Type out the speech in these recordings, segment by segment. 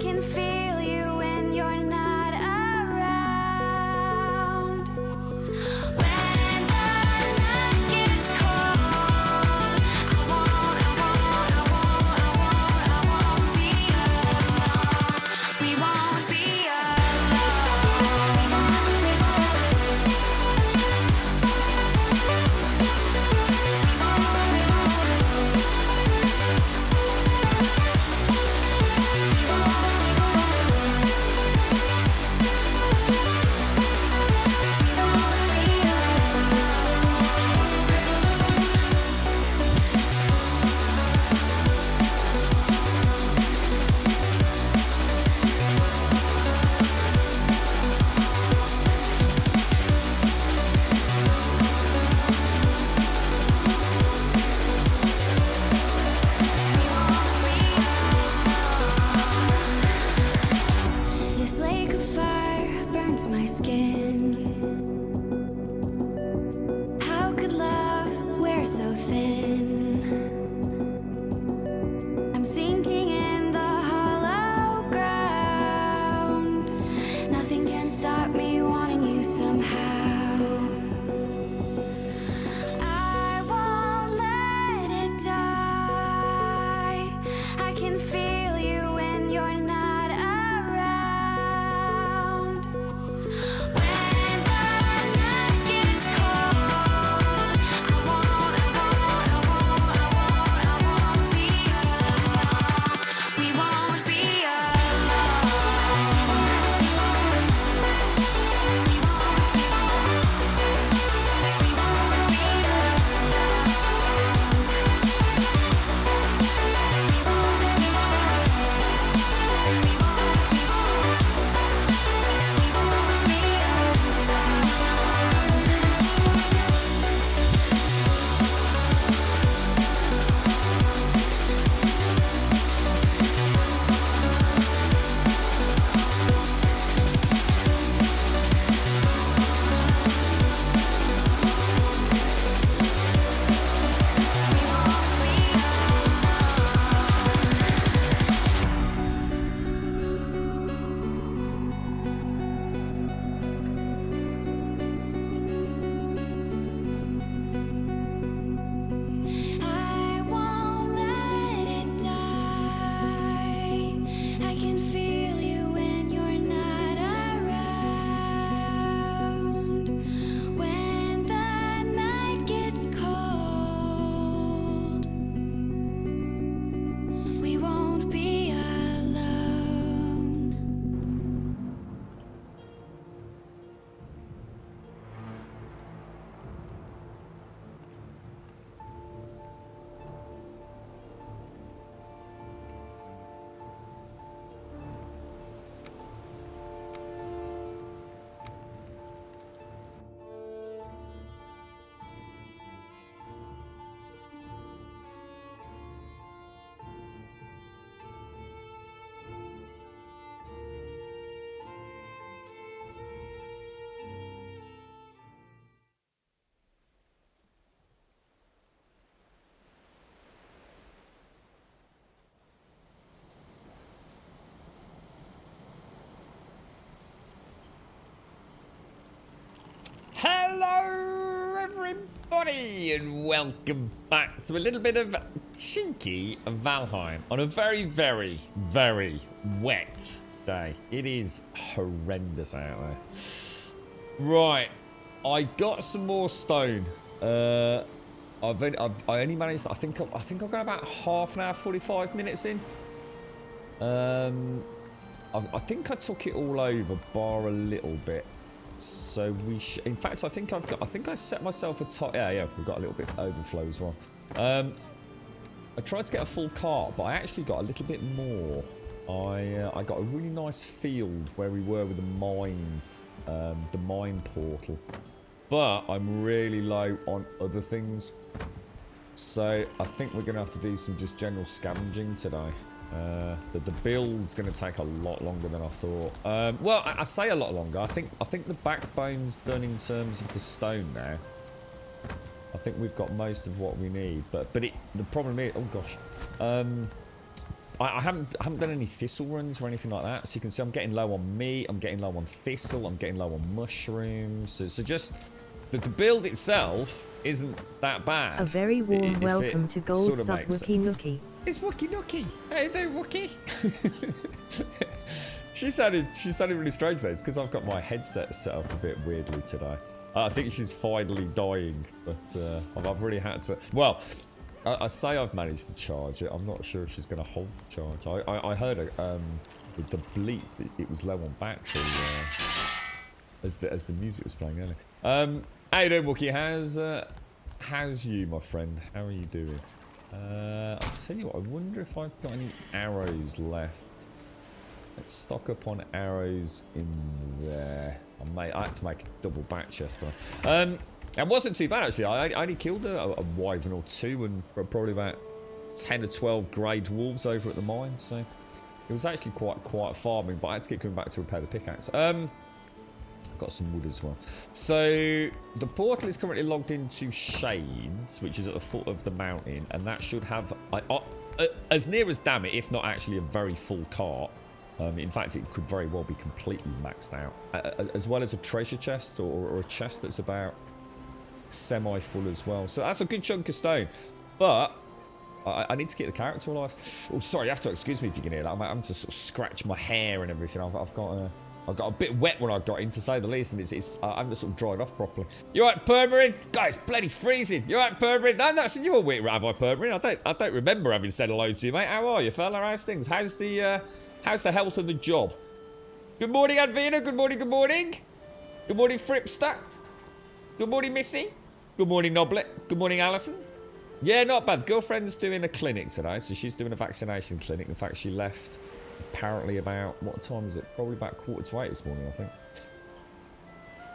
can feel you when you're not around. When the night gets cold, I won't be alone. We won't be This lake of fire burns my skin. How could love wear so thin? I'm sinking in the hollow ground. Nothing can stop me wanting you somehow. I won't let it die. I can feel you when you're not around. When the night gets cold, I won't be alone. We won't be I won't let it die. I can feel you when you're not around. When the night gets cold, we won't be alone. Hello everybody and welcome back to a little bit of cheeky Valheim on a very, very, very wet day. It is horrendous out there. Right, I got some more stone. I only managed, I think I've got about half an hour, 45 minutes in. I think I took it all over bar a little bit. So we in fact I think I set myself a top. Yeah, we've got a little bit overflow as well. I tried to get a full cart, but I actually got a little bit more. I got a really nice field where we were with the mine portal, but I'm really low on other things, so I think we're gonna have to do some just general scavenging today. The build's going to take a lot longer than I thought. Well, I say a lot longer. I think the backbone's done in terms of the stone now. I think we've got most of what we need. But the problem is, oh gosh, I haven't done any thistle runs or anything like that. So you can see I'm getting low on meat. I'm getting low on thistle. I'm getting low on mushrooms. So just the build itself isn't that bad. A very warm welcome to Gold sort of Sub Wookie Nookie. It's Wookie Nookie. How you doing, Wookie? She sounded really strange though. It's because I've got my headset set up a bit weirdly today. I think she's finally dying, but I've really had to. Well, I say I've managed to charge it. I'm not sure if she's going to hold the charge. I heard with the bleep that it was low on battery as the music was playing earlier. How you doing, Wookie? How's you, my friend? How are you doing? I'll tell you what. I wonder if I've got any arrows left. Let's stock up on arrows in there. I had to make a double batch yesterday. It wasn't too bad actually. I only killed a wyvern or two and probably about 10 or 12 grey dwarves over at the mine. So it was actually quite farming, but I had to keep coming back to repair the pickaxe. Got some wood as well. So the portal is currently logged into Shades, which is at the foot of the mountain, and that should have as near as damn it, if not actually a very full cart. In fact, it could very well be completely maxed out, as well as a treasure chest or a chest that's about semi-full as well. So that's a good chunk of stone. But I need to keep the character alive. Oh, sorry, you have to excuse me if you can hear that. I'm having to sort of scratch my hair and everything. I've got a bit wet when I got in, to say the least, and I haven't sort of dried off properly. You alright, Permarin? Guys, bloody freezing. You alright, Permarin? No, that's you a week, have I, Permarin? I don't remember having said hello to you, mate. How are you, fella? How's things? How's the health of the job? Good morning, Advina. Good morning, good morning. Good morning, Fripster. Good morning, Missy. Good morning, Noblet. Good morning, Alison. Yeah, not bad. Girlfriend's doing a clinic today, so she's doing a vaccination clinic. In fact, she left apparently about, what time is it? Probably about 7:45 this morning, I think.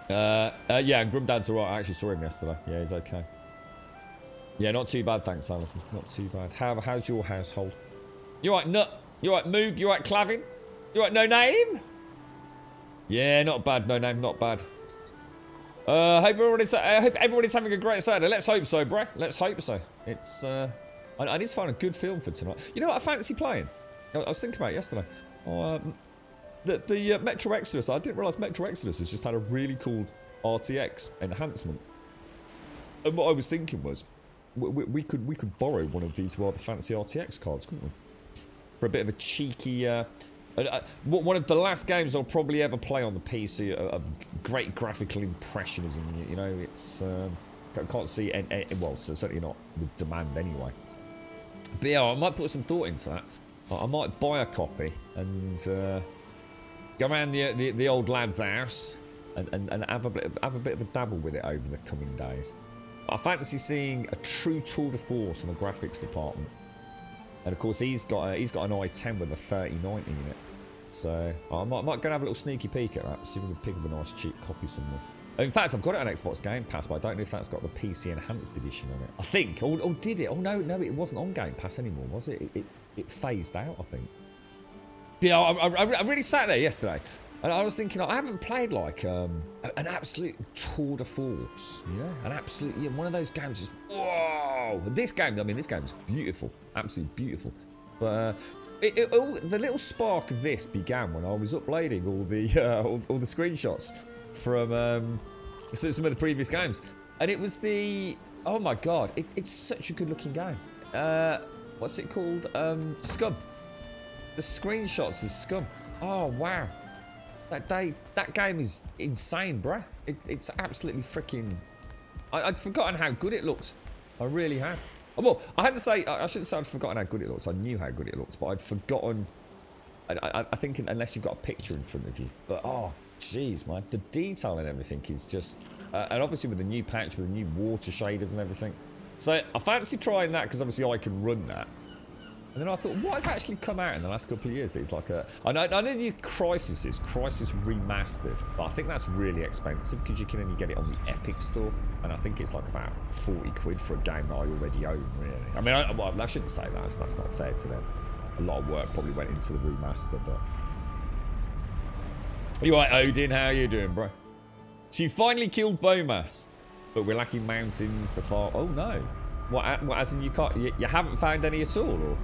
Yeah, and Grumdad's alright. I actually saw him yesterday. Yeah, he's okay. Yeah, not too bad, thanks, Alison. Not too bad. How's your household? You alright, Nut? You alright, Moog? You alright, Clavin? You alright, No Name? Yeah, not bad, No Name, not bad. I hope everybody's having a great Saturday. Let's hope so, bruh. Let's hope so. It's, I need to find a good film for tonight. You know what I fancy playing? I was thinking about it yesterday. The Metro Exodus. I didn't realise Metro Exodus has just had a really cool RTX enhancement. And what I was thinking was, we could borrow one of these rather fancy RTX cards, couldn't we? For a bit of a cheeky... one of the last games I'll probably ever play on the PC of great graphical impressionism. You know, it's... I can't see... well, certainly not with demand anyway. But yeah, I might put some thought into that. I might buy a copy and go around the old lad's house and have a bit of a dabble with it over the coming days. I fancy seeing a true tour de force on the graphics department. And of course, he's got an i10 with a 3090 in it. So I might go and have a little sneaky peek at that, see if we can pick up a nice cheap copy somewhere. In fact, I've got it on Xbox Game Pass, but I don't know if that's got the PC Enhanced Edition on it. I think. Or did it? Oh, no, it wasn't on Game Pass anymore, was it? It phased out, I think. Yeah, I really sat there yesterday, and I was thinking, I haven't played like an absolute tour de force, you know? An absolute, one of those games just, whoa! This game is beautiful. Absolutely beautiful. But the little spark of this began when I was uploading all the screenshots from some of the previous games, and it was oh my god, it's such a good looking game. What's it called? Scum. The screenshots of Scum. Oh wow, that game is insane, bruh. It's absolutely freaking. I'd forgotten how good it looked. I really had. Well, I had to say, I shouldn't say I'd forgotten how good it looked. I knew how good it looked, but I'd forgotten. I think unless you've got a picture in front of you. But oh, jeez, man, the detail and everything is just, and obviously with the new patch, with the new water shaders and everything. So I fancy trying that because obviously I can run that. And then I thought, what has actually come out in the last couple of years? That it's like I know the Crisis Remastered, but I think that's really expensive because you can only get it on the Epic Store, and I think it's like about 40 quid for a game that I already own. Really, I mean, I shouldn't say that. That's not fair to them. A lot of work probably went into the remaster, but. You right, Odin? How are you doing, bro? So you finally killed Bomas, but we're lacking mountains to far. Oh no! What? As in you can't? You haven't found any at all, or?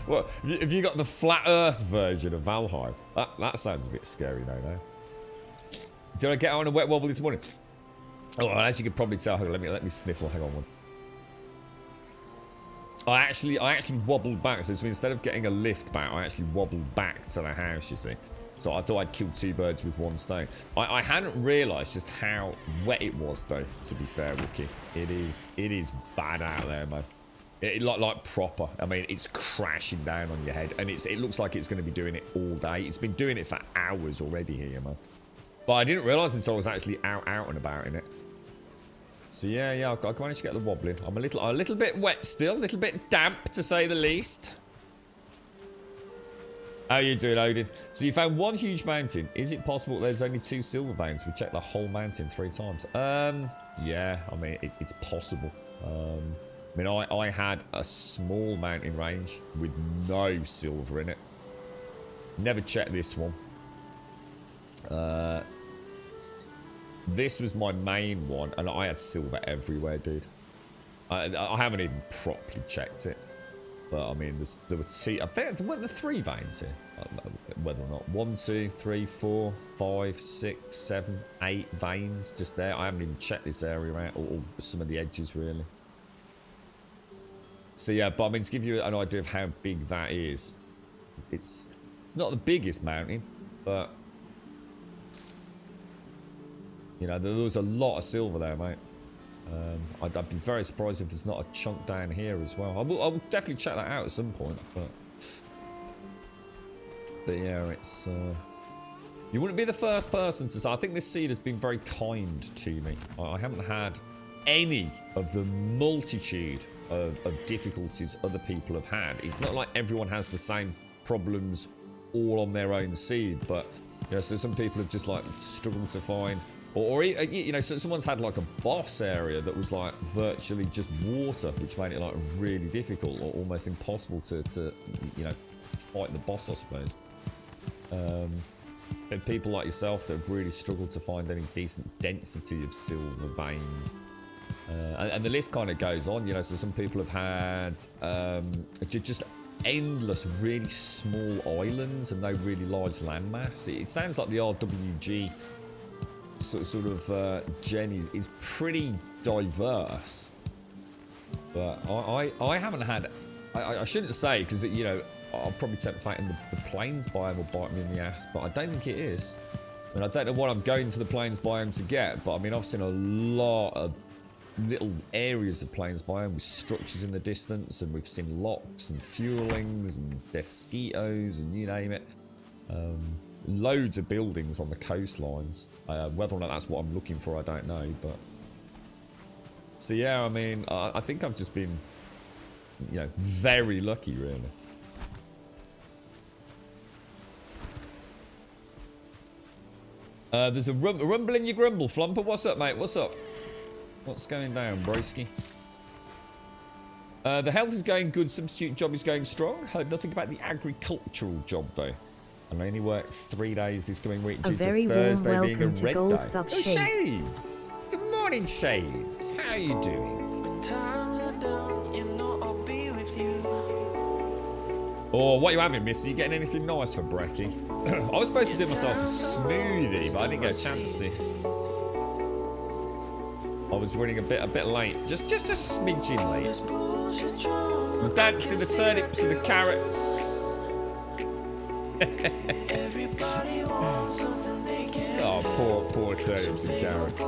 Well, have you got the flat Earth version of Valheim? That sounds a bit scary, no? Did I get out on a wet wobble this morning? Oh, as you could probably tell, let me sniffle. Hang on one. I actually wobbled back. So instead of getting a lift back, I actually wobbled back to the house. You see. So I thought I'd killed two birds with one stone. I hadn't realised just how wet it was, though. To be fair, Rookie, it is bad out there, man. Like proper. I mean, it's crashing down on your head, and it looks like it's going to be doing it all day. It's been doing it for hours already here, man. But I didn't realise until I was actually out and about in it. So yeah, I managed to get the wobbling. I'm a little bit wet still, a little bit damp to say the least. How you doing, Odin? So you found one huge mountain. Is it possible there's only 2 silver veins? We checked the whole mountain 3 times. Yeah, I mean it's possible. I mean I had a small mountain range with no silver in it. Never checked this one. This was my main one, and I had silver everywhere, dude. I haven't even properly checked it. But, I mean, there were 2... I think there weren't the 3 veins here. Whether or not. 1, 2, 3, 4, 5, 6, 7, 8 veins just there. I haven't even checked this area out, or some of the edges, really. So, yeah, but, I mean, to give you an idea of how big that is, it's not the biggest mountain, but... You know, there was a lot of silver there, mate. I'd be very surprised if there's not a chunk down here as well. I will definitely check that out at some point, but yeah, it's you wouldn't be the first person to say. I think this seed has been very kind to me. I haven't had any of the multitude of difficulties other people have had. It's not like everyone has the same problems all on their own seed, but you know, so some people have just like struggled to find. Or you know, so someone's had like a boss area that was like virtually just water, which made it like really difficult or almost impossible to you know, fight the boss, I suppose. And people like yourself that have really struggled to find any decent density of silver veins. And the list kind of goes on, you know, so some people have had just endless really small islands and no really large landmass. It sounds like the RWG sort of gen is pretty diverse, but I haven't had. I shouldn't say, because you know I'll probably take the fact in the plains biome will bite me in the ass, but I don't think it is. I mean, I don't know what I'm going to the plains biome to get, but I mean I've seen a lot of little areas of plains biome with structures in the distance, and we've seen locks and fuelings and mosquitoes and you name it. Loads of buildings on the coastlines. Whether or not that's what I'm looking for, I don't know. But so yeah, I mean, I think I've just been, you know, very lucky, really. There's a rumble in your grumble, Flumper. What's up, mate? What's up? What's going down, broski? The health is going good. Substitute job is going strong. Heard nothing about the agricultural job though. And I only worked 3 days this coming week due to Thursday being a red day. Oh, Shades! Good morning, Shades. How are you doing? When times are down, you know I'll be with you. Oh, what are you having, miss? Are you getting anything nice for brekkie? I was supposed to do myself a smoothie, but I didn't get a chance to. I was running a bit late. Just a smidgen late. I'm dancing the turnips and the carrots. Oh, poor turnips and carrots.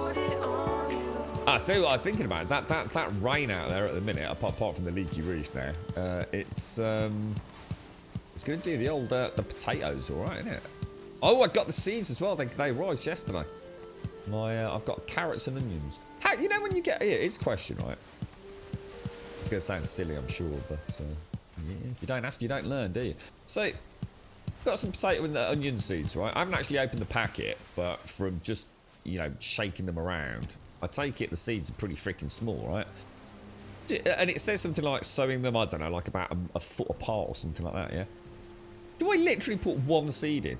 So what I'm thinking about that rain out there at the minute, apart from the leaky roof now, it's going to do the old the potatoes, all right, isn't it? Oh, I got the seeds as well. They rose yesterday. I've got carrots and onions. How, you know, when you get here, it's a question, right? It's going to sound silly, I'm sure, but yeah, if you don't ask, you don't learn, do you? So. Got some potato and the onion seeds, right? I haven't actually opened the packet, but from just, you know, shaking them around, I take it the seeds are pretty freaking small, right? And it says something like sowing them, I don't know, like about a foot apart or something like that, yeah? Do I literally put one seed in?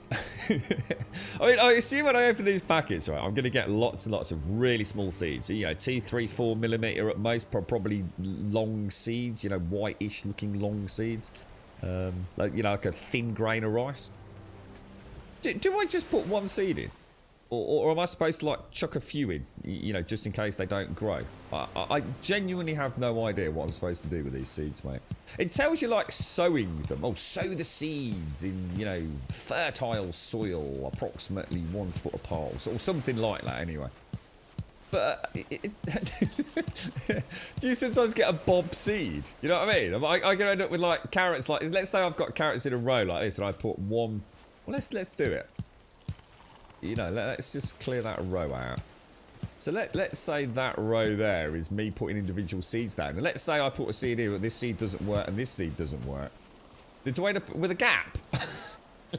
I mean, I assume when I open these packets, right, I'm going to get lots and lots of really small seeds. So, you know, 2, 3, 4 millimeter at most, probably long seeds, you know, whitish looking long seeds. Like, you know, like a thin grain of rice. Do I just put one seed in? Or am I supposed to, like, chuck a few in, you know, just in case they don't grow? I genuinely have no idea what I'm supposed to do with these seeds, mate. It tells you, like, sowing them. Oh, sow the seeds in, you know, fertile soil, approximately 1 foot apart, or something like that, anyway. But do you sometimes get a bob seed? You know what I mean? Am I going to end up with, like, carrots, like, let's say I've got carrots in a row like this, and I put one... Well, let's do it. You know, let's just clear that row out. So let's say that row there is me putting individual seeds down. And let's say I put a seed here, but this seed doesn't work and this seed doesn't work. Do I end up with a gap? I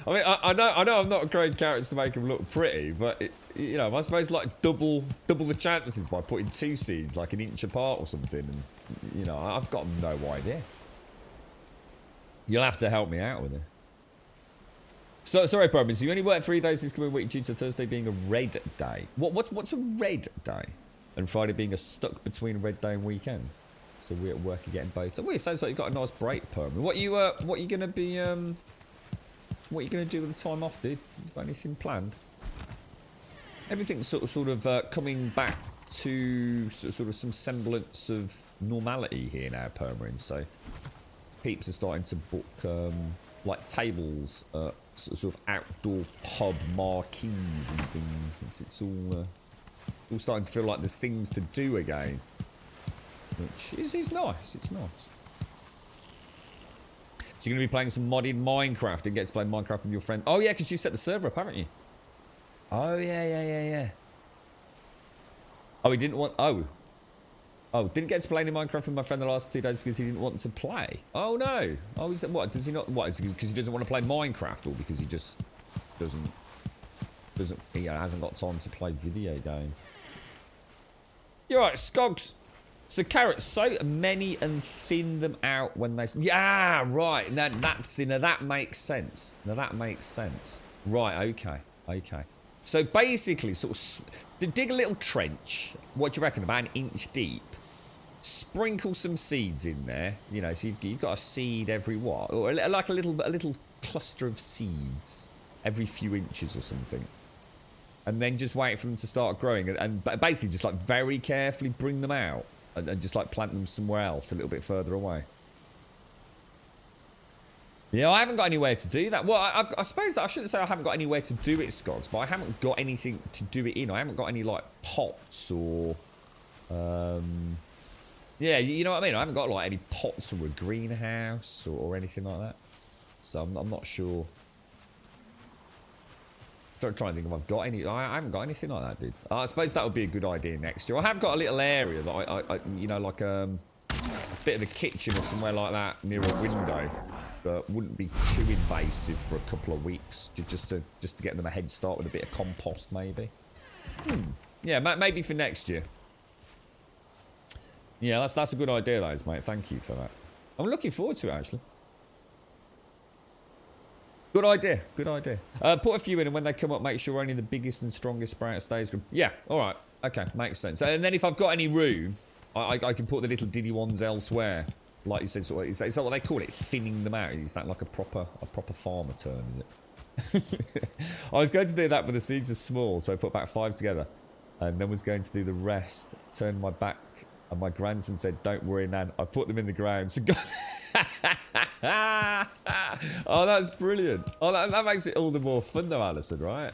mean, I know I'm not growing carrots to make them look pretty, but you know, am I supposed to like double the chances by putting 2 seeds like an inch apart or something? And you know, I've got no idea. You'll have to help me out with it. So, sorry, Perman, so you only work 3 days this coming week due to Thursday being a red day. What's a red day? And Friday being a stuck between red day and weekend. So we're at work again both. Well, it sounds like you've got a nice break, Perman. What you gonna be what you gonna do with the time off, dude? You got anything planned? Everything's sort of coming back to sort of some semblance of normality here now, Perman. So peeps are starting to book like tables sort of outdoor pub marquees and things. It's all starting to feel like there's things to do again, which is nice. It's nice. So you're going to be playing some modded Minecraft and get to play Minecraft with your friend. Oh yeah, because you set the server up, haven't you? Oh yeah. Oh, he didn't want... Oh, didn't get to play any Minecraft with my friend the last 2 days because he didn't want to play. Oh no. Oh, is that what? Does he not? What? Is it because he doesn't want to play Minecraft, or because he just doesn't? He hasn't got time to play video games. You're right, Skogs. So carrots, so many and thin them out when they. Yeah, right. Now that makes sense. Now that makes sense. Right. Okay. So basically, sort of dig a little trench. What do you reckon? About 1 inch deep. Sprinkle some seeds in there, you know. So you've got a seed every what, or like a little cluster of seeds every few inches or something, and then just wait for them to start growing, and basically just like very carefully bring them out and just like plant them somewhere else a little bit further away. Yeah, I haven't got anywhere to do that. Well, I suppose that I shouldn't say I haven't got anywhere to do it, Scogs, but I haven't got anything to do it in. I haven't got any like pots or yeah, you know what I mean? I haven't got like any pots or a greenhouse or anything like that. So I'm not sure. I'm trying to think if I've got any. I haven't got anything like that, dude. I suppose that would be a good idea next year. I have got a little area that I you know, like a bit of a kitchen or somewhere like that near a window, but wouldn't be too invasive for a couple of weeks, just to get them a head start with a bit of compost, maybe. Yeah, maybe for next year. Yeah, that's a good idea, that is, mate. Thank you for that. I'm looking forward to it, actually. Good idea. Put a few in, and when they come up, make sure only the biggest and strongest sprout stays. Yeah, all right. Okay, makes sense. And then if I've got any room, I can put the little diddy ones elsewhere. Like you said, sort of, is that what they call it? Thinning them out. Is that like a proper farmer term, is it? I was going to do that, but the seeds are small, so I put about 5 together. And then was going to do the rest. Turned my back, and my grandson said, "Don't worry, Nan. I put them in the ground." So oh, that's brilliant. Oh, that makes it all the more fun though, Alison, right?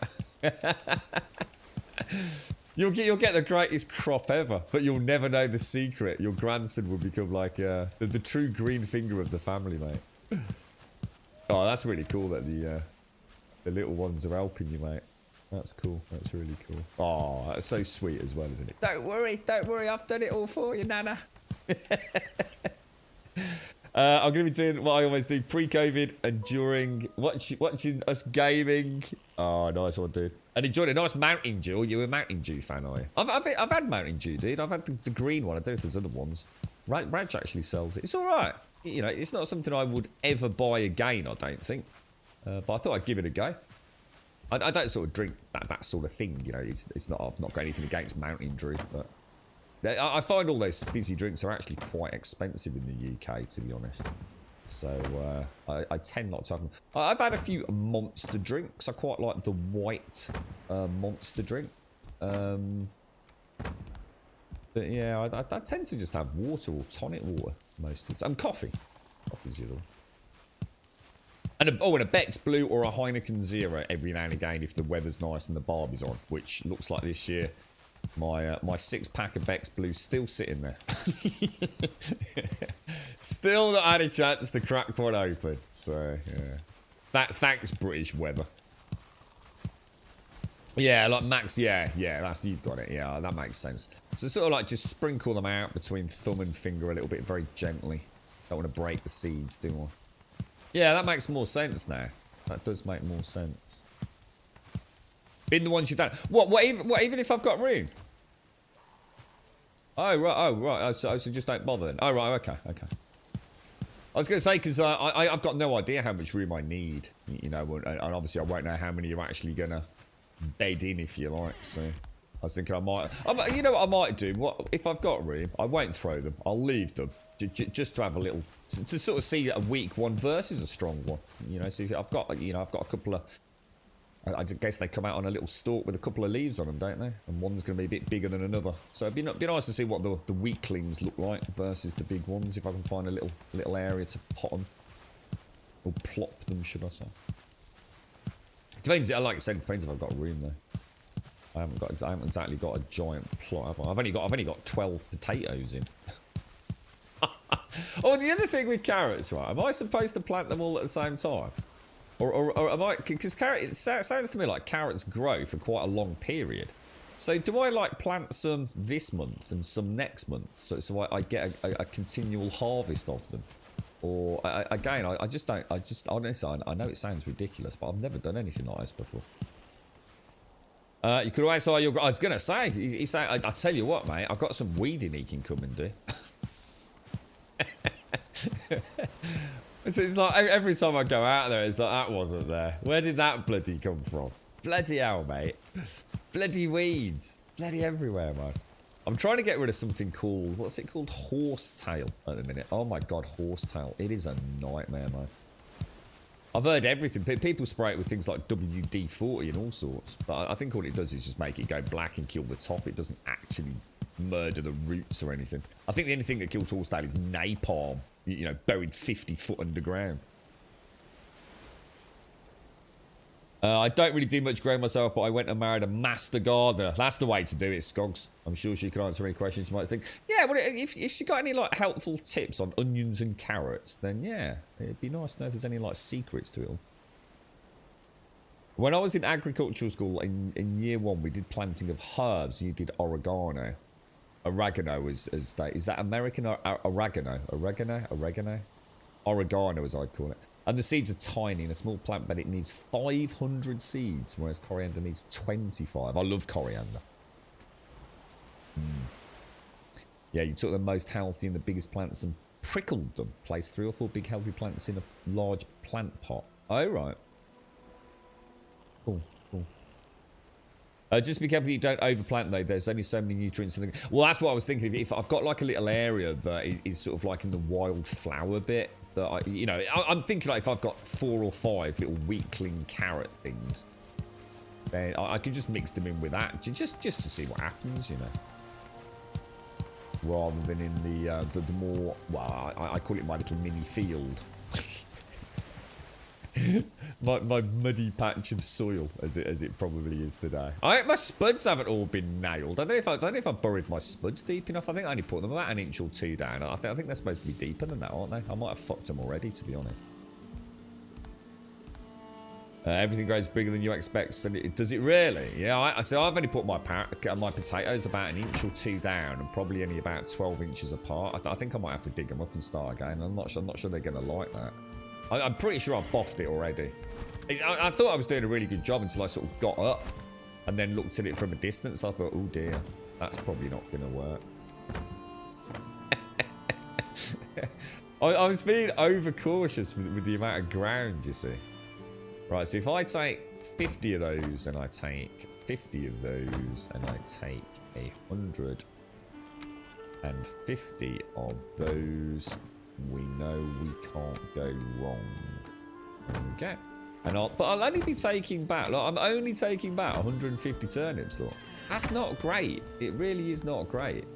You'll get the greatest crop ever, but you'll never know the secret. Your grandson will become like the true green finger of the family, mate. Oh, that's really cool that the little ones are helping you, mate. That's cool. That's really cool. Oh, that's so sweet as well, isn't it? Don't worry. I've done it all for you, Nana. I'm going to be doing what I always do pre-COVID and during watching us gaming. Oh, nice one, dude. And enjoyed a nice Mountain Dew. You're a Mountain Dew fan, are you? I've had Mountain Dew, dude. I've had the green one. I don't know if there's other ones. Raj actually sells it. It's all right. You know, it's not something I would ever buy again, I don't think. But I thought I'd give it a go. I don't sort of drink that sort of thing, you know. It's not. I've not got anything against Mountain Dew, but I find all those fizzy drinks are actually quite expensive in the UK, to be honest. So I tend not to have them. I've had a few monster drinks. I quite like the white monster drink. But yeah, I tend to just have water or tonic water most of the time. Coffee. Coffee's the other one. And a Beck's Blue or a Heineken Zero every now and again if the weather's nice and the Barbie's on, which looks like this year. My 6-pack of Beck's Blue still sitting there. Still not had a chance to crack one open. So, yeah. Thanks, British weather. Yeah, like Max, yeah, that's, you've got it. Yeah, that makes sense. So sort of like just sprinkle them out between thumb and finger a little bit, very gently. Don't want to break the seeds, do I? Yeah, that makes more sense now. That does make more sense. Bin the ones you've done. What even if I've got room? Oh, right. So just don't bother then. Oh, right, okay. I was going to say, because I've got no idea how much room I need. You know, and obviously I won't know how many you're actually going to bed in, if you like. So I was thinking you know what I might do? What if I've got room, I won't throw them. I'll leave them. Just to have a little, to sort of see a weak one versus a strong one. You know, so I've got a couple of, I guess they come out on a little stalk with a couple of leaves on them, don't they? And one's going to be a bit bigger than another. So it'd be nice to see what the weaklings look like versus the big ones, if I can find a little area to pot them. Or plop them, should I say. It depends, like I said, it depends if I've got room though. I haven't exactly got a giant plot, have I? I've only got 12 potatoes in. Oh, and the other thing with carrots, right? Am I supposed to plant them all at the same time? Or am I... Because it sounds to me like carrots grow for quite a long period. So do I, like, plant some this month and some next month? So I get a continual harvest of them? Or, again, I just don't... Honestly, I know it sounds ridiculous, but I've never done anything like this before. You could always say your... I was going to say, I tell you what, mate, I've got some weeding he can come and do. So it's like every time I go out there, it's like, that wasn't there. Where did that bloody come from? Bloody hell, mate. Bloody weeds. Bloody everywhere, man. I'm trying to get rid of something called, what's it called? Horsetail at the minute. Oh my god, horsetail. It is a nightmare, man. I've heard everything. People spray it with things like WD-40 and all sorts. But I think all it does is just make it go black and kill the top. It doesn't actually murder the roots or anything. I think the only thing that kills horsetail is napalm. You know, buried 50 foot underground. I don't really do much growing myself, but I went and married a master gardener. That's the way to do it, Skogs. I'm sure she can answer any questions you might think. Yeah, well, if she got any, like, helpful tips on onions and carrots, then yeah, it'd be nice to know if there's any, like, secrets to it all. When I was in agricultural school in year 1, we did planting of herbs. You did oregano. Oregano is that American or oregano? Oregano? Oregano, as I'd call it. And the seeds are tiny in a small plant, but it needs 500 seeds, whereas coriander needs 25. I love coriander. Yeah, you took the most healthy and the biggest plants and prickled them. Placed 3 or 4 big healthy plants in a large plant pot. Oh, right. Cool. Just be careful that you don't overplant though. There's only so many nutrients in the... Well, that's what I was thinking. If I've got like a little area that is sort of like in the wildflower bit, that I'm thinking like if I've got 4 or 5 little weakling carrot things, then I could just mix them in with that, just to see what happens, you know. Rather than in the more, well, I call it my little mini field. my muddy patch of soil, as it probably is today. My spuds haven't all been nailed. I don't know if I buried my spuds deep enough. I think I only put them about 1 inch or 2 down. I think they're supposed to be deeper than that, aren't they? I might have fucked them already, to be honest. Everything grows bigger than you expect. So does it really? Yeah. So I've only put my potatoes about 1 inch or 2 down, and probably only about 12 inches apart. I think I might have to dig them up and start again. I'm not sure they're going to like that. I'm pretty sure I boffed it already. I thought I was doing a really good job until I sort of got up and then looked at it from a distance. I thought, oh dear, that's probably not going to work. I was being overcautious with the amount of ground, you see. Right, so if I take 50 of those and I take 50 of those and I take 150 of those, we know we can't go wrong. Okay. But I'll only be taking back, like, I'm only taking back 150 turnips, though. That's not great. It really is not great.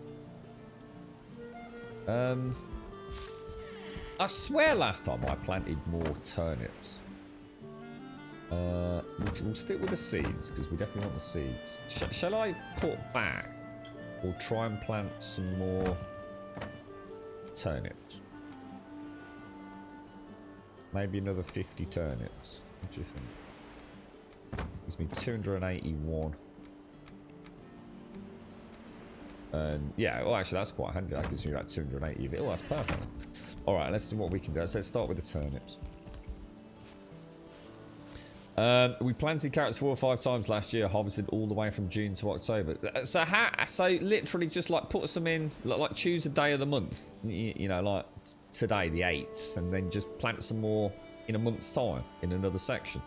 I swear last time I planted more turnips. We'll stick with the seeds, because we definitely want the seeds. Shall I put back, or try and plant some more turnips? Maybe another 50 turnips. What do you think? Gives me 281. And yeah, well, actually, that's quite handy. That gives me about 280 of it. Oh, that's perfect. All right, let's see what we can do. Let's start with the turnips. We planted carrots 4 or 5 times last year, harvested all the way from June to October. So literally just like put some in, like choose a day of the month, you know, like today, the 8th, and then just plant some more in a month's time in another section.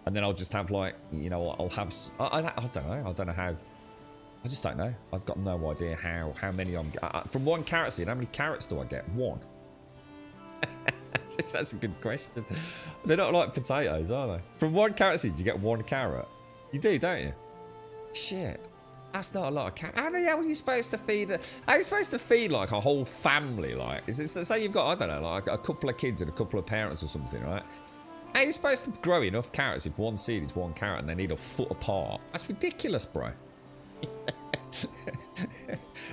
And then I'll just have like, you know, I'll have, I don't know. I don't know how, I just don't know. I've got no idea how many I'm, from one carrot seed, how many carrots do I get? 1. That's a good question. They're not like potatoes, are they? From one carrot seed, you get 1 carrot. You do, don't you? Shit. That's not a lot of carrots. How the hell are you supposed to feed? How are you supposed to feed like a whole family? Like, is it, say you've got, I don't know, like a couple of kids and a couple of parents or something, right? How are you supposed to grow enough carrots if one seed is 1 carrot and they need a foot apart? That's ridiculous, bro.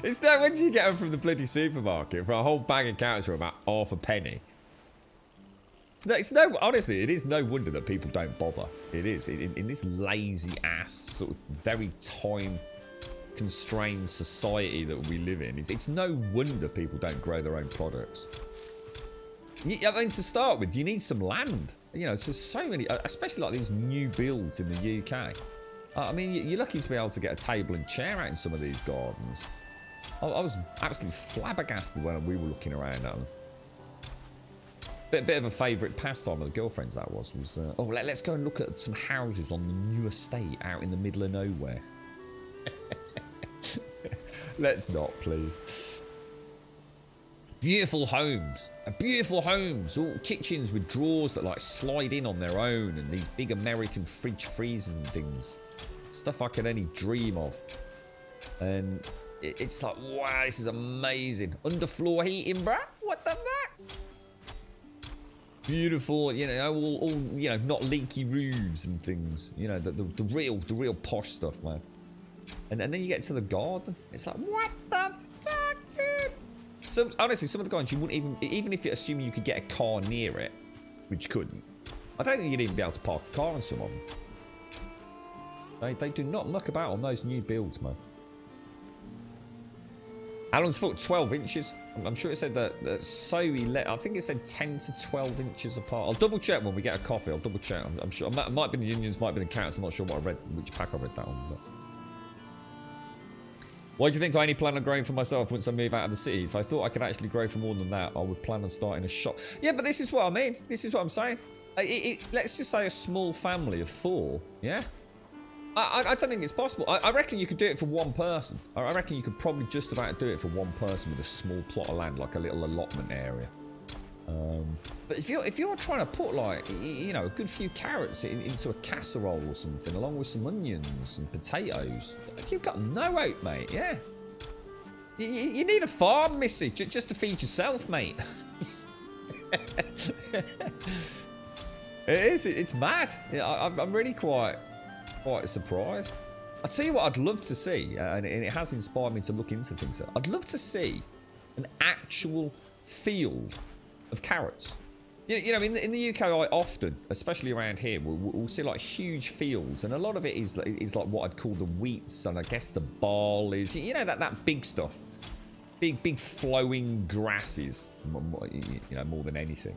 It's no wonder you get them from the bloody supermarket for a whole bag of carrots for about half a penny. Honestly, it is no wonder that people don't bother. It is. In this lazy ass, sort of very time constrained society that we live in, it's no wonder people don't grow their own products. I mean, to start with, you need some land. You know, so many, especially like these new builds in the UK. I mean, you're lucky to be able to get a table and chair out in some of these gardens. I was absolutely flabbergasted when we were looking around at them. Bit of a favourite pastime of the girlfriends, that was oh, let's go and look at some houses on the new estate out in the middle of nowhere. Let's not, please. Beautiful homes. Beautiful homes. All kitchens with drawers that like slide in on their own, and these big American fridge freezers and things. Stuff I could only dream of. And it's like, wow, this is amazing. Underfloor heating, bruh. What the fuck? Beautiful, you know, all you know, not leaky roofs and things. You know, the real posh stuff, man. And then you get to the garden. It's like, what the fuck, dude? Honestly, some of the gardens you wouldn't even if you assume you could get a car near it, which you couldn't. I don't think you'd even be able to park a car in some of them. They do not muck about on those new builds, man. Alan's foot 12 inches. I'm sure it said that I think it said 10 to 12 inches apart. I'll double check when we get a coffee. I'll double check. I'm sure. It might be the onions, might be the carrots. I'm not sure what I read, which pack I read that on. But. Why do you think I only plan on growing for myself once I move out of the city? If I thought I could actually grow for more than that, I would plan on starting a shop. Yeah, but this is what I mean. This is what I'm saying. Let's just say a small family of 4. Yeah. I don't think it's possible. I reckon you could do it for 1 person. I reckon you could probably just about do it for 1 person with a small plot of land, like a little allotment area. But if you're trying to put like, you know, a good few carrots into a casserole or something, along with some onions and potatoes, you've got no hope, mate. Yeah. You need a farm, missy, just to feed yourself, mate. It is. It's mad. I'm really quite surprised. I'll tell you what I'd love to see, and it has inspired me to look into things. I'd love to see an actual field of carrots. You know, in the UK, I often, especially around here, we'll see like huge fields, and a lot of it is like what I'd call the wheats, and I guess the barleys. You know, that big stuff, big flowing grasses. You know, more than anything.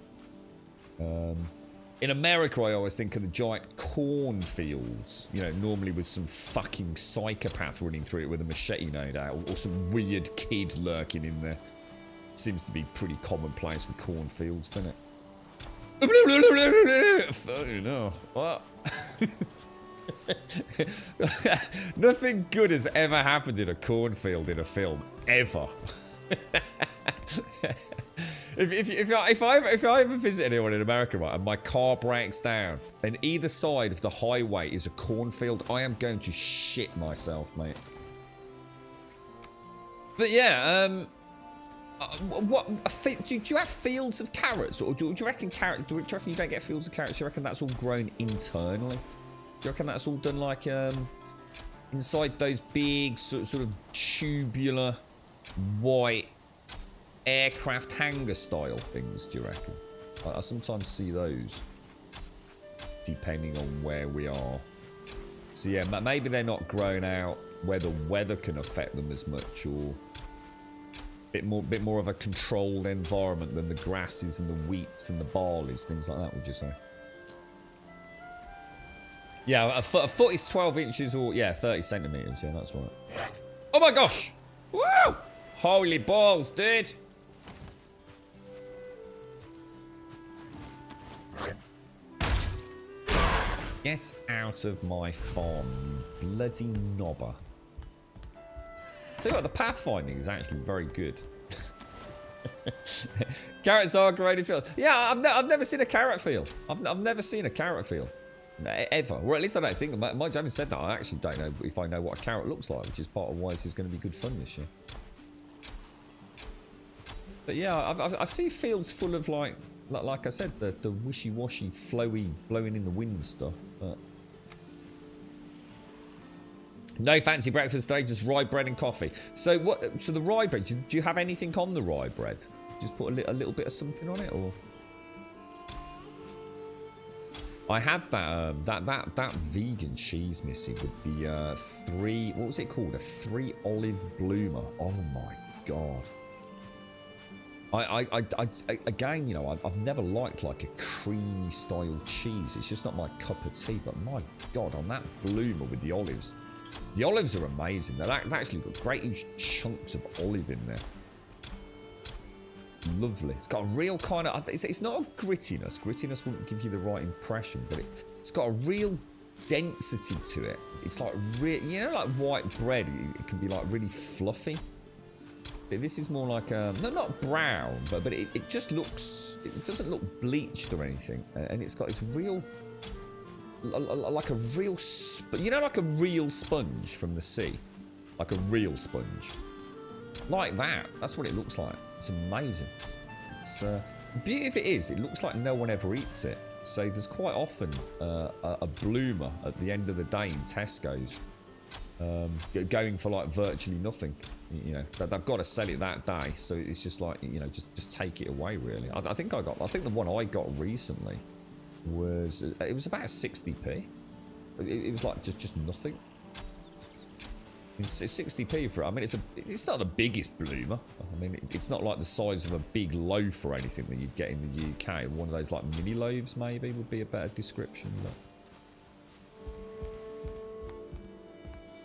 In America, I always think of the giant cornfields, you know, normally with some fucking psychopath running through it with a machete, no doubt, or some weird kid lurking in there. Seems to be pretty commonplace with cornfields, doesn't it? Fucking hell. What? Nothing good has ever happened in a cornfield in a film. Ever. If I ever visit anyone in America, right, and my car breaks down, and either side of the highway is a cornfield, I am going to shit myself, mate. But yeah, do you have fields of carrots, or do you reckon do you reckon you don't get fields of carrots? Do you reckon that's all grown internally? Do you reckon that's all done like inside those big sort of tubular white aircraft hangar style things? Do you reckon? I sometimes see those depending on where we are. So yeah, maybe they're not grown out where the weather can affect them as much, or bit more of a controlled environment than the grasses and the wheats and the barleys, things like that, would you say? Yeah, a foot is 12 inches, or yeah, 30 centimeters. Yeah, that's right. Oh my gosh! Woo! Holy balls, dude! Get out of my farm, you bloody knobber. So what, the pathfinding is actually very good. Carrots are grown in fields. Yeah, I've never seen a carrot field. I've never seen a carrot field. Ever. Or at least I don't think. My having said that, I actually don't know if I know what a carrot looks like, which is part of why this is going to be good fun this year. But yeah, I see fields full of like I said, the wishy-washy, flowy, blowing in the wind stuff. But no fancy breakfast today, just rye bread and coffee. So what? So the rye bread. Do you have anything on the rye bread? Just put a little bit of something on it, or? I had that vegan cheese, Missy, with the 3. What was it called? A 3 olive bloomer. Oh my god. I again, you know, I've never liked like a creamy style cheese. It's just not my cup of tea. But my god, on that bloomer with the olives. The olives are amazing. They've actually got great huge chunks of olive in there. Lovely. It's got a real kind of... It's not a grittiness. Grittiness wouldn't give you the right impression, but it's got a real density to it. It's like... You know, like white bread, it can be like really fluffy. But this is more like... not brown, but it just looks... It doesn't look bleached or anything. And it's got this real... Like a real... You know, like a real sponge from the sea? Like a real sponge. Like that. That's what it looks like. It's amazing. It's the beauty of it is, it looks like no one ever eats it. So there's quite often a bloomer at the end of the day in Tesco's, going for like virtually nothing. You know, they've got to sell it that day. So it's just like, you know, just take it away. Really, I think the one I got recently was about 60p. It was like just nothing. It's 60p for it. I mean, it's not the biggest bloomer. I mean, it's not like the size of a big loaf or anything that you'd get in the UK. One of those like mini loaves maybe would be a better description. But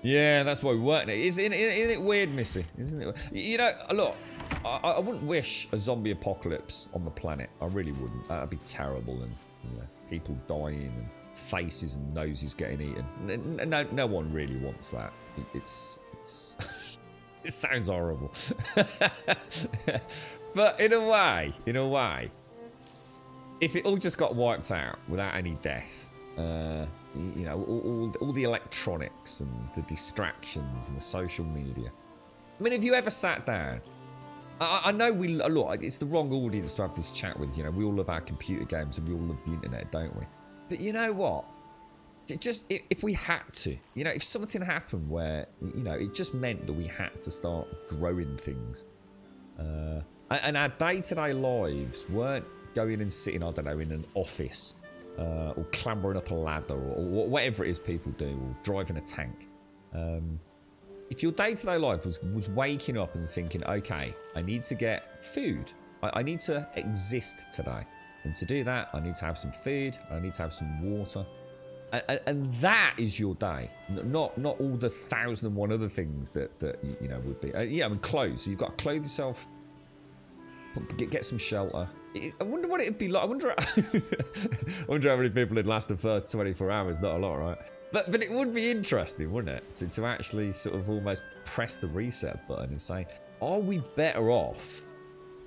yeah, that's why we weren't. Isn't it weird, Missy? Isn't it? You know, look, I wouldn't wish a zombie apocalypse on the planet. I really wouldn't. That'd be terrible, and you know, people dying and faces and noses getting eaten. No one really wants that. It's it sounds horrible. But in a way, if it all just got wiped out without any death, you know, all the electronics and the distractions and the social media. I mean, have you ever sat down? I know look, it's the wrong audience to have this chat with. You know, we all love our computer games and we all love the internet, don't we? But you know what? Just if we had to, you know, if something happened where, you know, it just meant that we had to start growing things, and our day-to-day lives weren't going and sitting, I don't know, in an office, or clambering up a ladder, or whatever it is people do, or driving a tank. If your day-to-day life was waking up and thinking, okay, I need to get food, I need to exist today, and to do that, I need to have some food, I need to have some water. And that is your day, not all the 1,001 other things that you know would be. Yeah, I mean clothes. So you've got to clothe yourself. Get some shelter. I wonder what it'd be like. I wonder how many people it'd last the first 24 hours. Not a lot, right? But it would be interesting, wouldn't it? To actually sort of almost press the reset button and say, are we better off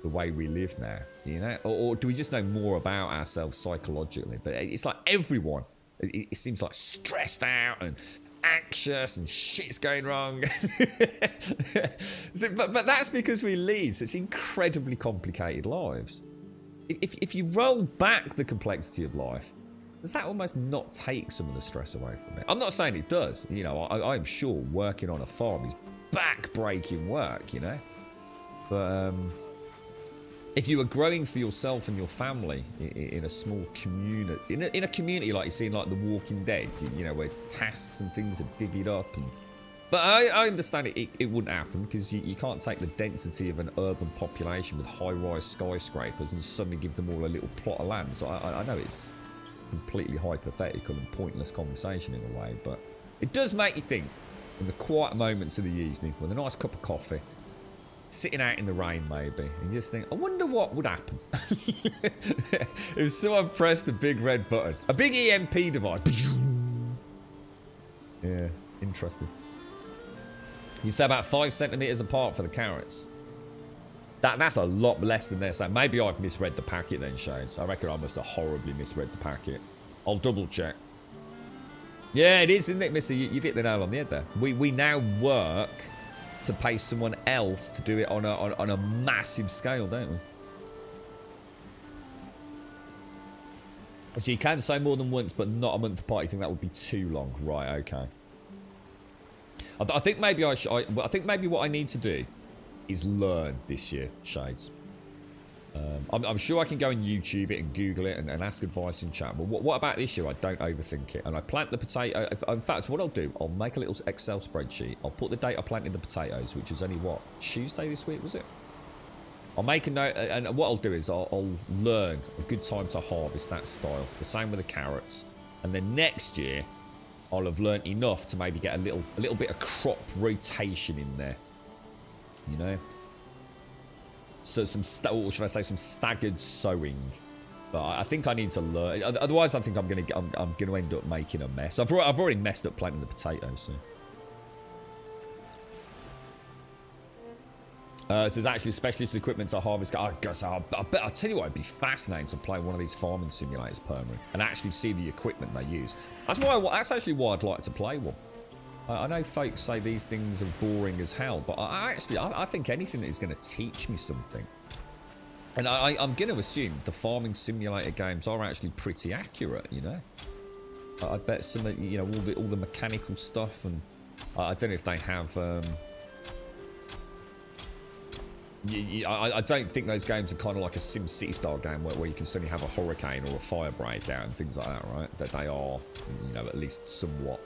the way we live now? You know? Or do we just know more about ourselves psychologically? But it's like everyone, it seems like stressed out and anxious and shit's going wrong. But that's because we lead such incredibly complicated lives. If you roll back the complexity of life, does that almost not take some of the stress away from it? I'm not saying it does. You know, I'm sure working on a farm is back-breaking work, you know? But if you were growing for yourself and your family in a small community, in a community like you see in like The Walking Dead, you know, where tasks and things are divvied up. But I understand it wouldn't happen because you can't take the density of an urban population with high-rise skyscrapers and suddenly give them all a little plot of land. So I know it's completely hypothetical and pointless conversation in a way, but it does make you think in the quiet moments of the evening with a nice cup of coffee, sitting out in the rain maybe, and you just think, I wonder what would happen if someone pressed the big red button, a big EMP device. Yeah, interesting. You say about 5 centimeters apart for the carrots. That's a lot less than they're saying. Maybe I've misread the packet then, Shades. I reckon I must have horribly misread the packet. I'll double check. Yeah, it is, isn't it, Missy? You've hit the nail on the head there. We now work to pay someone else to do it on a massive scale, don't we? So you can say more than once, but not a month apart. You think that would be too long, right? Okay. I think maybe I think maybe what I need to do is learn this year, Shades. I'm sure I can go and YouTube it and Google it and ask advice in chat. But what about this year? I don't overthink it. And I plant the potato. In fact, what I'll do, I'll make a little Excel spreadsheet. I'll put the date I planted the potatoes, which was only, what, Tuesday this week, was it? I'll make a note. And what I'll do is I'll learn a good time to harvest that style. The same with the carrots. And then next year, I'll have learned enough to maybe get a little bit of crop rotation in there. You know? So some staggered sowing. But I think I need to learn. Otherwise, I think I'm gonna end up making a mess. I've already messed up planting the potatoes. So there's actually specialist equipment to harvest. I guess I'll tell you what, it'd be fascinating to play one of these farming simulators permanent and actually see the equipment they use. That's actually why I'd like to play one. I know folks say these things are boring as hell, but I think anything that is going to teach me something. And I'm going to assume the farming simulator games are actually pretty accurate, you know. I bet some, you know, all the mechanical stuff, and I don't know if they have. I don't think those games are kind of like a Sim City style game where you can suddenly have a hurricane or a fire breakdown and things like that, right? That they are, you know, at least somewhat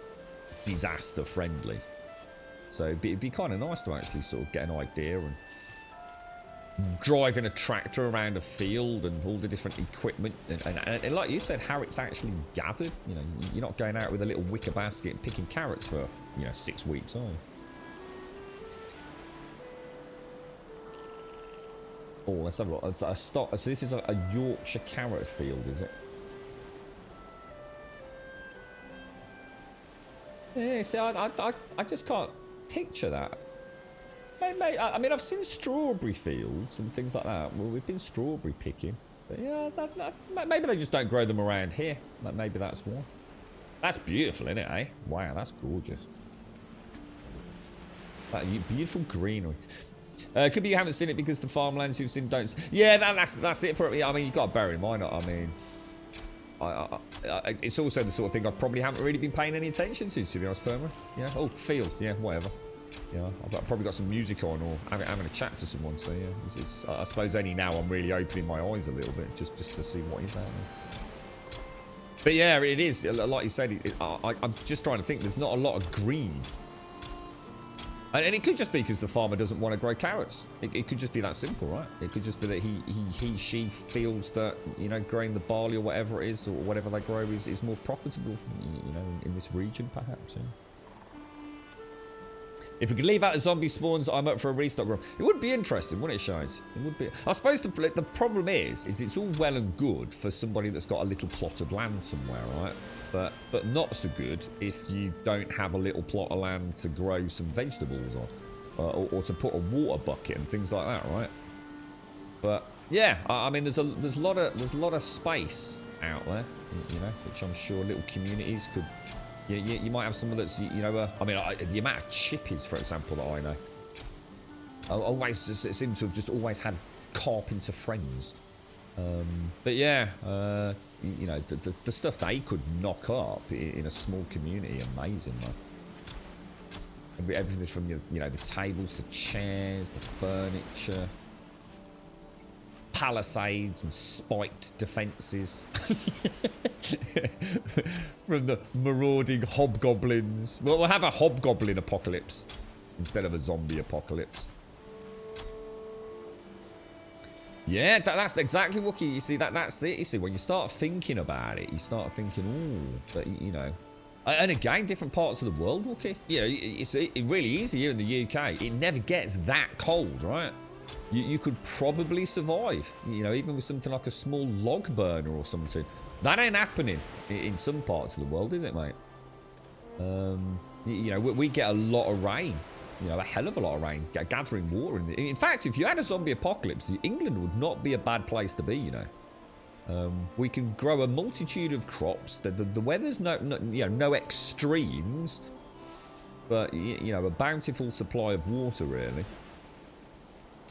disaster friendly. So it'd be kind of nice to actually sort of get an idea and driving a tractor around a field and all the different equipment and like you said, how it's actually gathered. You know, you're not going out with a little wicker basket and picking carrots for, you know, 6 weeks, are you? Oh, let's have a look. So this is a Yorkshire carrot field, is it? Yeah, see, I just can't picture that. Mate, I mean, I've seen strawberry fields and things like that. Well, we've been strawberry picking. But yeah, maybe they just don't grow them around here. Maybe that's why. That's beautiful, isn't it, eh? Wow, that's gorgeous. That beautiful greenery. Could be you haven't seen it because the farmlands you've seen don't... Yeah, that's it. Probably. I mean, you've got to bear in mind, I mean... it's also the sort of thing I probably haven't really been paying any attention to be honest, Perma. Yeah, oh, field, yeah, whatever. Yeah, I've probably got some music on or having a chat to someone, so yeah. I suppose only now I'm really opening my eyes a little bit, just to see what is happening. But yeah, it is, like you said, I'm just trying to think, there's not a lot of green. And it could just be because the farmer doesn't want to grow carrots. It could just be that simple, right? It could just be that she feels that, you know, growing the barley or whatever it is, or whatever they grow is more profitable, you know, in this region, perhaps. Yeah. If we could leave out the zombie spawns, I'm up for a restock run. It would be interesting, wouldn't it, Shines? It would be. I suppose the problem is it's all well and good for somebody that's got a little plot of land somewhere, right? But not so good if you don't have a little plot of land to grow some vegetables on, or to put a water bucket and things like that, right? But yeah, I mean, there's a lot of space out there, you know, which I'm sure little communities could. You might have someone that's, you know, I mean, the amount of chippies, for example, that I know. It seems to have just always had carpenter friends. But yeah, you know, the stuff they could knock up in a small community, amazing, man. Everything from, you know, the tables, the chairs, the furniture, palisades and spiked defences. From the marauding hobgoblins. Well, we'll have a hobgoblin apocalypse instead of a zombie apocalypse. Yeah, that's exactly what you see. That's it. You see, when you start thinking about it, you start thinking, ooh, but you know. And again, different parts of the world, Wookie. You know, it really is here in the UK. It never gets that cold, right? You could probably survive, you know, even with something like a small log burner or something. That ain't happening in some parts of the world, is it, mate? You know, we get a lot of rain. You know, a hell of a lot of rain. Gathering water. In fact, if you had a zombie apocalypse, England would not be a bad place to be, you know. We can grow a multitude of crops. The weather's no extremes. But, you know, a bountiful supply of water, really.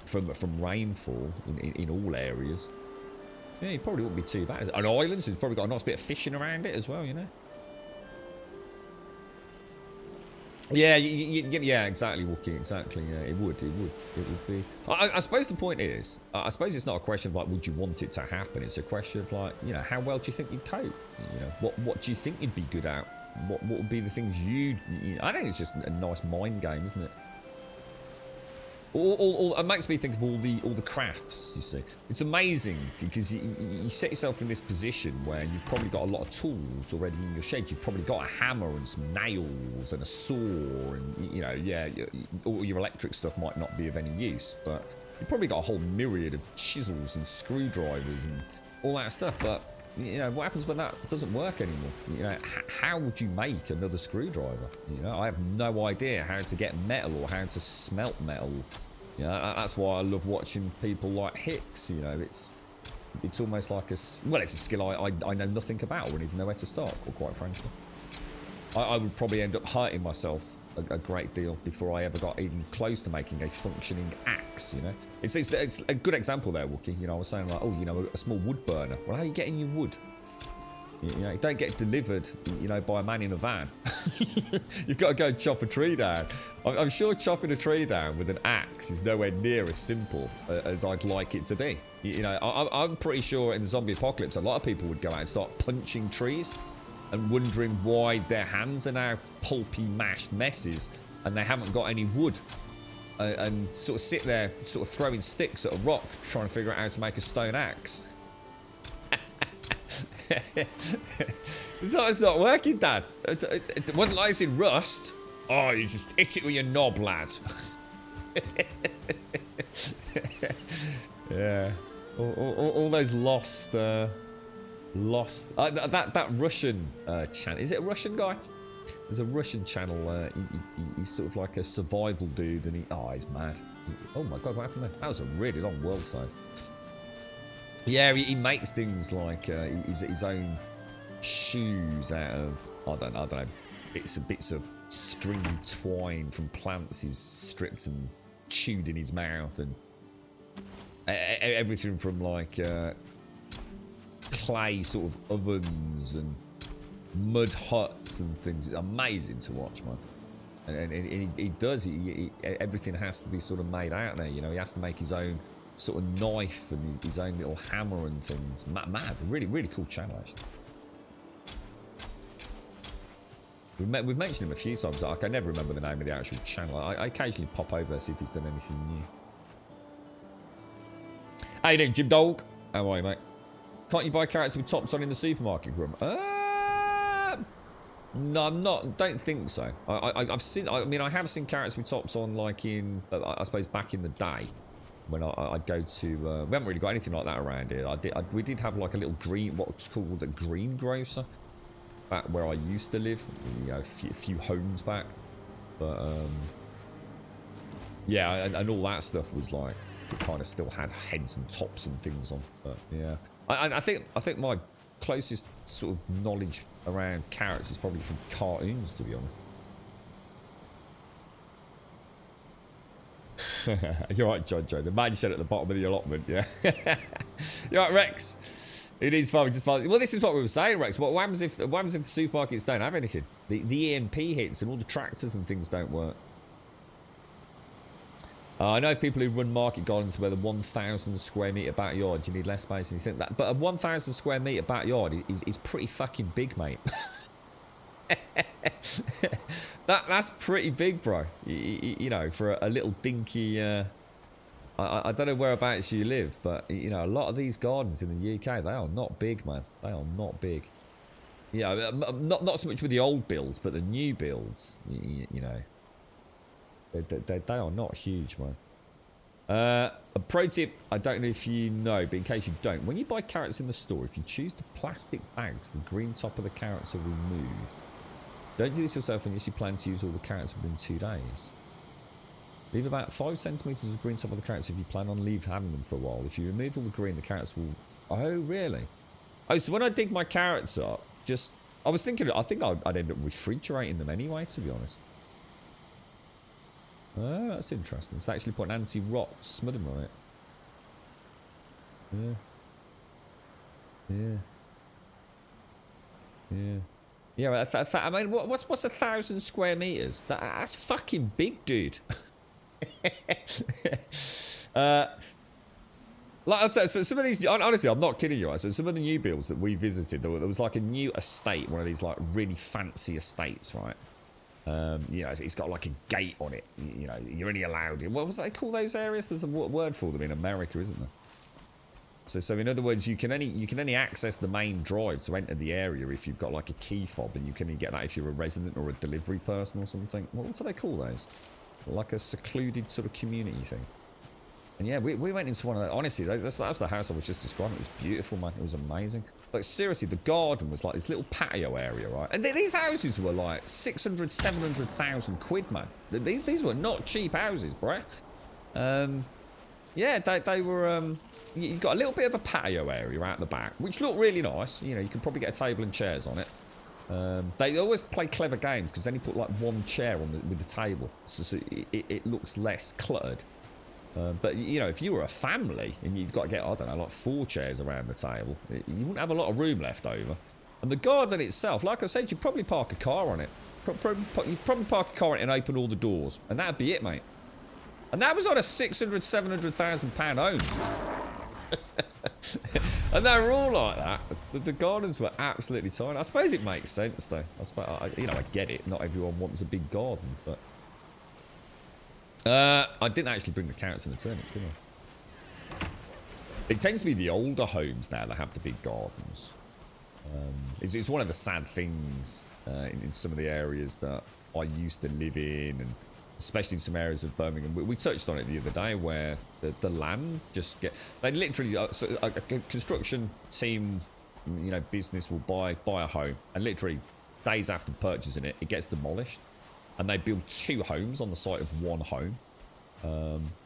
From rainfall in all areas. Yeah, it probably wouldn't be too bad. An island, so it's probably got a nice bit of fishing around it as well, you know. Yeah, yeah, exactly, Wookie, exactly. Yeah, it would be. I suppose the point is, I suppose it's not a question of like, would you want it to happen? It's a question of like, you know, how well do you think you'd cope? You know, what do you think you'd be good at? What would be the things you know, I think it's just a nice mind game, isn't it? It makes me think of all the crafts, you see. It's amazing because you set yourself in this position where you've probably got a lot of tools already in your shed. You've probably got a hammer and some nails and a saw and, you know, yeah, all your electric stuff might not be of any use, but you've probably got a whole myriad of chisels and screwdrivers and all that stuff. But, you know, what happens when that doesn't work anymore? You know, how would you make another screwdriver? You know, I have no idea how to get metal or how to smelt metal. You know, that's why I love watching people like Hicks. You know, it's almost like it's a skill I know nothing about. I wouldn't even know where to start, or quite frankly. I would probably end up hurting myself a great deal before I ever got even close to making a functioning axe, you know. It's a good example there, Wookie. You know, I was saying like, oh, you know, a small wood burner. Well, how are you getting your wood? You know, you don't get delivered, you know, by a man in a van. You've got to go chop a tree down. I'm sure chopping a tree down with an axe is nowhere near as simple as I'd like it to be. You know, I'm pretty sure in the zombie apocalypse, a lot of people would go out and start punching trees and wondering why their hands are now pulpy, mashed messes and they haven't got any wood. And sort of sit there, sort of throwing sticks at a rock, trying to figure out how to make a stone axe. It's not working, Dad. It wasn't like it's in rust. Oh, you just hit it with your knob, lad. Yeah. All those lost. That Russian channel. Is it a Russian guy? There's a Russian channel. He's sort of like a survival dude, and he's mad. Oh my God, what happened there? That was a really long world save. Yeah, he makes things like his own shoes out of I don't know bits of stringy twine from plants he's stripped and chewed in his mouth, and everything from like clay sort of ovens and mud huts and things. It's amazing to watch, man. And he does. Everything has to be sort of made out there. You know, he has to make his own sort of knife and his own little hammer and things. Mad. Really cool channel, actually. We've mentioned him a few times. I can never remember the name of the actual channel. I occasionally pop over, see if he's done anything new. How you doing, Jim Dog? How are you, mate? Can't you buy carrots with tops on in the supermarket room? No, I'm not. Don't think so. I've seen. I mean, I have seen carrots with tops on, like in. I suppose back in the day, when I'd go to. We haven't really got anything like that around here. We did have like a little green, what's called a greengrocer, back where I used to live. You know, a few homes back, but yeah, and all that stuff was like it kind of still had heads and tops and things on. But yeah, I think my closest sort of knowledge around carrots is probably from cartoons, to be honest. You're right, Jojo. The man you said at the bottom of the allotment, yeah. You're right, Rex. It is fun. Well, this is what we were saying, Rex. What happens if the supermarkets don't have anything? The EMP hits and all the tractors and things don't work. I know people who run market gardens where the 1,000 square metre backyard, you need less space and you think that. But a 1,000 square metre backyard is pretty fucking big, mate. That's pretty big, bro. You know, for a little dinky... I don't know whereabouts you live, but, you know, a lot of these gardens in the UK, they are not big, man. They are not big. Yeah, not so much with the old builds, but the new builds, you know. They are not huge, man. A pro tip, I don't know if you know, but in case you don't, when you buy carrots in the store, if you choose the plastic bags, the green top of the carrots are removed. Don't do this yourself unless you plan to use all the carrots within 2 days. Leave about 5 centimetres of green top of the carrots if you plan on having them for a while. If you remove all the green, the carrots will... Oh, really? Oh, so when I dig my carrots up, I was thinking, I think I'd end up refrigerating them anyway, to be honest. Oh, that's interesting. So they actually put an anti-rot smudden on it. Yeah, that's I mean, what's 1,000 square meters? That's fucking big, dude. Like I said, so some of these, honestly, I'm not kidding you. So some of the new builds that we visited, there was like a new estate, one of these like really fancy estates, right? You know, it's got like a gate on it. You know, you're only allowed. What was they call those areas? There's a word for them in America, isn't there? So in other words, you can only access the main drive to enter the area if you've got like a key fob, and you can only get that if you're a resident or a delivery person or something. What do they call those? Like a secluded sort of community thing. And yeah, we went into one of those. Honestly, that's the house I was just describing. It was beautiful, man. It was amazing. Like, seriously, the garden was like this little patio area, right? And these houses were like 600, 700,000 quid, man. These were not cheap houses, bro. Yeah, they were... you got a little bit of a patio area out the back, which looked really nice. You know, you could probably get a table and chairs on it. They always play clever games because then you put like one chair on with the table, so it looks less cluttered. But, you know, if you were a family and you've got to get, I don't know, like 4 chairs around the table, you wouldn't have a lot of room left over. And the garden itself, like I said, you'd probably park a car on it. You'd probably park a car on it and open all the doors. And that'd be it, mate. And that was on a 600, 700,000 pound home. And they were all like that. The gardens were absolutely tiny. I suppose it makes sense, though. You know, I get it. Not everyone wants a big garden, but... I didn't actually bring the carrots and the turnips, did I? It tends to be the older homes now that have the big gardens. It's one of the sad things in some of the areas that I used to live in, and especially in some areas of Birmingham. We touched on it the other day where the land just they literally, so a construction team, you know, business will buy a home, and literally days after purchasing it, it gets demolished. And they build 2 homes on the site of 1 home,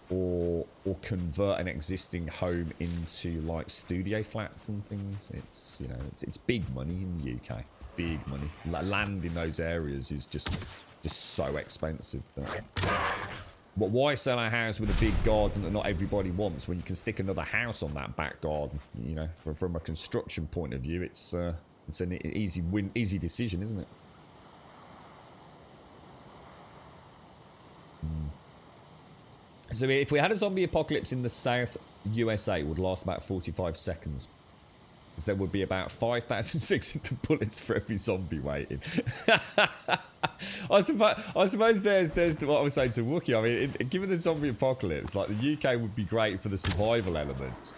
or convert an existing home into like studio flats and things. It's, you know, it's big money in the UK. Big money. Land in those areas is just so expensive. But why sell a house with a big garden that not everybody wants when you can stick another house on that back garden? You know, from a construction point of view, it's an easy decision, isn't it? So if we had a zombie apocalypse in the South USA, it would last about 45 seconds. Because there would be about 5,600 bullets for every zombie waiting. I suppose there's what I was saying to Wookie. I mean, given the zombie apocalypse, like the UK would be great for the survival elements.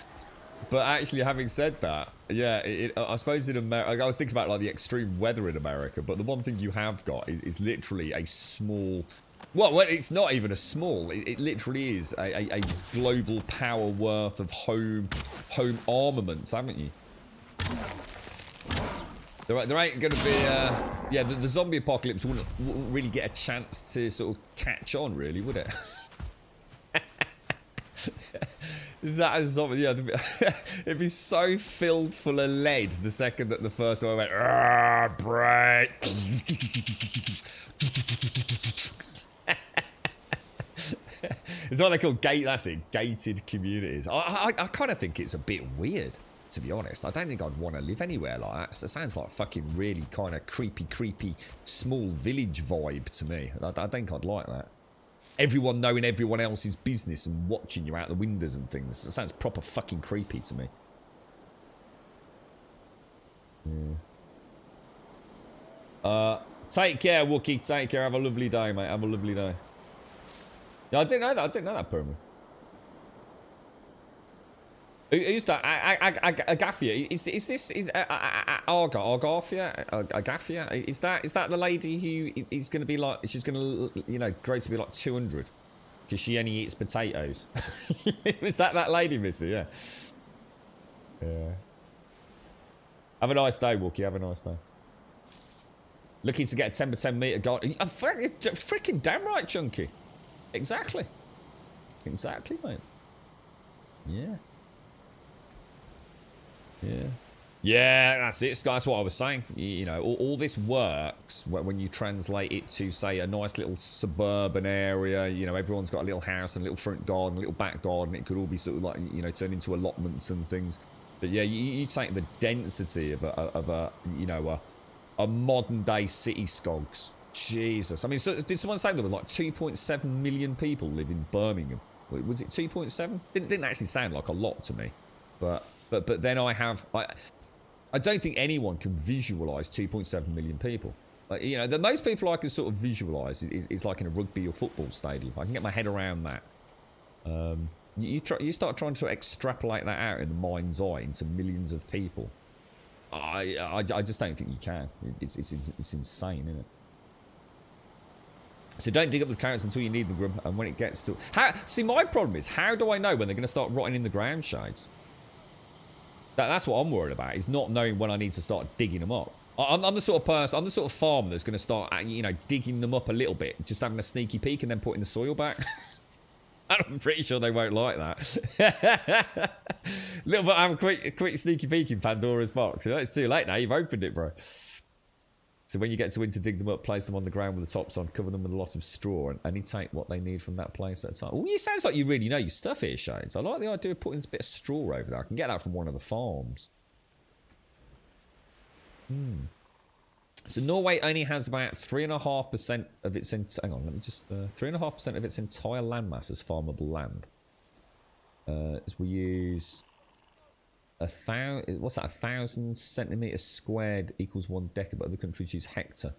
But actually, having said that, yeah, I suppose in America, I was thinking about like the extreme weather in America, but the one thing you have got is literally a small. Well, it's not even a small. It literally is a global power worth of home armaments, haven't you? There ain't going to be, yeah, the zombie apocalypse wouldn't really get a chance to sort of catch on, really, would it? Is that a zombie? Yeah, it'd be so filled full of lead the second that the first one went, break. It's what they call gated communities. I kind of think it's a bit weird, to be honest. I don't think I'd want to live anywhere like that. It sounds like fucking really kind of creepy small village vibe to me. I think I'd like that. Everyone knowing everyone else's business and watching you out the windows and things. It sounds proper fucking creepy to me. Yeah. Take care, Wookie. Take care. Have a lovely day, mate. Have a lovely day. Yeah, I didn't know that. I didn't know that, Perma. Who's that? Agathia. Is Argathia? Agathia? Is that the lady who is going to be like? She's going to, you know, grow to be like 200 because she only eats potatoes. Is that lady, Missy? Yeah. Yeah. Have a nice day, Wookie. Have a nice day. Looking to get a 10x10 meter guard. Freaking damn right, Chunky. Exactly. Exactly, mate. Yeah. Yeah. Yeah, that's it, Sky. That's what I was saying. You know, all this works when you translate it to, say, a nice little suburban area. You know, everyone's got a little house and a little front garden, a little back garden. It could all be sort of like, you know, turned into allotments and things. But yeah, you take the density of a modern day city skogs. Jesus. I mean, so, did someone say there were like 2.7 million people live in Birmingham? Was it 2.7? Didn't actually sound like a lot to me. But then I don't think anyone can visualise 2.7 million people. Like, you know, the most people I can sort of visualise is like in a rugby or football stadium. I can get my head around that. You start trying to extrapolate that out in the mind's eye into millions of people. I just don't think you can. It's insane, isn't it? So don't dig up the carrots until you need them, Grum. And when it gets to... See, my problem is, how do I know when they're going to start rotting in the ground, Shades? That's what I'm worried about, is not knowing when I need to start digging them up. I'm the sort of person, I'm the sort of farmer that's going to start, you know, digging them up a little bit, just having a sneaky peek and then putting the soil back. I'm pretty sure they won't like that. Little bit, have a quick sneaky peek in Pandora's box. You know, it's too late now, you've opened it, bro. So when you get to winter, dig them up, place them on the ground with the tops on, cover them with a lot of straw, and only take what they need from that place at a time. Oh, it sounds like you really know your stuff here, Shades. I like the idea of putting a bit of straw over there. I can get that from one of the farms. So Norway only has about 3.5% of its... hang on, let me just... 3.5% of its entire landmass as farmable land. As we use... what's that? 1,000 centimeters squared equals 1 deca, but other countries use hectare,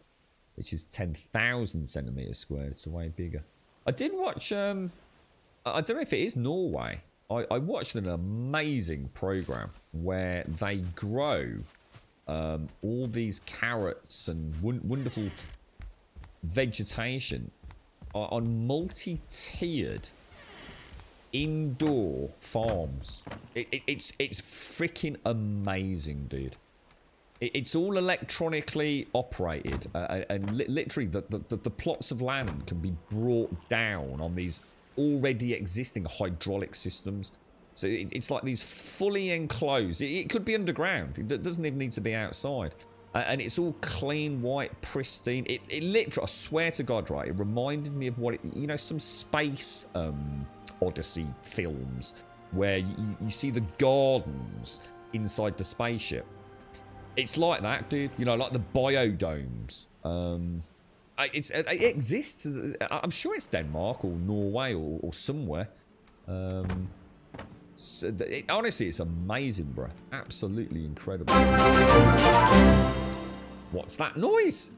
which is 10,000 centimeters squared. It's way bigger. I did watch. I don't know if it is Norway. I watched an amazing program where they grow all these carrots and wonderful vegetation on multi-tiered indoor farms. It's freaking amazing, dude. It's all electronically operated, and literally the plots of land can be brought down on these already existing hydraulic systems. So it's like these fully enclosed. It could be underground. It doesn't even need to be outside. And it's all clean, white, pristine. It literally, I swear to God, right, it reminded me of what, you know, some space Odyssey films where you see the gardens inside the spaceship. It's like that, dude. You know, like the biodomes. It exists. I'm sure it's Denmark or Norway or somewhere. Honestly, it's amazing, bro. Absolutely incredible. What's that noise?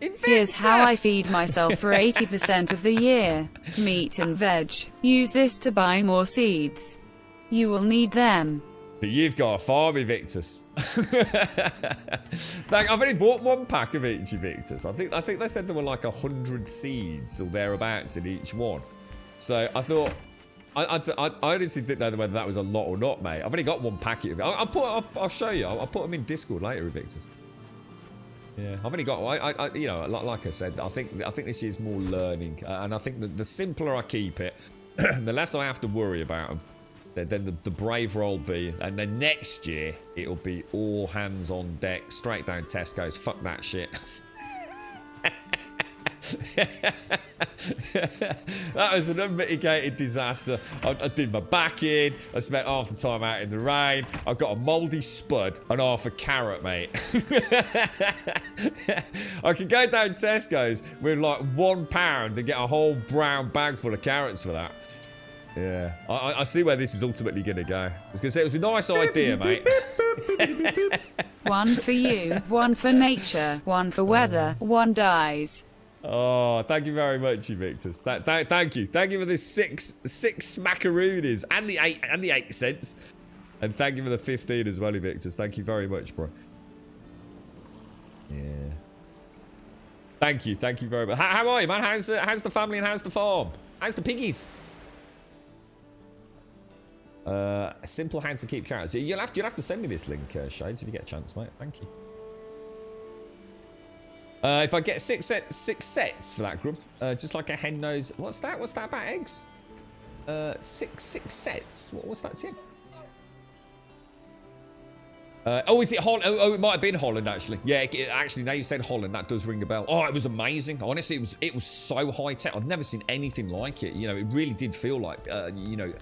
Here's how I feed myself for 80% of the year. Meat and veg. Use this to buy more seeds. You will need them. But you've got a farm, Evictus. I've only bought 1 pack of each Evictus. I think they said there were like 100 seeds or thereabouts in each one. So I thought, I honestly didn't know whether that was a lot or not, mate. I've only got 1 packet of it. I'll show you. I'll put them in Discord later, Evictus. Yeah, I've only got. You know, like I said, I think this year's more learning, and I think that the simpler I keep it, the less I have to worry about them. Then the braver I'll be, and then next year it'll be all hands on deck, straight down Tesco's. Fuck that shit. That was an unmitigated disaster. I did my back in. I spent half the time out in the rain. I got a mouldy spud and half a carrot, mate. I could go down Tesco's with like £1 and get a whole brown bag full of carrots for that. Yeah, I see where this is ultimately going to go. I was going to say it was a nice idea, mate. 1 for you, 1 for nature, 1 for weather, 1 dies. Oh, thank you very much, Evictus. Thank you for the six smackaroonies and the 8 cents, and thank you for the 15 as well, Evictus. Thank you very much, bro. Yeah. Thank you very much. How are you, man? How's the family and how's the farm? How's the piggies? Simple hands to keep carrots. You'll have to send me this link, Shades, if you get a chance, mate. Thank you. If I get 6 sets for that, Grub, just like a hen knows. What's that? What's that about eggs? 6 sets. What's that, Tim? Oh, is it Holland? Oh, it might have been Holland, actually. Yeah, actually, now you said Holland, that does ring a bell. Oh, it was amazing. Honestly, it was so high tech. I've never seen anything like it. You know, it really did feel like, you know,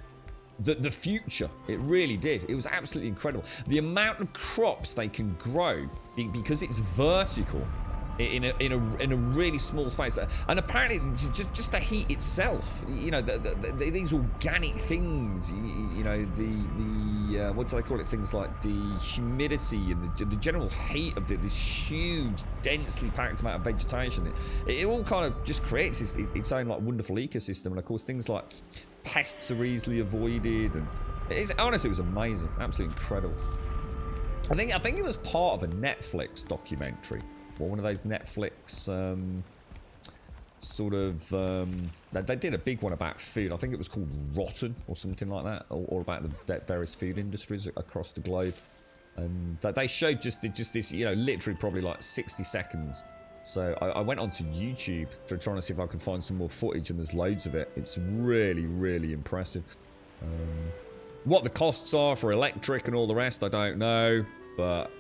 the future. It really did. It was absolutely incredible. The amount of crops they can grow because it's vertical in a really small space, and apparently just the heat itself. You know, these organic things. You know, the what do I call it? Things like the humidity and the general heat of this huge, densely packed amount of vegetation. It all kind of just creates its own like wonderful ecosystem, and of course things like pests are easily avoided, and honestly, it was amazing, absolutely incredible. I think it was part of a Netflix documentary, or one of those Netflix they did a big one about food. I think it was called Rotten or something like that, or about the various food industries across the globe. And they showed just this, you know, literally probably like 60 seconds. So I went onto YouTube to try to see if I could find some more footage, and there's loads of it. It's really, really impressive. What the costs are for electric and all the rest, I don't know. But,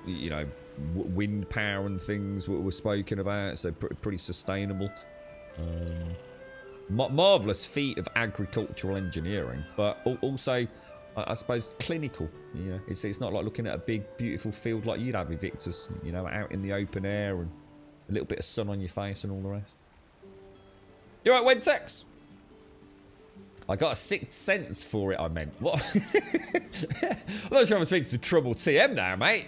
you know, wind power and things were spoken about, so pretty sustainable. Marvellous feat of agricultural engineering, but also, I suppose, clinical. You know, it's not like looking at a big, beautiful field like you'd have, Evictus. You know, out in the open air and a little bit of sun on your face and all the rest. You right, Wentex? I got a 6 cents for it, I meant. What? I'm not sure I'm speaking to Trouble TM now, mate.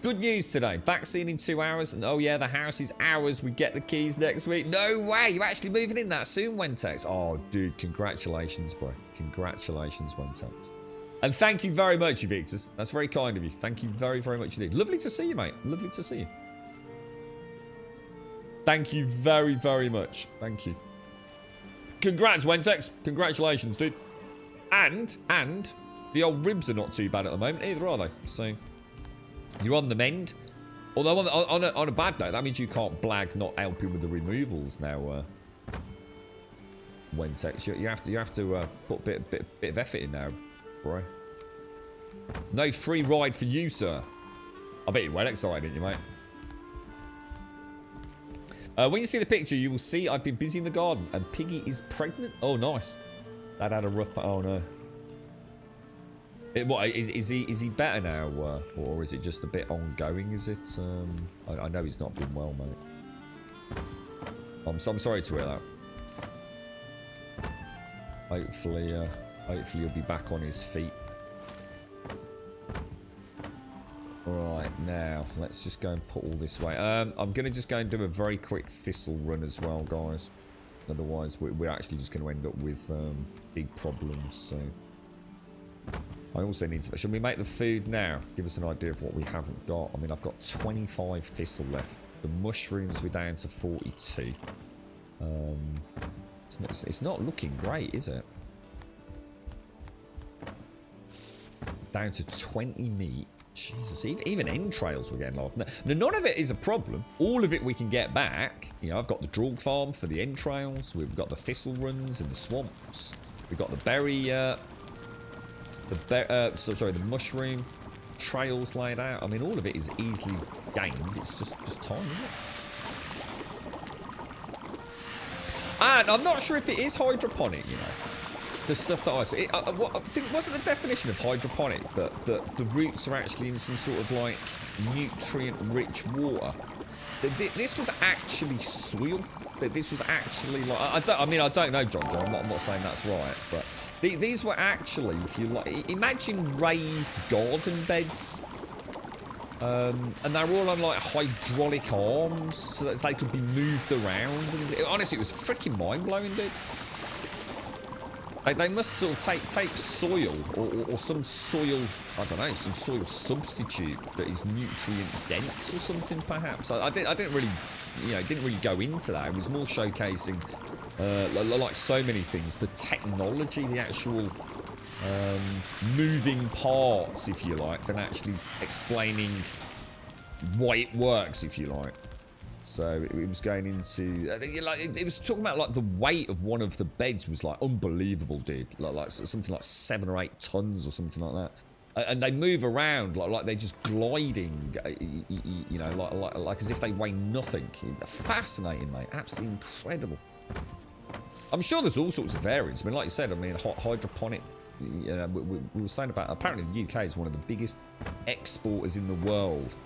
Good news today. Vaccine in 2 hours. And oh yeah, the house is ours. We get the keys next week. No way. You're actually moving in that soon, Wentex. Oh, dude. Congratulations, bro. Congratulations, Wentex. And thank you very much, Evictus. That's very kind of you. Thank you very, very much indeed. Lovely to see you, mate. Lovely to see you. Thank you very, very much. Thank you. Congrats, Wentex. Congratulations, dude. And the old ribs are not too bad at the moment either, are they? So you're on the mend. Although on a bad note, that means you can't blag not helping with the removals now, Wentex. You have to put a bit of effort in now, bro. No free ride for you, sir. I bet you're well excited, aren't you, mate? When you see the picture, you will see I've been busy in the garden and Piggy is pregnant. Oh, nice. That had a rough... Oh, no. What, is he better now? Or is it just a bit ongoing? Is it? I know he's not been well, mate. I'm sorry to hear that. Hopefully he'll be back on his feet. Right, now, let's just go and put all this away. I'm going to just go and do a very quick thistle run as well, guys. Otherwise, we're actually just going to end up with big problems, so... I also need some... Shall we make the food now? Give us an idea of what we haven't got. I mean, I've got 25 thistle left. The mushrooms, we're down to 42. It's not looking great, is it? Down to 20 meat. Jesus, even entrails we're getting low. Now, none of it is a problem. All of it we can get back. You know, I've got the drug farm for the entrails. We've got the thistle runs in the swamps. We've got the berry, the mushroom trails laid out. I mean, all of it is easily gained. It's just time, isn't it? And I'm not sure if it is hydroponic, you know. The stuff that I saw. Wasn't the definition of hydroponic that the roots are actually in some sort of like nutrient-rich water? This was actually soil. This was actually like I don't know, John. I'm not saying that's right, but these were actually, if you like, imagine raised garden beds. And they're all on like hydraulic arms so that they could be moved around. And honestly, it was freaking mind-blowing, dude. Like, they must sort of take soil or some soil, I don't know, some soil substitute that is nutrient dense or something, perhaps. I didn't really, you know, didn't really go into that. It was more showcasing, like so many things, the technology, the actual moving parts, if you like, than actually explaining why it works, if you like. So it was going into, it was talking about like the weight of one of the beds was like unbelievable, dude. Like something like 7 or 8 tons or something like that. And they move around like they're just gliding, you know, like as if they weigh nothing. Fascinating, mate. Absolutely incredible. I'm sure there's all sorts of variants. I mean, like you said, I mean, hydroponic. You know, we were saying about, apparently the UK is one of the biggest exporters in the world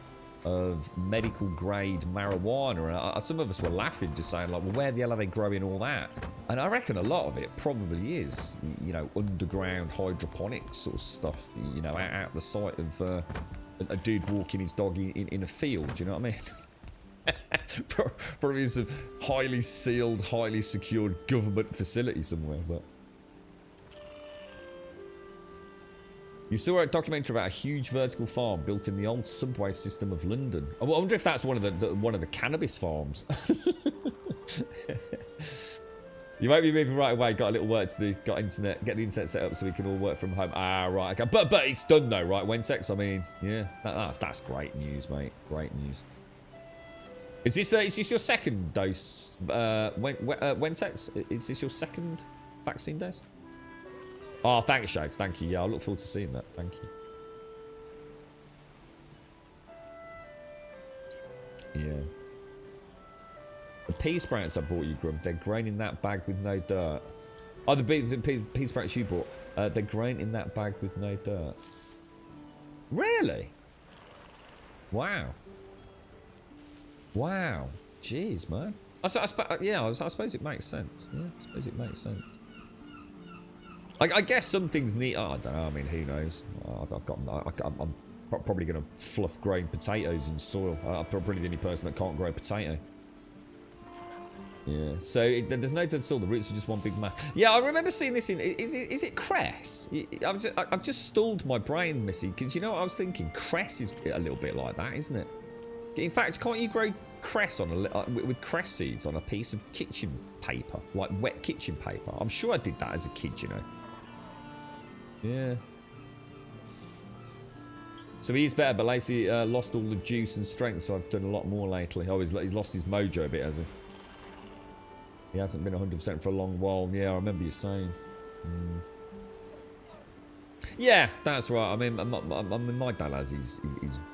of medical grade marijuana, and some of us were laughing, just saying like, well, where the hell are they growing all that? And I reckon a lot of it probably is, you know, underground hydroponic sort of stuff, you know, out the sight of a dude walking his dog in a field. Do you know what I mean? Probably some highly sealed, highly secured government facility somewhere. But you saw a documentary about a huge vertical farm built in the old subway system of London. I wonder if that's one of the cannabis farms. You won't be moving right away. Got a little work to do. Got internet. Get the internet set up so we can all work from home. Ah, right. Okay. But it's done though, right? Wentex. I mean, yeah, that's great news, mate. Great news. Is this your second dose? Wentex? Is this your second vaccine dose? Oh, thanks, Shags. Thank you. Yeah, I look forward to seeing that. Thank you. Yeah. The pea sprouts I bought you, Grum, they're grown in that bag with no dirt. Oh, the pea sprouts you bought, they're grown in that bag with no dirt. Really? Wow. Wow. Jeez, man. I suppose it makes sense. Yeah, I suppose it makes sense. I guess some things need. Oh, I don't know. I mean, who knows? I'm probably going to fluff growing potatoes in soil. I'm probably the only person that can't grow a potato. Yeah. So there's no dead soil. The roots are just one big mass. Yeah, I remember seeing this in. Is it cress? I've just stalled my brain, Missy, because you know what I was thinking. Cress is a little bit like that, isn't it? In fact, can't you grow cress on with cress seeds on a piece of kitchen paper, like wet kitchen paper? I'm sure I did that as a kid, you know. Yeah. So he's better, but Lacey lost all the juice and strength, so I've done a lot more lately. Oh, he's lost his mojo a bit, has he? He hasn't been 100% for a long while. Yeah, I remember you saying. Yeah, that's right. I mean, my dad has his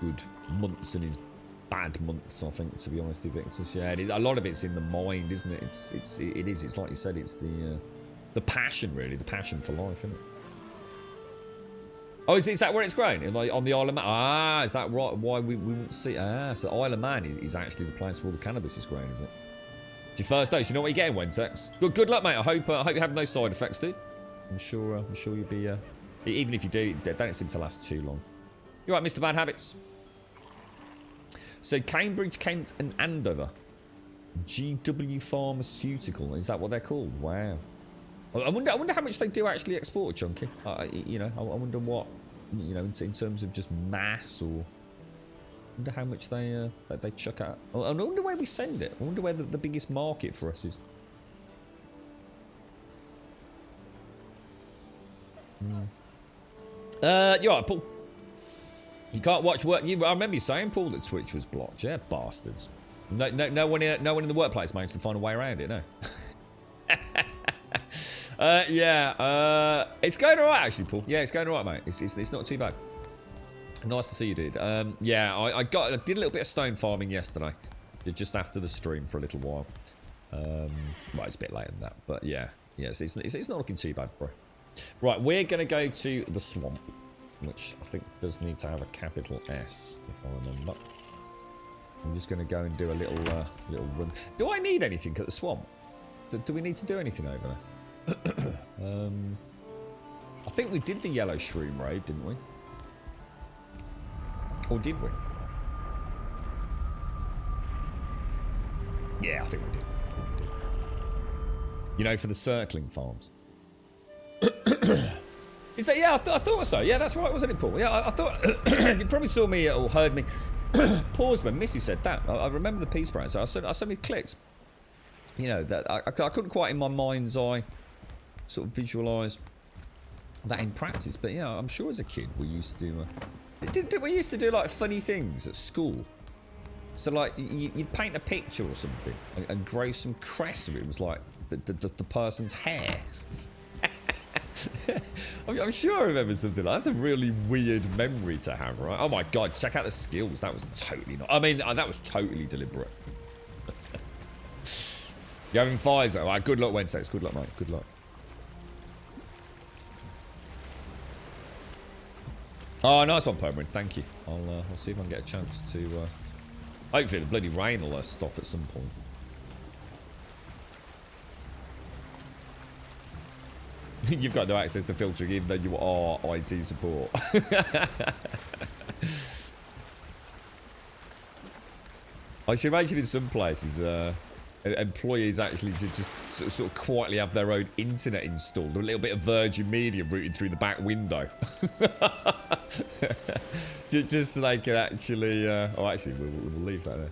good months and his bad months, I think, to be honest with you. It's just, yeah, a lot of it's in the mind, isn't it? It is. It's like you said, it's the passion, really, the passion for life, isn't it? Oh, is that where it's grown? On the Isle of Man? Ah, is that right? Why we wouldn't see? Ah, so Isle of Man is actually the place where all the cannabis is grown, is it? It's your first dose. You know what you're getting, Wentex. Good luck, mate. I hope you have no side effects, dude. I'm sure you'll be. Even if you do, they don't seem to last too long. You're right, Mr. Bad Habits. So Cambridge, Kent, and Andover. GW Pharmaceutical. Is that what they're called? Wow. I wonder how much they do actually export, Chunky. You know, I wonder what you know, in terms of just mass, or I wonder how much they chuck out. I wonder where we send it. I wonder where the biggest market for us is. You're right, Paul. You can't watch work. I remember you saying, Paul, that Twitch was blocked. Yeah, bastards. No one in the workplace managed to find a way around it. No. Yeah. It's going alright, actually, Paul. Yeah, it's going alright, mate. It's not too bad. Nice to see you, dude. Yeah, I did a little bit of stone farming yesterday, just after the stream for a little while. Well, it's a bit later than that, but yeah, it's not looking too bad, bro. Right, we're gonna go to the swamp, which I think does need to have a capital S, if I remember. I'm just gonna go and do a little run. Do I need anything at the swamp? Do we need to do anything over there? I think we did the yellow shroom raid, didn't we? Or did we? Yeah, I think we did. You know, for the circling farms. Is that? Yeah, I thought so. Yeah, that's right, wasn't it, Paul? Yeah, I thought you probably saw me or heard me pause when Missy said that. I remember the peace prayer, so I suddenly clicked. You know, that I couldn't quite in my mind's eye sort of visualise that in practice, but yeah, I'm sure as a kid we used to we used to do like funny things at school. So like you'd paint a picture or something and grow some crest, and it was like the person's hair. I'm sure I remember something like that. That's a really weird memory to have, right? Oh my god, check out the skills. That was totally not. I mean, that was totally deliberate. You're having Pfizer. All right, good luck Wednesdays. Good luck, mate. Good luck. Oh, nice one, Permanent. Thank you. I'll see if I can get a chance to. Hopefully, the bloody rain will stop at some point. You've got no access to filtering, even though you are IT support. I should imagine in some places, employees actually just sort of quietly have their own internet installed, a little bit of Virgin Media routed through the back window. Just so they can actually... oh, actually, we'll leave that there.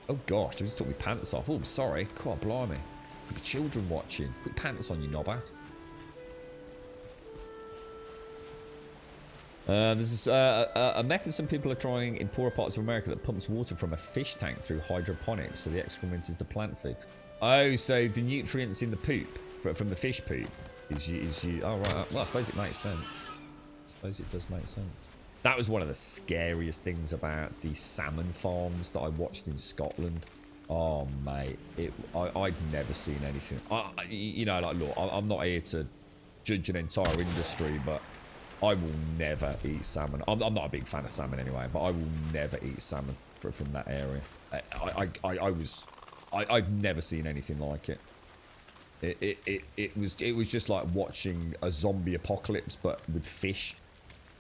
Oh, gosh, I just took my pants off. Oh, I'm sorry. God, blimey. Could be children watching. Put your pants on, you knobber. There's a method some people are trying in poorer parts of America that pumps water from a fish tank through hydroponics, so the excrement is the plant food. Oh, so the nutrients in the poop from the fish poop is you. Oh right. Well, I suppose it makes sense. I suppose it does make sense. That was one of the scariest things about the salmon farms that I watched in Scotland. Oh mate, I'd never seen anything. You know, like look, I'm not here to judge an entire industry, but I will never eat salmon. I'm not a big fan of salmon anyway, but I will never eat salmon from that area. I'd never seen anything like it. It was just like watching a zombie apocalypse, but with fish.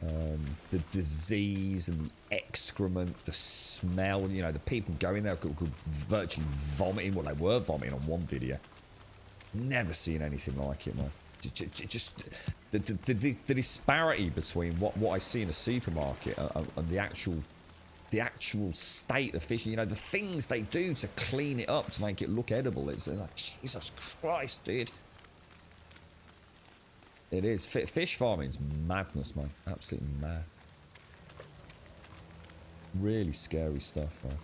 The disease and the excrement, the smell. You know, the people going there could virtually vomiting. Well, they were vomiting on one video. Never seen anything like it, man. Just the disparity between what I see in a supermarket and the actual state of fish. You know, the things they do to clean it up to make it look edible. It's like, Jesus Christ, dude. It is. Fish farming's madness, man. Absolutely mad. Really scary stuff, man.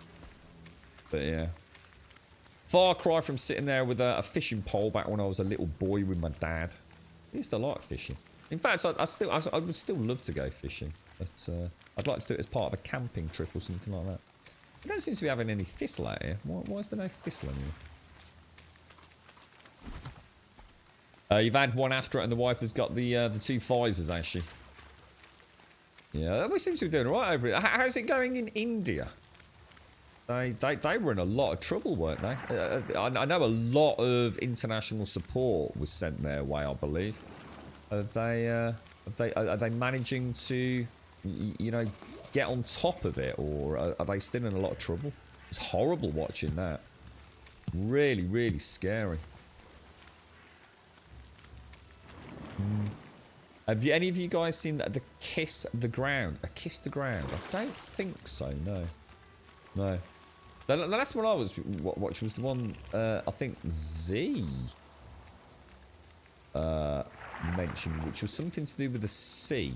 But yeah. Far cry from sitting there with a fishing pole back when I was a little boy with my dad. I used to like fishing. In fact, I would still love to go fishing. But I'd like to do it as part of a camping trip or something like that. We don't seem to be having any thistle out here. Why is there no thistle anymore? You've had one Astra and the wife has got the two Pfizers, has she? Yeah, we seem to be doing all right over it. How's it going in India? They were in a lot of trouble, weren't they? I know a lot of international support was sent their way, I believe. Are they managing to, you know, get on top of it, or are they still in a lot of trouble? It's horrible watching that. Really, really scary. Have you, any of you guys seen the Kiss the Ground? A Kiss the Ground? I don't think so, no. No. The last one I was watching was the one, I think Z mentioned, which was something to do with the sea.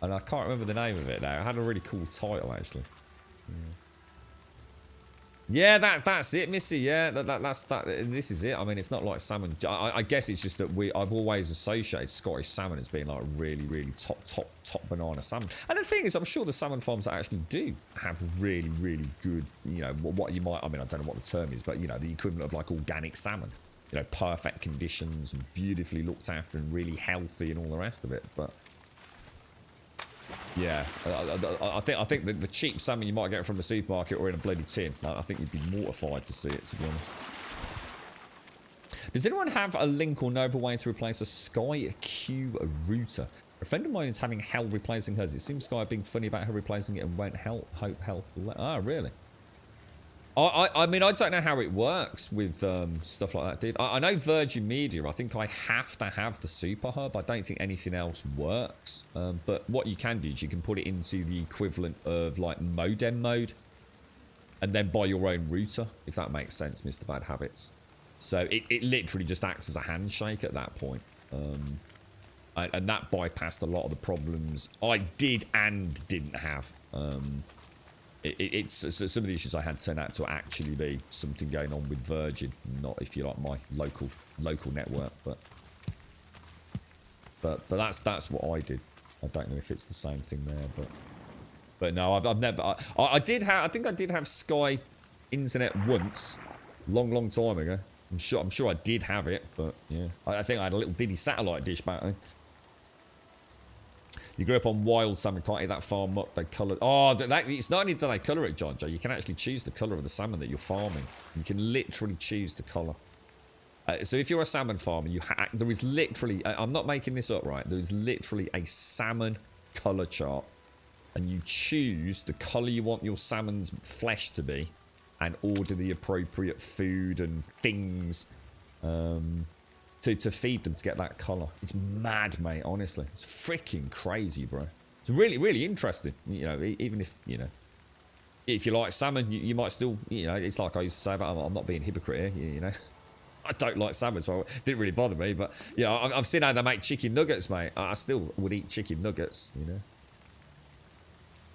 And I can't remember the name of it now. It had a really cool title, actually. Yeah, that's it, Missy. Yeah, that's that. This is it. I mean, it's not like salmon. I guess it's just that I've always associated Scottish salmon as being like really top banana salmon. And the thing is, I'm sure the salmon farms that actually do have really good, you know, what you might. I mean, I don't know what the term is, but you know, the equivalent of like organic salmon. You know, perfect conditions and beautifully looked after and really healthy and all the rest of it. But yeah, I think the cheap salmon you might get from the supermarket or in a bloody tin, I think you'd be mortified to see it, to be honest. Does anyone have a link or know of a way to replace a Sky Q router? A friend of mine is having hell replacing hers. It seems Sky being funny about her replacing it and won't help. Ah, really? I mean, I don't know how it works with stuff like that, dude. I know Virgin Media, I think I have to have the Super Hub. I don't think anything else works. But what you can do is you can put it into the equivalent of, like, modem mode. And then buy your own router, if that makes sense, Mr. Bad Habits. So it literally just acts as a handshake at that point. And that bypassed a lot of the problems I did and didn't have. It's some of the issues I had turned out to actually be something going on with Virgin, not, if you like, my local network. But that's what I did. I don't know if it's the same thing there, but no, I've never. I did have. I think I did have Sky Internet once, long time ago. I'm sure I did have it, but yeah, I think I had a little Diddy satellite dish back then. You grew up on wild salmon, can't eat that farm up. They colour. Oh, it's not only do they colour it, John Joe. You can actually choose the colour of the salmon that you're farming. You can literally choose the colour. So if you're a salmon farmer, there is literally. I'm not making this up, right? There is literally a salmon colour chart, and you choose the colour you want your salmon's flesh to be, and order the appropriate food and things. To feed them to get that colour. It's mad, mate, honestly. It's freaking crazy, bro. It's really interesting. You know, even if, you know, if you like salmon, you might still, you know, it's like I used to say about, I'm not being a hypocrite here, you know. I don't like salmon, so it didn't really bother me. But, you know, I've seen how they make chicken nuggets, mate. I still would eat chicken nuggets, you know.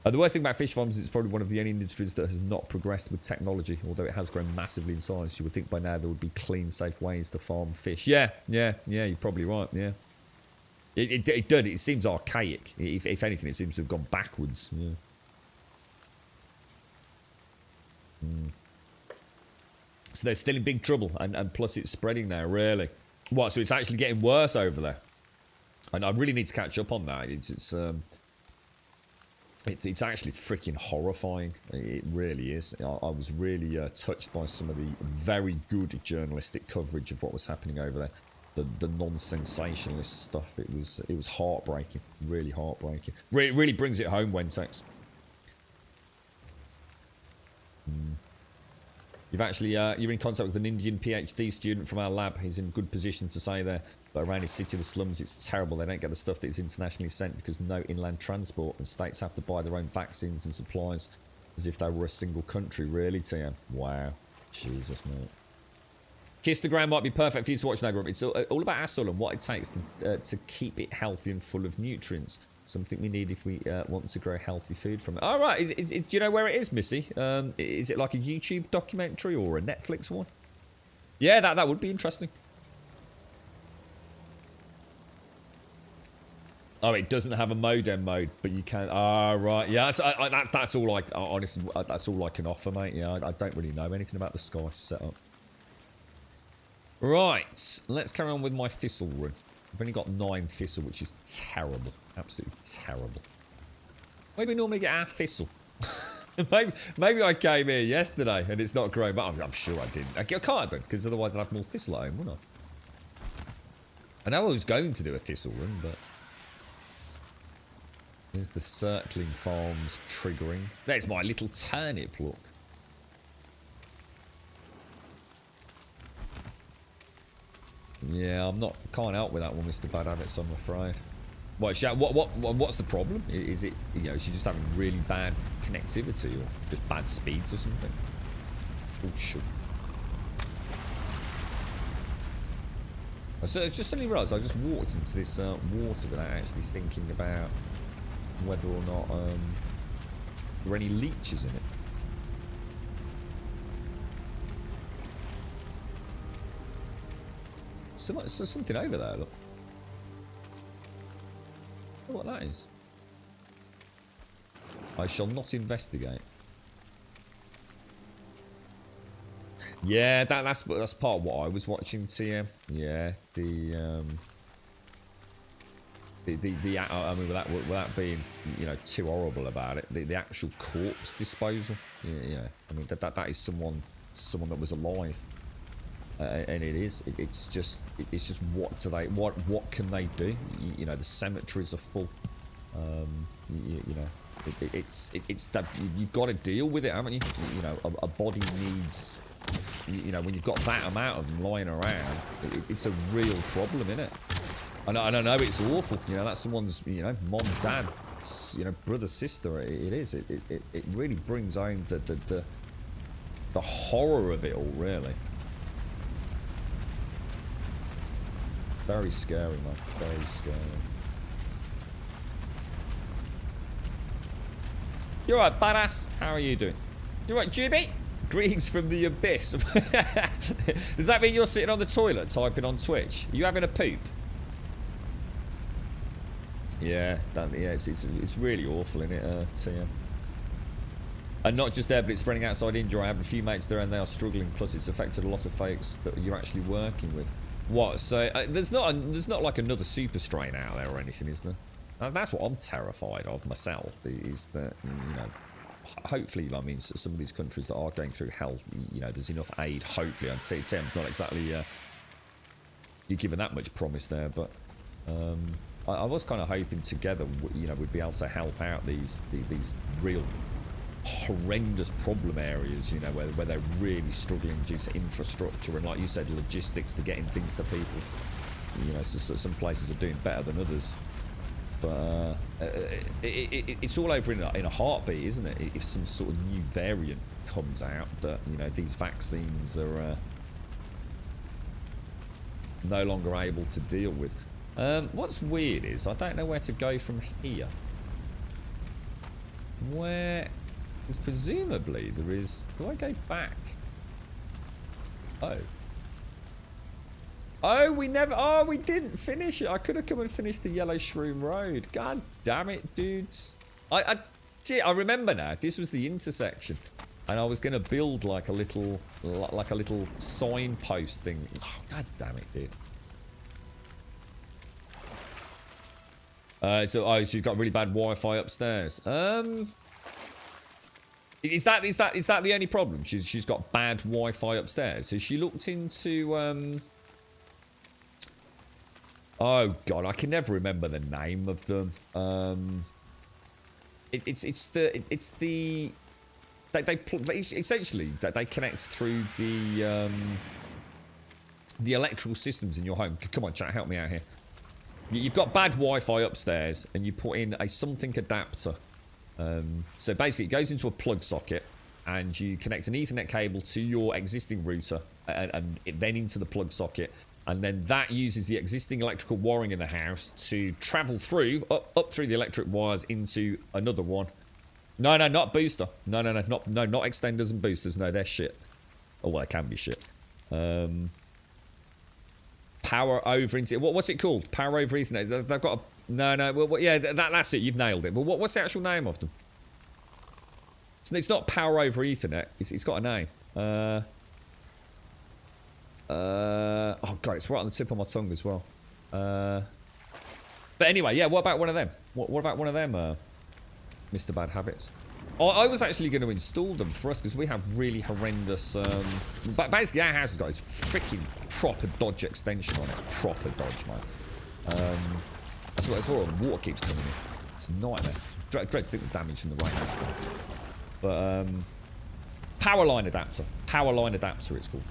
The worst thing about fish farms is it's probably one of the only industries that has not progressed with technology, although it has grown massively in size. You would think by now there would be clean, safe ways to farm fish. Yeah, you're probably right, yeah. It does, it seems archaic. If anything, it seems to have gone backwards, yeah. So they're still in big trouble, and plus it's spreading now, really. What, so it's actually getting worse over there? And I really need to catch up on that. It's actually freaking horrifying. It really is. I was really touched by some of the very good journalistic coverage of what was happening over there. The non-sensationalist stuff. It was heartbreaking. Really heartbreaking. Really brings it home, Wentex. You've actually you're in contact with an Indian PhD student from our lab. He's in good position to say there. But around his city, the slums, it's terrible. They don't get the stuff that is internationally sent because no inland transport, and states have to buy their own vaccines and supplies as if they were a single country. Really, TM? Wow. Jesus, mate. Kiss the Ground might be perfect for you to watch now, Grump. It's all about our soil and what it takes to keep it healthy and full of nutrients. Something we need if we want to grow healthy food from it. All right. Do you know where it is, Missy? Is it like a YouTube documentary or a Netflix one? Yeah, that would be interesting. Oh, it doesn't have a modem mode, but you can. Ah, right. Yeah, that's all I honestly. That's all I can offer, mate. Yeah, I don't really know anything about the Sky setup. Right, let's carry on with my thistle run. I've only got 9 thistle, which is terrible. Absolutely terrible. Maybe normally get our thistle. maybe I came here yesterday and it's not growing, but I'm sure I didn't. I can't have done, because otherwise I'd have more thistle at home, wouldn't I? I know I was going to do a thistle run, but... There's the circling farms triggering. There's my little turnip, look. Yeah, can't help with that one, Mr. Bad Habits, I'm afraid. What's the problem? Is it, you know, is she just having really bad connectivity or just bad speeds or something? Oh, shit. So I just suddenly realised I just walked into this water without actually thinking about whether or not there were any leeches in it. So something over there, look. I wonder what that is. I shall not investigate. Yeah, that's part of what I was watching, TM. Yeah, I mean, without being, you know, too horrible about it, the actual corpse disposal. Yeah. I mean, that is someone that was alive, and it's just what can they do? You know, the cemeteries are full. You know, it's that you've got to deal with it, haven't you? You know, a body needs. You know, when you've got that amount of them lying around, it's a real problem, isn't it? I know it's awful. You know, that's someone's, you know, mom, dad, you know, brother, sister. It is. It really brings home the horror of it all, really. Very scary, man. Very scary. You're right, badass. How are you doing? You're right, Jibby. Greetings from the abyss. Does that mean you're sitting on the toilet typing on Twitch? Are you having a poop? Yeah, it's really awful, isn't it, TM? And not just there, but it's spreading outside India. I have a few mates there and they are struggling, plus it's affected a lot of folks that you're actually working with. What? So there's not like another super strain out there or anything, is there? That's what I'm terrified of myself, is that, you know, hopefully, I mean, some of these countries that are going through hell, you know, there's enough aid, hopefully. And Tim's not exactly you're giving that much promise there, but I was kind of hoping together, you know, we'd be able to help out these real horrendous problem areas, you know, where they're really struggling due to infrastructure and, like you said, logistics to getting things to people. You know, so some places are doing better than others. But it's all over in a heartbeat, isn't it? If some sort of new variant comes out that, you know, these vaccines are no longer able to deal with. What's weird is I don't know where to go from here. Where? Because presumably there is. Do I go back? Oh. Oh, we didn't finish it. I could have come and finished the Yellow Shroom Road. God damn it, dudes. Gee, I remember now. This was the intersection. And I was going to build like a little signpost thing. Oh, god damn it, dude. So she's got really bad Wi-Fi upstairs. Is that the only problem? She's got bad Wi-Fi upstairs. Has she looked into oh god, I can never remember the name of them. It's the they essentially they connect through the electrical systems in your home. Come on, chat, help me out here. You've got bad Wi-Fi upstairs, and you put in a something adapter. So basically, it goes into a plug socket, and you connect an Ethernet cable to your existing router, and then into the plug socket. And then that uses the existing electrical wiring in the house to travel through, up through the electric wires into another one. No, not booster. No, not extenders and boosters. No, they're shit. Oh, well, they can be shit. Power over Ethernet. What's it called? Power over Ethernet. They've got a... No. Well, yeah, that's it. You've nailed it. But what's the actual name of them? It's not power over Ethernet. It's got a name. Oh god, it's right on the tip of my tongue as well. But anyway, yeah. What about one of them? What about one of them, Mr. Bad Habits? I was actually going to install them for us because we have really horrendous. But basically, our house has got this freaking proper dodge extension on it. Proper dodge, man. That's why all the water keeps coming in. It's a nightmare. Dread to think the damage from the rain and stuff. But power line adapter. Power line adapter, it's called.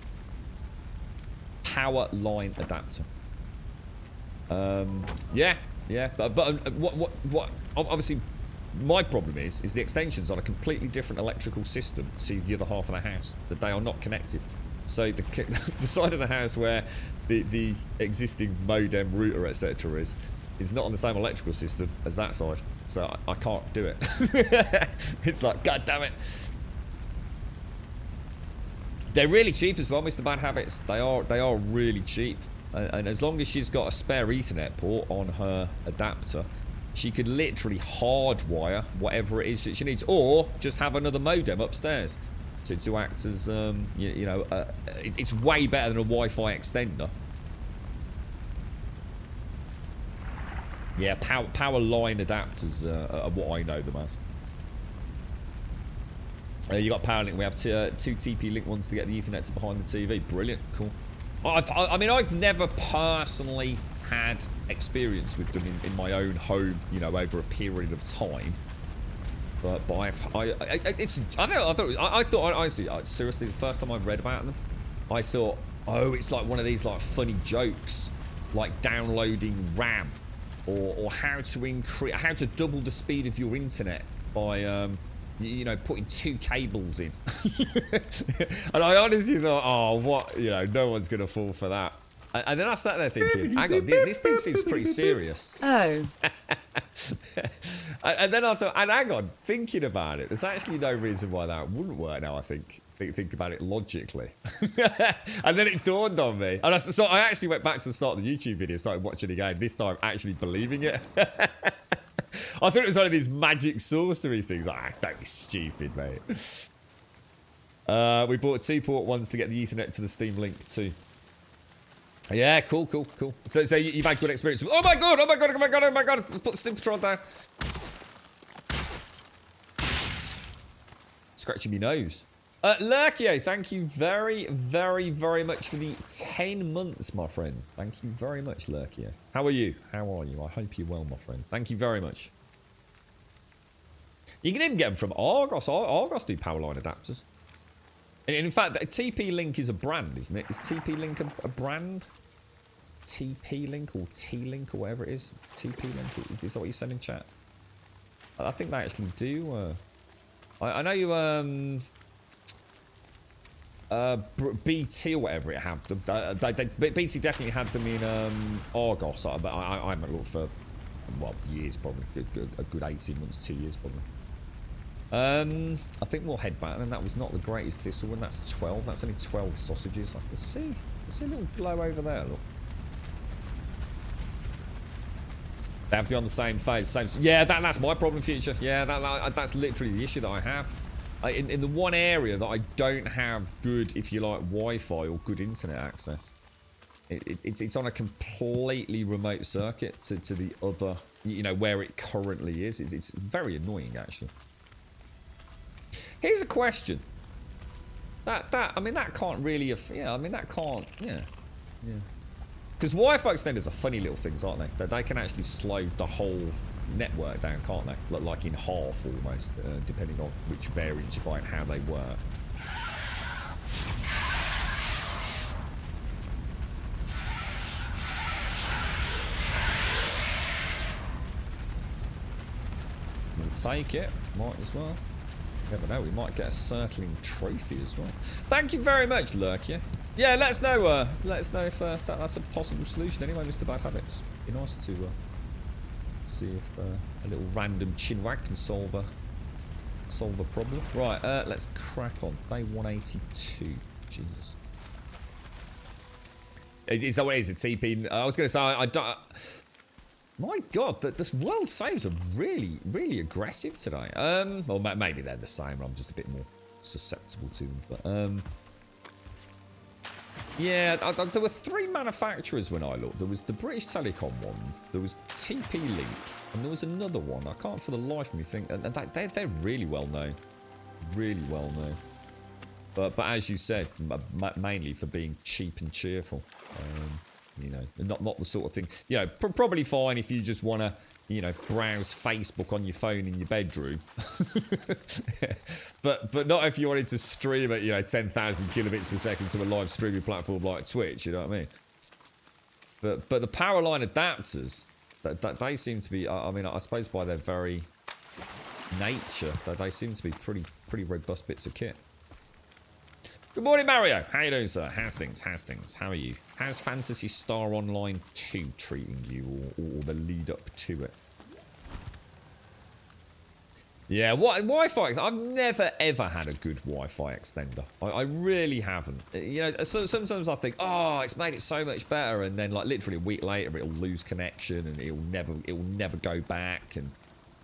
power line adapter. Yeah. But what? Obviously, my problem is the extension's on a completely different electrical system to the other half of the house. That they are not connected. So the side of the house where the existing modem router etc. is not on the same electrical system as that side. So I can't do it. It's like, god damn it. They're really cheap as well, Mr. Bad Habits. They are really cheap. And as long as she's got a spare Ethernet port on her adapter, she could literally hardwire whatever it is that she needs, or just have another modem upstairs to act as it's way better than a Wi-Fi extender. Yeah, power line adapters are what I know them as. You got PowerLink. We have two TP-Link ones to get the Ethernet to behind the TV. Brilliant, cool. I mean, I've never personally had experience with them in my own home, you know, over a period of time. But I thought honestly, seriously, the first time I read about them, I thought, oh, it's like one of these like funny jokes, like downloading RAM, or how to double the speed of your internet by you know, putting 2 cables in. And I honestly thought, oh, what, you know, no one's gonna fall for that. And then I sat there thinking, hang on, this thing seems pretty serious. Oh. And then I thought, and hang on, thinking about it, there's actually no reason why that wouldn't work now, I think about it logically. And then it dawned on me. And so I actually went back to the start of the YouTube video, started watching again, this time actually believing it. I thought it was one of these magic sorcery things. Like, don't be stupid, mate. We bought 2 port ones to get the Ethernet to the Steam Link too. Yeah, cool. So you've had good experience with... Oh my god! Put the Steam control down. Scratching me nose. Lurkio, thank you very much for the 10 months, my friend. Thank you very much, Lurkio. How are you? I hope you're well, my friend. Thank you very much. You can even get them from Argos. Argos do power line adapters. And in fact, TP-Link is a brand, isn't it? Is TP-Link a brand? TP-Link or T-Link or whatever it is? TP-Link, is that what you said in chat? I think they actually do. I know you, BT or whatever it have them. BT definitely had them in Argos, but I haven't looked for, well, years probably. A good 18 months, 2 years probably. I think we'll head back, and that was not the greatest thistle one. That's 12. That's only 12 sausages. I can see a little glow over there. Look. They have to be on the same phase. Yeah, that's my problem, Future. Yeah, that's literally the issue that I have. In the one area that I don't have good, if you like, Wi-Fi or good internet access, it's on a completely remote circuit to the other, you know, where it currently is. It's very annoying, actually. Here's a question. I mean, that can't really, that can't, yeah. Because Wi-Fi extenders are funny little things, aren't they? They can actually slow the whole network down, can't they? Like in half almost, depending on which variants you buy and how they work. We'll take it, might as well. Never know, we might get a circling trophy as well. Thank you very much, Lurkia. Yeah, let us know if that's a possible solution anyway, Mr. Bad Habits. Be nice to see if a little random chinwag can solve a problem. Right, let's crack on. Day 182. Jesus. Is that what it is? A TP? I was going to say, I don't... My God, this world saves are really, really aggressive today. Well, maybe they're the same. I'm just a bit more susceptible to them. But yeah, there were 3 manufacturers when I looked. There was the British Telecom ones. There was TP-Link, and there was another one. I can't for the life of me think. And they're really well known, really well known. But as you said, mainly for being cheap and cheerful. You know, not the sort of thing. You know, probably fine if you just want to you know, browse Facebook on your phone in your bedroom. but not if you wanted to stream at, you know, 10,000 kilobits per second to a live streaming platform like Twitch, you know what I mean? But the power line adapters, they seem to be, I mean, I suppose by their very nature, they seem to be pretty robust bits of kit. Good morning, Mario. How you doing, sir? How's things? How are you? How's Phantasy Star Online 2 treating you, or the lead up to it? Yeah, Wi-Fi. I've never ever had a good Wi-Fi extender. I really haven't. You know, so sometimes I think, oh, it's made it so much better, and then like literally a week later, it'll lose connection and it'll never go back. And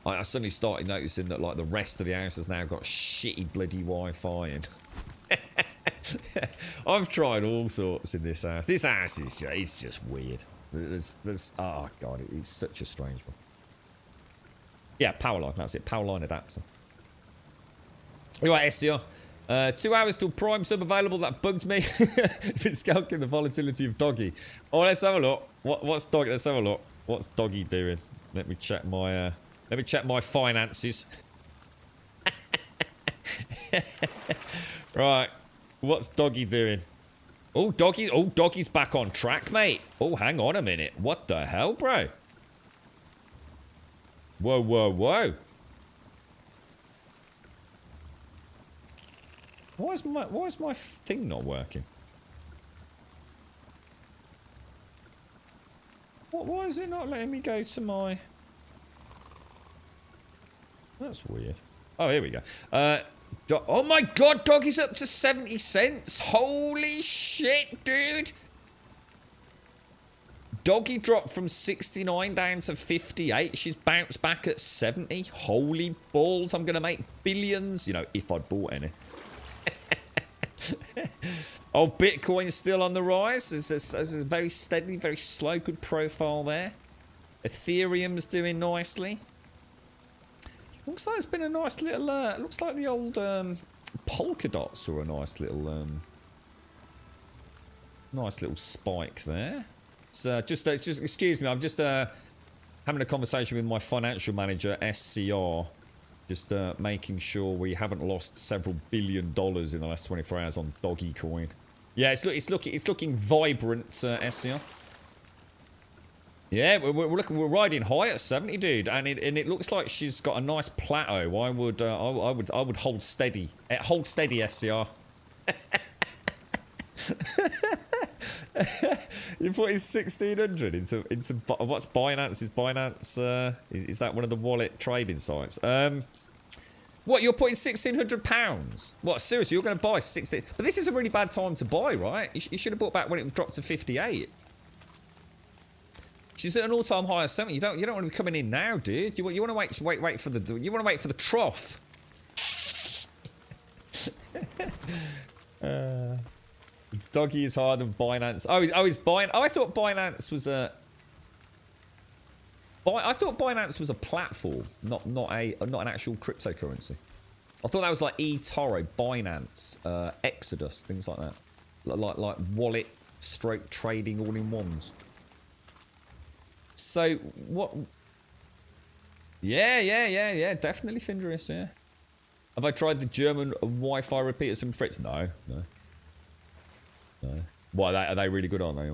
I suddenly started noticing that like the rest of the house has now got shitty bloody Wi-Fi and. I've tried all sorts in this house. This house is it's just weird. There's oh god, it's such a strange one. Yeah, power line. That's it. Power line adapter. You're right, SCR. 2 hours till Prime sub available. That bugged me. If it's calculating the volatility of Doggy. Oh, let's have a look. What's Doggy? Let's have a look. What's Doggy doing? Let me check my finances. Right. What's Doggy doing? Oh, Doggy's back on track, mate. Oh, hang on a minute. What the hell, bro? Whoa. Why is my thing not working? Why is it not letting me go to my... That's weird. Oh, here we go. Oh my god, Doggy's up to 70 cents. Holy shit, dude. Doggy dropped from 69 down to 58. She's bounced back at 70. Holy balls, I'm going to make billions. You know, if I'd bought any. Oh, Bitcoin's still on the rise. There's a very steady, very slow, good profile there. Ethereum's doing nicely. Looks like it's been a nice little, looks like the old polka dots are a nice little spike there. It's just excuse me, I'm just having a conversation with my financial manager, SCR, just making sure we haven't lost several $billion in the last 24 hours on Doggy Coin. Yeah, it's looking vibrant, SCR. Yeah, we're riding high at 70, dude, and it looks like she's got a nice plateau. I would hold steady. Hold steady, SCR. You're putting 1,600 into what's Binance? Is Binance is that one of the wallet trading sites? What, you're putting £1,600? What, seriously, you're going to buy 16? But this is a really bad time to buy, right? You should have bought back when it dropped to 58. She's at an all-time high of 70. You don't want to be coming in now, dude. You want to wait for the trough. Doggy is higher than Binance. He's buying. Oh, I thought Binance was a. I thought Binance was a platform, not an actual cryptocurrency. I thought that was like eToro, Binance, Exodus, things like that, like wallet stroke trading all in ones. So what? Yeah, definitely Finderous. Yeah. Have I tried the German Wi-Fi repeaters from Fritz? No. What are they really good, aren't they?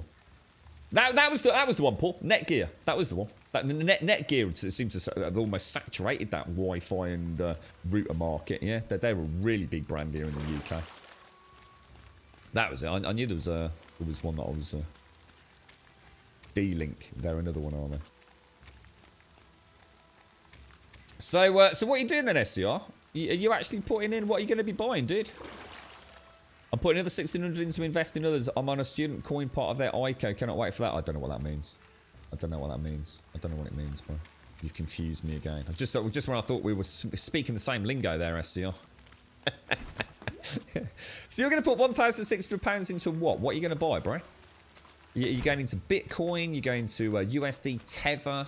That was the one, Paul. Netgear. That was the one. Netgear seems to have almost saturated that Wi-Fi and router market. Yeah, they're a really big brand here in the UK. That was it. I knew there was one that I was. D-Link. They're another one, aren't they? So what are you doing then, SCR? Are you actually putting in what you're going to be buying, dude? I'm putting another 1,600 in to invest in others. I'm on a student coin part of their ICO. Cannot wait for that. I don't know what that means. I don't know what it means, bro. You've confused me again. Just when I thought we were speaking the same lingo there, SCR. So you're going to put £1,600 into what? What are you going to buy, bro? You're going into Bitcoin. You're going to USD Tether.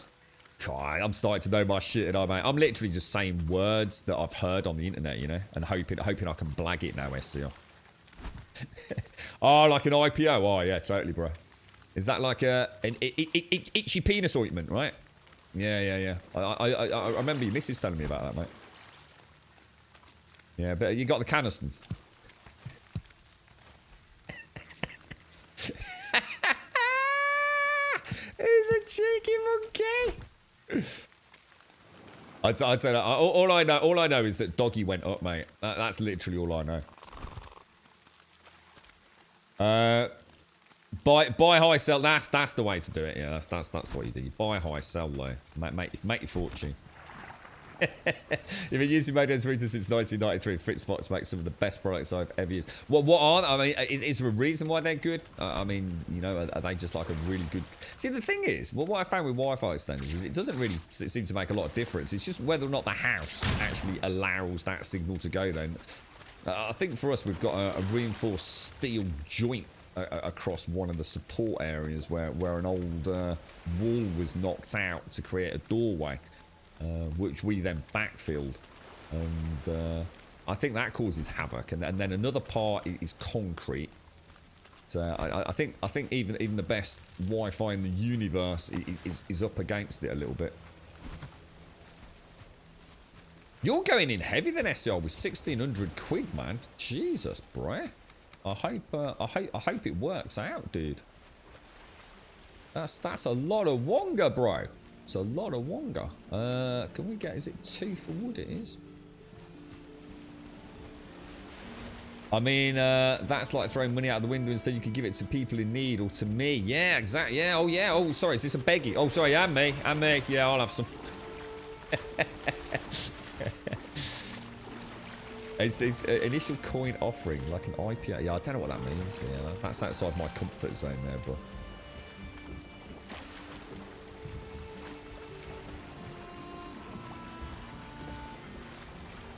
God, I'm starting to know my shit, mate. I'm literally just saying words that I've heard on the internet, you know, and hoping I can blag it now, SCR. Oh, like an IPO? Oh, yeah, totally, bro. Is that like an itchy penis ointment, right? Yeah. I remember your missus telling me about that, mate. Yeah, but you got the Caniston. He's a cheeky monkey. I tell you, all I know is that Doggy went up, mate. That's literally all I know. Buy high, sell. That's the way to do it. Yeah, that's what you do. You buy high, sell low. Make your fortune. You've been using Modems Router since 1993. Fritzbox makes some of the best products I've ever used. What are? I mean, is there a reason why they're good? I mean, you know, are they just like a really good? See, the thing is, what I found with Wi-Fi extenders is it doesn't really seem to make a lot of difference. It's just whether or not the house actually allows that signal to go. Then, I think for us, we've got a reinforced steel joint across one of the support areas where an old wall was knocked out to create a doorway. Which we then backfilled, and I think that causes havoc. And then another part is concrete. So I think even the best Wi-Fi in the universe is up against it a little bit. You're going in heavy then, SCR, with 1,600 quid, man. Jesus, bruh. I hope it works out, dude. That's a lot of wonga, bro. It's a lot of wonga. Can we get... Is it 2 for wood? It is. I mean, that's like throwing money out the window. Instead, you could give it to people in need or to me. Yeah, exactly. Yeah, oh, yeah. Oh, sorry. Is this a beggy? Oh, sorry. And me. Yeah, I'll have some. It's initial coin offering, like an IPA. Yeah, I don't know what that means. Yeah, that's outside my comfort zone there, bro.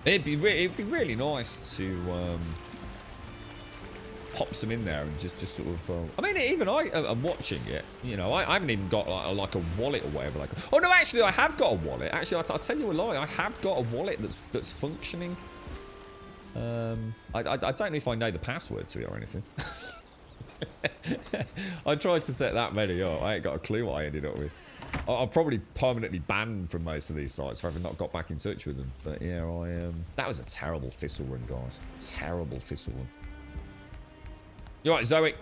It'd be really nice to pop some in there and just sort of. I mean, even I'm watching it. You know, I haven't even got like a wallet or whatever. Like, oh no, actually, I have got a wallet. Actually, I'll tell you a lie. I have got a wallet that's functioning. I don't know if I know the password to it or anything. I tried to set that many up. I ain't got a clue what I ended up with. I'm probably permanently banned from most of these sites for having not got back in touch with them. But yeah, that was a terrible thistle run, guys. Terrible thistle run. You alright, Zoe?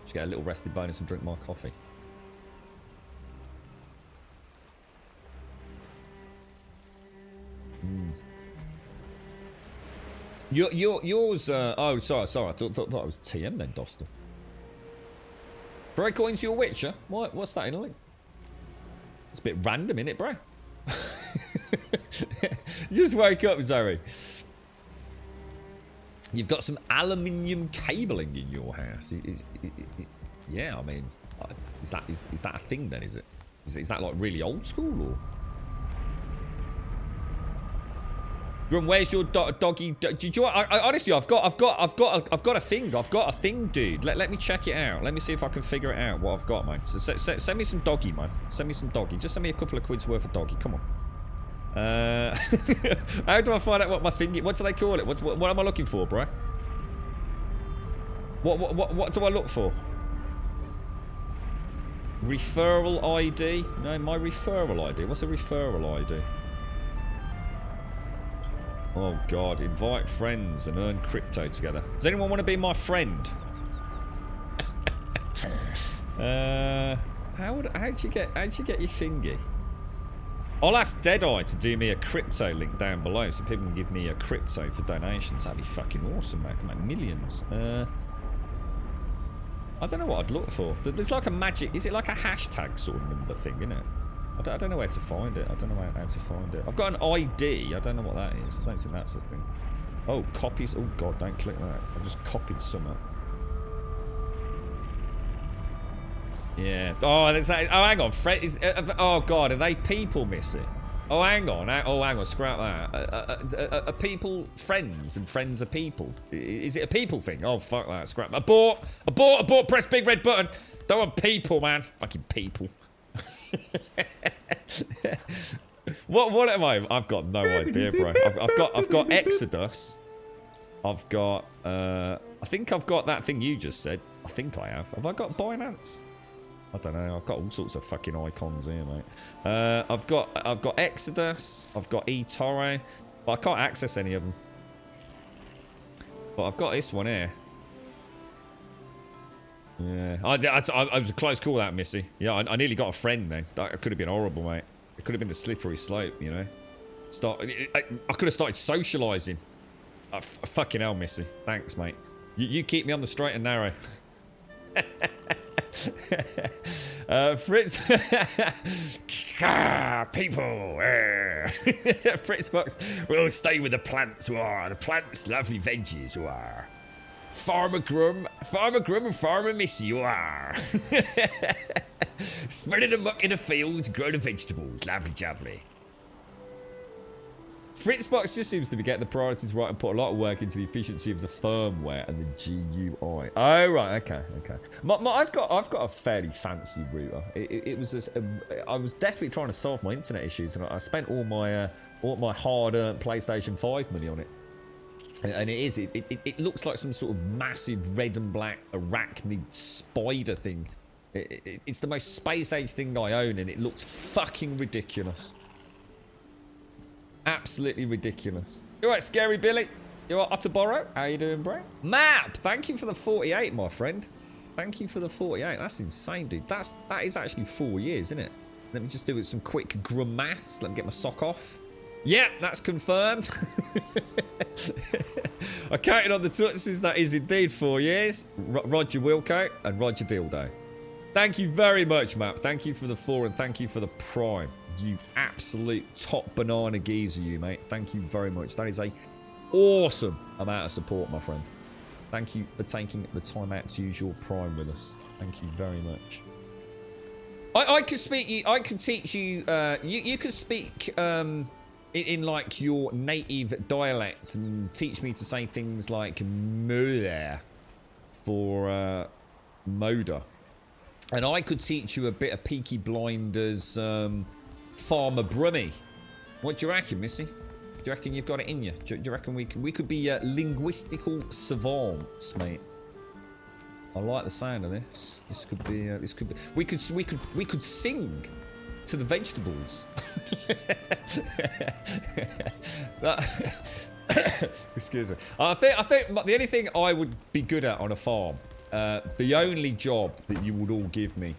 Just get a little rested bonus and drink my coffee. Yours. Oh, sorry. I thought it was TM then, Dostal. Bro, according to your Witcher, what's that in a link? It's a bit random, innit, bro? You just woke up, Zoe. You've got some aluminium cabling in your house. Yeah, I mean, is that a thing then? Is it? Is that like really old school or? Ron, where's your doggy? Did you? Honestly, I've got a thing. I've got a thing, dude. Let me check it out. Let me see if I can figure it out. What I've got, man. So, send me some doggy, man. Send me some doggy. Just send me a couple of quid's worth of doggy. Come on. How do I find out what my thing is? What do they call it? What am I looking for, bro? What do I look for? Referral ID? No, my referral ID. What's a referral ID? Oh god, invite friends and earn crypto together. Does anyone want to be my friend? How'd you get your thingy? I'll ask Deadeye to do me a crypto link down below so people can give me a crypto for donations. That'd be fucking awesome, man. I can make millions. I don't know what I'd look for. There's like a magic... Is it like a hashtag sort of number thing, isn't it? I don't know where to find it. I don't know how to find it. I've got an ID. I don't know what that is. I don't think that's the thing. Oh, copies. Oh, God, don't click that. I just copied some up. Yeah. Oh, there's that. Oh, hang on. Oh, God, are they people missing? Oh, hang on. Oh, hang on. Scrap that. Are people friends and friends are people? Is it a people thing? Oh, fuck that. Scrap. Abort. Press big red button. Don't want people, man. Fucking people. What am I? I've got no idea, bro. I've got Exodus. I've got I think I've got that thing you just said. I think I have. Have I got Binance? I don't know. I've got all sorts of fucking icons here, mate. I've got Exodus. I've got eToro. But I can't access any of them. But I've got this one here. Yeah. I was a close call, that, Missy. Yeah, I nearly got a friend then. That could have been horrible, mate. It could have been the slippery slope, you know. I could have started socialising. Fucking hell, Missy. Thanks, mate. You keep me on the straight and narrow. Fritz. People. Fritz Fox will stay with the plants. The plants, lovely veggies. Farmer Grum and Farmer Missy. Spreading the muck in the fields, grow the vegetables. Lovely jubbly. Fritzbox just seems to be getting the priorities right and put a lot of work into the efficiency of the firmware and the GUI. Oh right, okay. I've got a fairly fancy router. I was desperately trying to solve my internet issues, and I spent all my hard-earned PlayStation 5 money on it. And it looks like some sort of massive red and black arachnid spider thing. It's the most space age thing I own, and it looks fucking ridiculous. Absolutely ridiculous. You alright, Scary Billy? You alright, Otterboro? How you doing, bro? Map! Thank you for the 48, my friend. Thank you for the 48. That's insane, dude. That is actually 4 years, isn't it? Let me just do some quick grum maths. Let me get my sock off. Yeah, that's confirmed. I counted on the touches. That is indeed 4 years. Roger Wilco and Roger Dildo. Thank you very much, Map. Thank you for the 4 and thank you for the Prime. You absolute top banana geezer, you, mate. Thank you very much. That is a awesome amount of support, my friend. Thank you for taking the time out to use your Prime with us. Thank you very much. I could speak. I could teach you. You could speak in like your native dialect and teach me to say things like "mother" for Moda, and I could teach you a bit of Peaky Blinders. Farmer Brummy. What do you reckon, Missy? Do you reckon you've got it in you? Do you reckon we could be linguistical savants, mate? I like the sound of this. This could be. We could sing to the vegetables. Excuse me. I think the only thing I would be good at on a farm, the only job that you would all give me.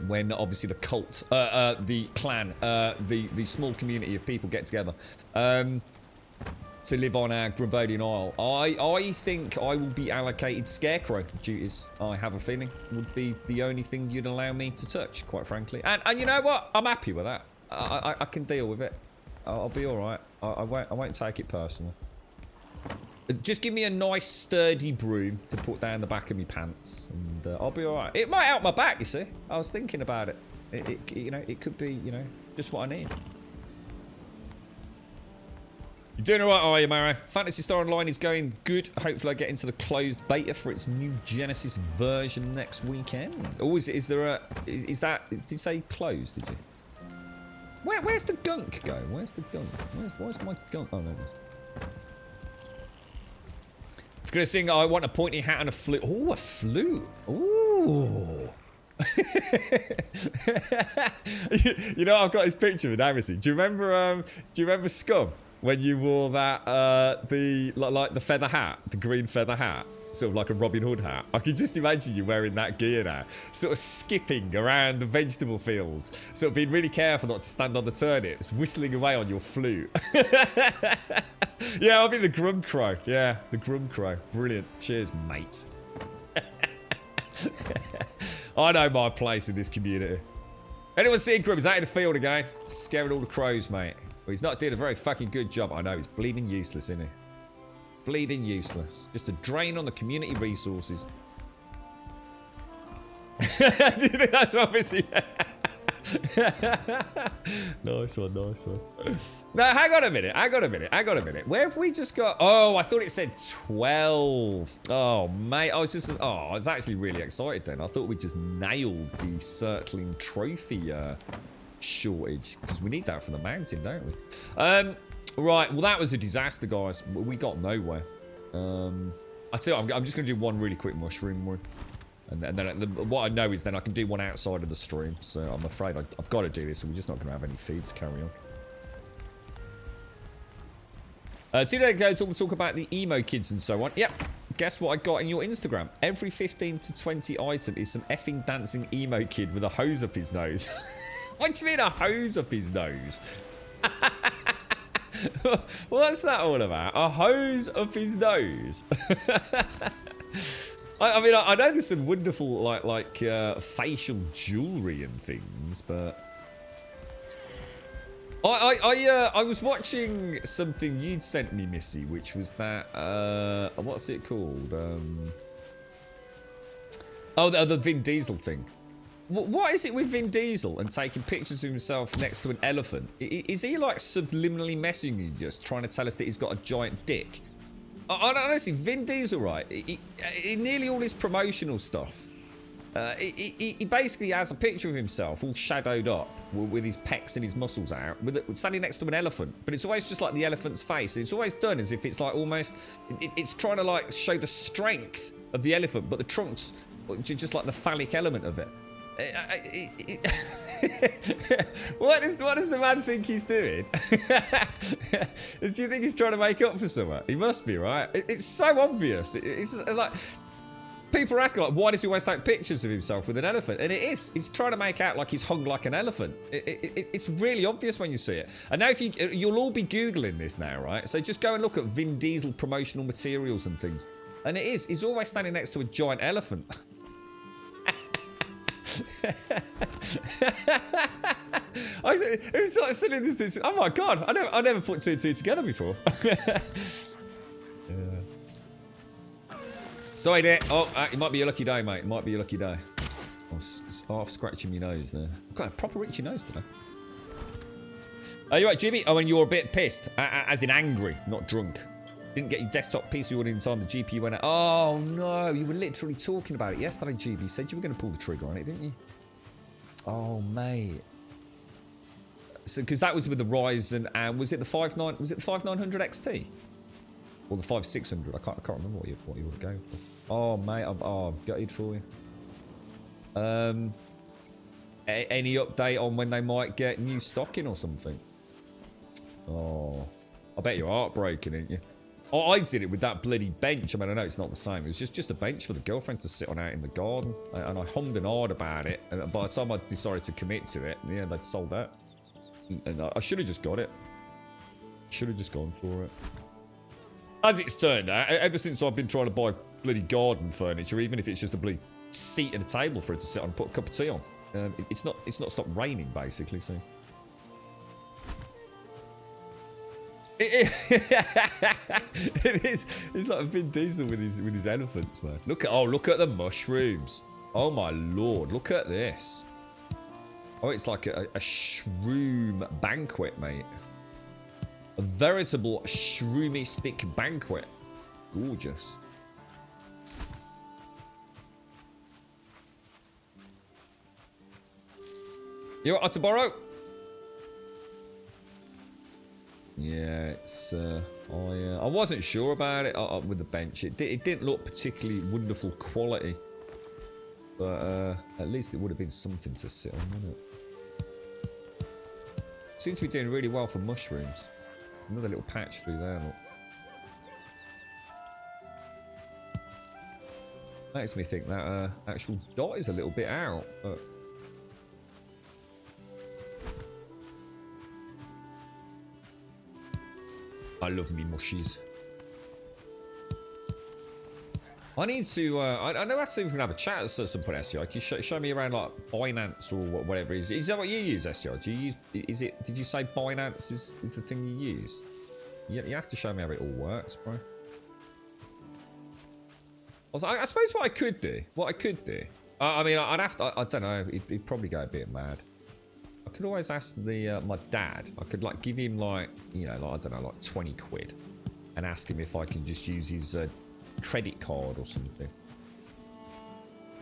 When obviously the cult, the clan, the small community of people get together to live on our Grabodian Isle, I think I will be allocated scarecrow duties. I have a feeling would be the only thing you'd allow me to touch, quite frankly. And you know what? I'm happy with that. I can deal with it. I'll be all right. I won't take it personally. Just give me a nice sturdy broom to put down the back of my pants, and I'll be all right. It might help my back, you see. I was thinking about it. It could be, just what I need. You're doing all right, are you, Mara? Phantasy Star Online is going good. Hopefully, I get into the closed beta for its new Genesis version next weekend. Oh, is there a? Is that? Did you say closed? Did you? Where's the gunk going? Where's the gunk? Where's my gunk? Oh no, it is. Gonna sing I want a pointy hat and a flute. Oh, a flute. Ooh. You know, I've got this picture with Amity. Do you remember Scum when you wore that like the feather hat, the green feather hat? Sort of like a Robin Hood hat. I can just imagine you wearing that gear now. Sort of skipping around the vegetable fields. Sort of being really careful not to stand on the turnips. Whistling away on your flute. Yeah, I'll be the Grum Crow. Yeah, the Grum Crow. Brilliant. Cheers, mate. I know my place in this community. Anyone see Grum? He's out in the field again. Scaring all the crows, mate. Well, he's not doing a very fucking good job. I know, he's bleeding useless, isn't he? Bleeding useless. Just a drain on the community resources. Do you think that's obviously? Nice one. No, hang on a minute. Where have we just got? Oh, I thought it said 12. Oh, mate. I was actually really excited then. I thought we just nailed the circling trophy shortage. Because we need that for the mountain, don't we? Right, well that was a disaster, guys. We got nowhere. I tell you, I'm just going to do one really quick mushroom one. And then what I know is then I can do one outside of the stream. So I'm afraid I've got to do this, or we're just not going to have any feeds to carry on. Today, guys, all the talk about the emo kids and so on. Yep. Guess what I got in your Instagram? Every 15 to 20 item is some effing dancing emo kid with a hose up his nose. What do you mean a hose up his nose? What's that all about? A hose up his nose? I mean, I know there's some wonderful like facial jewelry and things, but I was watching something you'd sent me, Missy, which was that what's it called? Oh, the Vin Diesel thing. What is it with Vin Diesel and taking pictures of himself next to an elephant? Is he like subliminally messaging you, just trying to tell us that he's got a giant dick? Honestly, Vin Diesel, right? In nearly all his promotional stuff, he basically has a picture of himself all shadowed up with his pecs and his muscles out, standing next to an elephant. But it's always just like the elephant's face. And it's always done as if it's like almost, it's trying to like show the strength of the elephant, but the trunk's just like the phallic element of it. What does the man think he's doing? Do you think he's trying to make up for something? He must be, right? It's so obvious. It's like people are asking, like, why does he always take pictures of himself with an elephant? And it is. He's trying to make out like he's hung like an elephant. It's really obvious when you see it. And now you'll all be Googling this now, right? So just go and look at Vin Diesel promotional materials and things. And it is. He's always standing next to a giant elephant. It was like sitting this. Oh my god! I never put two and two together before. Sorry, there. Oh, it might be a lucky day, mate. It might be a lucky day. I'm half scratching my nose there. I've got a proper itchy nose today. Are you right, Jimmy? Oh, and you're a bit pissed, as in angry, not drunk. Didn't get your desktop PC ordered in time. The GPU went out. Oh no! You were literally talking about it yesterday, GB. You said you were going to pull the trigger on it, didn't you? Oh mate. So because that was with the Ryzen, and was it the 59? Was it the 5900 XT or the 5600? I can't remember what you were going for. Oh mate, I'm gutted for you. Any update on when they might get new stock in or something? Oh, I bet you're heartbroken, ain't you? Oh, I did it with that bloody bench. I mean, I know it's not the same. It was just a bench for the girlfriend to sit on out in the garden. And I hummed and hawed about it. And by the time I decided to commit to it, yeah, they'd sold out. And I should have just got it. Should have just gone for it. As it's turned out, ever since I've been trying to buy bloody garden furniture, even if it's just a bloody seat and a table for it to sit on and put a cup of tea on, it's not stopped raining, basically, so... It is. It's like Vin Diesel with his elephants, man. Look at the mushrooms. Oh my lord, look at this. Oh, it's like a shroom banquet, mate. A veritable shroomistic banquet. Gorgeous. You want to borrow? Yeah, it's I wasn't sure about it with the bench. It didn't look particularly wonderful quality, but at least it would have been something to sit on, wouldn't it? Seems to be doing really well for mushrooms. There's another little patch through there. Look. Makes me think that actual dot is a little bit out, but. I love me mushies. I need to, I know actually we can have a chat at some point, SEO. Can you show me around like Binance or whatever it is? Is that what you use, SEO? Do you use, did you say Binance is the thing you use? You have to show me how it all works, bro. I suppose what I could do, I mean, I'd have to, I don't know, he'd probably go a bit mad. I could always ask my dad. I could like give him like, you know, like, I don't know, like 20 quid and ask him if I can just use his credit card or something.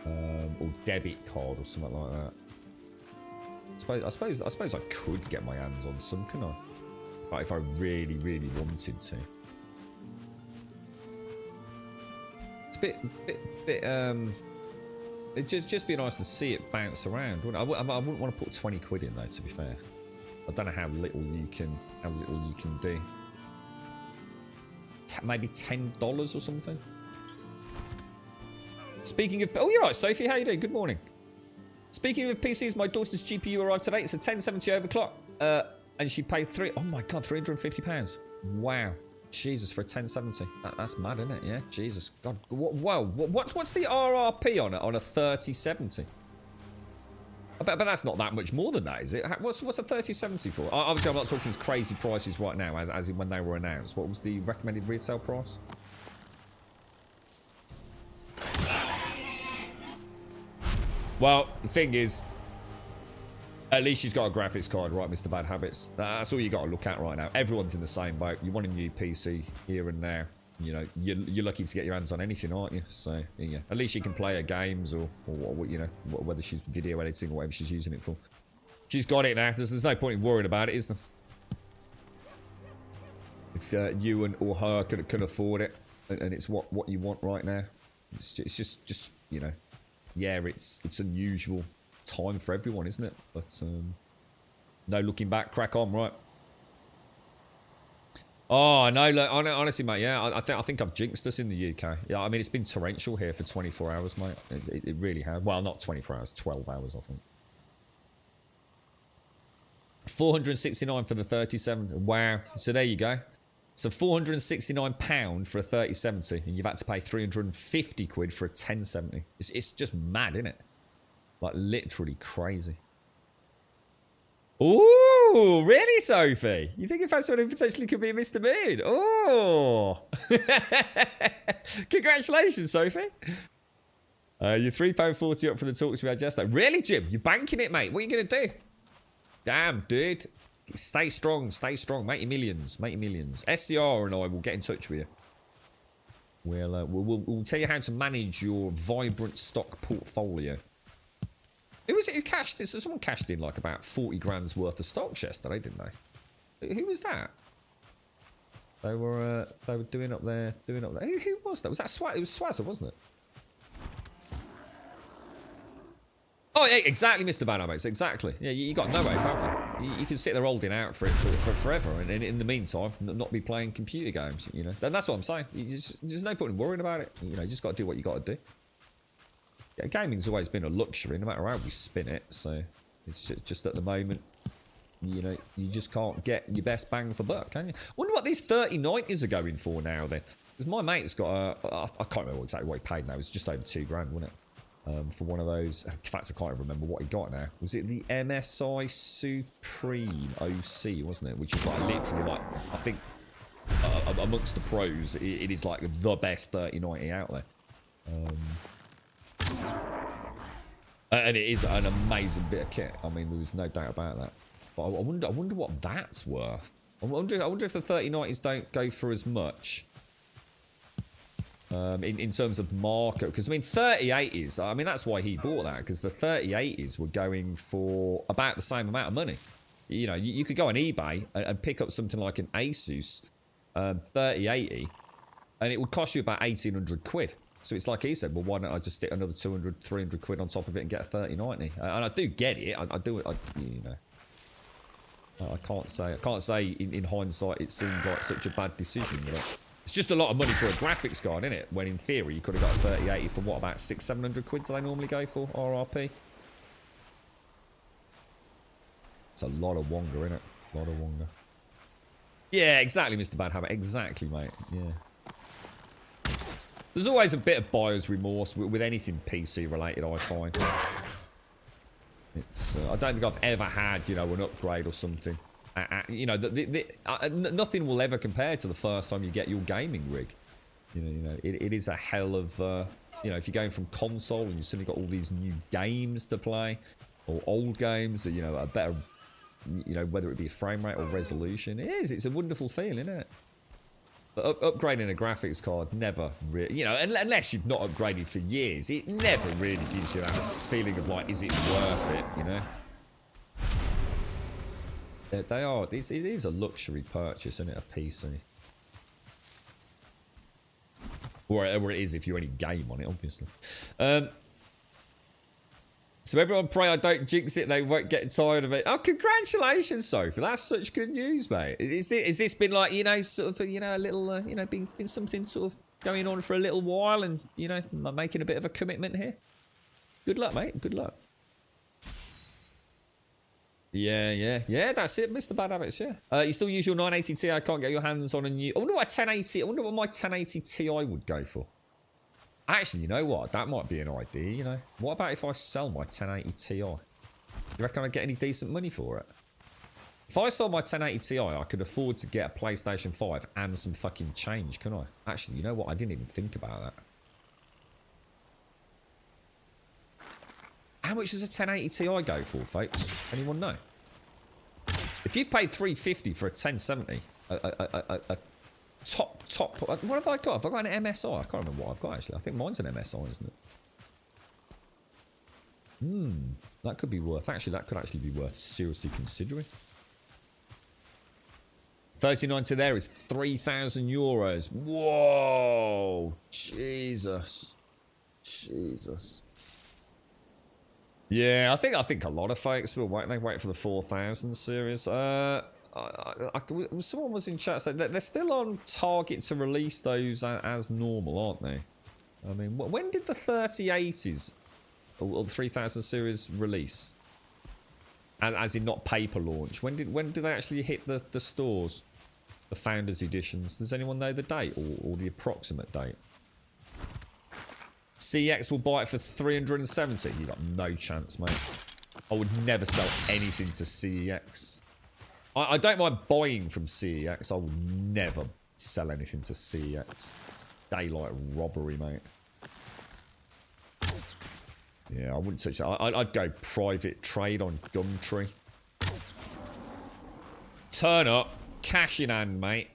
Or debit card or something like that. I suppose I could get my hands on some, couldn't I? Like if I really, really wanted to. It's a bit It'd just be nice to see it bounce around. I wouldn't want to put 20 quid in though, to be fair. I don't know how little you can do. Maybe $10 or something. Speaking of... Oh, you're right, Sophie. How you doing? Good morning. Speaking of PCs, my daughter's GPU arrived today. It's a 1070 overclock. And she paid Oh my God, £350. Wow. Jesus, for a 1070. That's mad, isn't it? Yeah, Jesus. God. Whoa. What's the RRP on it on a 3070? But that's not that much more than that, is it? What's a 3070 for? Obviously, I'm not talking crazy prices right now, as in when they were announced. What was the recommended retail price? Well, the thing is, at least she's got a graphics card, right, Mr. Bad Habits? That's all you got to look at right now. Everyone's in the same boat. You want a new PC here and there. You know, you're lucky to get your hands on anything, aren't you? So, yeah. At least you can play her games or you know, whether she's video editing or whatever she's using it for. She's got it now. There's no point in worrying about it, is there? If you or her can afford it, and it's what you want right now, it's just you know, yeah, it's unusual time for everyone, isn't it? But no looking back, crack on, right? Oh no, look, honestly, mate, yeah, I think I've jinxed us in the UK. Yeah, I mean, it's been torrential here for 24 hours, mate. It really has. Well, not 24 hours, 12 hours, I think. 469 for the 37. Wow. So there you go. So £469 for a 3070, and you've had to pay 350 quid for a 1070. It's just mad, isn't it? Like, literally crazy. Ooh, really, Sophie? You think you found someone who potentially could be a Mr. Beard? Oh! Congratulations, Sophie. You're £3.40 up for the talks we had yesterday. Really, Jim? You're banking it, mate. What are you going to do? Damn, dude. Stay strong, make your millions, SCR and I will get in touch with you. We'll tell you how to manage your vibrant stock portfolio. Who was it who cashed this? So someone cashed in like about 40 grand's worth of stocks yesterday, didn't they? Who was that? They were doing up there. Who was that? Was that Swazzer? It was Swazzer, wasn't it? Oh, yeah, exactly, Mr. Banamates, exactly. Yeah, you got no way, have you? You can sit there holding out for forever, and in the meantime, not be playing computer games, you know. And that's what I'm saying. There's no point in worrying about it. You know, you just got to do what you got to do. Yeah, gaming's always been a luxury, no matter how we spin it. So it's just at the moment, you know, you just can't get your best bang for buck, can you? Wonder what these 3090s are going for now, then. Because my mate's got I can't remember exactly what he paid now. It was just over 2 grand, wasn't it? For one of those. In fact, I can't remember what he got now. Was it the MSI Supreme OC, wasn't it? Which is like literally like, I think amongst the pros, it is like the best 3090 out there. And it is an amazing bit of kit. I mean, there's no doubt about that. But I wonder what that's worth. I wonder if the 3090s don't go for as much. In terms of market, because I mean 3080s, I mean that's why he bought that, because the 3080s were going for about the same amount of money. You know, you could go on eBay and pick up something like an Asus 3080 and it would cost you about 1800 quid. So it's like he said, well, why don't I just stick another 200, 300 quid on top of it and get a 3090? And I do get it. I do it. You know, I can't say in hindsight it seemed like such a bad decision, but it's just a lot of money for a graphics card, isn't it? When in theory you could have got a 3080 for what, about 600-700 quid do they normally go for RRP? It's a lot of wonga, isn't it? A lot of wonga. Yeah, exactly, Mr. Bad Habit. Exactly, mate. Yeah. There's always a bit of buyer's remorse with anything PC related, I find. It's I don't think I've ever had, you know, an upgrade or something. You know, nothing will ever compare to the first time you get your gaming rig. You know, it is a hell of, you know, if you're going from console and you've suddenly got all these new games to play, or old games that, you know, are better, you know, whether it be a frame rate or resolution. It's a wonderful feeling, isn't it? But upgrading a graphics card never really, you know, unless you've not upgraded for years, it never really gives you that feeling of like, is it worth it, you know? They are. It is a luxury purchase, isn't it? A PC, or it is if you only game on it, obviously. So everyone pray I don't jinx it. They won't get tired of it. Oh, congratulations, Sophie. That's such good news, mate. Is this been like, you know, sort of, you know, a little, you know, been something sort of going on for a little while and, you know, making a bit of a commitment here? Good luck, mate. Good luck. Yeah, that's it, Mr. Bad Habits, yeah. You still use your 980 Ti, I can't get your hands on a new... I wonder what my 1080 Ti would go for. Actually, you know what? That might be an idea, you know. What about if I sell my 1080 Ti? Do you reckon I'd get any decent money for it? If I sold my 1080 Ti, I could afford to get a PlayStation 5 and some fucking change, couldn't I? Actually, you know what? I didn't even think about that. How much does a 1080 Ti go for, folks? Anyone know? If you paid $350 for a 1070, a top, what have I got? Have I got an MSI? I can't remember what I've got, actually. I think mine's an MSI, isn't it? That could be worth, actually, that could actually be worth seriously considering. 3090 there is 3,000 euros. Whoa! Jesus. Yeah, I think a lot of folks will wait. They wait for the 4000 series. Someone was in chat saying that they're still on target to release those as normal, aren't they? I mean, when did the 3080s or the 3000 series release? And as in not paper launch. When did they actually hit the stores? The Founders Editions. Does anyone know the date or the approximate date? CX will buy it for 370. You got no chance, mate. I would never sell anything to CEX. I don't mind buying from CEX. I will never sell anything to CEX. It's daylight robbery, mate. Yeah, I wouldn't touch that. I'd go private trade on Gumtree. Turn up, cash in hand, mate.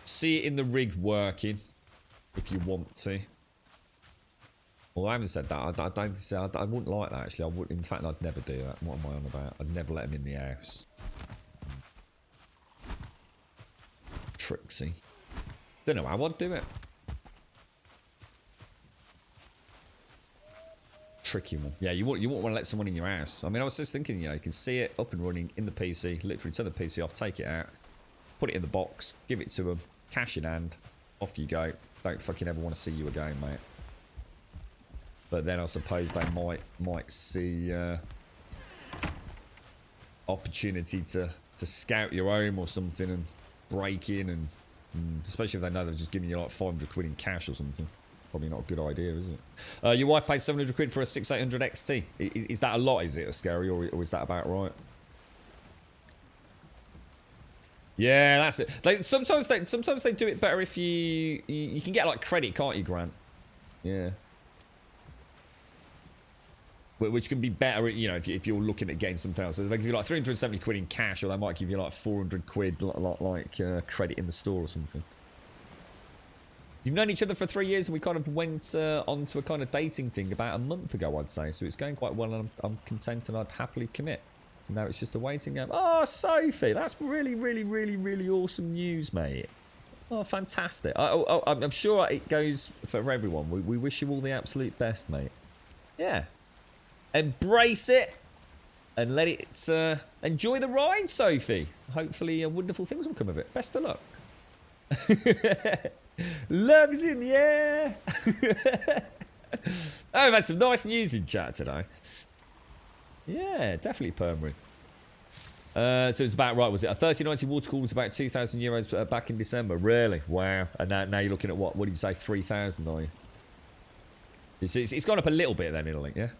See it in the rig working, if you want to. Well, I haven't said that. I wouldn't like that, actually. In fact, I'd never do that. What am I on about? I'd never let him in the house. Trixie. Don't know how I'd do it. Tricky one. Yeah, you wouldn't want to let someone in your house. I mean, I was just thinking, you know, you can see it up and running in the PC. Literally turn the PC off, take it out, put it in the box, give it to them, cash in hand, off you go. Don't fucking ever want to see you again, mate. But then I suppose they might see opportunity to scout your home or something and break in, and especially if they know they're just giving you like 500 quid in cash or something. Probably not a good idea, is it? Your wife paid 700 quid for a 6800 XT. Is that a lot? Is it a scary, or is that about right? Yeah, that's it. Sometimes they do it better if you can get like credit, can't you, Grant? Yeah. Which can be better, you know, if you're looking at getting something else. So they give you like 370 quid in cash, or they might give you like 400 quid like credit in the store or something. You've known each other for 3 years, and we kind of went onto a kind of dating thing about a month ago, I'd say. So it's going quite well, and I'm content, and I'd happily commit. So now it's just a waiting game. Oh, Sophie, that's really, really, really, really awesome news, mate. Oh, fantastic. I'm sure it goes for everyone. We wish you all the absolute best, mate. Yeah. Embrace it and let it enjoy the ride, Sophie. Hopefully wonderful things will come of it. Best of luck. Love's in the air. Oh, we've had some nice news in chat today. Yeah, definitely permanent. So it's about right, was it? A 3090 water cooled was about 2,000 euros back in December. Really? Wow. And now you're looking at what? What did you say? 3,000, are you? It's gone up a little bit then, Interlink, yeah?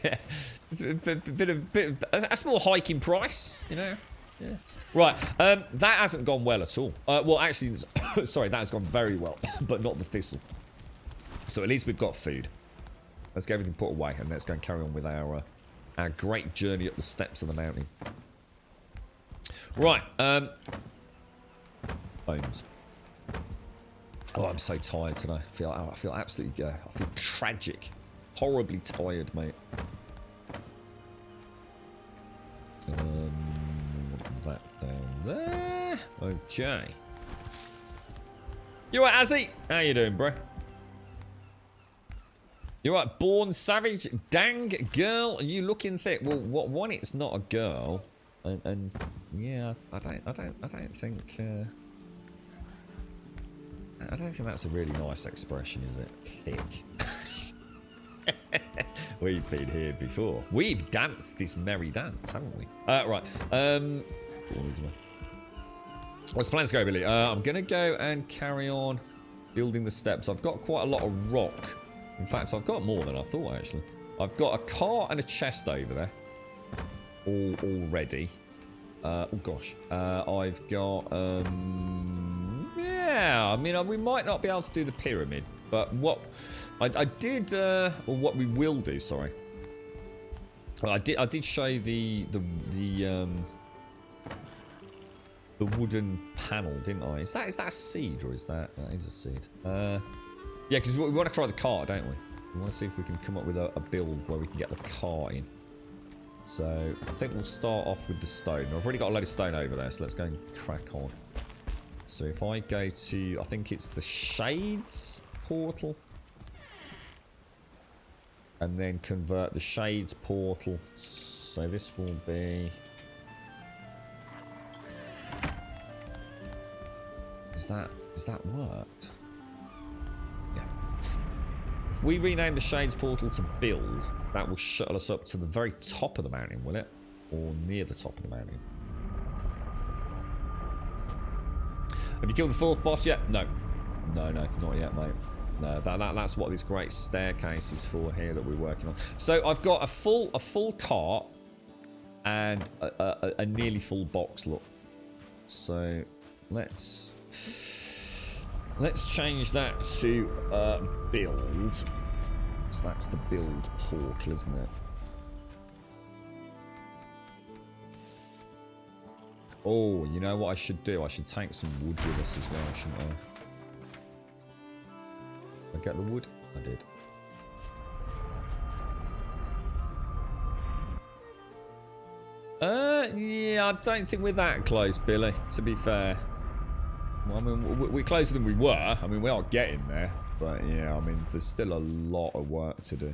Yeah. It's a small hike in price, you know? Yeah. Right, that hasn't gone well at all. Well, actually, sorry, that has gone very well, but not the thistle. So at least we've got food. Let's get everything put away, and let's go and carry on with our great journey up the steps of the mountain. Right, bones. Oh, I'm so tired today. I feel absolutely, I feel tragic. Horribly tired, mate. That down there. Okay. You alright, Azzy? How you doing, bro? You're right, born savage. Dang girl, are you looking thick? Well, one, it's not a girl, and yeah, I don't think. I don't think that's a really nice expression, is it? Thick. We've been here before. We've danced this merry dance, haven't we? Right. What's the plans go, Billy? I'm gonna go and carry on building the steps. I've got quite a lot of rock. In fact, I've got more than I thought, actually. I've got a cart and a chest over there. All ready. Oh, gosh. I've got... yeah, I mean, we might not be able to do the pyramid. But what... I did... or what we will do, sorry. I did show you the wooden panel, didn't I? Is that a seed, or is that... That is a seed. Yeah, because we want to try the cart, don't we? We want to see if we can come up with a build where we can get the cart in. So, I think we'll start off with the stone. I've already got a load of stone over there, so let's go and crack on. So, if I go to... I think it's the Shades portal. And then convert the Shades portal. So, this will be... Is that worked? Yeah. If we rename the Shades portal to build, that will shuttle us up to the very top of the mountain, will it? Or near the top of the mountain? Have you killed the fourth boss yet? No. No, not yet, mate. No, that's what this great staircase is for here that we're working on. So I've got a full cart and a nearly full box, look. So let's change that to build. So that's the build portal, isn't it? Oh, you know what I should do? I should take some wood with us as well, shouldn't I? Did I get the wood? I did. Yeah, I don't think we're that close, Billy, to be fair. Well, I mean, we're closer than we were. I mean, we are getting there. But, yeah, I mean, there's still a lot of work to do.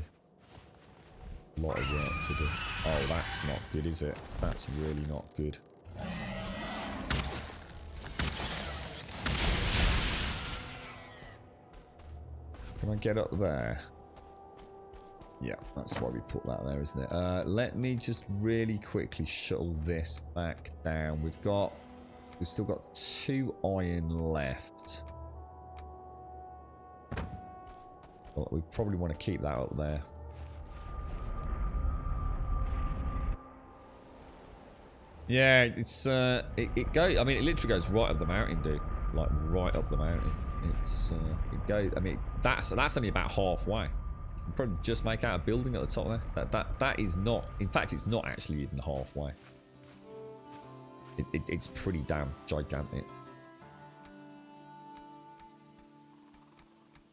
A lot of work to do. Oh, that's not good, is it? That's really not good. Can I get up there? Yeah, that's why we put that there, isn't it? Let me just really quickly shuttle this back down. We've still got 2 iron left. Well, we probably want to keep that up there. Yeah, it's it goes. I mean, it literally goes right up the mountain, dude. Like right up the mountain. It's it goes. I mean, that's only about halfway. You can probably just make out a building at the top there. That is not. In fact, it's not actually even halfway. It's pretty damn gigantic.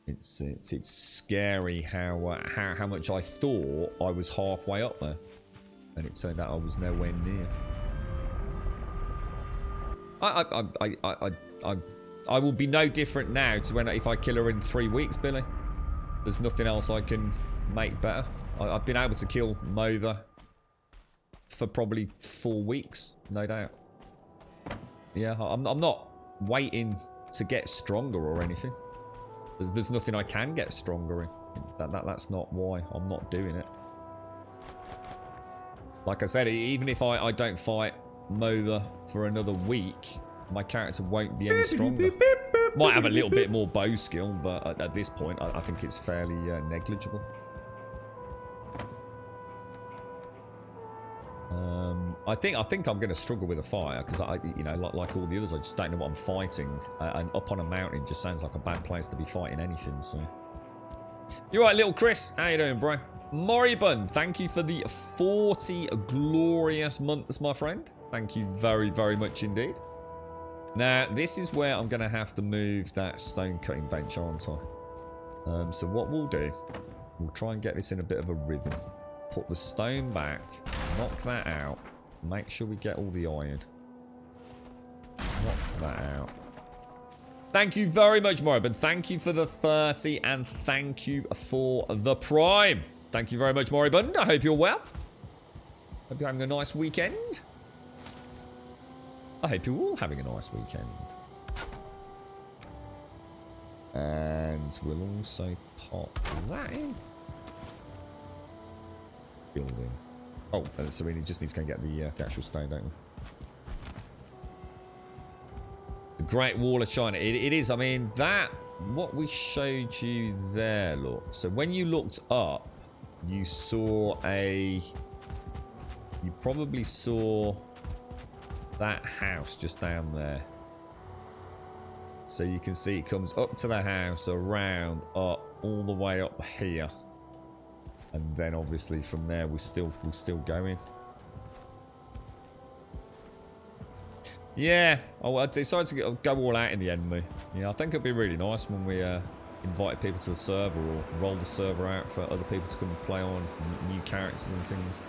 It's scary how much I thought I was halfway up there, and it turned out I was nowhere near. I will be no different now to if I kill her in 3 weeks, Billy. There's nothing else I can make better. I've been able to kill Mother for probably 4 weeks, no doubt. Yeah, I'm not waiting to get stronger or anything. There's nothing I can get stronger in. That's not why I'm not doing it. Like I said, even if I don't fight Mother for another week, my character won't be any stronger. Might have a little bit more bow skill, but at this point, I think it's fairly negligible. I think I'm going to struggle with a fire because you know, like all the others, I just don't know what I'm fighting. And up on a mountain just sounds like a bad place to be fighting anything. So, you're right, little Chris. How you doing, bro? Moribund, thank you for the 40 glorious months, my friend. Thank you very, very much indeed. Now, this is where I'm going to have to move that stone cutting bench, aren't I? So what we'll do, we'll try and get this in a bit of a rhythm. Put the stone back, knock that out, make sure we get all the iron. Knock that out. Thank you very much, Moribund. Thank you for the 30 and thank you for the Prime. Thank you very much, Moribund. I hope you're well. Hope you're having a nice weekend. I hope you're all having a nice weekend. And we'll also pop that in. Building. Oh, so we just need to go and get the actual stone, don't we? The Great Wall of China. It is. I mean, that, what we showed you there, look. So when you looked up, you saw a... You probably saw that house just down there. So you can see it comes up to the house, around, up, all the way up here. And then obviously from there we're still going. Yeah, I decided to go all out in the end, me. Yeah, I think it'd be really nice when we invite people to the server or roll the server out for other people to come and play on new characters and things.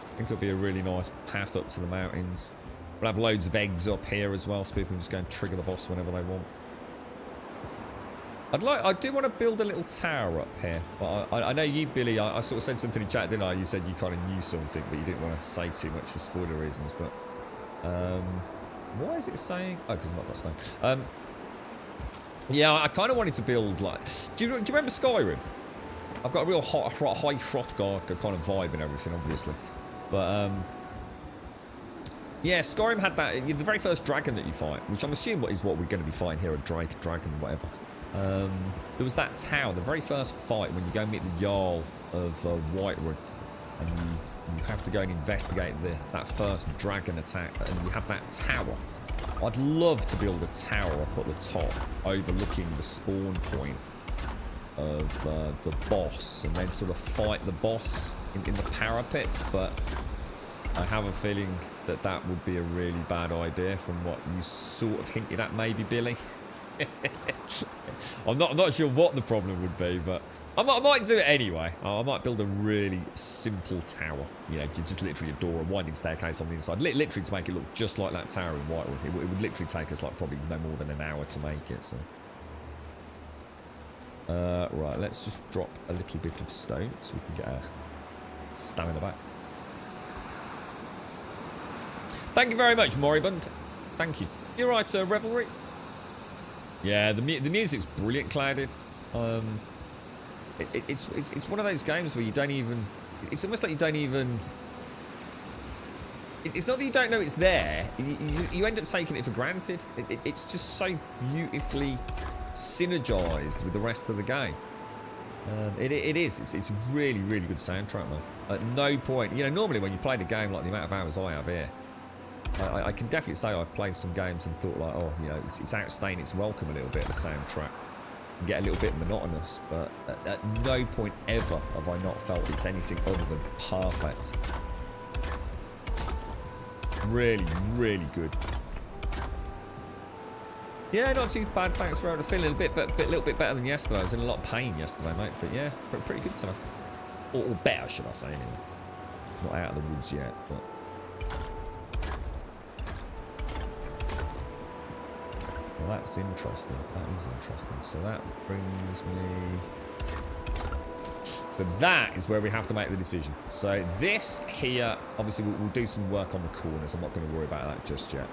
I think it'll be a really nice path up to the mountains. We'll have loads of eggs up here as well, so people can just go and trigger the boss whenever they want. I do want to build a little tower up here, but I know you, Billy, I sort of said something in chat, didn't I? You said you kind of knew something, but you didn't want to say too much for spoiler reasons, but... why is it saying... Oh, because I've not got stone. Yeah, I kind of wanted to build, like... Do you remember Skyrim? I've got a real high Hrothgar kind of vibe and everything, obviously. But, yeah, Skyrim had that... The very first dragon that you fight, which I'm assuming is what we're going to be fighting here, a dragon, whatever. There was that tower, the very first fight when you go and meet the Jarl of Whiterun, and you have to go and investigate that first dragon attack, and you have that tower. I'd love to build a tower up at the top, overlooking the spawn point of the boss, and then sort of fight the boss in the parapets, but I have a feeling that would be a really bad idea from what you sort of hinted at, maybe, Billy. I'm not sure what the problem would be, but I might do it anyway. I might build a really simple tower. You know, just literally a door, a winding staircase on the inside. Literally to make it look just like that tower in Whiterun. It would literally take us like probably no more than an hour to make it. So, right, let's just drop a little bit of stone so we can get a stamina back. Thank you very much, Moribund. Thank you. You're right, Revelry. Yeah, the music's brilliant, Clouded. It's one of those games where you don't even... It's almost like you don't even... It's not that you don't know it's there. You end up taking it for granted. It's just so beautifully synergized with the rest of the game. It is. It's really, really good soundtrack, man. At no point... You know, normally when you play the game like the amount of hours I have here, I can definitely say I've played some games and thought like, oh, you know, it's outstaying its welcome a little bit, the soundtrack. And get a little bit monotonous, but at no point ever have I not felt it's anything other than perfect. Really, really good. Yeah, not too bad, thanks, Rowan. I feel a little bit better than yesterday. I was in a lot of pain yesterday, mate, but yeah, pretty good today. Or better, should I say, anyway. Not out of the woods yet, but... Well, that's interesting. That is interesting. So that brings me... So that is where we have to make the decision. So this here, obviously we'll do some work on the corners. I'm not going to worry about that just yet.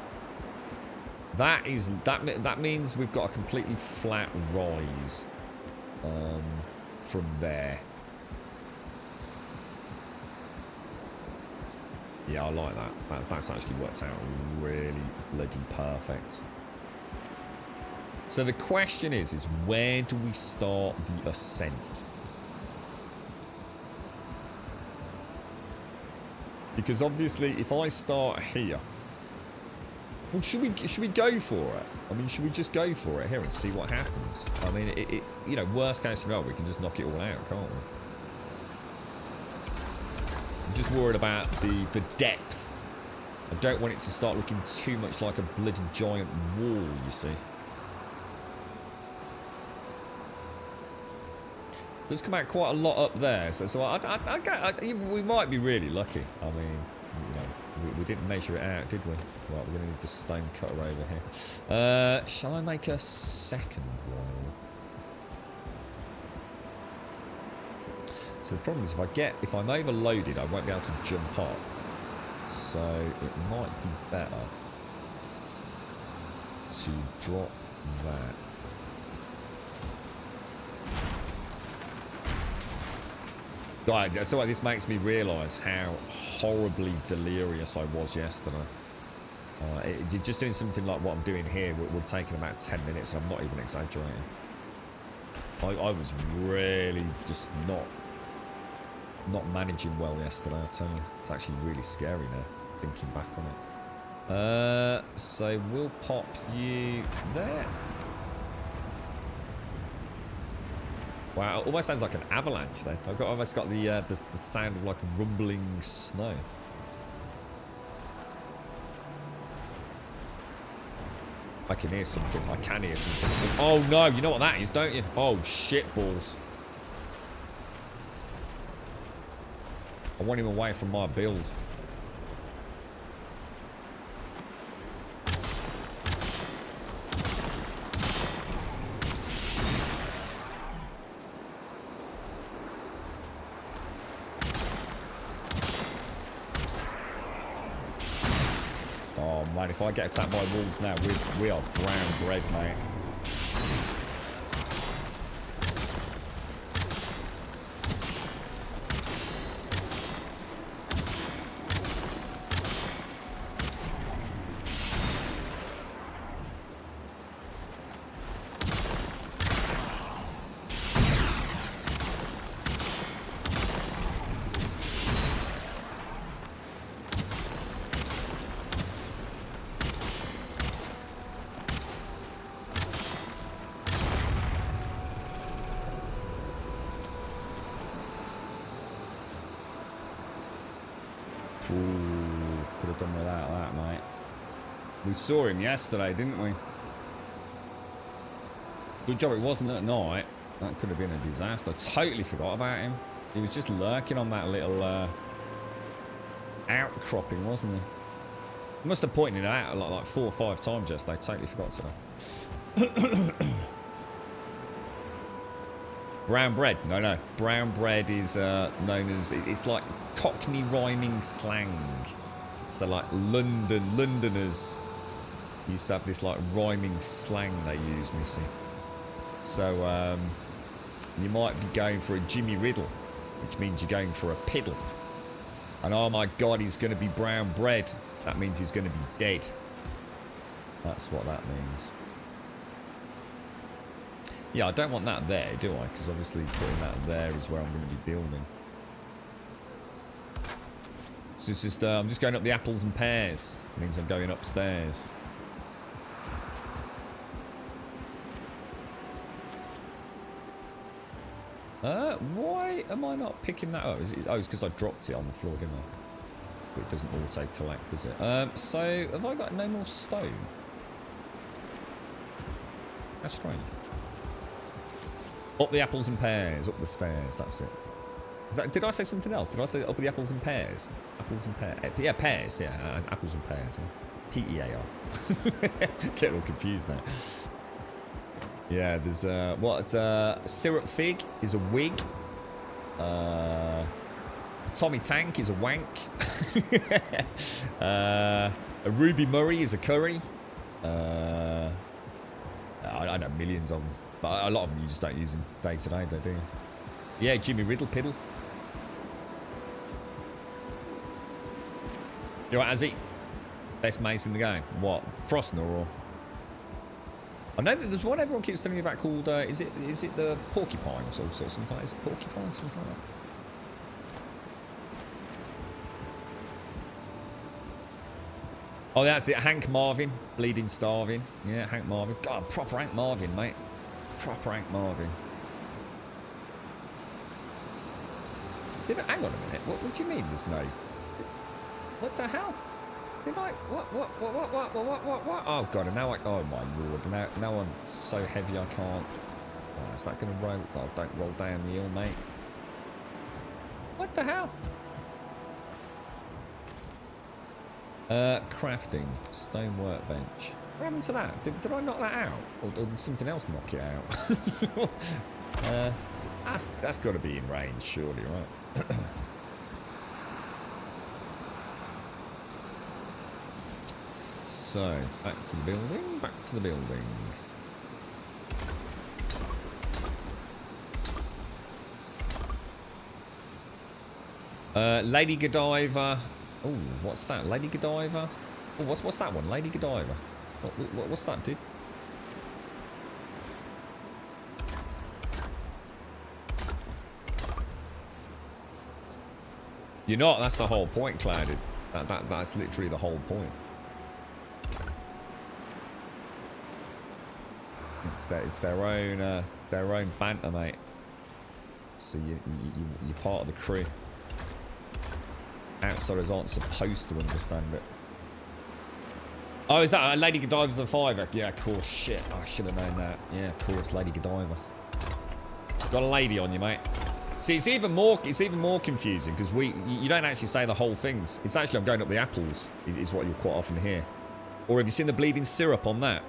That means we've got a completely flat rise from there. Yeah, I like that. That's actually worked out really bloody perfect. So the question is where do we start the ascent? Because obviously, if I start here, well, should we go for it? I mean, should we just go for it here and see what happens? I mean, you know, worst case scenario, we can just knock it all out, can't we? I'm just worried about the depth. I don't want it to start looking too much like a bloody giant wall, you see. Does come out quite a lot up there, so we might be really lucky. I mean, you know, We didn't measure it out, did we? Right, we're going to need the stone cutter over here. Shall I make a second one? So the problem is if I'm overloaded, I won't be able to jump up. So it might be better to drop that. God, that's why this makes me realise how horribly delirious I was yesterday. You're just doing something like what I'm doing here would take about 10 minutes, and I'm not even exaggerating. I was really just not managing well yesterday, I tell you. It's actually really scary now, thinking back on it. So we'll pop you there. Wow, it almost sounds like an avalanche then. I've almost got the sound of like rumbling snow. I can hear something. I can hear something. Oh no, you know what that is, don't you? Oh shit balls. I want him away from my build. Oh man, if I get attacked by wolves now, we are brown bread, mate. Ooh, could have done without that, mate. We saw him yesterday, didn't we? Good job it wasn't at night. That could have been a disaster. I totally forgot about him. He was just lurking on that little outcropping, wasn't he? Must have pointed it out like 4 or 5 times yesterday. Totally forgot to. Brown bread. No. Brown bread is known as... It's like Cockney rhyming slang. So like Londoners used to have this like rhyming slang they used, missy. So you might be going for a Jimmy Riddle, which means you're going for a piddle. And oh my god, he's going to be brown bread. That means he's going to be dead. That's what that means. Yeah, I don't want that there, do I? Because obviously putting that there is where I'm going to be building. So it's just, I'm just going up the apples and pears. It means I'm going upstairs. Why am I not picking that up? Is it, it's because I dropped it on the floor, didn't I? But it doesn't auto-collect, does it? So, have I got no more stone? That's strange. Up the apples and pears, up the stairs, that's it. Is that, did I say something else? Did I say up the apples and pears? Apples and pears. Yeah, pears, yeah. Apples and pears. Yeah. P-E-A-R. Get all confused now. Yeah, there's syrup fig is a wig. A Tommy Tank is a wank. A Ruby Murray is a curry. I know millions of them. But a lot of them you just don't use in day to day, though, do you? Yeah, Jimmy Riddle Piddle. You alright, Azzy? Best mace in the game. What? Frostner or? I know that there's one everyone keeps telling me about called. Is it the porcupines also? Sometimes is it porcupine, something like that. Oh, that's it. Hank Marvin, bleeding starving. Yeah, Hank Marvin. God, proper Hank Marvin, mate. Proper Hank Marvin. Hang on a minute. What do you mean there's no... What the hell? Did I... What? Oh, God. And now I... Oh, my Lord. Now I'm so heavy I can't... Oh, is that going to roll... Oh, don't roll down the hill, mate. What the hell? Crafting. Stone workbench. What happened to that? Did I knock that out? Or did something else knock it out? That's got to be in range, surely, right? So, back to the building. Back to the building. Lady Godiva. Oh, what's that? Lady Godiva? Oh, what's that one? Lady Godiva. What's that, dude? You're not. That's the whole point, Clouded. That's literally the whole point. It's their own banter, mate. So you're part of the crew. Outsiders aren't supposed to understand it. Oh, is that Lady Godiva's a fiver? Yeah, of course. Shit, I should have known that. Yeah, of course, Lady Godiva. Got a lady on you, mate. See, it's even more confusing because you don't actually say the whole things. It's actually I'm going up the apples is what you'll quite often hear. Or have you seen the bleeding syrup on that?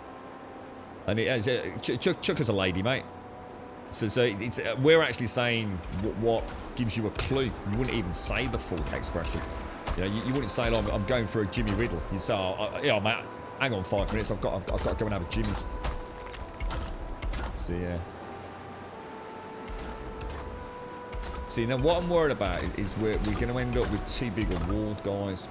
And Chuck is a lady, mate. So it's we're actually saying what gives you a clue. You wouldn't even say the full expression. You know, you wouldn't say, oh, I'm going for a Jimmy Riddle. You'd say, oh, yeah, mate, hang on 5 minutes. I've got to go and have a Jimmy. So yeah. See, now what I'm worried about is we're going to end up with too big a wall, guys.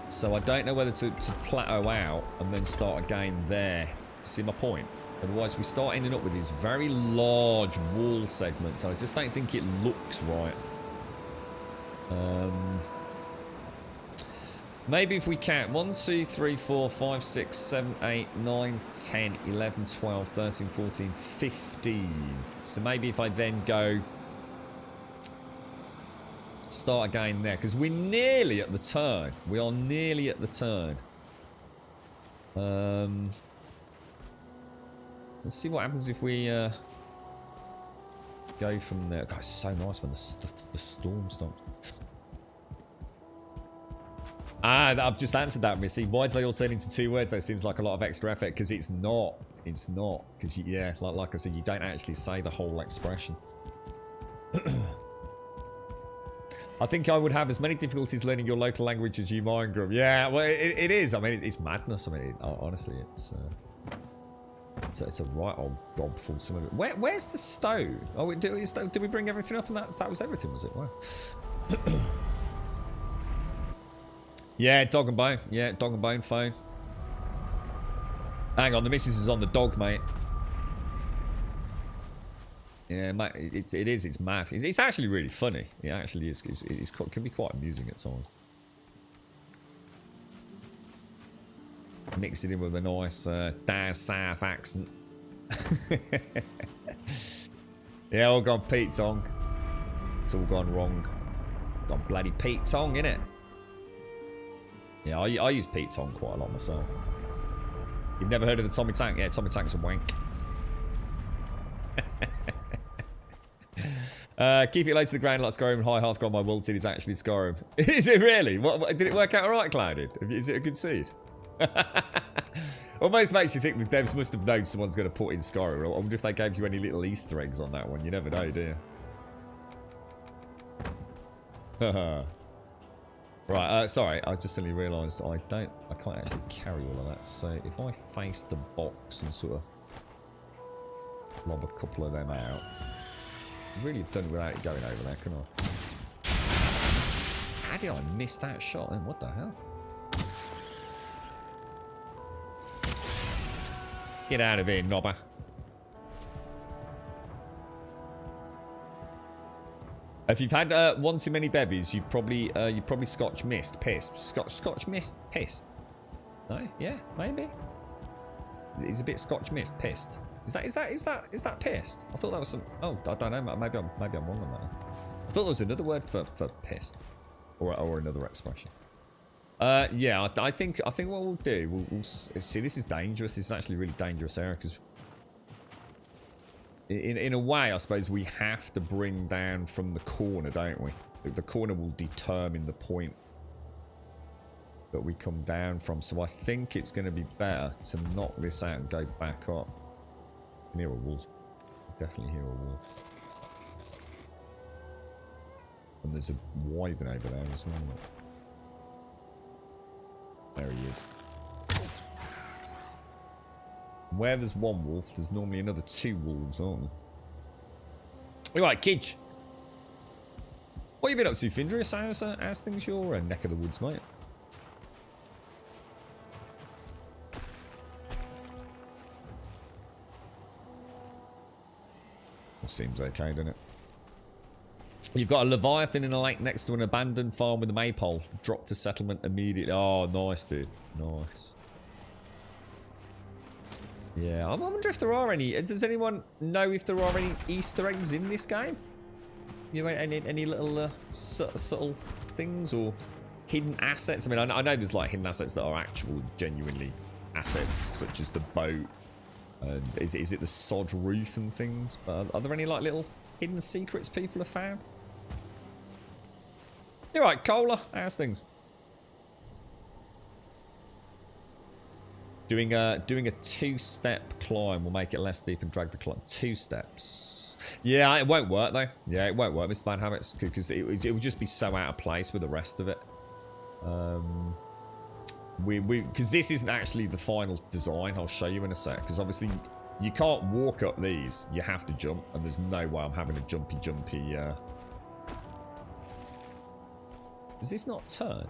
So I don't know whether to plateau out and then start again there. See my point? Otherwise we start ending up with these very large wall segments. I just don't think it looks right. Maybe if we count 1, 2, 3, 4, 5, 6, 7, 8, 9, 10, 11, 12, 13, 14, 15. So maybe if I then go start again there, because we're nearly at the turn. We are nearly at the turn. Let's see what happens if we go from there. God, it's so nice when the storm stops. I've just answered that, Missy. Why do they all turn into 2 words? That seems like a lot of extra effort, because it's not. It's not. Because, yeah, like I said, you don't actually say the whole expression. I think I would have as many difficulties learning your local language as you, Minecraft. Yeah, well, it is. I mean, it's madness. I mean, honestly, it's a right old gobful. Some of it. Where's the stone? Oh, did we bring everything up? And that was everything, was it? Wow. Yeah, dog and bone. Yeah, dog and bone phone. Hang on, the missus is on the dog, mate. Yeah, mate, it is. It's mad. It's actually really funny. It actually is. It can be quite amusing at times. Mix it in with a nice down south accent. Yeah, all gone Pete Tong. It's all gone wrong. Gone bloody Pete Tong, innit? Yeah, I use Pete Tong quite a lot myself. You've never heard of the Tommy Tank? Yeah, Tommy Tank's a wank. Keep it low to the ground like Skyrim. High Hearthground, my world seed is actually Skyrim. Is it really? What, did it work out alright, Clouded? Is it a good seed? Almost makes you think the devs must have known someone's going to put in Skyrim. I wonder if they gave you any little Easter eggs on that one. You never know, do you? Right, sorry, I just suddenly realised I can't actually carry all of that. So if I face the box and sort of lob a couple of them out, I really have done without it going over there, couldn't I? How did I miss that shot then? What the hell? Get out of here, knobber. If you've had one too many bevies, you probably Scotch mist pissed. Scotch mist pissed. No, yeah, maybe. It's a bit Scotch mist pissed. Is that pissed? I thought that was some. Oh, I don't know. Maybe I'm wrong on that. I thought there was another word for pissed, or another expression. Yeah, I think what we'll do, we'll see. This is dangerous. This is actually a really dangerous area because. In a way, I suppose we have to bring down from the corner, don't we? The corner will determine the point that we come down from. So I think it's going to be better to knock this out and go back up. I can hear a wolf. Definitely hear a wolf. And there's a wyvern over there as well. There he is. Where there's one wolf, there's normally another 2 wolves, aren't there? Alright, Kidge. What have you been up to, Findrius? How's things your neck of the woods, mate? It seems okay, doesn't it? You've got a Leviathan in a lake next to an abandoned farm with a maypole. Drop to settlement immediately. Oh, nice, dude. Nice. Yeah, I wonder if there are any. Does anyone know if there are any Easter eggs in this game? You know, any little subtle things or hidden assets? I mean, I know there's like hidden assets that are actual, genuinely assets, such as the boat. And is it the sod roof and things? But are there any like little hidden secrets people have found? You're right, Cola. How's things? Doing a 2-step climb will make it less steep and drag the climb. 2 steps. Yeah, it won't work though. Yeah, it won't work, Mr. Bad Habits, because it would just be so out of place with the rest of it. Because this isn't actually the final design. I'll show you in a sec. Because obviously you can't walk up these. You have to jump, and there's no way I'm having a jumpy. Does this not turn?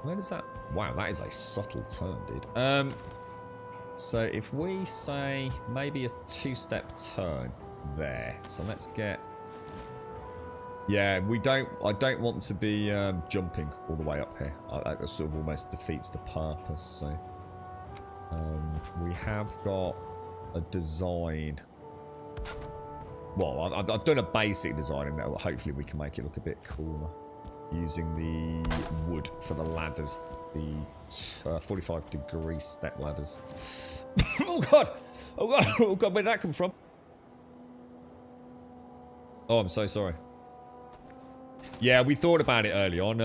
Where does that... Wow, that is a subtle turn, dude. So if we say maybe a 2-step turn there. So let's get... Yeah, I don't want to be jumping all the way up here. That sort of almost defeats the purpose. So we have got a design... Well, I've done a basic design in there. Hopefully we can make it look a bit cooler. Using the wood for the ladders. The 45-degree step ladders. Oh, God! Oh, God! Oh, God, where did that come from? Oh, I'm so sorry. Yeah, we thought about it early on,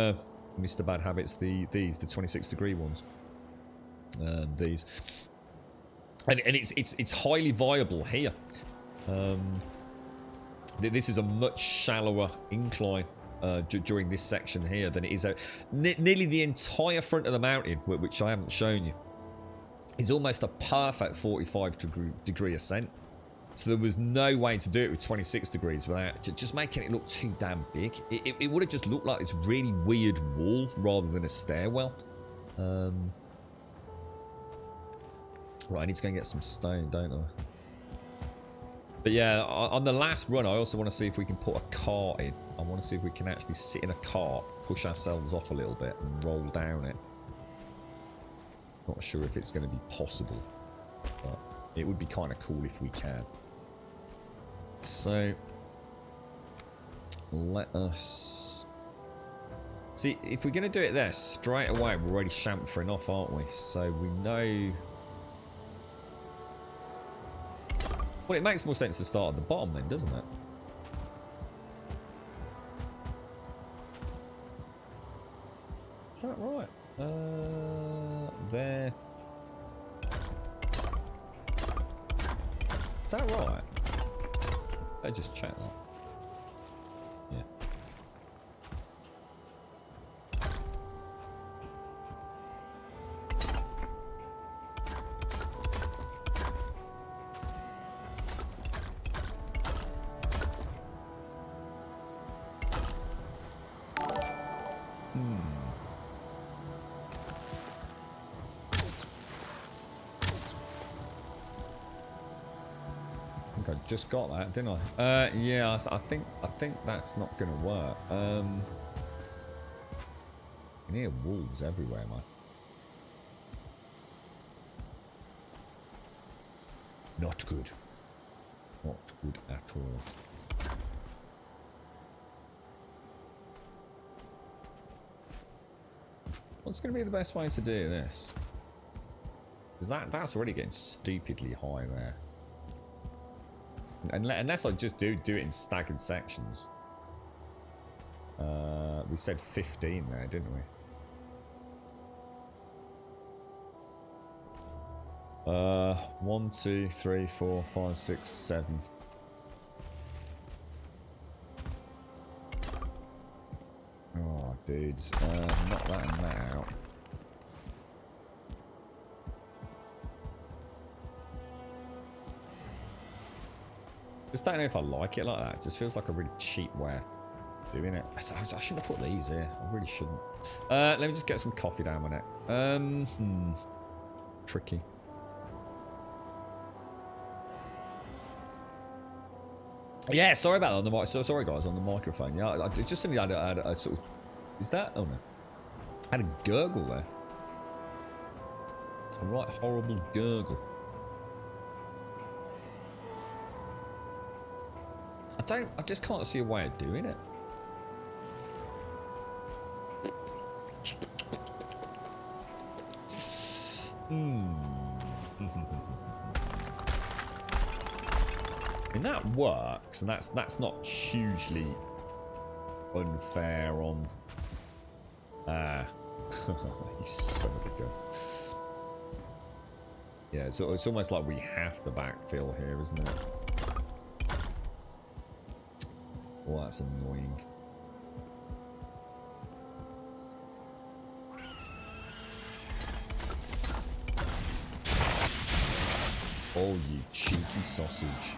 Mr. Bad Habits. The 26-degree ones. These. And it's highly viable here. This is a much shallower incline during this section here than it is nearly the entire front of the mountain, which I haven't shown you. It's almost a perfect 45-degree ascent. So there was no way to do it with 26 degrees without just making it look too damn big. It would have just looked like this really weird wall rather than a stairwell. Right, I need to go and get some stone, don't I? But yeah, on the last run, I also want to see if we can put a cart in. I want to see if we can actually sit in a cart, push ourselves off a little bit, and roll down it. Not sure if it's going to be possible, but it would be kind of cool if we can. So, let us... See, if we're going to do it there, straight away, we're already chamfering off, aren't we? So we know... Well, it makes more sense to start at the bottom then, doesn't it? Is that right? There. Is that right? I just check that. Yeah. I just got that, didn't I? Yeah, I think that's not gonna work. I can hear wolves everywhere, man. Not good. Not good at all. What's gonna be the best way to do this? Because that's already getting stupidly high there. Unless I just do it in staggered sections. We said 15 there, didn't we? 1, 2, 3, 4, 5, 6, 7. Oh, dudes. Knock that and that out. Just don't know if I like it like that. It just feels like a really cheap way of doing it. I shouldn't have put these here. I really shouldn't. Let me just get some coffee down my neck. Tricky. Yeah, sorry about that on the mic. So sorry, guys, on the microphone. Yeah, I just simply had a sort of. Is that? Oh no. I had a gurgle there. A right horrible gurgle. I just can't see a way of doing it. And that works, and that's not hugely unfair on. You son of a gun. Yeah, so it's almost like we have to backfill here, isn't it? Well, that's annoying. Oh, you cheeky sausage.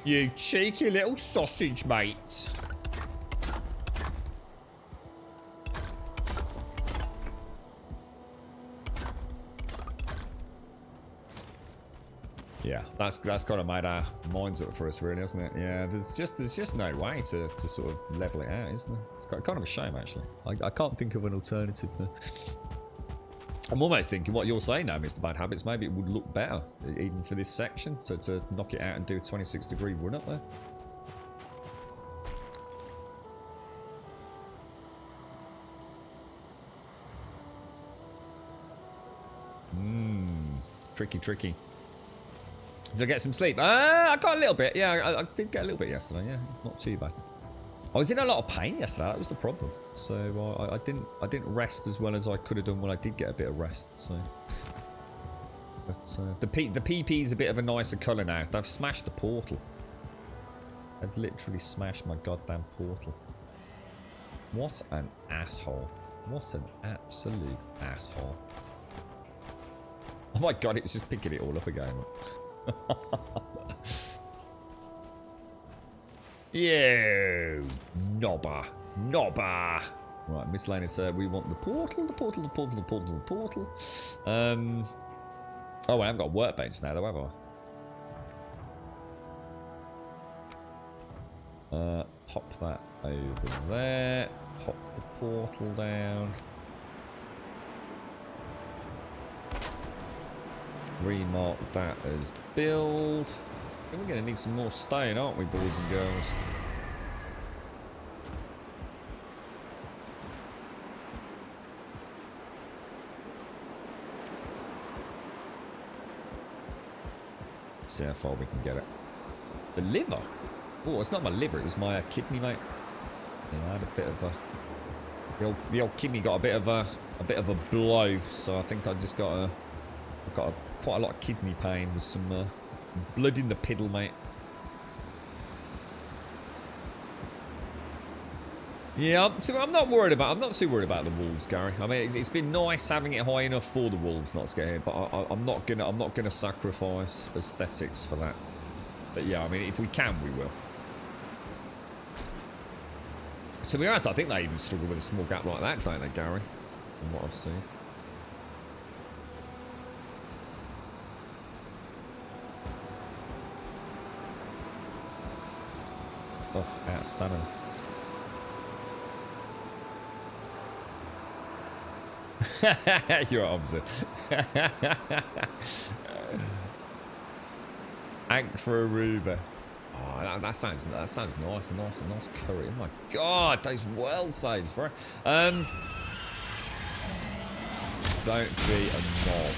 You cheeky little sausage, mate. Yeah, that's kind of made our minds up for us, really, hasn't it? Yeah, there's just no way to sort of level it out, isn't there? It's kind of a shame, actually. I can't think of an alternative there. I'm almost thinking what you're saying now, Mr. Bad Habits. Maybe it would look better, even for this section, to knock it out and do a 26-degree run up there. Tricky. Did I get some sleep? I got a little bit. Yeah, I did get a little bit yesterday. Yeah, not too bad. I was in a lot of pain yesterday. That was the problem. So I didn't rest as well as I could have done when I did get a bit of rest. So, but the PP is a bit of a nicer colour now. They've smashed the portal. They've literally smashed my goddamn portal. What an asshole! What an absolute asshole! Oh my god! It's just picking it all up again. You knobber. Right, miscellaneous. We want the portal. Oh, I haven't got a workbench now, though, have I? Pop that over there. Pop the portal down. Remark that as build. I think we're going to need some more stone, aren't we, boys and girls? Let's see how far we can get it. The liver? Oh, it's not my liver, it was my kidney, mate. Yeah, I had a bit of a... The old kidney got a bit of a blow, so I think I just got quite a lot of kidney pain with some blood in the piddle, mate. Yeah, I'm not worried about. I'm not too worried about the wolves, Gary. I mean, it's been nice having it high enough for the wolves not to get hit, but I'm not gonna sacrifice aesthetics for that. But yeah, I mean, if we can, we will. To be honest, I think they even struggle with a small gap like that, don't they, Gary? From what I've seen. Oh, outstanding. You're opposite. Ank for Aruba. Oh, that sounds nice. A nice curry. Oh my god, those world saves, bro. Don't be a knob.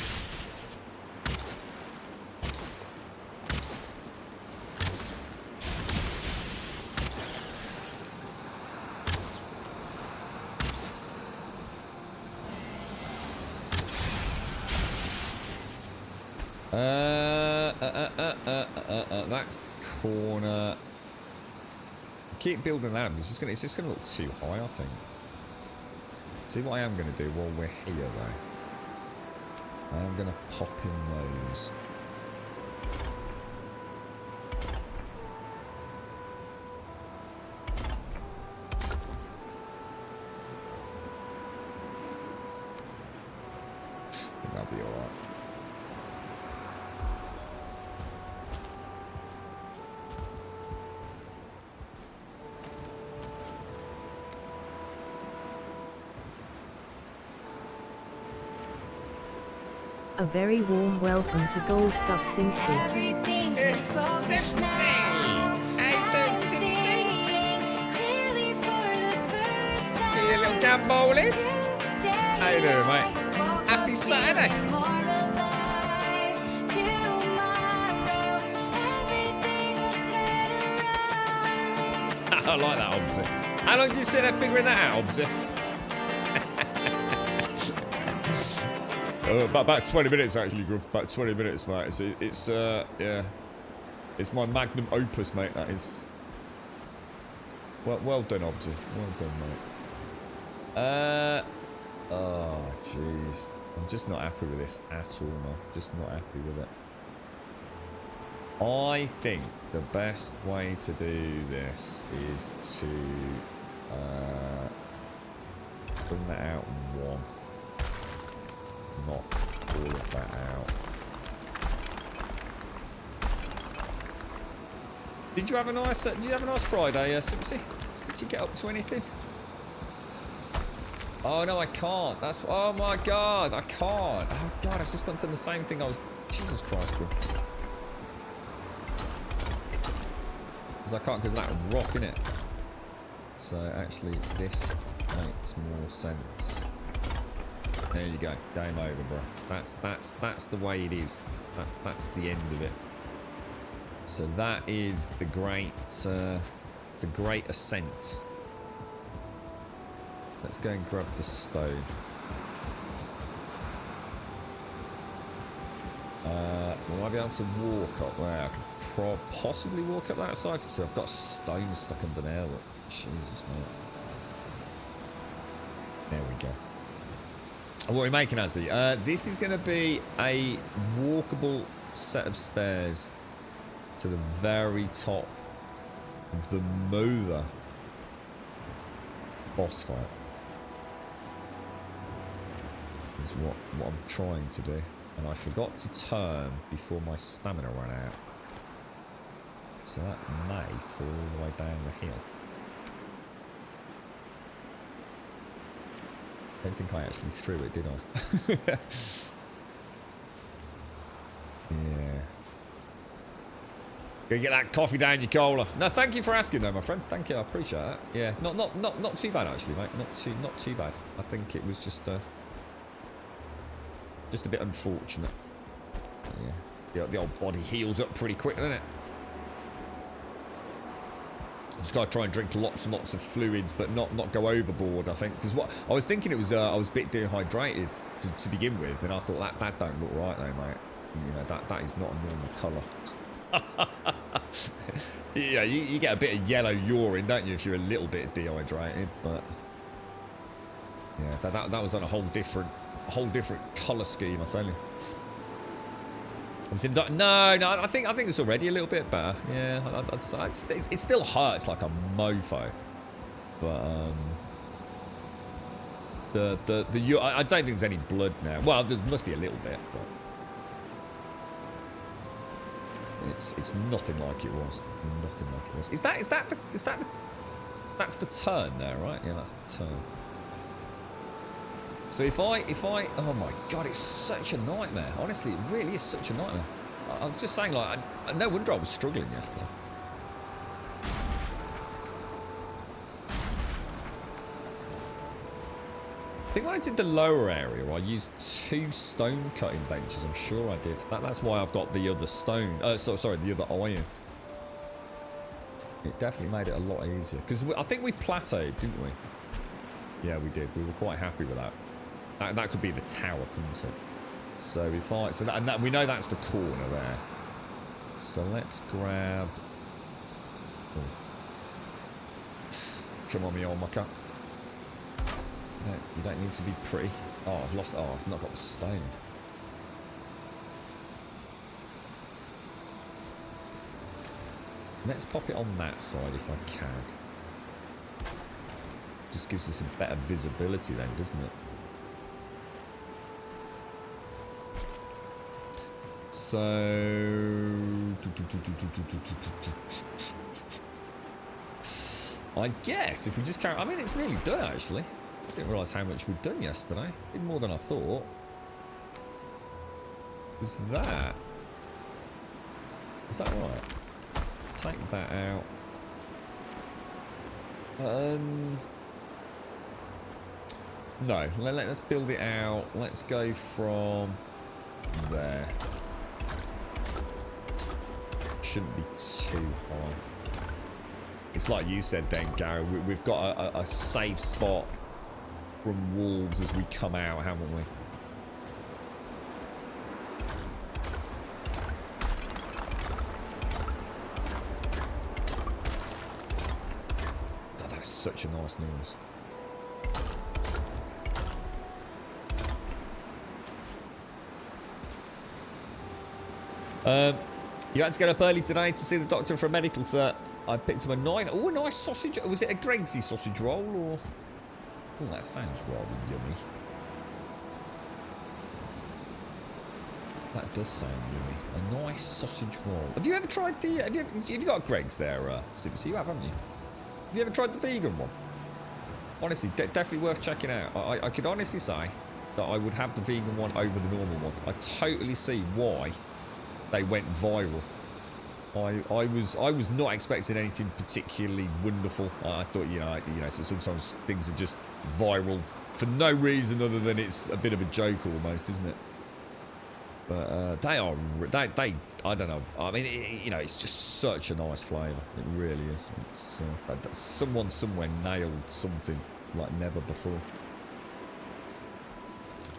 That's the corner. Keep building that. It's just gonna look too high, I think. See what I am gonna do while we're here, though. I am gonna pop in those. I think that'll be alright. A very warm welcome to Gold Sub Simpsy. Everything's It's focused Simpsy. now. How you doing, I'm Simpsy? seeing clearly for the first time. You little gamboli. Today How you doing, mate? I woke Happy up Saturday. feeling more alive. Tomorrow, everything will turn around. I like that, Obsy. How long did you sit there figuring that out, Obsy? About 20 minutes, actually, Grum. About 20 minutes, mate. Yeah. It's my magnum opus, mate, that is. Well done, Obsy. Well done, mate. Oh, jeez. I'm just not happy with this at all, man. Just not happy with it. I think the best way to do this is to bring that out in one. Knock all of that out. Did you have a nice Friday, Simpsy? Did you get up to anything? Oh no, I can't. Oh my god, I can't. Oh god, I've just done the same thing. Jesus Christ, bro. Because I can't, because of that rock, innit? So actually, this makes more sense. There you go. Game over, bro. That's the way it is. That's the end of it. So that is the great ascent. Let's go and grab the stone. Will I be able to walk up there? I could possibly walk up that side. So I've got stone stuck under there. Look. Jesus, mate. There we go. What are we making, Azzy? This is going to be a walkable set of stairs to the very top of the Mother boss fight. Is what I'm trying to do. And I forgot to turn before my stamina ran out. So that may fall all the way down the hill. I don't think I actually threw it, did I? Yeah. Go get that coffee down your cola. No, thank you for asking though, my friend. Thank you, I appreciate that. Yeah, not too bad actually, mate. Not too bad. I think it was just a bit unfortunate. Yeah. The old body heals up pretty quick, doesn't it? Just gotta try and drink lots and lots of fluids, but not go overboard, I think. Because what I was thinking, it was I was a bit dehydrated to begin with, and I thought that don't look right though, mate. You know, that is not a normal colour. Yeah, you get a bit of yellow urine, don't you, if you're a little bit dehydrated? But yeah, that was on a whole different colour scheme, I tell you. No, I think it's already a little bit better. Yeah, I'd say it still hurts like a mofo, but I don't think there's any blood now. Well, there must be a little bit, but it's nothing like it was. Nothing like it was. That's the turn there, right? Yeah, that's the turn. So if I, oh my god, it's such a nightmare. Honestly, it really is such a nightmare. I'm just saying, like, no wonder I was struggling yesterday. I think when I did the lower area, I used 2 stone cutting benches. I'm sure I did. That's why I've got the other stone. Sorry, the other iron. It definitely made it a lot easier. Because I think we plateaued, didn't we? Yeah, we did. We were quite happy with that. That could be the tower, couldn't it? So if I... So that, and that, we know that's the corner there. So let's grab... Oh. Come on, me old mucker. You don't need to be pretty. Oh, I've lost... Oh, I've not got the stone. Let's pop it on that side if I can. Just gives us a better visibility then, doesn't it? So... I guess if we just carry... I mean, it's nearly done, actually. I didn't realise how much we'd done yesterday. Did more than I thought. Is that right? Take that out. No, let's build it out. Let's go from there. Shouldn't be too high. It's like you said then, Gary. We've got a safe spot from wolves as we come out, haven't we? God, that's such a nice noise. You had to get up early today to see the doctor for a medical, sir. I picked him a nice sausage. Was it a Gregsy sausage roll or? Oh, that sounds rather yummy. That does sound yummy. A nice sausage roll. Have you ever tried the? Have you got Greg's there, Simpsy? You have, haven't you? Have you ever tried the vegan one? Honestly, definitely worth checking out. I could honestly say that I would have the vegan one over the normal one. I totally see why they went viral. I was not expecting anything particularly wonderful. I thought, you know, so sometimes things are just viral for no reason other than it's a bit of a joke almost, isn't it? But they I don't know. I mean, it's just such a nice flavour. It really is. It's someone somewhere nailed something like never before.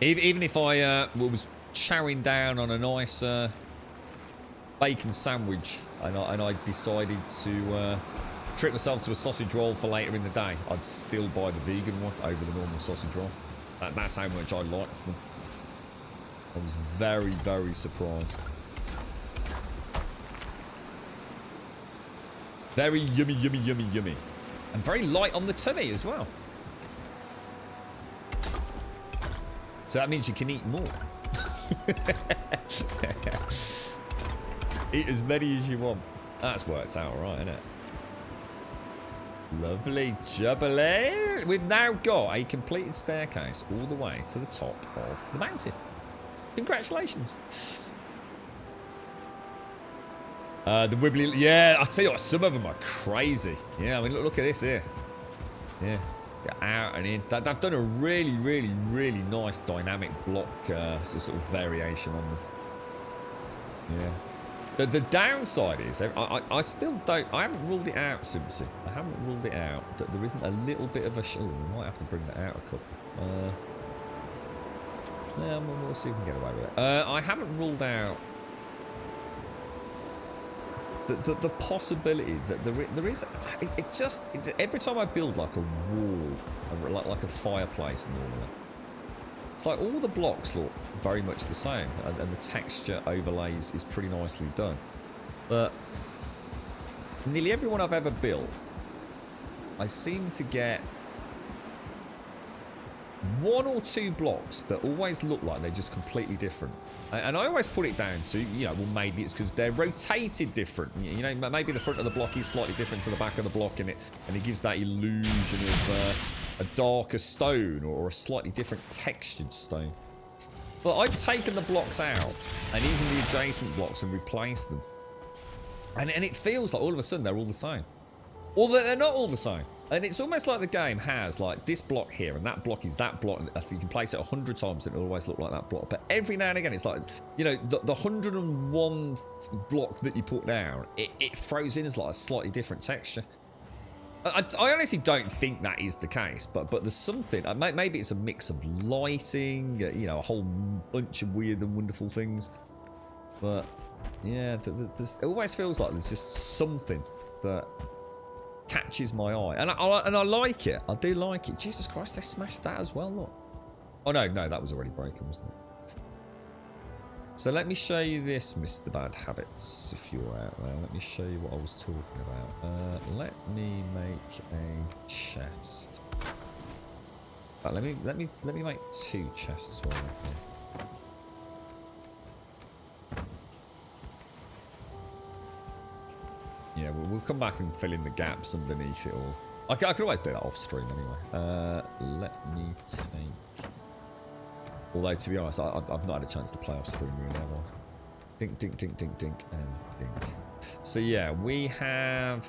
Even if I was chowing down on a nice bacon sandwich and I decided to treat myself to a sausage roll for later in the day, I'd still buy the vegan one over the normal sausage roll. That's how much I liked them. I was very, very surprised. Very yummy, yummy, yummy, yummy. And very light on the tummy as well. So that means you can eat more. Eat as many as you want. That's worked out alright, isn't it? Lovely jubbly. We've now got a completed staircase all the way to the top of the mountain. Congratulations. The wibbly... Yeah, I'll tell you what, some of them are crazy. Yeah, I mean, look at this here. Yeah. Get out and in. They've done a really, really, really nice dynamic block sort of variation on them. Yeah. The downside is, I still don't... I haven't ruled it out, Simpsy. I haven't ruled it out that there isn't a little bit of a... Oh, we might have to bring that out a couple. Yeah, we'll see if we can get away with it. I haven't ruled out the possibility that there is... It's every time I build like a wall, like a fireplace normally, it's like all the blocks look very much the same, and the texture overlays is pretty nicely done. But nearly everyone I've ever built, I seem to get one or two blocks that always look like they're just completely different. And I always put it down to, well, maybe it's because they're rotated different. Maybe the front of the block is slightly different to the back of the block, and it gives that illusion of a darker stone or a slightly different textured stone. But I've taken the blocks out, and even the adjacent blocks, and replaced them. And it feels like all of a sudden they're all the same. Although they're not all the same. And it's almost like the game has, like, this block here, and that block is that block, and you can place it 100 times and it'll always look like that block. But every now and again, it's like, the 101 block that you put down, it throws in as like a slightly different texture. I honestly don't think that is the case, but there's something. Maybe it's a mix of lighting, you know, a whole bunch of weird and wonderful things. But yeah, it always feels like there's just something that catches my eye, and I like it. I do like it. Jesus Christ, they smashed that as well. Look. Oh no, that was already broken, wasn't it? So let me show you this, Mr. Bad Habits, if you're out there. Let me show you what I was talking about. Let me make a chest. Let me make 2 chests while we're here. Yeah, we'll come back and fill in the gaps underneath it all. I can always do that off stream anyway. Let me take... Although, to be honest, I've not had a chance to play off stream really, have I? Dink, dink, dink, dink, dink, and dink. So, yeah, we have...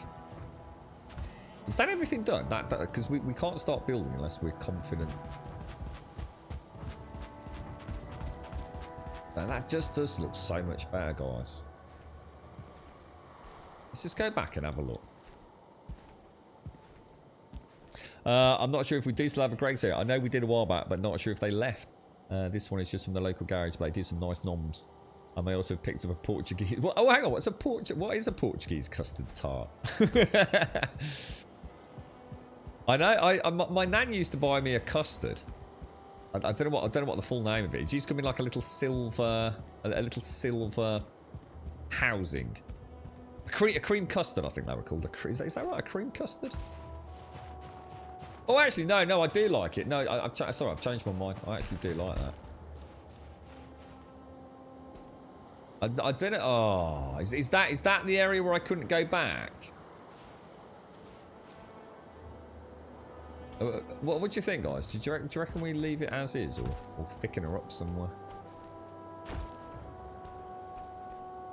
Is that everything done? Because we can't start building unless we're confident. Now, that just does look so much better, guys. Let's just go back and have a look. I'm not sure if we do still have a Greg's here. I know we did a while back, but not sure if they left. This one is just from the local garage, but they do some nice noms. I may also have picked up a Portuguese... Oh, hang on. What is a Portuguese custard tart? I know. My nan used to buy me a custard. I don't know what the full name of it is. It used to come in like a little silver housing. A cream custard, I think they were called. Is that right? A cream custard? Oh, actually, no, I do like it. No, sorry, I've changed my mind. I actually do like that. I didn't. Oh, is that the area where I couldn't go back? What do you think, guys? Do you reckon we leave it as is, or thicken her up somewhere?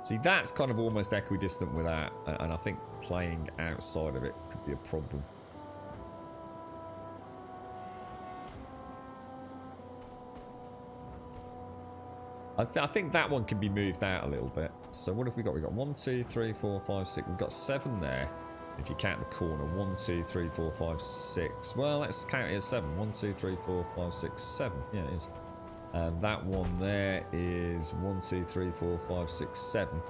See, that's kind of almost equidistant with that, and I think playing outside of it could be a problem. I think that one can be moved out a little bit. So what have we got? We've got 1, 2, 3, 4, 5, 6. We've got 7 there. If you count the corner. 1, 2, 3, 4, 5, 6. Well, let's count it as 7. 1, 2, 3, 4, 5, 6, 7. Yeah, it is. And that one there is 1, 2, 3, 4, 5, 6, 7.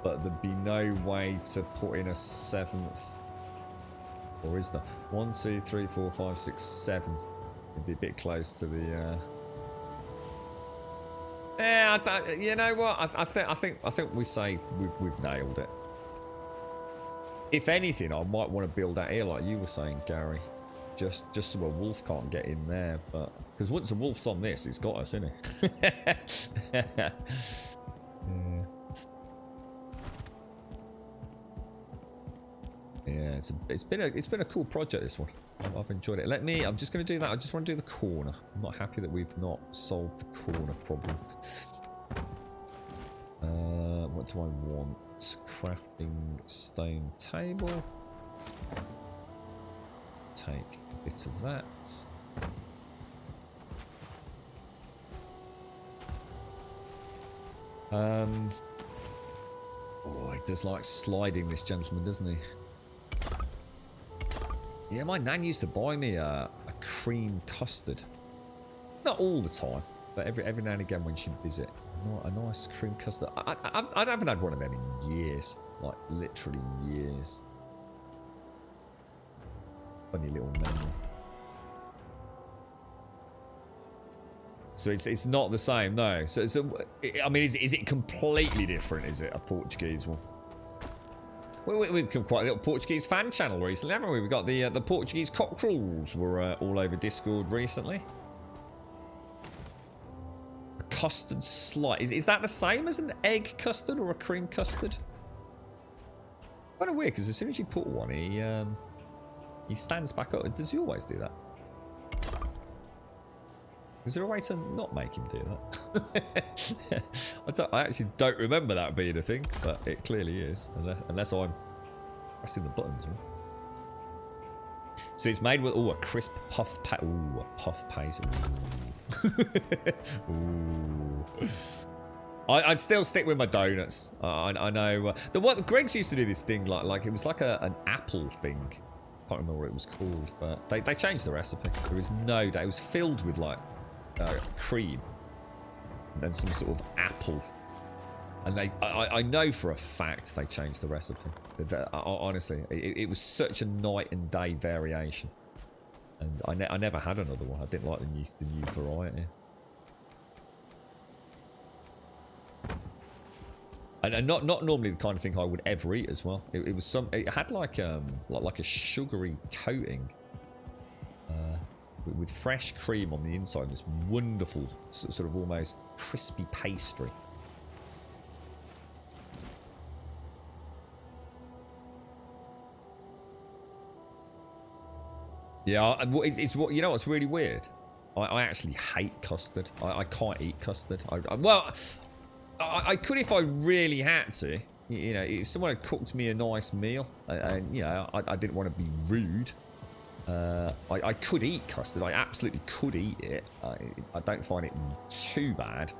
But there'd be no way to put in a 7th. Or is there? 1, 2, 3, 4, 5, 6, 7. It'd be a bit close to the... Yeah, you know what? I think we say we've nailed it. If anything, I might want to build that here, like you were saying, Gary, just so a wolf can't get in there. But because once a wolf's on this, it's got us, isn't it? Yeah, it's been a cool project, this one. I've enjoyed it. I'm just going to do that. I just want to do the corner. I'm not happy that we've not solved the corner problem. What do I want? Crafting stone table. Take a bit of that. Oh, he does like sliding, this gentleman, doesn't he? Yeah, my nan used to buy me a cream custard. Not all the time, but every now and again when she'd visit. A nice cream custard. I haven't had one of them in years. Like, literally years. Funny little memory. So it's not the same, no. So I mean, is it completely different? Is it a Portuguese one? We've become quite a little Portuguese fan channel recently, haven't we? We've got the Portuguese cockerels were all over Discord recently. A custard slice. Is that the same as an egg custard or a cream custard? Kind of weird, because as soon as you put one, he stands back up. Does he always do that? Is there a way to not make him do that? I actually don't remember that being a thing, but it clearly is, unless I'm pressing the buttons. So it's made with a crisp puff a puff paste. Ooh. I'd still stick with my donuts. I know. The Greg's used to do this thing like it was like an apple thing. Can't remember what it was called, but they changed the recipe. There was no doubt. It was filled with like cream and then some sort of apple. And I know for a fact they changed the recipe. Honestly, it was such a night and day variation. And I never had another one. I didn't like the new variety. And not normally the kind of thing I would ever eat as well. It was it had like a sugary coating with fresh cream on the inside. This wonderful sort of almost crispy pastry. Yeah, it's what you know. What's really weird? I actually hate custard. I can't eat custard. I could if I really had to. You know, if someone had cooked me a nice meal, and you know, I didn't want to be rude. I could eat custard. I absolutely could eat it. I don't find it too bad.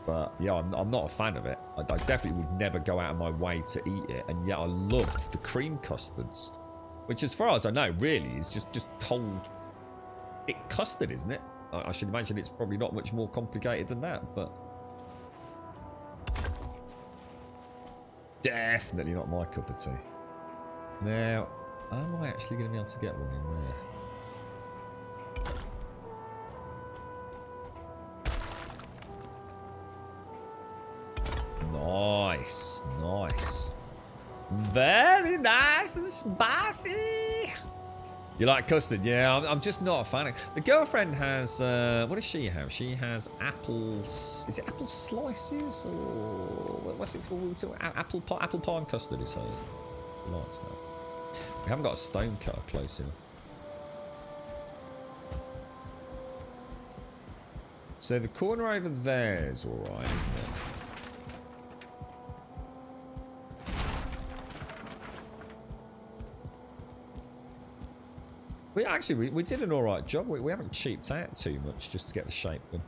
But yeah, I'm not a fan of it. I definitely would never go out of my way to eat it. And yet I loved the cream custards, which, as far as I know, really is just cold, thick custard, isn't it? I should imagine it's probably not much more complicated than that, but. Definitely not my cup of tea. Now, am I actually going to be able to get one in there? Nice, nice. Very nice and spicy. You like custard? Yeah, I'm just not a fan of it. The girlfriend has, what does she have? She has apples. Is it apple slices? Or what's it called? Apple pie and custard is hers. Likes that. We haven't got a stone cutter close enough. So the corner over there is alright, isn't it? We did an alright job. We haven't cheaped out too much just to get the shape good.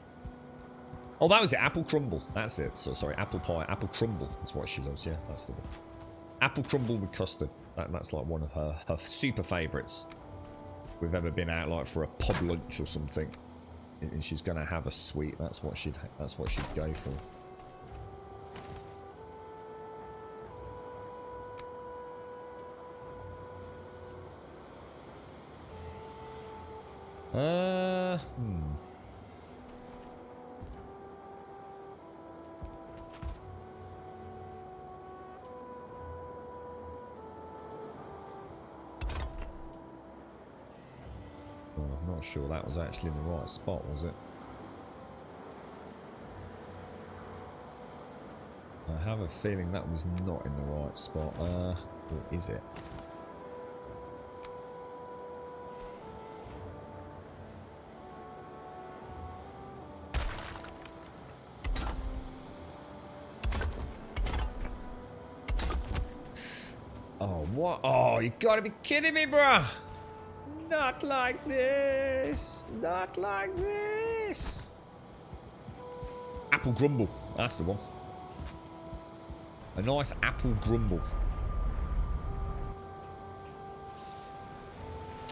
Oh, that was it. Apple crumble. That's it. So sorry, apple pie. Apple crumble. That's what she loves. Yeah, that's the one. Apple crumble with custard. That's like one of her super favourites. We've ever been out like for a pub lunch or something, and she's gonna have a sweet. That's what she'd go for. I'm not sure that was actually in the right spot, was it? I have a feeling that was not in the right spot. Or is it? Oh, what? Oh, you gotta be kidding me, bruh! Not like this! Not like this! Apple grumble. That's the one. A nice apple grumble.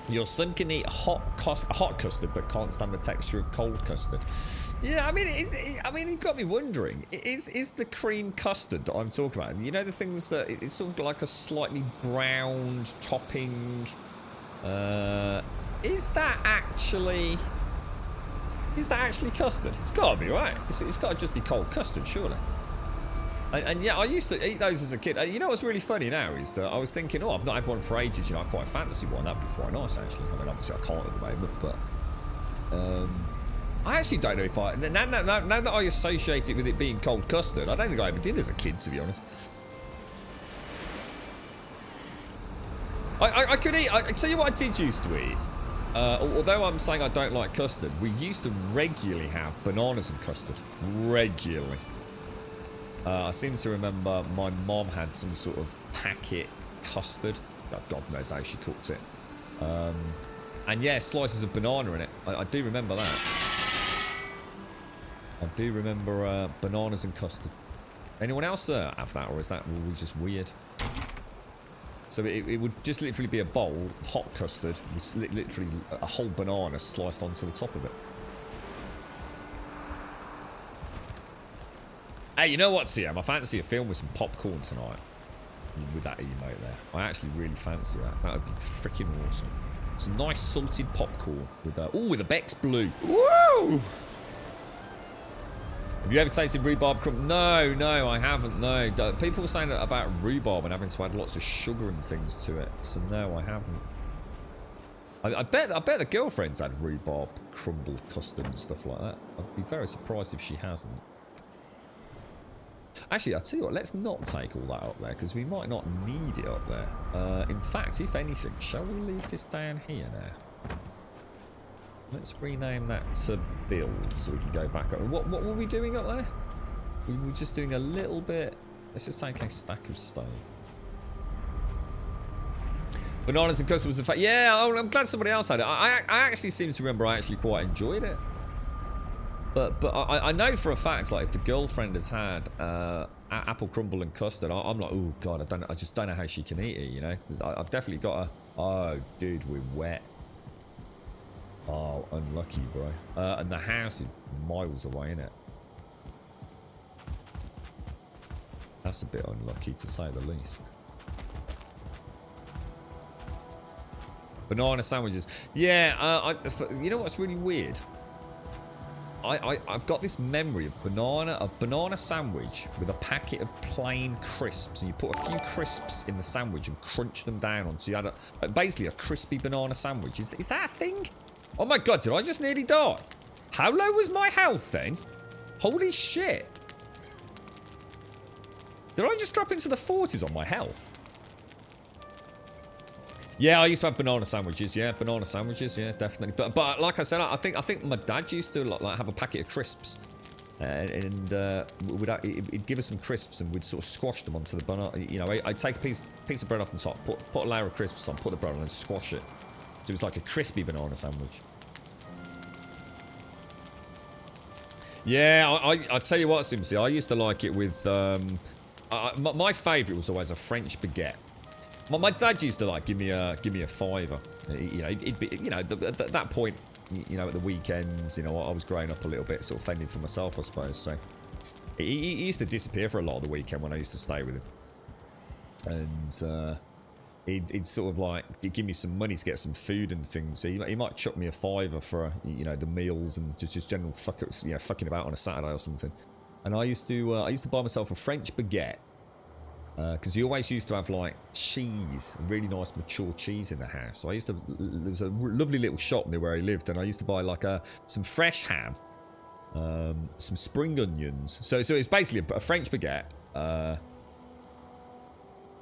Your son can eat hot custard, but can't stand the texture of cold custard. Yeah, I mean, you've got me wondering. Is the cream custard that I'm talking about? You know, the things that it's sort of like a slightly browned topping. Is that actually custard? It's got to be, right? It's got to just be cold custard, surely. And yeah, I used to eat those as a kid. You know what's really funny now is that I was thinking, oh, I've not had one for ages. You know, I quite fancy one. That'd be quite nice, actually. I mean, obviously I can't at the moment, but I actually don't know if I now that I associate it with it being cold custard. I don't think I ever did as a kid, to be honest. I could eat. I tell you what, I did used to eat. Although I'm saying I don't like custard, we used to regularly have bananas and custard. Regularly. I seem to remember my mom had some sort of packet custard. God knows how she cooked it. And yeah, slices of banana in it. I do remember that. I do remember bananas and custard. Anyone else have that, or is that just weird? So it would just literally be a bowl of hot custard with literally a whole banana sliced onto the top of it. Hey, you know what, Siam? I fancy a film with some popcorn tonight. With that emote there. I actually really fancy that. That would be freaking awesome. Some nice salted popcorn with with a Beck's Blue. Woo! Have you ever tasted rhubarb crumble? No, I haven't. No, people were saying about rhubarb and having to add lots of sugar and things to it. So no, I haven't. I bet the girlfriend's had rhubarb crumble custard and stuff like that. I'd be very surprised if she hasn't. Actually, I'll tell you what. Let's not take all that up there because we might not need it up there. In fact, if anything, shall we leave this down here now? Let's rename that to build so we can go back up. What were we doing up there? We were just doing a little bit. Let's just take a stack of stone. Bananas and custard was a fact. Yeah, I'm glad somebody else had it. I actually seem to remember I actually quite enjoyed it. But I know for a fact, like if the girlfriend has had apple crumble and custard, I'm like, oh god, I just don't know how she can eat it. You know, I've definitely got a. Oh, dude, we're wet. Oh, unlucky, bro. And the house is miles away, innit? That's a bit unlucky, to say the least. Banana sandwiches. Yeah, you know what's really weird? I've got this memory of a banana sandwich with a packet of plain crisps, and you put a few crisps in the sandwich and crunch them down onto you had basically a crispy banana sandwich. Is that a thing? Oh my god, did I just nearly die? How low was my health then? Holy shit. Did I just drop into the 40s on my health? Yeah, I used to have banana sandwiches. Yeah, banana sandwiches. Yeah, definitely. But like I said, I think my dad used to like have a packet of crisps, and he'd give us some crisps, and we'd sort of squash them onto the banana. You know, I'd take a piece of bread off the top, put a layer of crisps on, put the bread on, and squash it. So it was like a crispy banana sandwich. Yeah, I tell you what, Simpsy, I used to like it with my favourite was always a French baguette. My dad used to like give me a fiver. You know, it'd be, you know, at that point, you know, at the weekends, you know, I was growing up a little bit, sort of fending for myself, I suppose. So he used to disappear for a lot of the weekend when I used to stay with him, and he'd sort of like give me some money to get some food and things. So he might chuck me a fiver for you know the meals and just general fucking about on a Saturday or something. And I used to buy myself a French baguette. Because he always used to have like cheese, really nice mature cheese in the house. So there was a lovely little shop near where he lived, and I used to buy like some fresh ham, some spring onions. So it's basically a French baguette.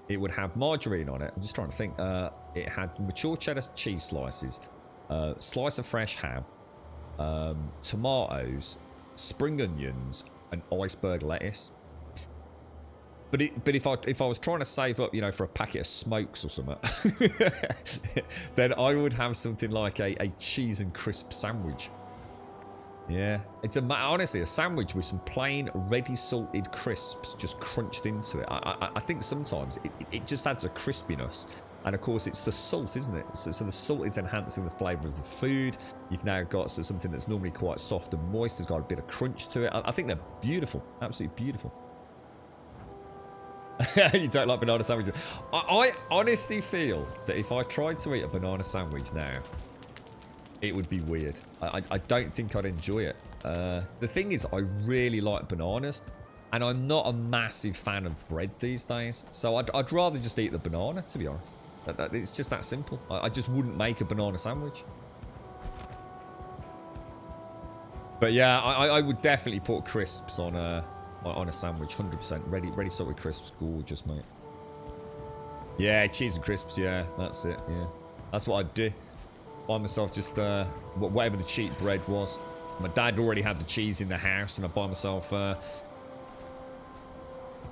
It would have margarine on it. I'm just trying to think. It had mature cheddar cheese slices, slice of fresh ham, tomatoes, spring onions, and iceberg lettuce. But if I was trying to save up, you know, for a packet of smokes or something, then I would have something like a cheese and crisp sandwich. Yeah, it's honestly a sandwich with some plain ready salted crisps just crunched into it. I think sometimes it just adds a crispiness, and of course it's the salt, isn't it? So the salt is enhancing the flavour of the food. You've now got something that's normally quite soft and moist. Has got a bit of crunch to it. I think they're beautiful, absolutely beautiful. You don't like banana sandwiches? I honestly feel that if I tried to eat a banana sandwich now, it would be weird. I don't think I'd enjoy it. The thing is, I really like bananas, and I'm not a massive fan of bread these days. So I'd rather just eat the banana, to be honest. It's just that simple. I just wouldn't make a banana sandwich. But yeah, I would definitely put crisps on a sandwich, 100%. Ready salted crisps, gorgeous, mate. Yeah, cheese and crisps, yeah, that's it, yeah. That's what I'd do. Buy myself just whatever the cheap bread was. My dad already had the cheese in the house, and I'd buy myself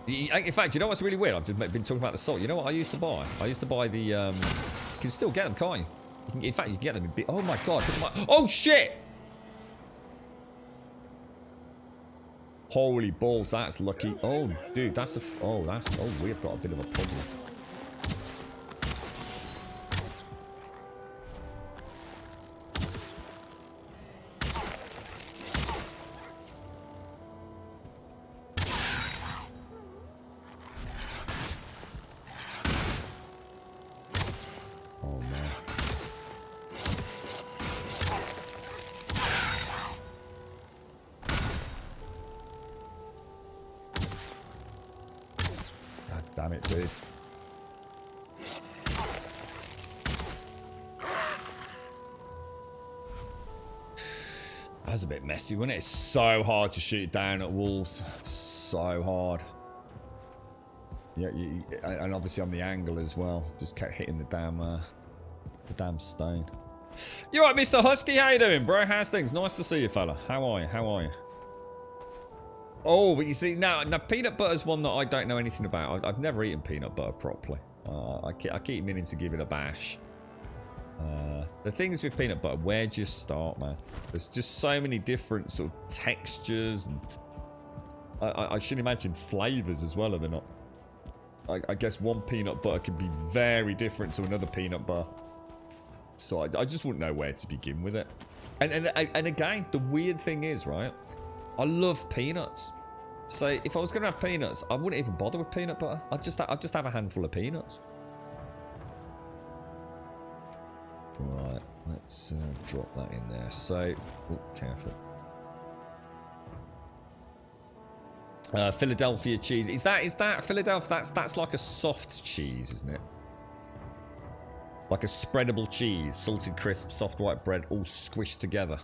in fact, you know what's really weird? I've just been talking about the salt. You know what I used to buy? I used to buy the you can still get them, can't you? In fact, you can get them in big. Oh my god, oh shit! Holy balls, that's lucky. Oh, dude, that's a... Oh, that's... Oh, we've got a bit of a problem. Damn it, dude. That was a bit messy, wasn't it? It's so hard to shoot down at walls. So hard. Yeah, and obviously on the angle as well. Just kept hitting the damn stone. You alright, Mr. Husky? How you doing, bro? How's things? Nice to see you, fella. How are you? How are you? Oh, but you see, now peanut butter's one that I don't know anything about. I've never eaten peanut butter properly. I keep meaning to give it a bash. The things with peanut butter, where do you start, man? There's just so many different sort of textures, and I should imagine flavors as well, are they not? I guess one peanut butter can be very different to another peanut butter. So I just wouldn't know where to begin with it. And again, the weird thing is, right? I love peanuts. So if I was going to have peanuts, I wouldn't even bother with peanut butter. I'd just have a handful of peanuts. Right, let's drop that in there. So, oh, careful. Philadelphia cheese. Is that Philadelphia? That's like a soft cheese, isn't it? Like a spreadable cheese, salted crisp, soft white bread, all squished together.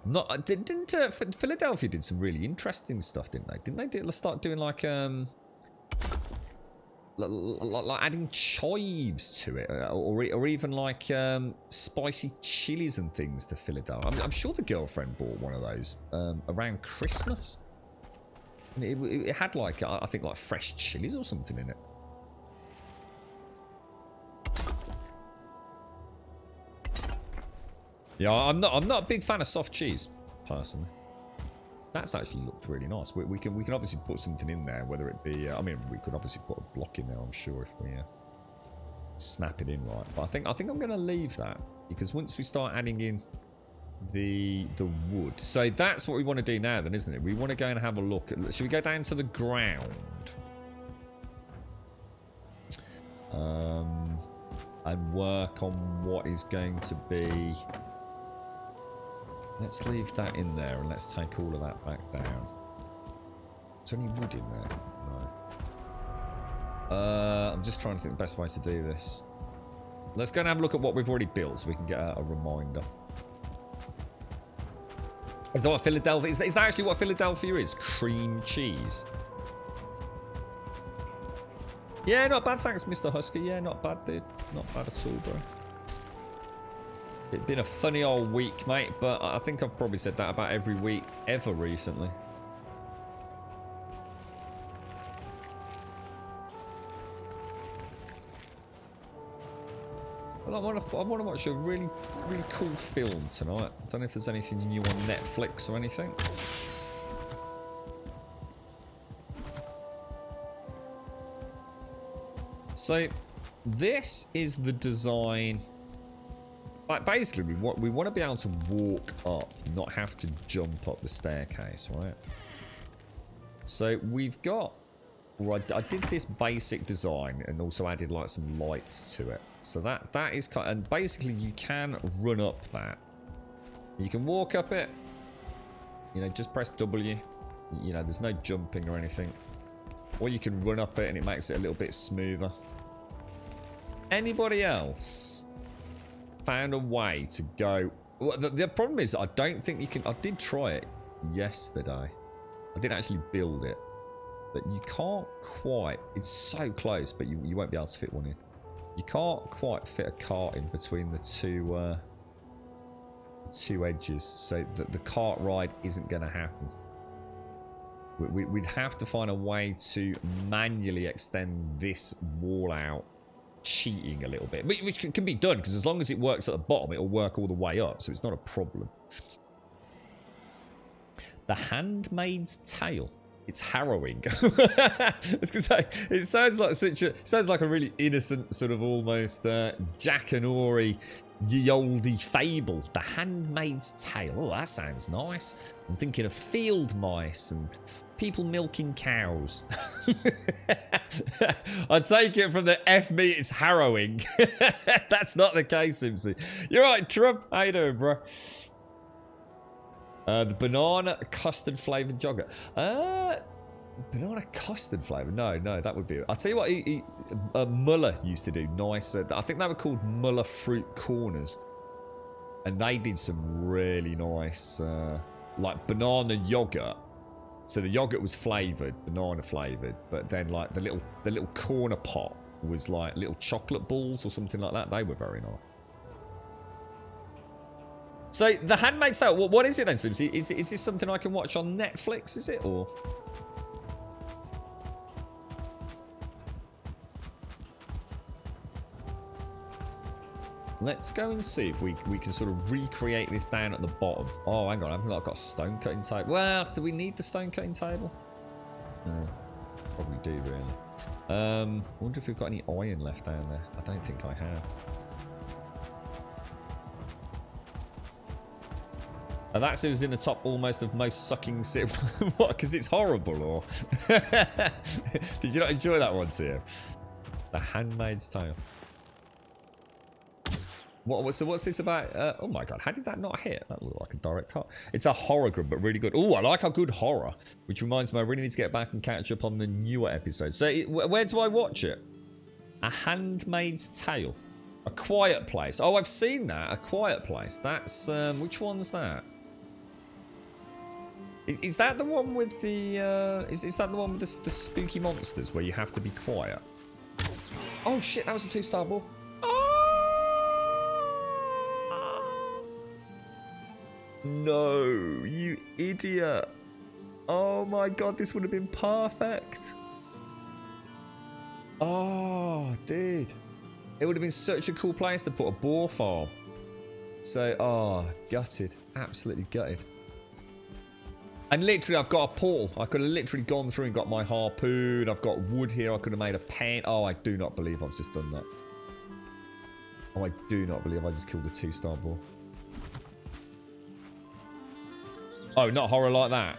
Not didn't Philadelphia did some really interesting stuff, didn't they? Didn't they start doing like adding chives to it, or even like spicy chilies and things to Philadelphia? I'm sure the girlfriend bought one of those around Christmas. And it had like I think like fresh chilies or something in it. Yeah, I'm not a big fan of soft cheese, personally. That's actually looked really nice. We can obviously put something in there, whether it be I mean, we could obviously put a block in there, I'm sure, if we snap it in right. But I think I'm going to leave that, because once we start adding in the wood, so that's what we want to do now, then, isn't it? We want to go and have a look at. Should we go down to the ground? And work on what is going to be. Let's leave that in there, and let's take all of that back down. Is there any wood in there? No. I'm just trying to think the best way to do this. Let's go and have a look at what we've already built, so we can get a reminder. Is that what Philadelphia is? Is that actually what Philadelphia is? Cream cheese. Yeah, not bad. Thanks, Mr. Husky. Yeah, not bad, dude. Not bad at all, bro. It's been a funny old week, mate, but I think I've probably said that about every week ever recently. Well, I want to watch a really cool film tonight. I don't know if there's anything new on Netflix or anything. So, this is the design. Like, basically, we want to be able to walk up, not have to jump up the staircase, right? So we've got. Well, I did this basic design and also added like some lights to it. So that is kind. And basically, you can run up that. You can walk up it. You know, just press W. You know, there's no jumping or anything. Or you can run up it and it makes it a little bit smoother. Anybody else found a way to go? Well, the problem is I don't think you can. I did try it yesterday. I did actually build it, but you can't quite. It's so close, but you won't be able to fit one in. You can't quite fit a cart in between the two edges, so that the cart ride isn't going to happen. We'd have to find a way to manually extend this wall out, cheating a little bit, which can be done, because as long as it works at the bottom, it'll work all the way up, so it's not a problem. The Handmaid's Tale. it's harrowing. I was gonna say, it sounds like a really innocent sort of almost Jack and Ori ye olde fable. The Handmaid's Tale. Oh, that sounds nice. I'm thinking of field mice and people milking cows. I take it from the FB, it's harrowing. That's not the case, Simpsy. You're right, Trump. How you doing, bro? The banana custard flavoured yogurt. Banana custard flavour? No, that would be it. I'll tell you what, Muller used to do nice. I think they were called Muller Fruit Corners. And they did some really nice, like banana yogurt. So the yogurt was flavoured, banana flavoured. But then like the little corner pot was like little chocolate balls or something like that. They were very nice. So, The Handmaid's Tale, what is it then, Simpsy? Is this something I can watch on Netflix, is it, or...? Let's go and see if we can sort of recreate this down at the bottom. Oh, hang on, I haven't got a stone cutting table. Well, do we need the stone cutting table? No, probably do, really. I wonder if we've got any iron left down there. I don't think I have. That seems in the top almost of most sucking sim. What? Because it's horrible, or? Did you not enjoy that one, Sia? The Handmaid's Tale. So what's this about? Oh my god, how did that not hit? That looked like a direct hit. It's a horror group, but really good. Oh, I like a good horror. Which reminds me, I really need to get back and catch up on the newer episodes. So where do I watch it? A Handmaid's Tale. A Quiet Place. Oh, I've seen that. A Quiet Place. That's, which one's that? Is that the one with the, is that the one with the spooky monsters where you have to be quiet? Oh shit, that was a 2-star ball. No, you idiot. Oh my god, this would have been perfect. Oh, dude. It would have been such a cool place to put a boar farm. So, oh, gutted. Absolutely gutted. And literally, I've got a portal. I could have literally gone through and got my harpoon. I've got wood here. I could have made a pen. Oh, I do not believe I've just done that. Oh, I do not believe I just killed a 2-star boar. Oh, not horror like that.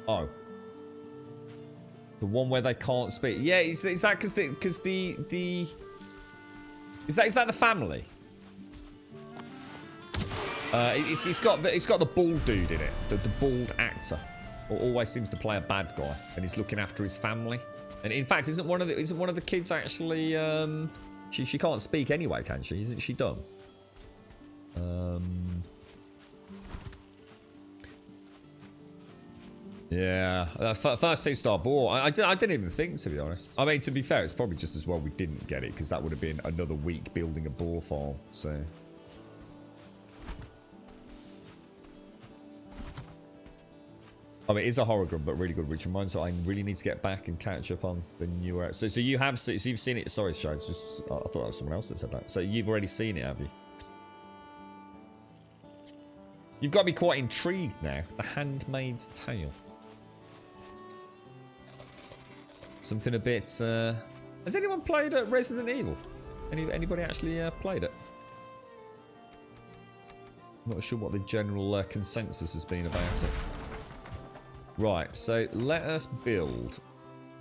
Oh. The one where they can't speak. Yeah, is that because the... Is that the family? It's got the bald dude in it. The bald actor. Always seems to play a bad guy. And he's looking after his family. And in fact, isn't one of the kids actually... She can't speak anyway, can she? Isn't she dumb? Yeah, first 2-star ball. I didn't even think, to be honest. I mean, to be fair, it's probably just as well we didn't get it, because that would have been another week building a boar farm, so... Oh, it is a horror group, but really good, which reminds me, I really need to get back and catch up on the newer... So you've seen it... Sorry, Shades, just... I thought that was someone else that said that. So you've already seen it, have you? You've got to be quite intrigued now. The Handmaid's Tale. Something a bit... Has anyone played Resident Evil? Anybody actually played it? Not sure what the general consensus has been about it. Right, so let us build.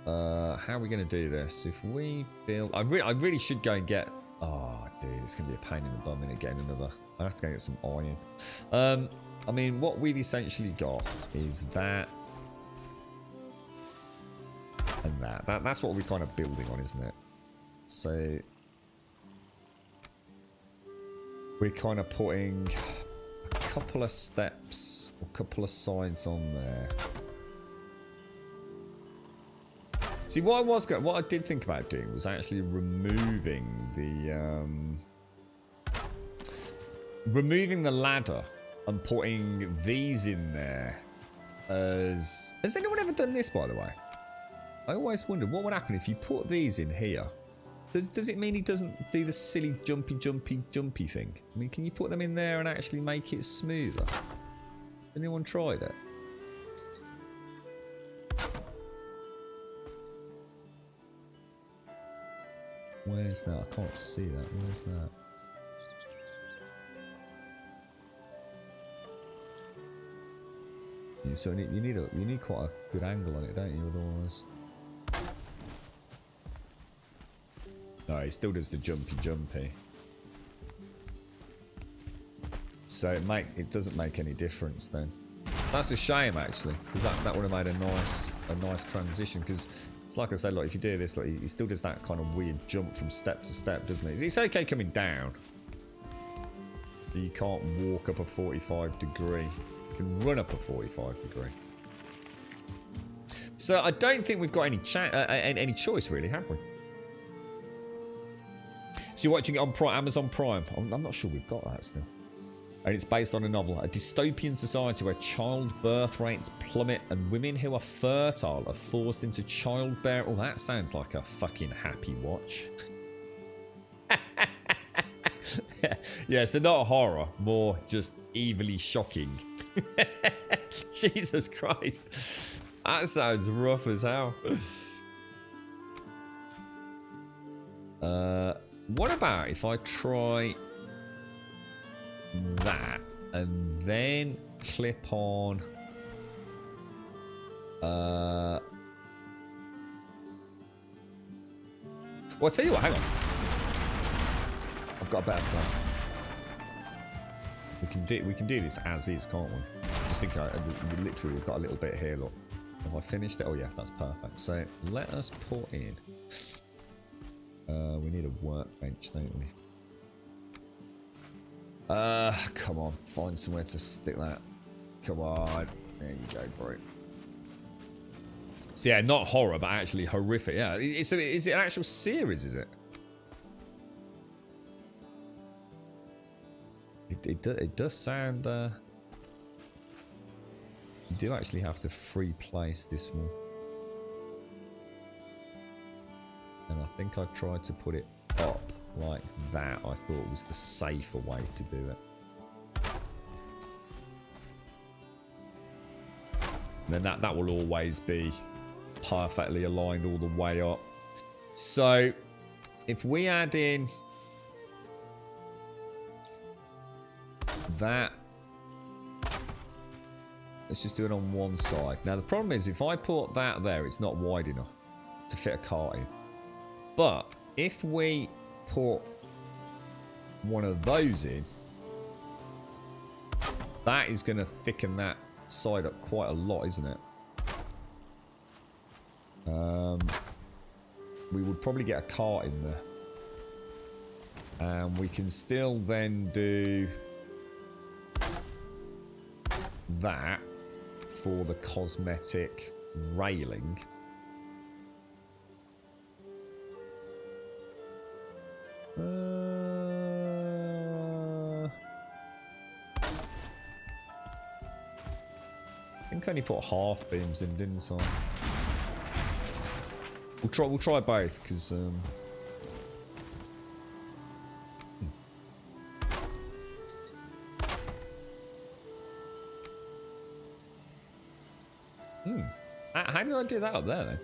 How are we going to do this? If we build... I really should go and get... Oh, dude, it's going to be a pain in the bum in it getting another... I have to go get some iron. I mean, what we've essentially got is that... And that. That's what we're kind of building on, isn't it? So... We're kind of putting a couple of steps, a couple of sides on there. See, what I did think about doing was actually removing the ladder and putting these in there as... Has anyone ever done this, by the way? I always wondered what would happen if you put these in here. Does it mean he doesn't do the silly jumpy thing? I mean, can you put them in there and actually make it smoother? Anyone tried it? Where's that? I can't see that. Where's that? Yeah, so you need quite a good angle on it, don't you? Otherwise, no, it still does the jumpy. So it doesn't make any difference then. That's a shame actually, because that would have made a nice transition. Because it's like I said, like if you do this, like he still does that kind of weird jump from step to step, doesn't it? It's okay coming down. You can't walk up a 45 degree. You can run up a 45 degree. So I don't think we've got any choice really, have we? So you're watching it on Amazon Prime. I'm not sure we've got that still. And it's based on a novel, a dystopian society where childbirth rates plummet and women who are fertile are forced into childbearing. Oh, that sounds like a fucking happy watch. Yeah, so not horror, more just evilly shocking. Jesus Christ. That sounds rough as hell. What about if I try that and then clip on well, I'll tell you what, hang on. I've got a better plan. We can do this as is, can't we? Just think we literally we've got a little bit here, look. Have I finished it? Oh yeah, that's perfect. So let us put in we need a workbench, don't we? Come on, find somewhere to stick that. Come on. There you go, bro. So yeah, not horror, but actually horrific. Yeah, is it an actual series, is it? It does sound... you do actually have to free place this one. And I think I tried to put it up like that. I thought was the safer way to do it. And then that will always be perfectly aligned all the way up. So if we add in that, let's just do it on one side. Now the problem is if I put that there, it's not wide enough to fit a cart in. But if we put one of those in, that is going to thicken that side up quite a lot, isn't it? We would probably get a cart in there. And we can still then do that for the cosmetic railing. I think I only put half beams in, didn't I? We'll try both because how did I do that up there then?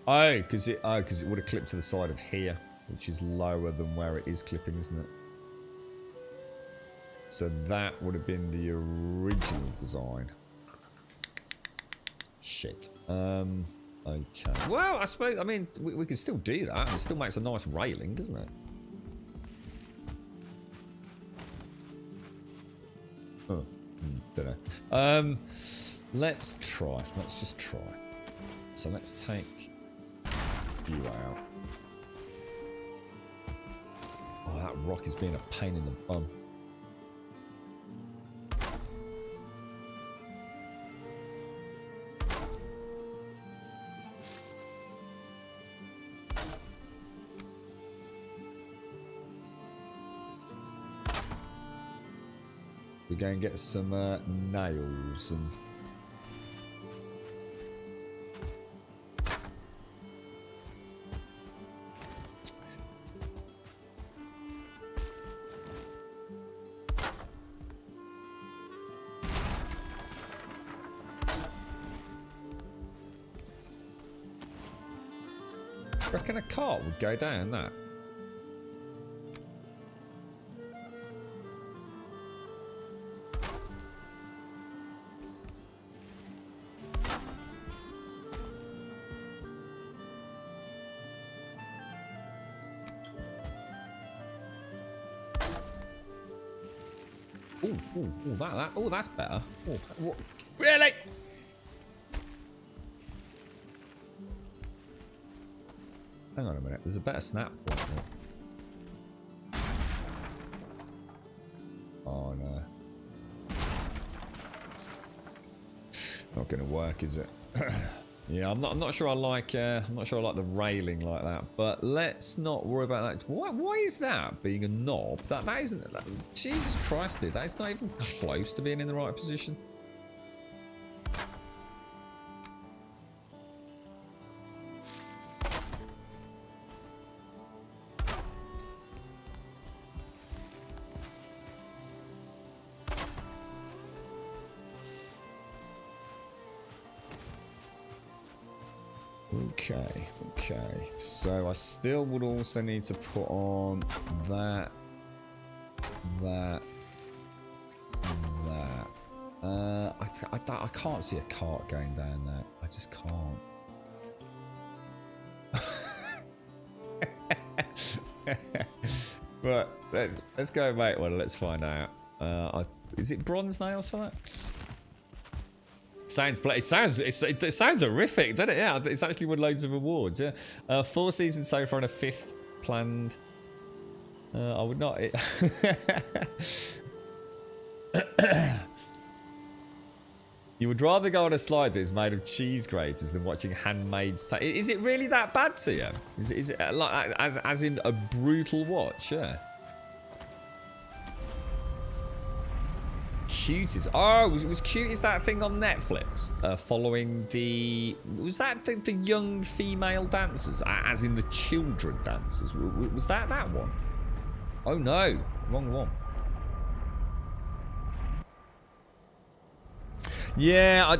Oh, because it would have clipped to the side of here, which is lower than where it is clipping, isn't it? So that would have been the original design. Shit. Okay. Well, I suppose, I mean, we could still do that. It still makes a nice railing, doesn't it? Oh, don't know. Let's try. Let's just try. So let's take you out. Oh, that rock is being a pain in the bum. We're going to get some nails and... Reckon a cart would go down that. Oh, that's better. Ooh, really? Hang on a minute. There's a better snap point here. Oh no. Not gonna work, is it? Yeah, I'm not sure I like the railing like that, but let's not worry about that. Why is that being a knob? That isn't. Jesus Christ, dude, that is not even close to being in the right position. Okay. So I still would also need to put on that. I can't see a cart going down there. I just can't. But let's go and make one. Let's find out. Is it bronze nails for that? It sounds horrific, doesn't it? Yeah, it's actually won loads of awards. Yeah, 4 seasons so far and a 5th planned. I would not. You would rather go on a slide that is made of cheese graters than watching Handmaid's Tale. Is it really that bad to you? Is it like as in a brutal watch? Yeah. Cuties. Oh, it was cute. Is that thing on Netflix? Following the... Was that the young female dancers? As in the children dancers? Was that one? Oh no. Wrong one. Yeah,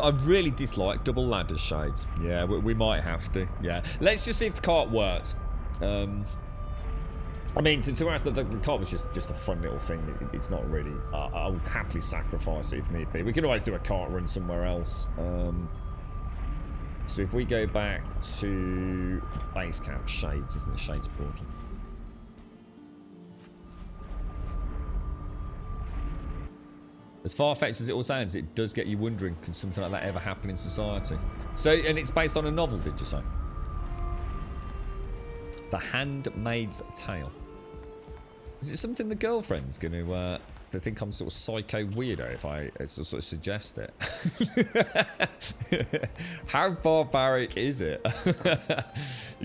I really dislike double ladder shades. Yeah, we might have to. Yeah. Let's just see if the cart works. I mean, to us, the cart was just a fun little thing. It's not really... I would happily sacrifice it if need be. We can always do a cart run somewhere else. So if we go back to base camp, Shades, isn't it? Shades portal. As far-fetched as it all sounds, it does get you wondering, could something like that ever happen in society? So, and it's based on a novel, did you say? The Handmaid's Tale. Is it something the girlfriend's going to think I'm sort of psycho weirdo if I sort of suggest it? How barbaric is it?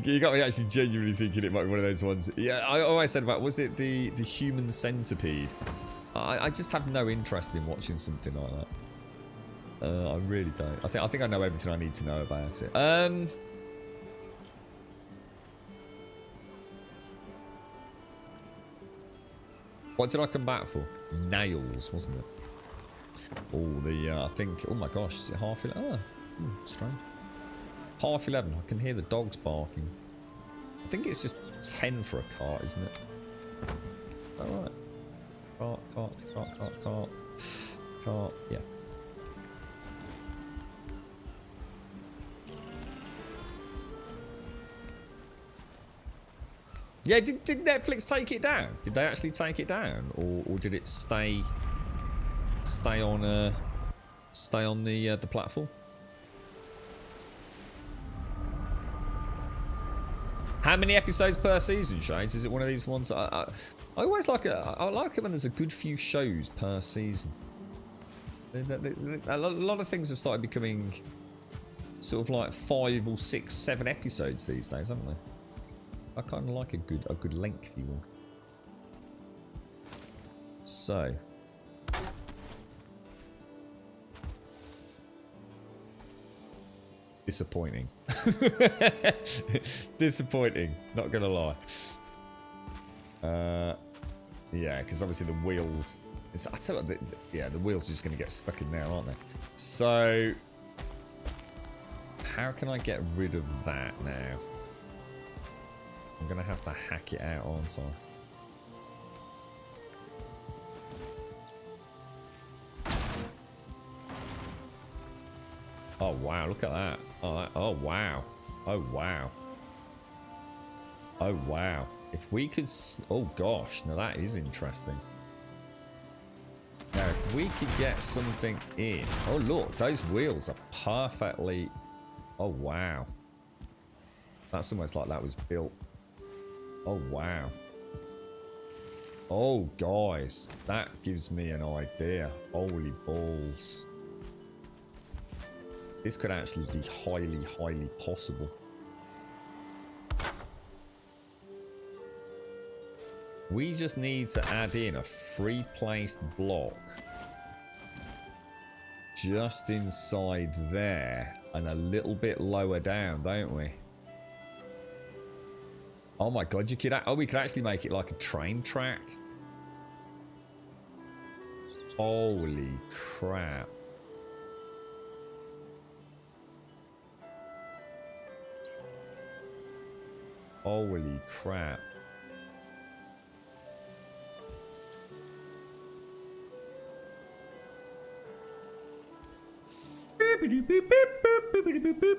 You got me actually genuinely thinking it might be one of those ones. Yeah, I always said about, was it the human centipede? I just have no interest in watching something like that. I really don't. I think I know everything I need to know about it. What did I come back for? Nails, wasn't it? Oh, I think... Oh my gosh, is it half 11? Oh, strange. Half 11. I can hear the dogs barking. I think it's just 10 for a cart, isn't it? Alright. Cart. Yeah. Yeah, did Netflix take it down? Did they actually take it down, or did it stay on the platform? How many episodes per season, Shades? Is it one of these ones? I always like it. I like it when there's a good few shows per season. A lot of things have started becoming sort of like 5 or 6, 7 episodes these days, haven't they? I kind of like a good lengthy one. So. Disappointing. Disappointing, not gonna lie. Yeah, because obviously the wheels... I tell you what, the wheels are just gonna get stuck in there, aren't they? So... How can I get rid of that now? I'm going to have to hack it out, aren't I? Oh, wow. Look at that. Oh, wow. Oh, wow. Oh, wow. If we could... Oh, gosh. Now, that is interesting. Now, if we could get something in... Oh, look. Those wheels are perfectly... Oh, wow. That's almost like that was built. Oh, wow. Oh, guys. That gives me an idea. Holy balls. This could actually be highly, highly possible. We just need to add in a free placed block just inside there and a little bit lower down, don't we? Oh my god, you could... Oh, we could actually make it like a train track. Holy crap. Holy crap. Boop, boop, boop, boop, boop, boop, boop.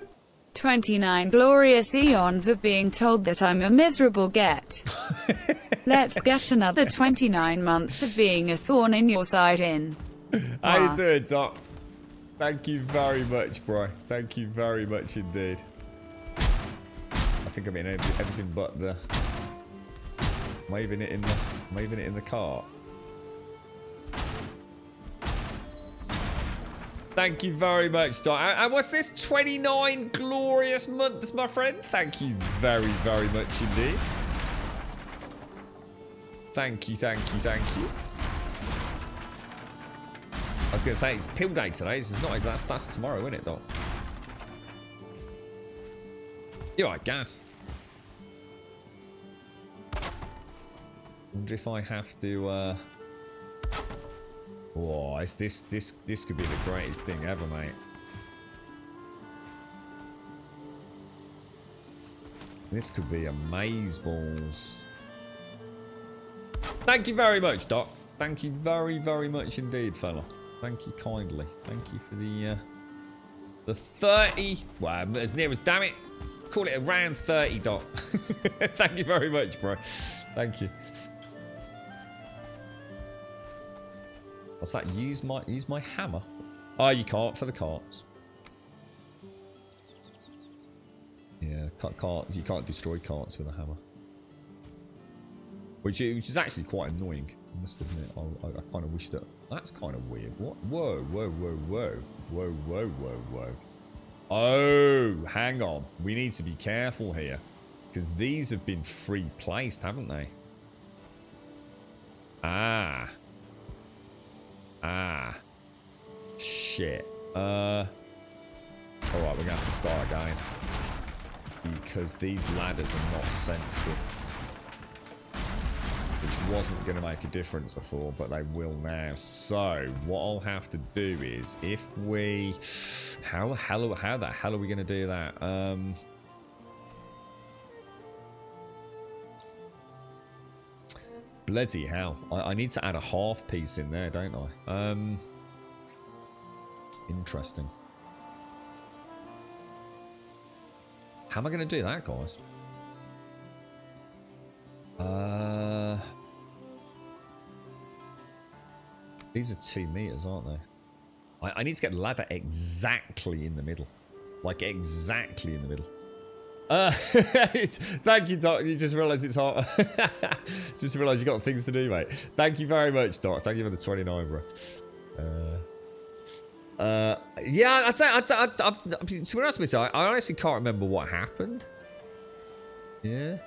29 glorious eons of being told that I'm a miserable get. Let's get another 29 months of being a thorn in your side in. How you doing, Doc? Thank you very much, bro. Thank you very much indeed. I think I'm in everything but the... Waving it in the cart. Thank you very much, Doc. And what's this? 29 glorious months, my friend. Thank you very, very much indeed. Thank you, thank you, thank you. I was going to say, it's pill day today. This is not. That's tomorrow, isn't it, Doc? You're right, Gaz. Wonder if I have to... Oh, this could be the greatest thing ever, mate. This could be amazeballs. Thank you very much, Doc. Thank you very, very much indeed, fella. Thank you kindly. Thank you for the 30. Well, as near as, damn it. Call it around 30, Doc. Thank you very much, bro. Thank you. What's that? Use my hammer. Oh, you can't for the carts. Yeah, carts. You can't destroy carts with a hammer. Which is actually quite annoying. I must admit. I kind of wish that. That's kind of weird. What? Whoa, whoa, whoa, whoa, whoa, whoa, whoa, whoa. Oh, hang on. We need to be careful here, because these have been free placed, haven't they? Ah. Shit. Alright, we're gonna have to start again. Because these ladders are not central. Which wasn't gonna make a difference before, but they will now. So, what I'll have to do is, if we... How the hell are we gonna do that? Bloody hell. I need to add a half piece in there, don't I? Interesting. How am I going to do that, guys? These are 2 meters, aren't they? I need to get the ladder exactly in the middle. Like, exactly in the middle. Thank you, Doc. You just realised it's hot. Just realised you got things to do, mate. Thank you very much, Doc. Thank you for the 29, bro. Yeah, to be honest with you, I honestly can't remember what happened. Yeah.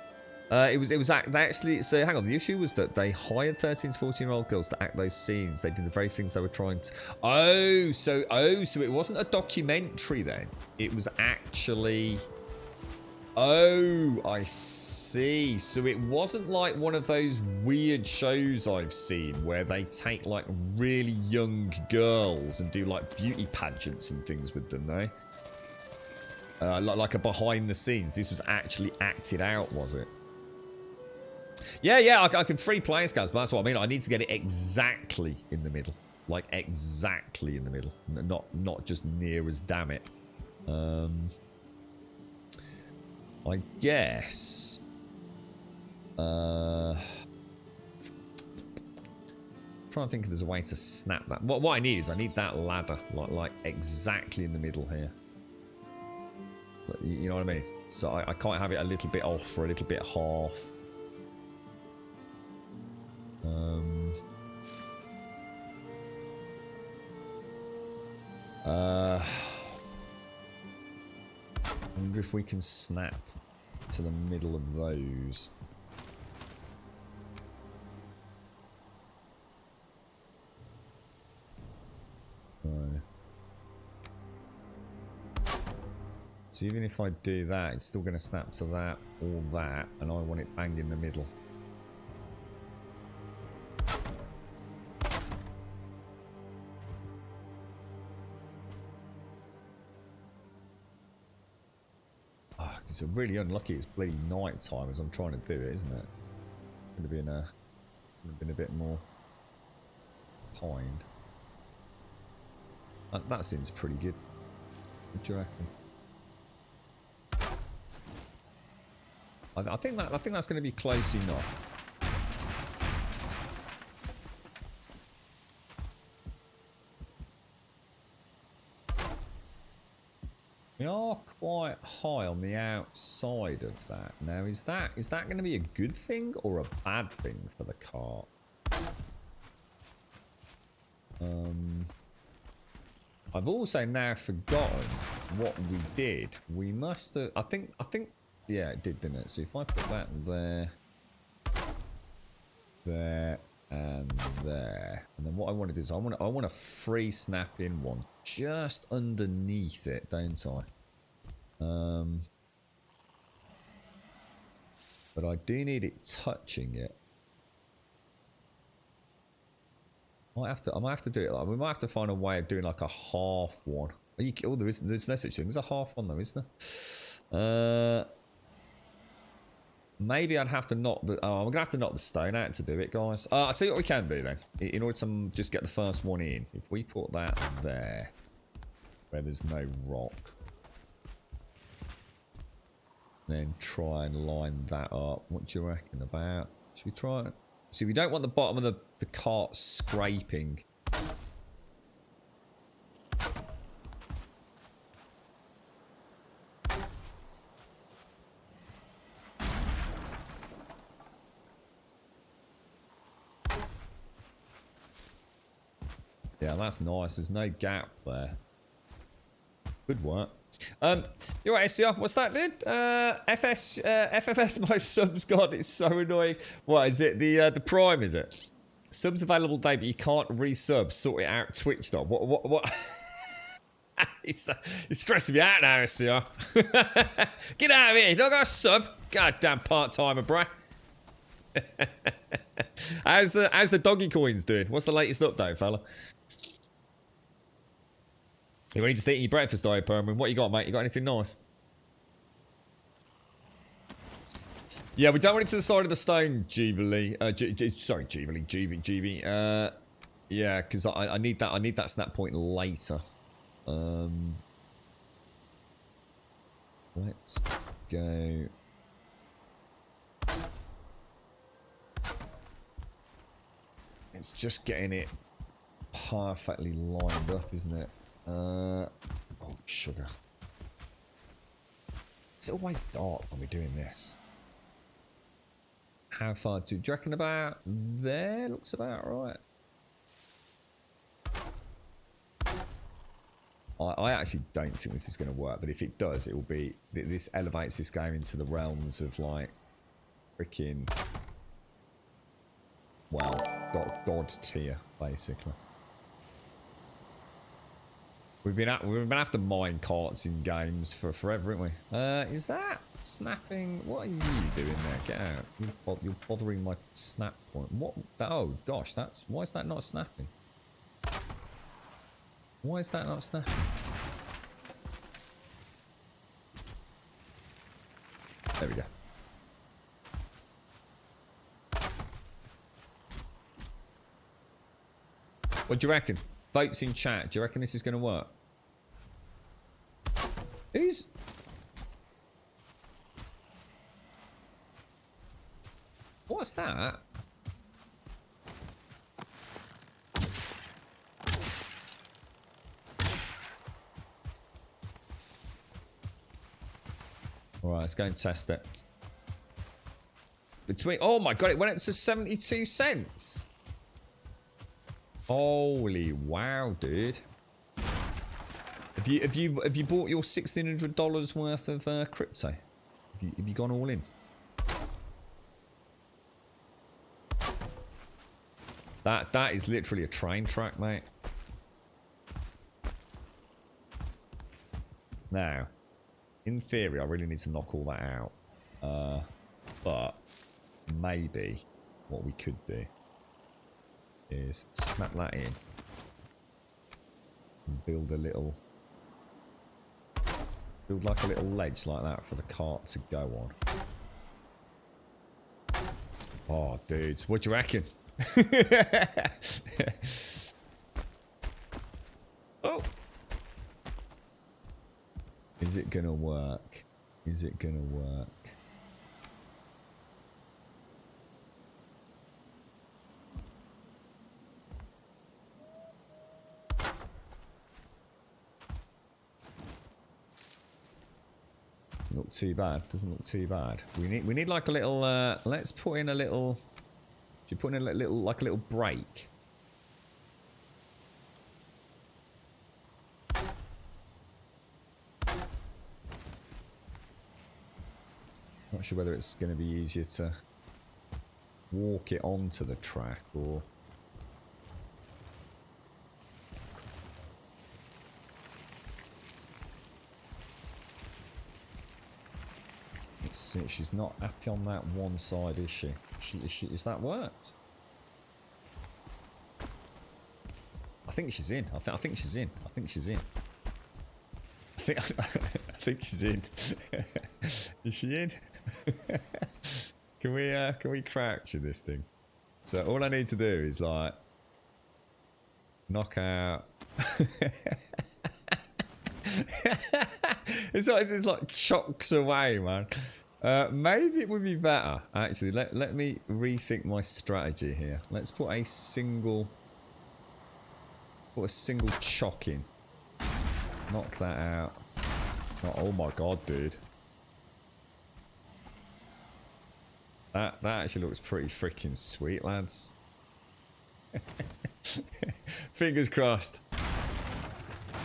It was actually, so hang on, the issue was that they hired 13 to 14-year-old girls to act those scenes. They did the very things they were trying to... So it wasn't a documentary then. It was actually... Oh, I see. So it wasn't like one of those weird shows I've seen where they take like really young girls and do like beauty pageants and things with them, though. Like a behind the scenes. This was actually acted out, was it? Yeah, I can free playing scans, but that's what I mean. I need to get it exactly in the middle. Like, exactly in the middle. Not just near as, damn it. I guess... trying to think if there's a way to snap that. What I need is I need that ladder, like exactly in the middle here. You know what I mean? So I can't have it a little bit off or a little bit half. I wonder if we can snap to the middle of those. No. So even if I do that, it's still going to snap to that or that, and I want it bang in the middle. Oh, it's really unlucky it's bloody night time as I'm trying to do it, isn't it? Could have been a bit more kind. That seems pretty good. What do you reckon? I think that's going to be close enough. We are quite high on the outside of that. Now, is that going to be a good thing or a bad thing for the cart? I've also now forgotten what we did. We must have... I think... Yeah, it did, didn't it? So if I put that there... There... And there. And then what I want to do is I want a free snap in one. Just underneath it, don't I? But I do need it touching it. I might have to do it like we might have to find a way of doing like a half one. There's no such thing. There's a half one though, isn't there? Maybe I'd have to knock the. Oh, I'm gonna have to knock the stone out to do it, guys. I'll tell you what we can do then. In order to just get the first one in, if we put that there, where there's no rock, then try and line that up. What do you reckon about? Should we try it? See, we don't want the bottom of the cart scraping. Yeah, that's nice. There's no gap there. Good work. You're right, SCR. What's that, dude? FFS, my subs god, it's so annoying. What is it? The Prime, is it? Subs available day, but you can't resub. Sort it out, Twitch dot. What? It's stressing me out now, SCR. Get out of here. You don't got a sub. Goddamn part-timer, bruh. How's the doggy coins doing? What's the latest update, fella? You only just eating your breakfast, are you, Perman? What you got, mate? You got anything nice? Yeah, we don't want it to the side of the stone, Jubilee. Sorry, Jubilee. GB. Yeah, because I need that. I need that snap point later. Let's go. It's just getting it perfectly lined up, isn't it? Oh, sugar. It's always dark when we're doing this. How far do you reckon about there? Looks about right. I actually don't think this is going to work, but if it does, it will be... This elevates this game into the realms of, like, freaking... Well, God tier, basically. We've been after mine carts in games for forever, haven't we? Is that snapping? What are you doing there? Get out! You're bothering my snap point. What? Oh gosh, that's why is that not snapping? Why is that not snapping? There we go. What do you reckon? Votes in chat. Do you reckon this is going to work? Who's... What's that? Alright, let's go and test it. Between... Oh my god, it went up to 72 cents. Holy wow, dude. Have you bought your $1,600 worth of crypto? Have you gone all in? That is literally a train track, mate. Now, in theory, I really need to knock all that out. But maybe what we could do is snap that in and build like a little ledge like that for the cart to go on. Oh, dudes, what do you reckon? Oh, is it gonna work? Is it gonna work? Not too bad. Doesn't look too bad. We need like a little. Let's put in a little. Should you put in a little like a little break? Not sure whether it's going to be easier to walk it onto the track or. Let's see, she's not happy on that one side, is she? Is that worked? I think she's in. I think she's in. I think she's in. I think she's in. Is she in? Can we crouch in this thing? So all I need to do is like knock out. It's like chocks away, man. Maybe it would be better. Actually, let me rethink my strategy here. Let's put a single chock in. Knock that out. Oh my god, dude. That actually looks pretty freaking sweet, lads. Fingers crossed.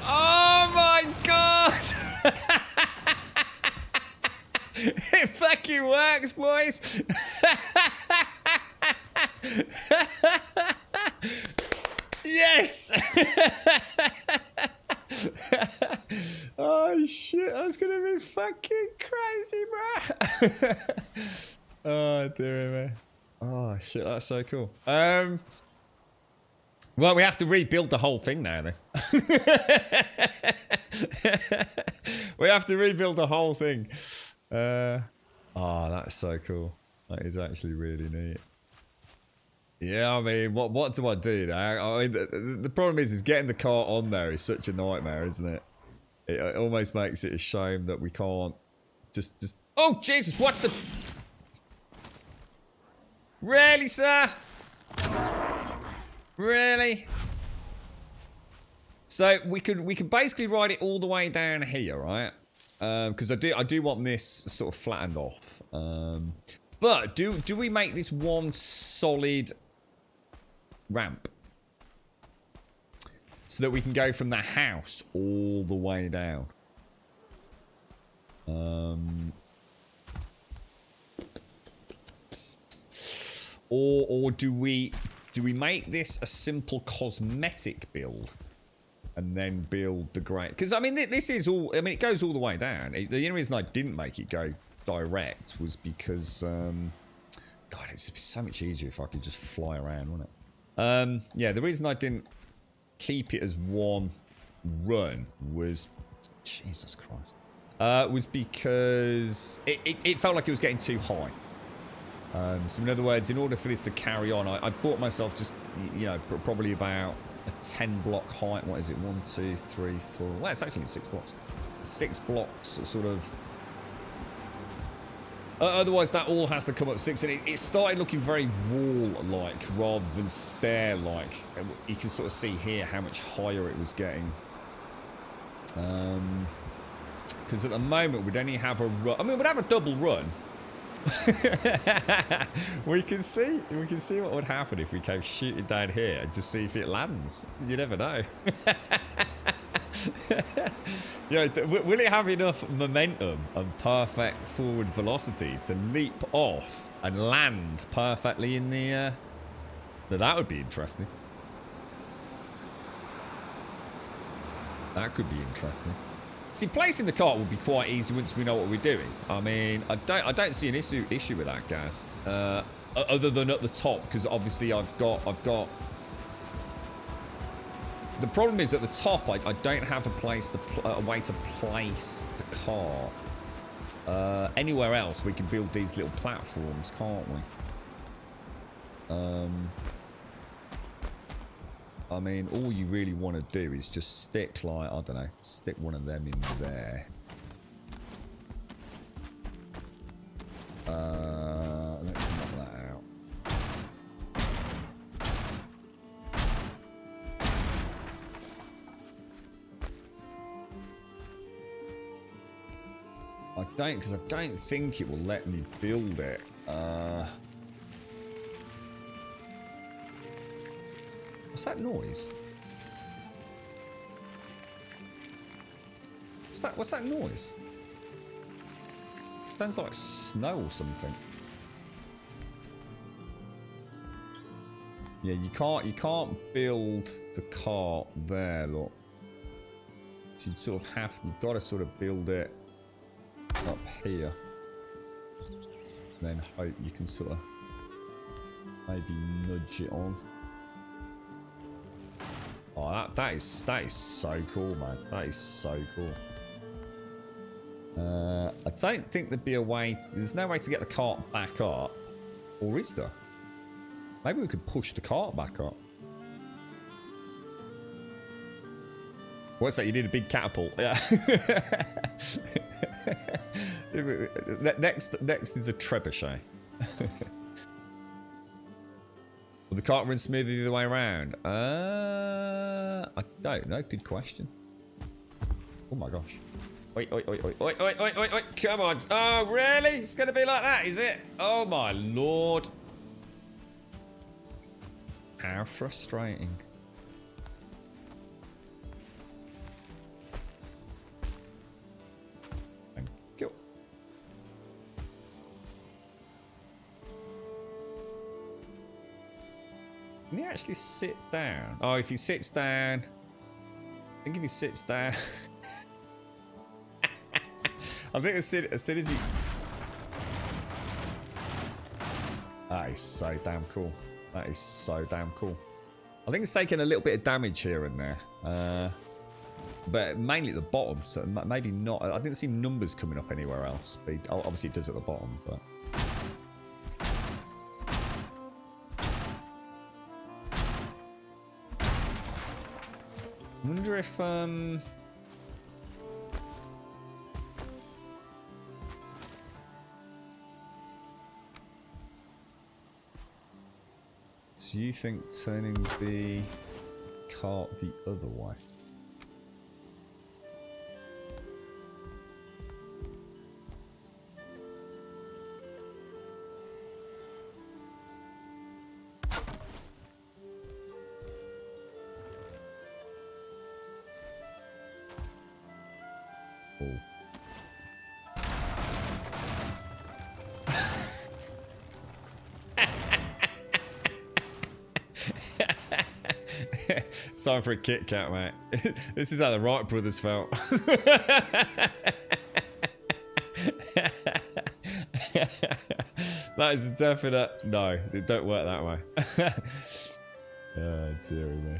Oh my god! It fucking works, boys! Yes! Oh shit, that's gonna be fucking crazy, bro! Oh dear me. Oh shit, that's so cool. Well, we have to rebuild the whole thing now, then. We have to rebuild the whole thing. Oh, that's so cool. That is actually really neat. Yeah, I mean, what do I do now? I mean, the problem is getting the cart on there is such a nightmare, isn't it? It almost makes it a shame that we can't just... Oh, Jesus, what the... Really, sir? Really? So we could basically ride it all the way down here, right? Because I do want this sort of flattened off. But do we make this one solid ramp so that we can go from the house all the way down? Or do we make this a simple cosmetic build and then build the great? Because I mean, this is all. I mean, it goes all the way down. The only reason I didn't make it go direct was because, God, it's so much easier if I could just fly around, wouldn't it? Yeah, the reason I didn't keep it as one run was, Jesus Christ, was because it felt like it was getting too high. So in other words, in order for this to carry on, I bought myself just, you know, probably about a 10 block height. What is it? 1, 2, 3, 4. Well, it's actually 6 blocks. 6 blocks sort of. Otherwise, that all has to come up 6. And it started looking very wall-like rather than stair-like. You can sort of see here how much higher it was getting. Because at the moment, we'd only have a run. I mean, we'd have a double run. we can see what would happen if we came shooting down here and just see if it lands. You never know. Yeah, will it have enough momentum and perfect forward velocity to leap off and land perfectly in the now that would be interesting. That could be interesting. See, placing the cart will be quite easy once we know what we're doing. I mean, I don't see an issue with that, guys. Other than at the top, because obviously I've got. The problem is at the top, I don't have a way to place the cart. Anywhere else, we can build these little platforms, can't we? I mean, all you really want to do is just stick, like, I don't know, stick one of them in there. Let's knock that out. Because I don't think it will let me build it. What's that noise? What's that noise? Sounds like snow or something. Yeah, you can't build the cart there, look. So you've got to sort of build it up here. Then hope you can sort of maybe nudge it on. Oh, that is so cool, man. That is so cool. I don't think there'd be a way. There's no way to get the cart back up, or is there? Maybe we could push the cart back up. What's that? You need a big catapult. Yeah. Next is a trebuchet. Will the cart run smoothly the way around? I don't know. Good question. Oh my gosh. Oi, oi, oi, oi, oi, oi, oi, oi, oi. Come on. Oh, really? It's going to be like that, is it? Oh my lord. How frustrating. Thank you. Can he actually sit down? Oh, if he sits down... I think if he sits down... I think as soon as he... That is so damn cool. That is so damn cool. I think it's taking a little bit of damage here and there. But mainly at the bottom, so maybe not. I didn't see numbers coming up anywhere else. But obviously it does at the bottom, but... I wonder if, do you think turning the cart the other way? Oh. It's time for a Kit Kat, mate. This is how the Wright brothers felt. That is a definite no. It don't work that way. Oh, dearie me.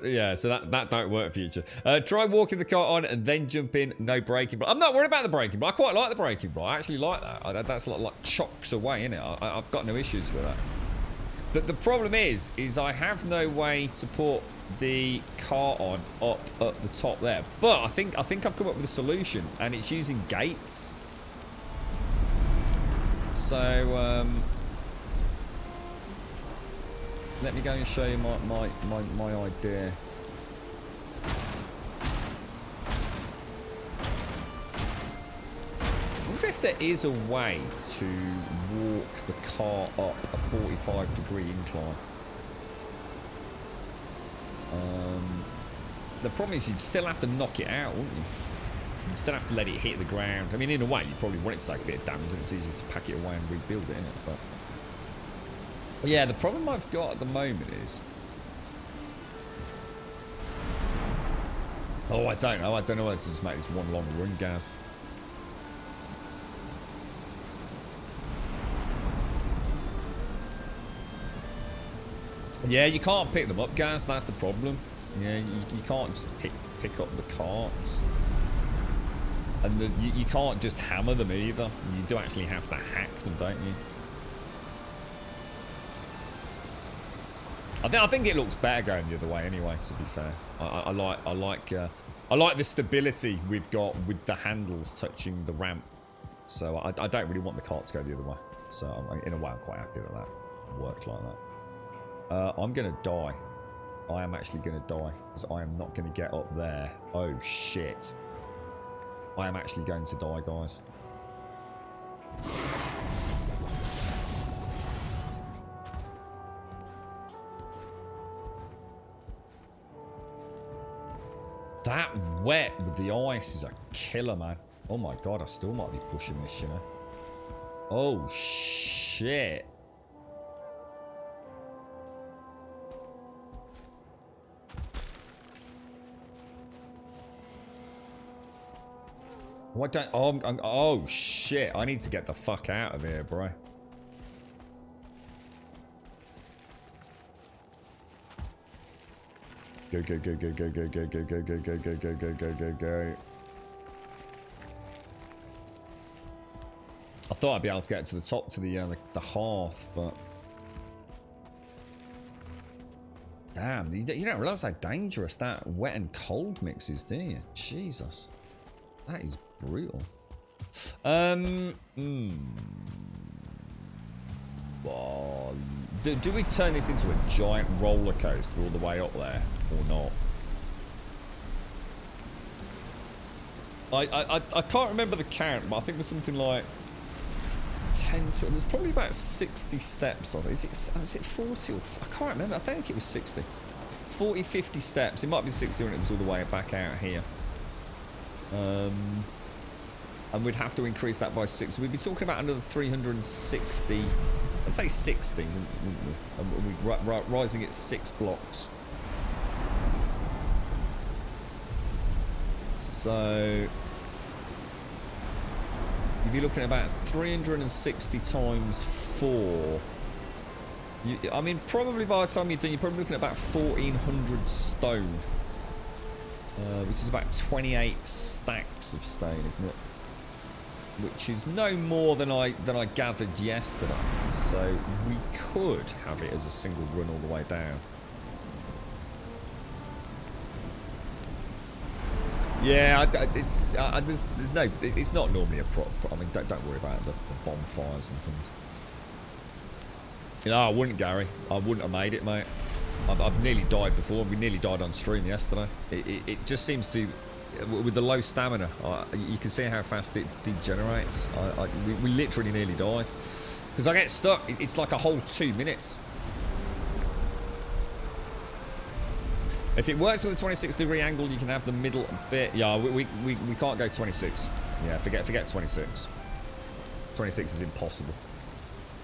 Yeah, so that don't work, future. Try walking the cart on and then jump in. No braking block. I'm not worried about the braking block. I quite like the braking block. I actually like that. That's like chocks away, innit? I've got no issues with that. The problem is I have no way to put the car on up at the top there. But I think I've come up with a solution, and it's using gates. So let me go and show you my idea. I wonder if there is a way to walk the car up a 45-degree incline. The problem is you'd still have to knock it out, wouldn't you? You'd still have to let it hit the ground. I mean, in a way, you probably want it to take a bit of damage, and it's easier to pack it away and rebuild it, innit? But yeah, the problem I've got at the moment is... Oh, I don't know. I don't know whether to just make this one long run, Gaz. Yeah, you can't pick them up, Gaz. That's the problem. Yeah, you can't just pick up the carts. And you can't just hammer them either. You do actually have to hack them, don't you? I think it looks better going the other way anyway, to be fair. I like the stability we've got with the handles touching the ramp. So I don't really want the cart to go the other way. So in a way, I'm quite happy that that worked like that. I'm going to die. I am actually going to die, because I am not going to get up there. Oh, shit. I am actually going to die, guys. That wet with the ice is a killer, man. Oh my god, I still might be pushing this, you know. Oh, shit. What don't... Oh, shit. I need to get the fuck out of here, bro. Go, go, go, go, go, go, go, go, go, go, go, go, go, go, go, go, go. I thought I'd be able to get to the top, to the hearth, but... Damn, you don't realise how dangerous that wet and cold mix is, do you? Jesus. That is brutal. Well, do we turn this into a giant roller coaster all the way up there, or not? I can't remember the count, but I think there's something like 10 to... There's probably about 60 steps on it. Is it 40 or... I can't remember. I don't think it was 60. 40, 50 steps. It might be 60 when it was all the way back out here. And we'd have to increase that by 6. So we'd be talking about another 360. Let's say 60, wouldn't we? And we're rising at 6 blocks. So you'd be looking at about 360 times 4. I mean, probably by the time you're done, you're probably looking at about 1,400 stone. Which is about 28 stacks of stone, isn't it? Which is no more than I gathered yesterday. So we could have it as a single run all the way down. Yeah, it's it's not normally a problem. I mean, don't worry about the bonfires and things. You know, I wouldn't, Gary. I wouldn't have made it, mate. I've nearly died before. We nearly died on stream yesterday. It just seems to, with the low stamina, you can see how fast it degenerates. We literally nearly died. Because I get stuck. It's like a whole 2 minutes. If it works with a 26-degree angle, you can have the middle bit. Yeah, we can't go 26. Yeah, forget 26. 26 is impossible.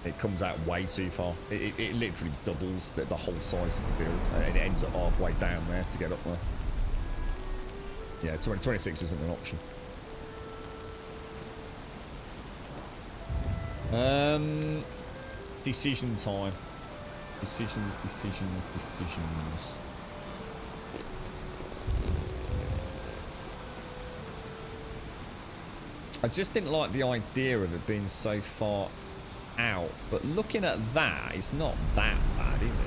It comes out way too far. It literally doubles the whole size of the build, and it ends up halfway down there to get up there. Yeah, 26 isn't an option. Decision time. Decisions. I just didn't like the idea of it being so far out. But looking at that, it's not that bad, is it?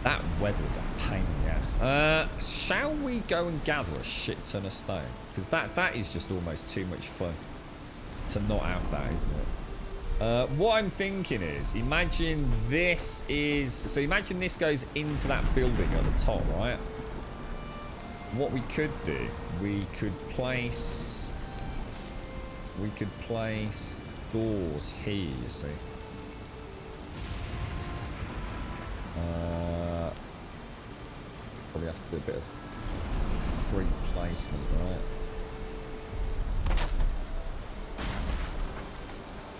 That weather's a pain in the ass. Shall we go and gather a shit ton of stone? Because that is just almost too much fun to not have that, isn't it? What I'm thinking is, imagine this is... So imagine this goes into that building at the top, right? What we could do, we could place doors here, you see. Probably have to do a bit of free placement, right?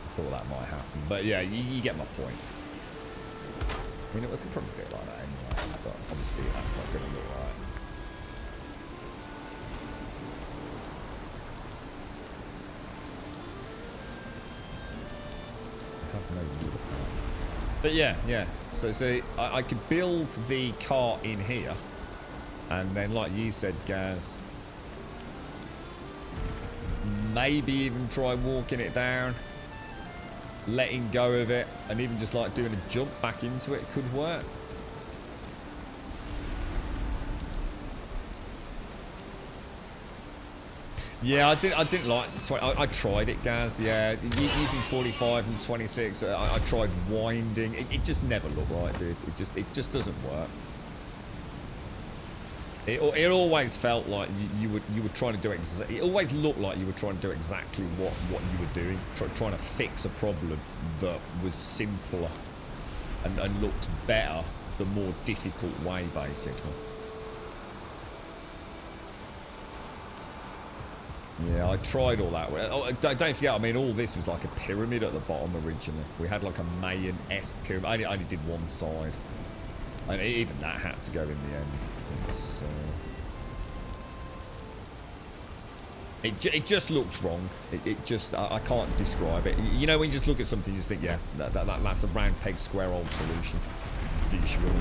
I thought that might happen, but yeah, you get my point. I mean, we could probably do it like that anyway, but obviously that's not going to look right. I have no wood. But yeah. So I could build the cart in here, and then, like you said, Gaz, maybe even try walking it down, letting go of it, and even just like doing a jump back into it could work. Yeah, I didn't like. I tried it, Gaz. Yeah, using 45 and 26. I tried winding. It just never looked right, dude. It just doesn't work. It always felt like you were trying to do it always looked like you were trying to do exactly what you were doing, trying to fix a problem that was simpler and looked better the more difficult way, basically. Yeah, I tried all that. Oh, don't forget, I mean, all this was like a pyramid at the bottom originally. We had like a Mayan-esque pyramid. I only did one side. And even that had to go in the end. It's, it just looks wrong. It just, I can't describe it. You know, when you just look at something, you just think, yeah, that's a round peg square hole solution. Visually.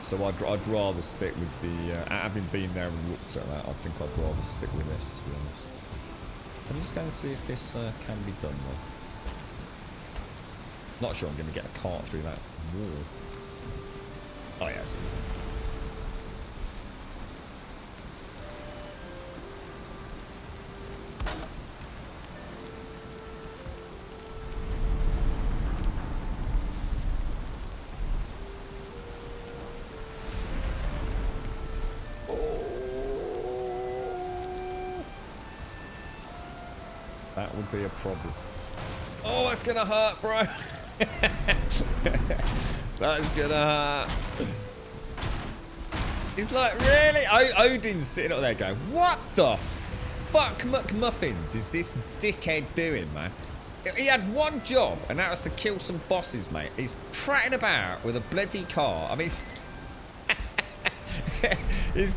So I'd rather stick with the, having been there and looked at that, I think I'd rather stick with this, to be honest. I'm just going to see if this can be done though. Not sure I'm going to get a cart through that wall. Oh yeah, it's easy. That would be a problem. Oh, that's gonna hurt, bro. That's gonna hurt. He's like, really? Odin's sitting up there going, what the fuck McMuffins is this dickhead doing, man? He had one job, and that was to kill some bosses, mate. He's prattling about with a bloody car. I mean, it's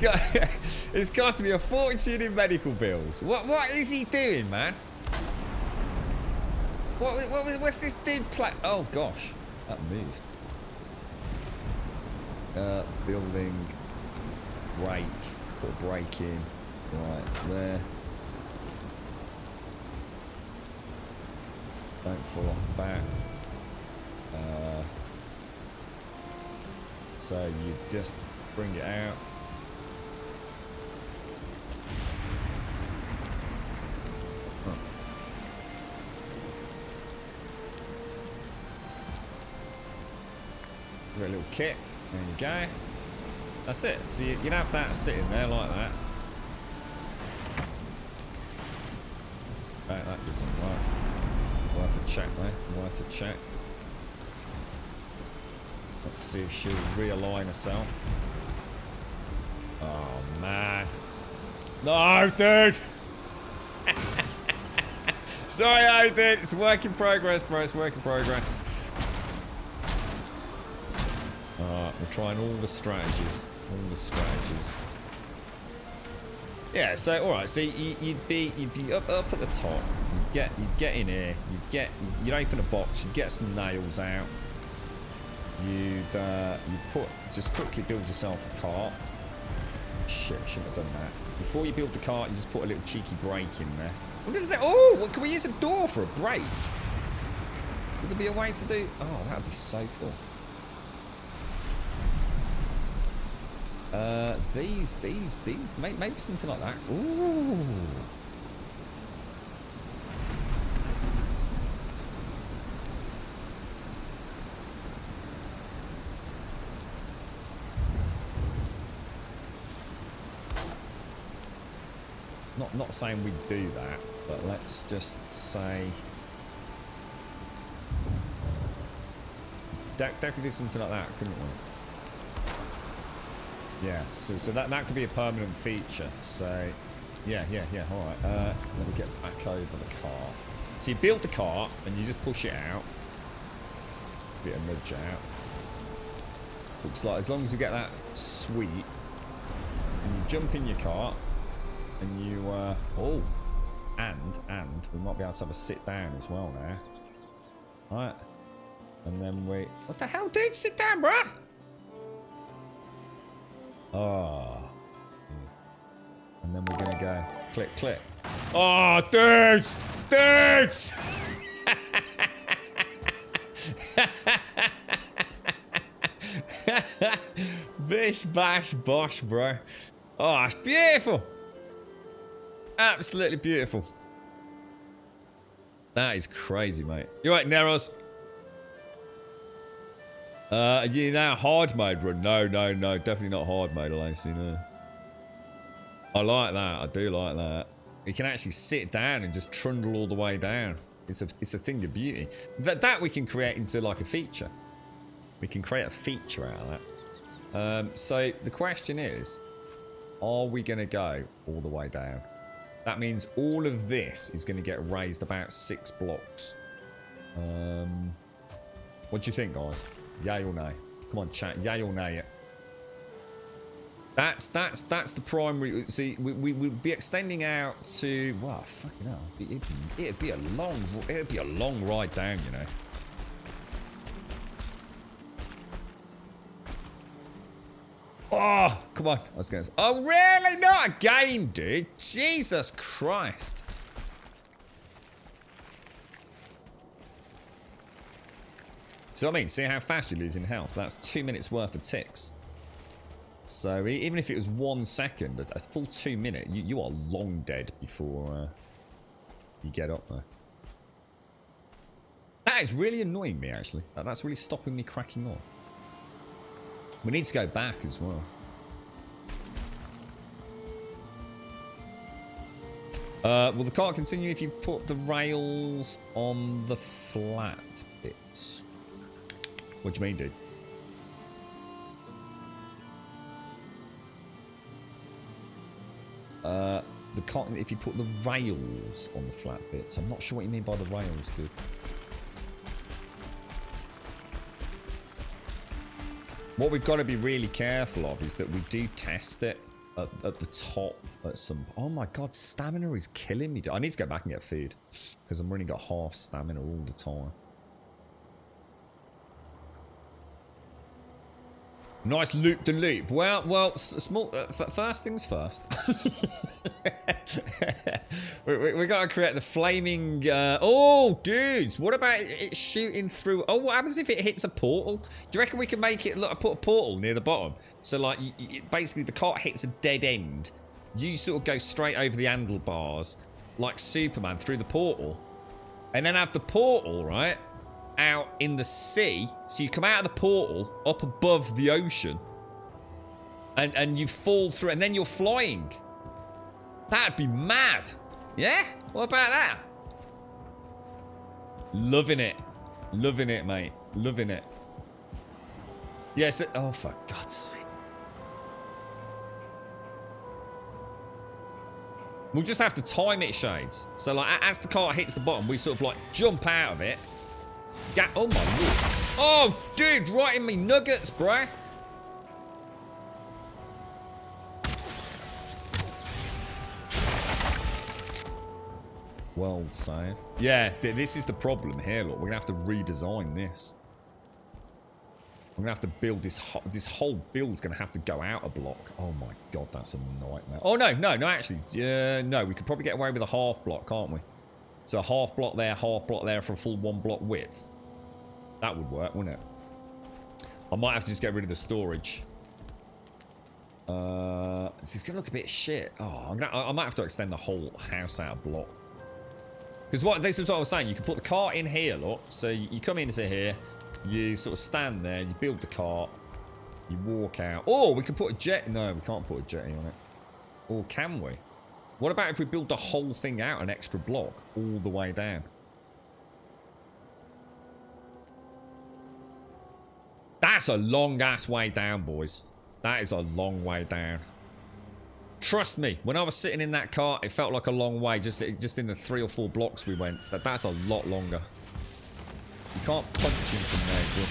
cost me a fortune in medical bills. What is he doing, man? What's this dude play? Oh gosh, that moved. Building, break, or break in, right there. Don't fall off the back. So you just bring it out. A little kit. There you go. That's it. So you'd have that sitting there like that. Right, that doesn't work. Worth a check though. Worth a check. Let's see if she'll realign herself. Oh man. No, dude! Sorry, I did. It's work in progress, bro. It's work in progress. We're trying all the strategies. All the strategies. Yeah, so alright, so you'd be up at the top. You'd get in here, you'd open a box, you'd get some nails out. you just quickly build yourself a cart. Shit, I shouldn't have done that. Before you build the cart, you just put a little cheeky brake in there. What does it say? Oh, what, can we use a door for a brake? Would there be a way to do? Oh, that would be so cool. These, maybe something like that. Ooh. Not saying we do that, but let's just say definitely do something like that, couldn't we? Yeah, so that could be a permanent feature. So yeah, all right. Let me get back over the car. So you build the cart and you just push it out, bit of nudge out. Looks like as long as you get that sweet, and you jump in your cart. And you, oh, and we might be able to have a sit down as well now. Right. And then what the hell, dude? Sit down, bruh! Oh. And then we're gonna go click. Oh, dudes! Dudes! Bish, bash, bosh, bro. Oh, it's beautiful. Absolutely beautiful. That is crazy, mate. You right, Neros? Are you now hard mode run? No, definitely not hard mode, Lacey, no. I like that. I do like that. You can actually sit down and just trundle all the way down. It's a thing of beauty. That we can create into like a feature. We can create a feature out of that. So the question is, are we going to go all the way down? That means all of this is going to get raised about 6 blocks. What do you think, guys? Yay or nay? Come on, chat. Yay or nay it? That's the primary. See, we would be extending out to. Wow, fucking hell! It'd be a long ride down, you know. Oh, come on. I was going to say, oh, really? Not again, dude. Jesus Christ. So, I mean, see how fast you're losing health? That's 2 minutes worth of ticks. So, even if it was 1 second, a full 2 minutes, you are long dead before you get up there. That is really annoying me, actually. That's really stopping me cracking on. We need to go back as well. Will the cart continue if you put the rails on the flat bits? What do you mean, dude? The cart, if you put the rails on the flat bits. I'm not sure what you mean by the rails, dude. What we've got to be really careful of is that we do test it at the top at some... Oh my god, stamina is killing me. I need to go back and get food because I'm running got half stamina all the time. Nice loop de loop. Well, small. First things first. we got to create the flaming. Oh, dudes! What about it shooting through? Oh, what happens if it hits a portal? Do you reckon we can make it look? Put a portal near the bottom, so like basically the cart hits a dead end. You sort of go straight over the handlebars, like Superman through the portal, and then have the portal right out in the sea, so you come out of the portal up above the ocean and you fall through and then you're flying. That'd be mad. Yeah, what about that? Loving it, mate, loving it. Yes. Oh, for God's sake. We'll just have to time it, Shades. So like as the car hits the bottom, we sort of like jump out of it. Oh my lord. Oh, dude, right in me nuggets, bruh. World save. Yeah, this is the problem here, look. We're going to have to redesign this. I'm going to have to build this. This whole build's going to have to go out a block. Oh my god, that's a nightmare. Oh, no, actually. No, we could probably get away with a half block, can't we? So a half block there for a full 1 block width. That would work, wouldn't it? I might have to just get rid of the storage. It's going to look a bit shit. Oh, I might have to extend the whole house out a block. Because this is what I was saying. You can put the cart in here, look. So you come into here. You sort of stand there. You build the cart. You walk out. Oh, we can put a jet. No, we can't put a jetty on it. Or can we? What about if we build the whole thing out an extra block all the way down? That's a long-ass way down, boys. That is a long way down. Trust me, when I was sitting in that cart, it felt like a long way. Just in the 3 or 4 blocks we went. But that's a lot longer. You can't punch him from there, good.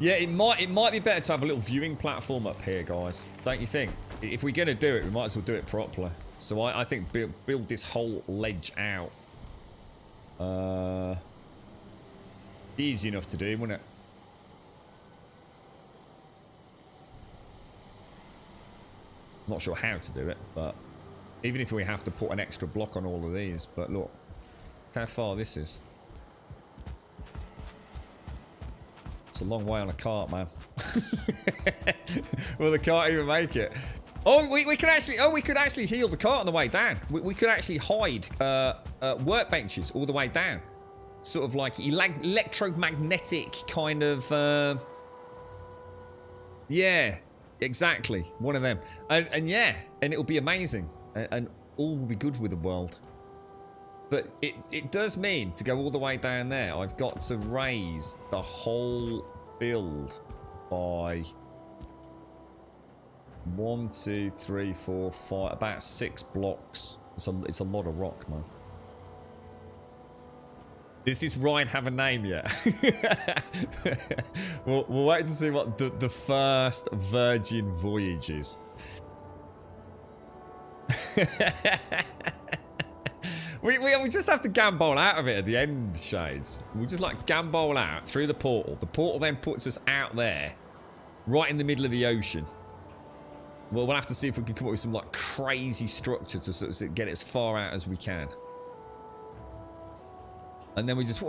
Yeah, it might be better to have a little viewing platform up here, guys. Don't you think? If we're going to do it, we might as well do it properly. So I think build this whole ledge out. Easy enough to do, wouldn't it? Not sure how to do it, but even if we have to put an extra block on all of these. But look how far this is. It's a long way on a cart, man. Will the cart even make it? Oh, we could actually heal the cart on the way down. We could actually hide workbenches all the way down. Sort of like electromagnetic kind of... yeah, exactly. One of them. And yeah, and it'll be amazing. And all will be good with the world. But it does mean to go all the way down there, I've got to raise the whole build by 1, 2, 3, 4, 5, about 6 blocks. It's a lot of rock, man. Does this ride have a name yet? we'll wait to see what the first Virgin voyage is. we just have to gambol out of it at the end, Shades. We'll just like gambol out through the portal. The portal then puts us out there, right in the middle of the ocean. Well, we'll have to see if we can come up with some like crazy structure to sort of get it as far out as we can. And then we just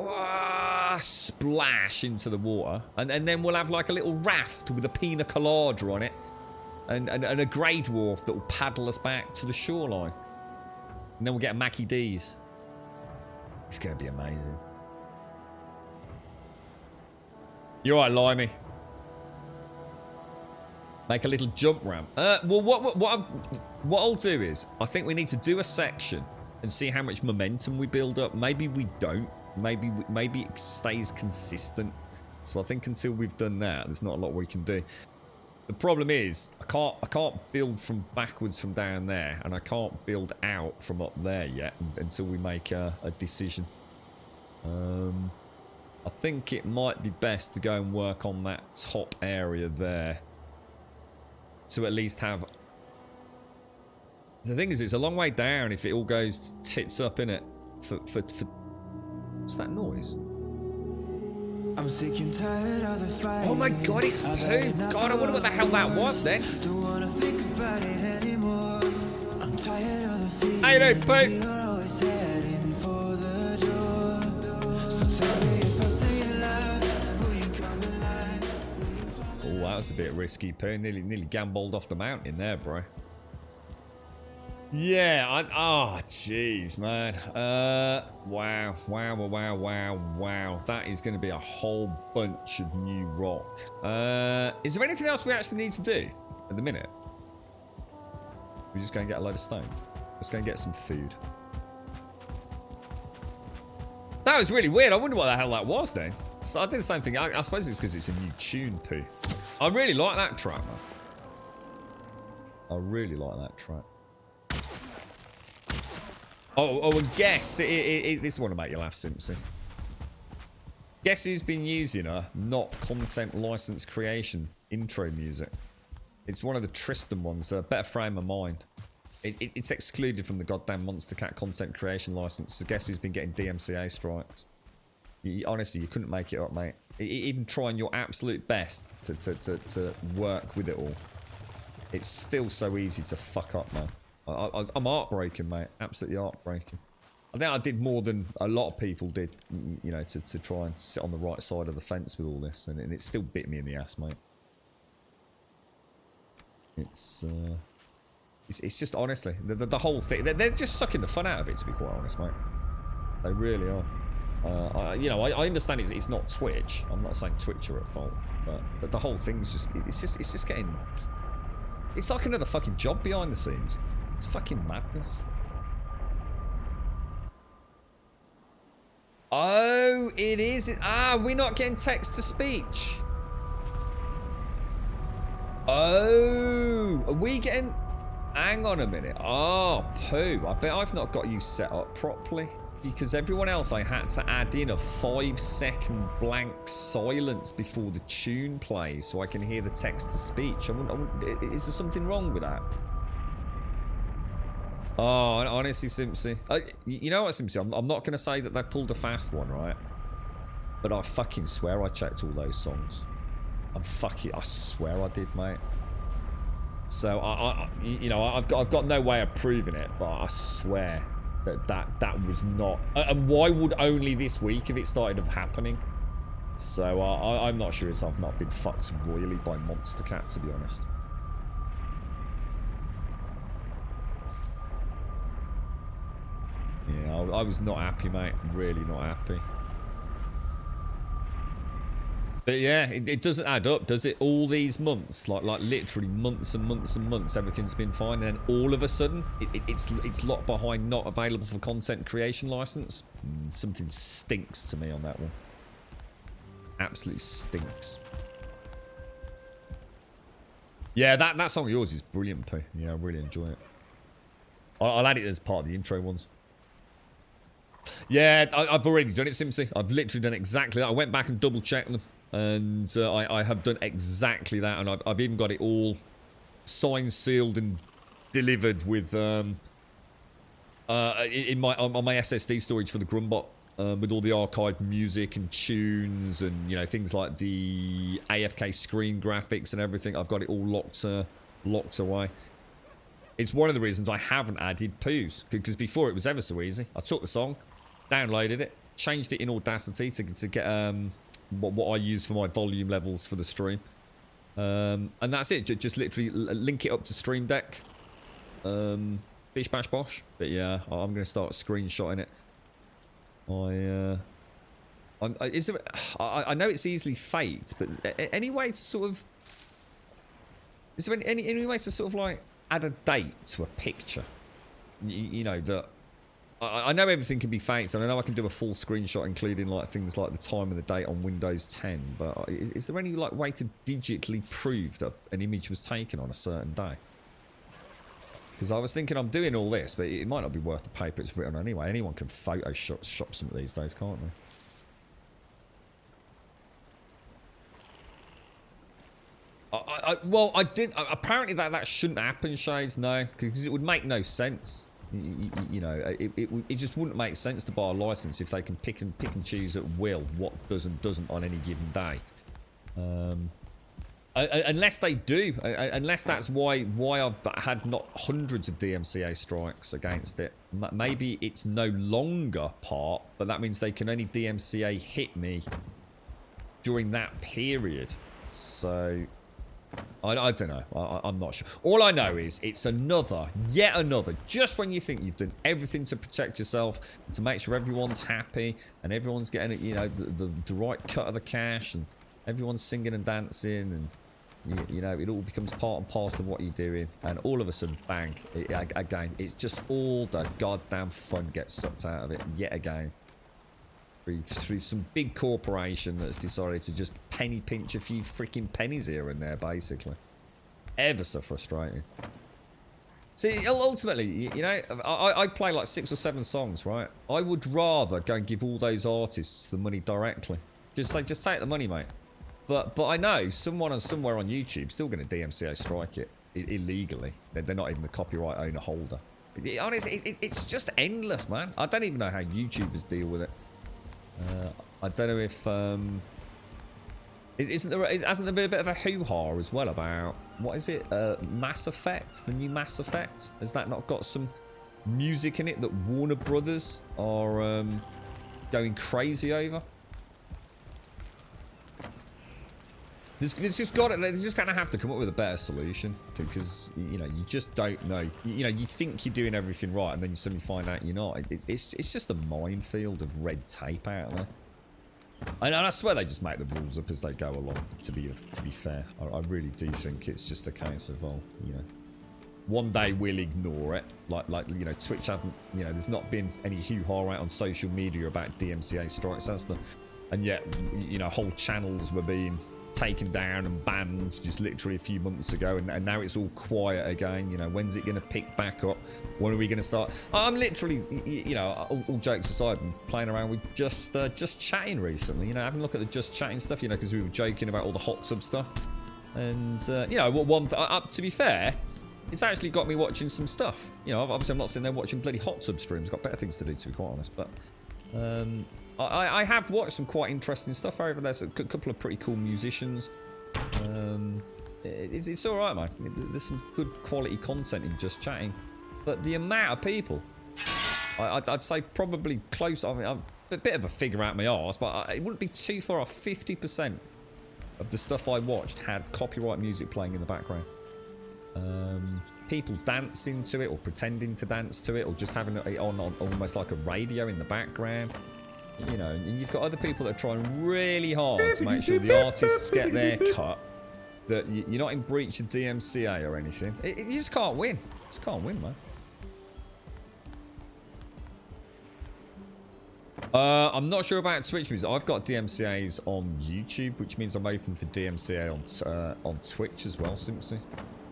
splash into the water. And then we'll have like a little raft with a pina colada on it. And a grey dwarf that will paddle us back to the shoreline. And then we'll get a Mackie D's. It's going to be amazing. You alright, Limey? Make a little jump ramp. Well, what I'll do is, I think we need to do a section and see how much momentum we build up. Maybe we don't. Maybe it stays consistent. So I think until we've done that, there's not a lot we can do. The problem is, I can't build from backwards from down there, and I can't build out from up there yet until we make a decision. I think it might be best to go and work on that top area there. To at least have... The thing is, it's a long way down if it all goes tits up, innit? For... What's that noise? I'm sick and tired of the fight. Oh my god, it's poo! God, I wonder what the hell that was then. Don't wanna think about it anymore. I'm tired of the feeling. How you doing, poo? You're always heading for the door. So tell me if I say it loud, will you come alive? Oh, that was a bit risky, poo. Nearly gamboled off the mountain there, bro. Yeah, oh, jeez, man. Wow. That is going to be a whole bunch of new rock. Is there anything else we actually need to do at the minute? We're just going to get a load of stone. Let's go and get some food. That was really weird. I wonder what the hell that was then. So I did the same thing. I suppose it's because it's a new tune, poo. I really like that track, man. I really like that track. Oh, and guess. This one to make you laugh, Simpson. Guess who's been using a not content license creation intro music? It's one of the Tristan ones. Better Frame of Mind. It's excluded from the goddamn Monster Cat content creation license. So guess who's been getting DMCA strikes? Honestly, you couldn't make it up, mate. Even trying your absolute best to work with it all, it's still so easy to fuck up, man. I'm heartbroken, mate. Absolutely heartbroken. I think I did more than a lot of people did, you know, to try and sit on the right side of the fence with all this, and it still bit me in the ass, mate. It's just, honestly, the whole thing, they're just sucking the fun out of it, to be quite honest, mate. They really are. You know, I understand it's not Twitch. I'm not saying Twitch are at fault, but the whole thing's just, it's just getting, it's like another fucking job behind the scenes. It's fucking madness. Oh, it is. We're not getting text to speech. Oh, are we getting... Hang on a minute. Oh, poo. I bet I've not got you set up properly. Because everyone else, I had to add in a 5-second blank silence before the tune plays so I can hear the text to speech. Is there something wrong with that? Oh, honestly, Simpsy. You know what, Simpsy? I'm not going to say that they pulled a fast one, right? But I fucking swear I checked all those songs. I swear I did, mate. So, you know, I've got no way of proving it, but I swear that was not... And why would only this week have it started happening? So, I'm not sure if I've not been fucked royally by Monster Cat, to be honest. Yeah, I was not happy, mate. Really not happy. But yeah, it doesn't add up, does it? All these months, like literally months and months and months, everything's been fine, and then all of a sudden, it's locked behind not available for content creation license. Something stinks to me on that one. Absolutely stinks. Yeah, that song of yours is brilliant, P. Yeah, I really enjoy it. I'll add it as part of the intro ones. Yeah, I've already done it, Simpsy. I've literally done exactly that. I went back and double-checked them. And I have done exactly that. And I've even got it all signed, sealed, and delivered with... on my SSD storage for the Grumbot. With all the archived music and tunes and, you know, things like the AFK screen graphics and everything. I've got it all locked away. It's one of the reasons I haven't added poos. Because before it was ever so easy. I took the song, downloaded it, changed it in Audacity to get what I use for my volume levels for the stream. And that's it. Just literally link it up to Stream Deck. Bish bash bosh. But yeah, I'm going to start screenshotting it. I know it's easily faked, but any way to sort of... Is there any way to sort of like add a date to a picture? You know, that... I know everything can be faked, and I know I can do a full screenshot including like things like the time and the date on Windows 10, but is there any like way to digitally prove that an image was taken on a certain day? Because I was thinking I'm doing all this, but it might not be worth the paper it's written on anyway. Anyone can Photoshop some of these days, can't they? Well, I didn't... Apparently that shouldn't happen, Shades, no. Because it would make no sense. You know, it just wouldn't make sense to buy a license if they can pick and choose at will what does and doesn't on any given day. Unless they do, unless that's why I've had not hundreds of DMCA strikes against it. Maybe it's no longer part, but that means they can only DMCA hit me during that period. So... I don't know. I'm not sure. All I know is it's yet another, just when you think you've done everything to protect yourself, and to make sure everyone's happy, and everyone's getting, you know, the right cut of the cash, and everyone's singing and dancing, and, you know, it all becomes part and parcel of what you're doing, and all of a sudden, bang, again, it's just all the goddamn fun gets sucked out of it, yet again. Through some big corporation that's decided to just penny pinch a few freaking pennies here and there, basically. Ever so frustrating. See, ultimately, you know, I play like 6 or 7 songs, right? I would rather go and give all those artists the money directly. Just take the money, mate. But I know someone somewhere on YouTube still going to DMCA strike it. illegally. They're not even the copyright owner holder. Honestly, it's just endless, man. I don't even know how YouTubers deal with it. I don't know if hasn't there been a bit of a hoo-ha as well about what is it? Mass Effect, the new Mass Effect. Has that not got some music in it that Warner Brothers are going crazy over? There's just got it. They're just gonna have to come up with a better solution because you know you just don't know. You know, you think you're doing everything right, and then you suddenly find out you're not. It's just a minefield of red tape out there. And I swear they just make the rules up as they go along. To be fair, I really do think it's just a case of, well, you know, one day we'll ignore it. Like you know, Twitch haven't, you know, there's not been any hoo-ha out on social media about DMCA strikes, has there? And yet, you know, whole channels were being taken down and banned just literally a few months ago, and now it's all quiet again. You know, when's it going to pick back up? When are we going to start? I'm literally, you know, all jokes aside, I'm playing around with just chatting recently. You know, having a look at the just chatting stuff. You know, because we were joking about all the hot tub stuff, and you know, to be fair, it's actually got me watching some stuff. You know, obviously I'm not sitting there watching bloody hot tub streams. Got better things to do, to be quite honest. But I have watched some quite interesting stuff over there. There's a couple of pretty cool musicians. It's all right, man. There's some good quality content in just chatting. But the amount of people, I'd say probably close. I mean, I'm a bit of a figure out my arse, but it wouldn't be too far off. 50% of the stuff I watched had copyright music playing in the background. People dancing to it, or pretending to dance to it, or just having it on almost like a radio in the background. You know, and you've got other people that are trying really hard to make sure the artists get their cut, that you're not in breach of DMCA or anything. You just can't win. You just can't win, man. I'm not sure about Twitch music. I've got DMCAs on YouTube, which means I'm open for DMCA on Twitch as well, Simpsy.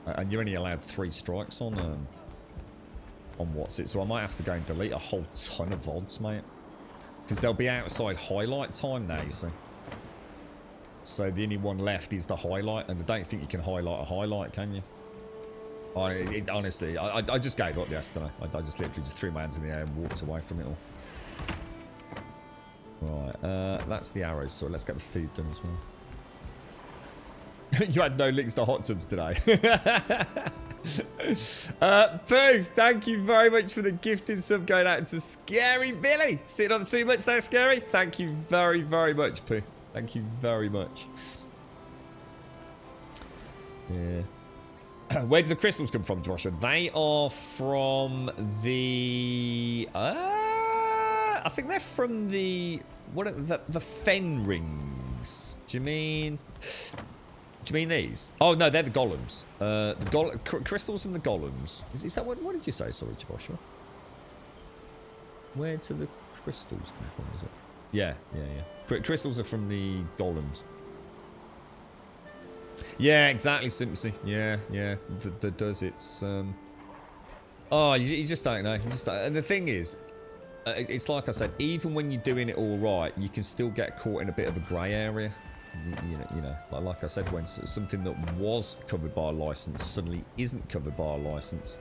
And you're only allowed 3 strikes on what's it. So I might have to go and delete a whole ton of VODs, mate. Because they'll be outside highlight time now, you see. So the only one left is the highlight, and I don't think you can highlight a highlight, can you? Honestly, I just gave up yesterday. I just literally just threw my hands in the air and walked away from it all. Right, that's the arrows, so let's get the food done as well. You had no links to hot tubs today. Pooh, thank you very much for the gifted sub going out to Scary Billy. Sitting on the 2 months there, Scary. Thank you very, very much, Pooh. Thank you very much. Yeah. Where do the crystals come from, Joshua? They are from the... I think they're from the... What are the Fen rings? Do you mean these? Oh, no, they're the golems. Crystals from the golems. Is that what did you say? Sorry, Joshua. Where do the crystals come from, is it? Yeah. Crystals are from the golems. Yeah, exactly, Simpsy. Yeah. That does. It's, oh, you just don't know. And the thing is, it's like I said, even when you're doing it all right, you can still get caught in a bit of a grey area. You know, like I said, when something that was covered by a license suddenly isn't covered by a license,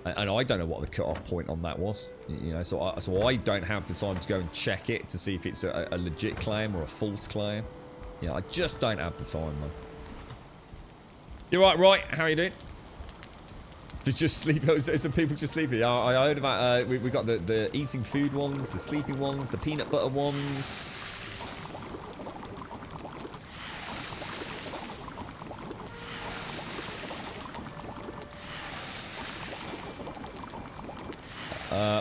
and I don't know what the cut-off point on that was. You know, so I don't have the time to go and check it to see if it's a legit claim or a false claim. You know, I just don't have the time, man. You're right. How are you doing? Just sleep. Is the people just sleeping? I heard about. We got the eating food ones, the sleeping ones, the peanut butter ones.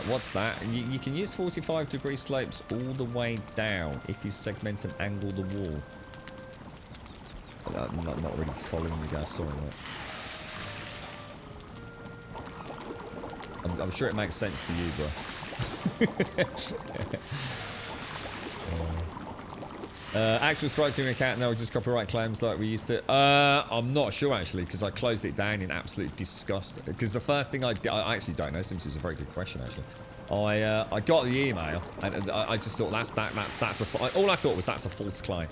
What's that? You can use 45-degree slopes all the way down if you segment and angle the wall. I'm not really following you guys. Sorry, mate. I'm sure it makes sense to you, bro. Actual strike to an account now, just copyright claims like we used to. I'm not sure actually, because I closed it down in absolute disgust. Because the first thing I actually don't know. Since it's a very good question actually. I got the email and I just thought that's all I thought was that's a false claim.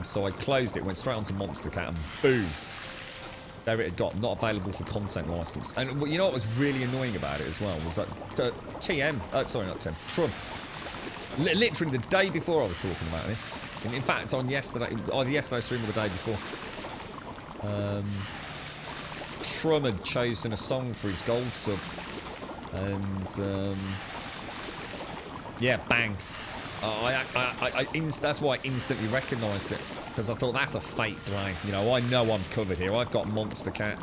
So I closed it, went straight onto Monster Cat, and boom. there it had got not available for content license. And you know what was really annoying about it as well was that sorry, not TM, Trump. Literally the day before I was talking about this. In fact, on either yesterday's stream or the day before, Trum had chosen a song for his gold sub, and yeah, bang. That's why I instantly recognised it, because I thought that's a fake play. You know I'm covered here. I've got Monster Cat.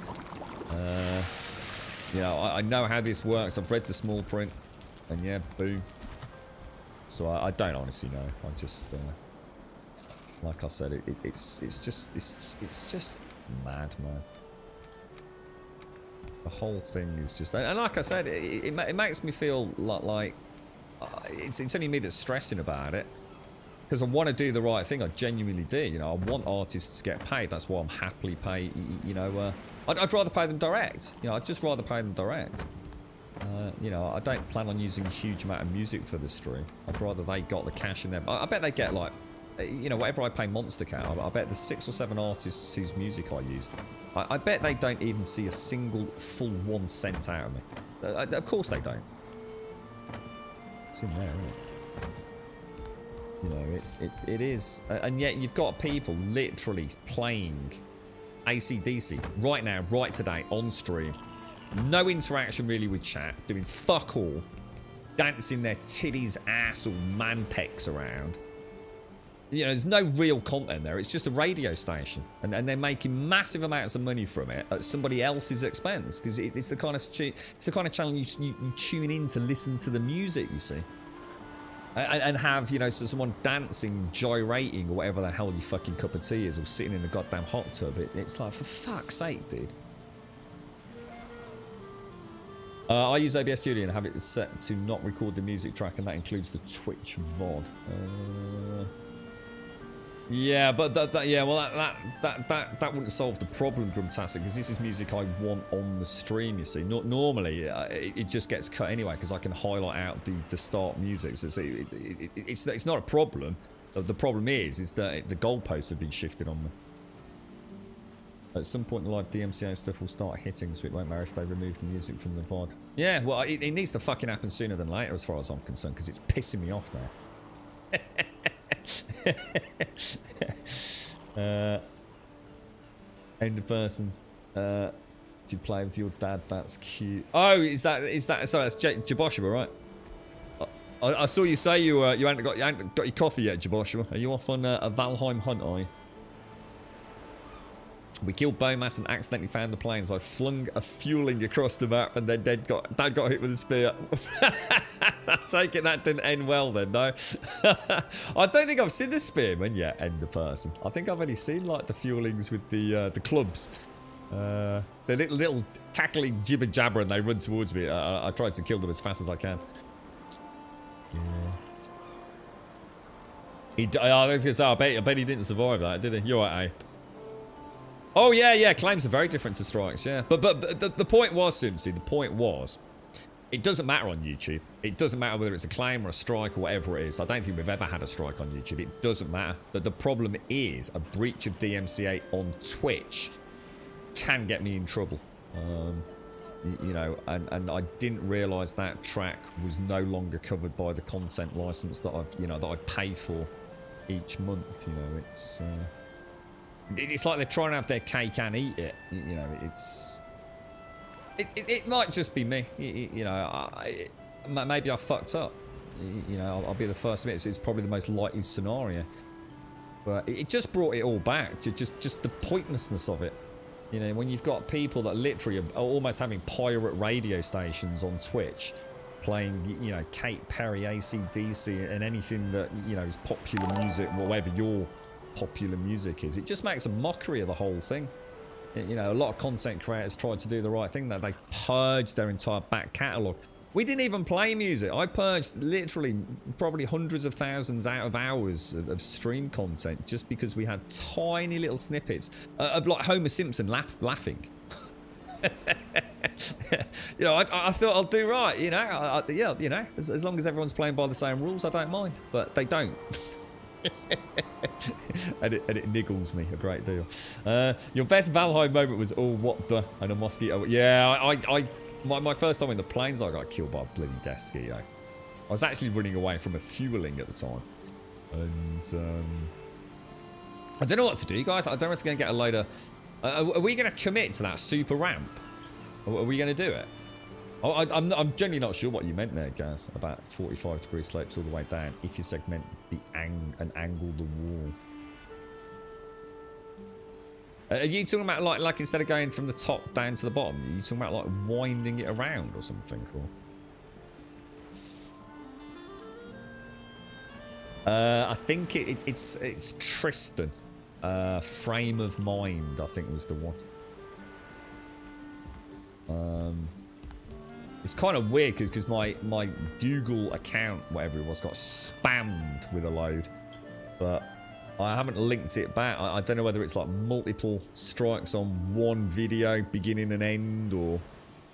You know, I know how this works. I've read the small print, and yeah, boom. So I don't honestly know. I just, like I said, it's just mad, man. The whole thing is just, and like I said, it makes me feel like it's only me that's stressing about it, because I want to do the right thing. I genuinely do. You know, I want artists to get paid. That's why I'm happily paid. You know, I'd rather pay them direct. You know, I'd just rather pay them direct. You know, I don't plan on using a huge amount of music for this stream. I'd rather they got the cash in there. I bet they get, like, you know, whatever I pay Monster Cat, I bet there's 6 or 7 artists whose music I use. I bet they don't even see a single full 1 cent out of me. Of course they don't. It's in there, isn't it? You know, it is. And yet you've got people literally playing AC/DC right now, right today, on stream. No interaction really with chat, doing fuck all, dancing their titties, ass, or man pecs around. You know, there's no real content there. It's just a radio station, and they're making massive amounts of money from it at somebody else's expense, because it's the kind of channel you tune in to listen to the music, you see, and have, you know, so someone dancing, gyrating, or whatever the hell your fucking cup of tea is, or sitting in a goddamn hot tub. It's like, for fuck's sake, dude. I use OBS Studio and have it set to not record the music track, and that includes the Twitch VOD. Yeah, but that wouldn't solve the problem, Grumtastic, because this is music I want on the stream, you see. Normally, it just gets cut anyway, because I can highlight out the start music. So it's not a problem. The problem is that the goalposts have been shifted on me. At some point, the live DMCA stuff will start hitting, so it won't matter if they remove the music from the VOD. Yeah, well, it needs to fucking happen sooner than later, as far as I'm concerned, because it's pissing me off now. End of person. Do you play with your dad? That's cute. Oh, is that? Sorry, that's Jaboshua, right? I saw you say you hadn't got your coffee yet, Jaboshua. Are you off on a Valheim hunt? Are you? We killed Bomas and accidentally found the planes. I flung a fueling across the map, and then Dad got hit with a spear. I take it that didn't end well then, no? I don't think I've seen the spearman yet end the person. I think I've only seen like the fuelings with the clubs. The little cackling jibber jabber, and they run towards me. I tried to kill them as fast as I can. Yeah. I was gonna say, I bet he didn't survive that, did he? You're right, eh? Oh, yeah, claims are very different to strikes, yeah. But the point was, Simpsy, the point was, it doesn't matter on YouTube. It doesn't matter whether it's a claim or a strike or whatever it is. I don't think we've ever had a strike on YouTube. It doesn't matter. But the problem is, a breach of DMCA on Twitch can get me in trouble. You know, and I didn't realise that track was no longer covered by the content license that I pay for each month. You know, it's like they're trying to have their cake and eat it. You know, it might just be me. You know, maybe I fucked up. You know, I'll be the first to admit it's probably the most likely scenario. But it just brought it all back to just the pointlessness of it. You know, when you've got people that literally are almost having pirate radio stations on Twitch, playing, you know, Kate Perry, AC/DC, and anything that, you know, is popular music, whatever your popular music is. It just makes a mockery of the whole thing. You know, a lot of content creators tried to do the right thing, that they purged their entire back catalogue. We didn't even play music. I purged literally probably hundreds of thousands out of hours of stream content just because we had tiny little snippets of like Homer Simpson laughing. You know, I thought I'll do right, you know. Yeah, you know, as long as everyone's playing by the same rules, I don't mind. But they don't. and it niggles me a great deal. Your best Valheim moment was, oh, what the, and a mosquito. Yeah, my first time in the plains, I got killed by a bloody death mosquito. I was actually running away from a fueling at the time. And, I don't know what to do, guys. I don't know if it's going to get a load of... are we going to commit to that super ramp? Are we going to do it? I'm genuinely not sure what you meant there, guys, about 45-degree slopes all the way down if you segment and angle the wall. Are you talking about like instead of going from the top down to the bottom, are you talking about like winding it around or something? Or I think it's Tristan. Frame of Mind, I think was the one. It's kind of weird because my Google account, whatever it was, got spammed with a load, but I haven't linked it back. I don't know whether it's like multiple strikes on one video, beginning and end, or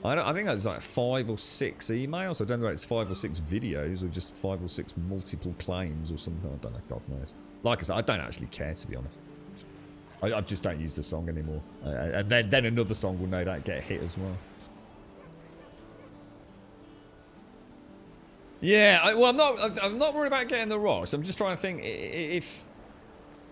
I think it's like 5 or 6 emails. I don't know whether it's 5 or 6 videos or just 5 or 6 multiple claims or something. I don't know. God knows. Like I said, I don't actually care, to be honest. I just don't use the song anymore, and then another song will no doubt get a hit as well. Yeah, well, I'm not worried about getting the rocks. I'm just trying to think if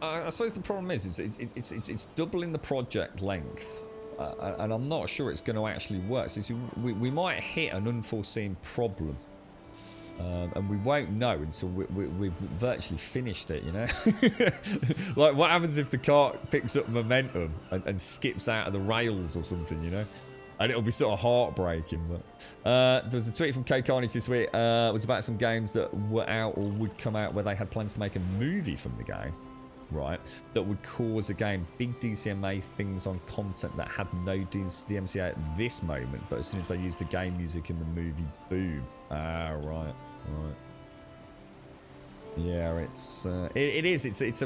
I suppose the problem is it's doubling the project length, and I'm not sure it's going to actually work. So we might hit an unforeseen problem, and we won't know until we've virtually finished it. You know, like what happens if the cart picks up momentum and skips out of the rails or something? You know. And it'll be sort of heartbreaking, but there was a tweet from K Carnage this week. It was about some games that were out or would come out where they had plans to make a movie from the game, right? That would cause, again, big DCMA things on content that had no DMCA at this moment, but as soon as they used the game music in the movie, boom. Right. Yeah, it's a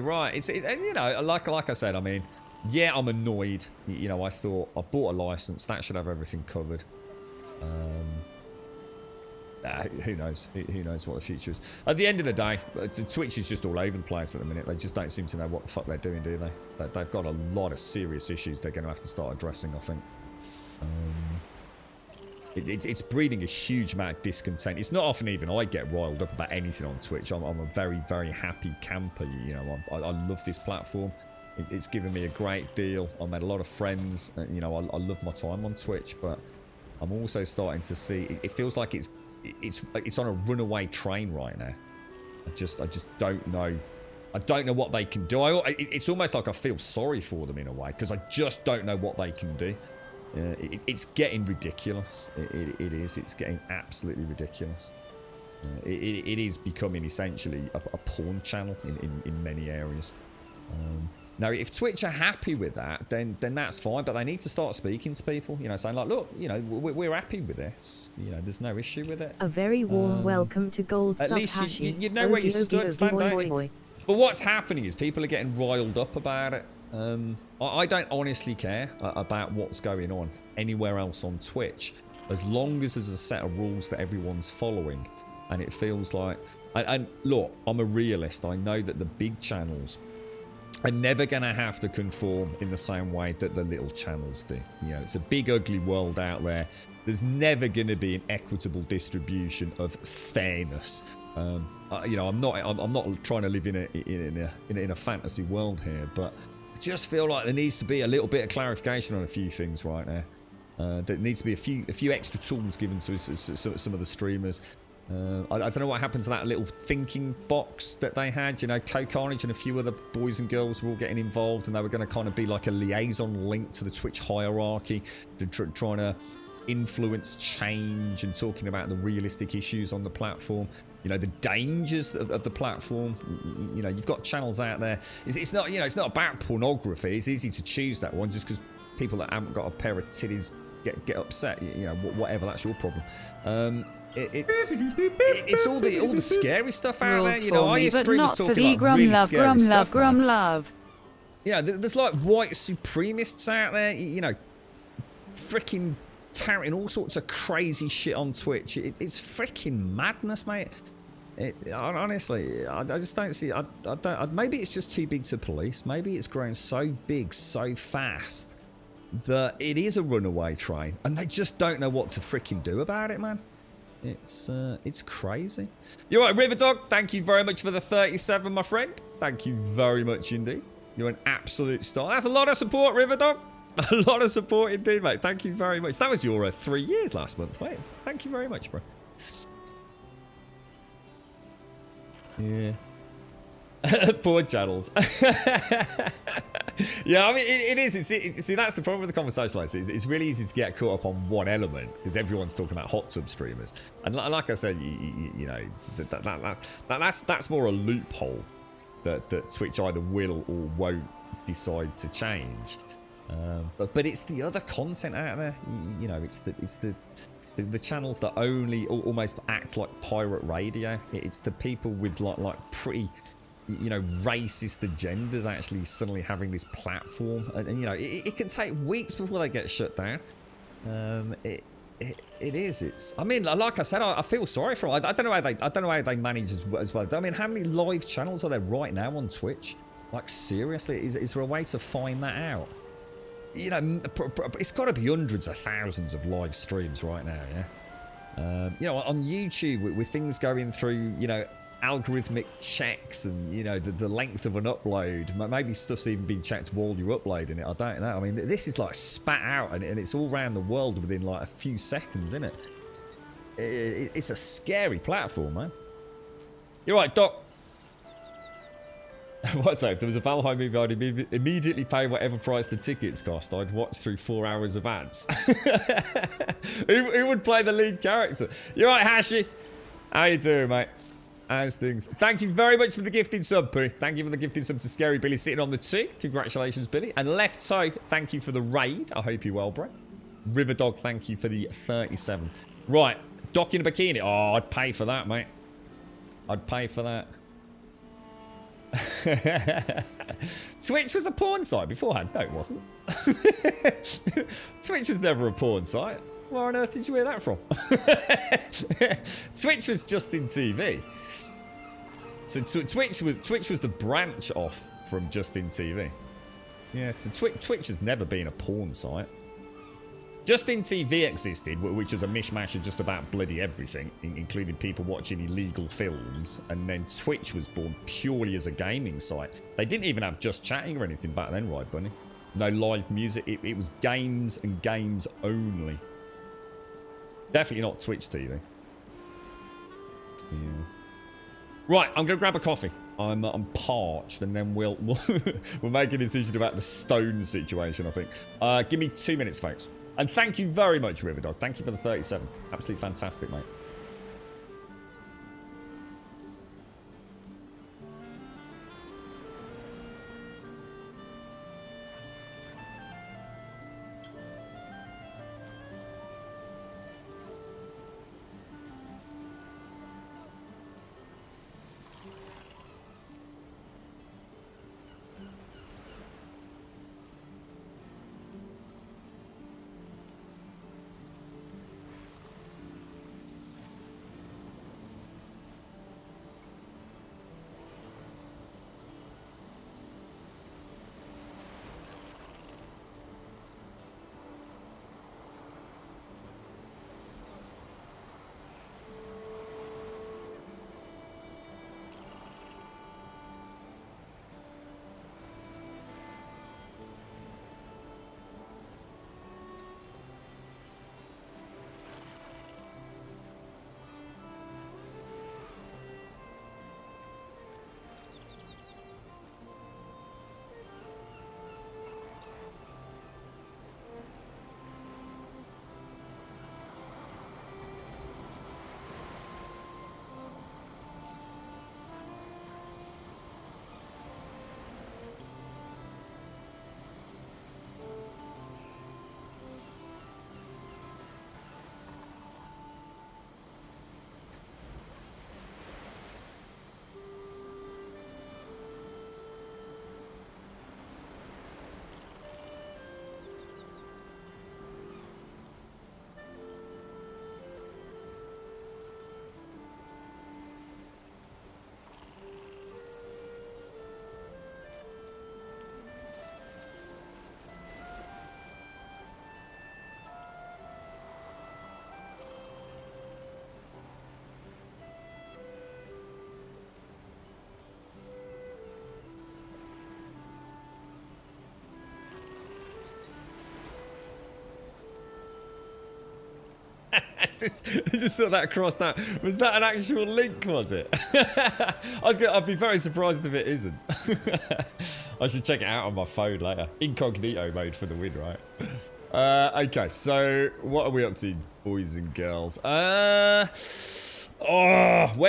right. It's you know, like I said, I mean. Yeah, I'm annoyed. You know, I thought I bought a license. That should have everything covered. Who knows? Who knows what the future is? At the end of the day, the Twitch is just all over the place at the minute. They just don't seem to know what the fuck they're doing, do they? They've got a lot of serious issues they're going to have to start addressing, I think. It's breeding a huge amount of discontent. It's not often even I get riled up about anything on Twitch. I'm a very, very happy camper. You know, I love this platform. It's given me a great deal. I've made a lot of friends. You know, I love my time on Twitch, but I'm also starting to see it feels like it's on a runaway train right now. I just don't know. I don't know what they can do. It's almost like I feel sorry for them in a way because I just don't know what they can do. It's getting ridiculous. It is. It's getting absolutely ridiculous. It is becoming essentially a porn channel in many areas. Now, if Twitch are happy with that, then that's fine. But they need to start speaking to people, you know, saying like, look, you know, we're happy with this. You know, there's no issue with it. A very warm welcome to Gold At Sub least Hashi. you know where you stood, stand Oi, down. oi, oi. But what's happening is people are getting riled up about it. I don't honestly care about what's going on anywhere else on Twitch, as long as there's a set of rules that everyone's following. And it feels like... And look, I'm a realist. I know that the big channels are never going to have to conform in the same way that the little channels do. You know, it's a big, ugly world out there. There's never going to be an equitable distribution of fairness. You know, I'm not trying to live in a fantasy world here, but I just feel like there needs to be a little bit of clarification on a few things right now. There needs to be a few extra tools given to some of the streamers. I don't know what happened to that little thinking box that they had. You know, Carnage and a few other boys and girls were all getting involved, and they were going to kind of be like a liaison link to the Twitch hierarchy, trying to influence change and talking about the realistic issues on the platform. You know, the dangers of the platform. You know, you've got channels out there. It's not, you know, it's not about pornography. It's easy to choose that one just because people that haven't got a pair of titties get upset. You know, whatever. That's your problem. It's all the scary stuff out there. You know, I hear streamers talking about really scary stuff. Love. You know, there's like white supremacists out there. You know, freaking touting all sorts of crazy shit on Twitch. It's freaking madness, mate. Honestly, I just don't see. I don't. Maybe it's just too big to police. Maybe it's grown so big so fast that it is a runaway train, and they just don't know what to freaking do about it, man. It's crazy. You're right, Riverdog. Thank you very much for the 37, my friend. Thank you very much indeed. You're an absolute star. That's a lot of support, Riverdog. A lot of support indeed, mate. Thank you very much. That was your 3 years last month, mate. Thank you very much, bro. Yeah. Poor channels. Yeah, I mean, it is. See, that's the problem with the conversation like this. It's really easy to get caught up on one element because everyone's talking about hot tub streamers. And like I said, you know, that's more a loophole that Twitch either will or won't decide to change. But it's the other content out there. You know, it's the channels that only almost act like pirate radio. It's the people with like pretty, you know, racist agendas actually suddenly having this platform, and you know, it can take weeks before they get shut down. It is. It's. I mean, like I said, I feel sorry for them. I don't know how they manage as well. I mean, how many live channels are there right now on Twitch? Like seriously, is there a way to find that out? You know, it's got to be hundreds of thousands of live streams right now. Yeah. You know, on YouTube with things going through, you know, algorithmic checks and, you know, the length of an upload. Maybe stuff's even been checked while you're uploading it. I don't know. I mean, this is like spat out and it's all around the world within like a few seconds, isn't it? It's a scary platform, man. You're right, Doc. What's that? If there was a Valheim movie, I'd immediately pay whatever price the tickets cost. I'd watch through 4 hours of ads. Who would play the lead character? You're right, Hashi. How you doing, mate? How's things? Thank you very much for the gifted sub, Pooh. Thank you for the gifted sub to Scary Billy sitting on the 2. Congratulations, Billy. And Left Toe, thank you for the raid. I hope you're well, bro. Riverdog, thank you for the 37. Right, Doc in a bikini. Oh, I'd pay for that, mate. I'd pay for that. Twitch was a porn site beforehand. No, it wasn't. Twitch was never a porn site. Where on earth did you hear that from? Twitch was Justin TV. So Twitch was the branch off from Justin TV. Yeah, so Twitch has never been a porn site. Justin TV existed, which was a mishmash of just about bloody everything, including people watching illegal films, and then Twitch was born purely as a gaming site. They didn't even have just chatting or anything back then, right, Bunny? No live music. It was games and games only. Definitely not Twitch TV. Yeah. Right, I'm gonna grab a coffee. I'm parched, and then we'll make a decision about the stone situation, I think. Give me 2 minutes, folks. And thank you very much, Riverdog. Thank you for the 37. Absolutely fantastic, mate. I just saw that crossed out. Was that an actual link, was it? I'd be very surprised if it isn't. I should check it out on my phone later. Incognito mode for the win, right? Okay, so what are we up to, boys and girls? Where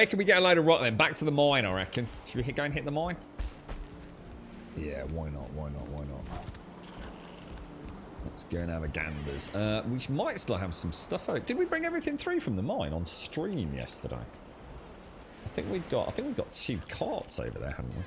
can we get a load of rock then? Back to the mine, I reckon. Should we go and hit the mine? Yeah, why not? Why not? Why not? Let's go and have a ganders. We might still have some stuff out. Did we bring everything through from the mine on stream yesterday? I think we've got 2 carts over there, haven't we?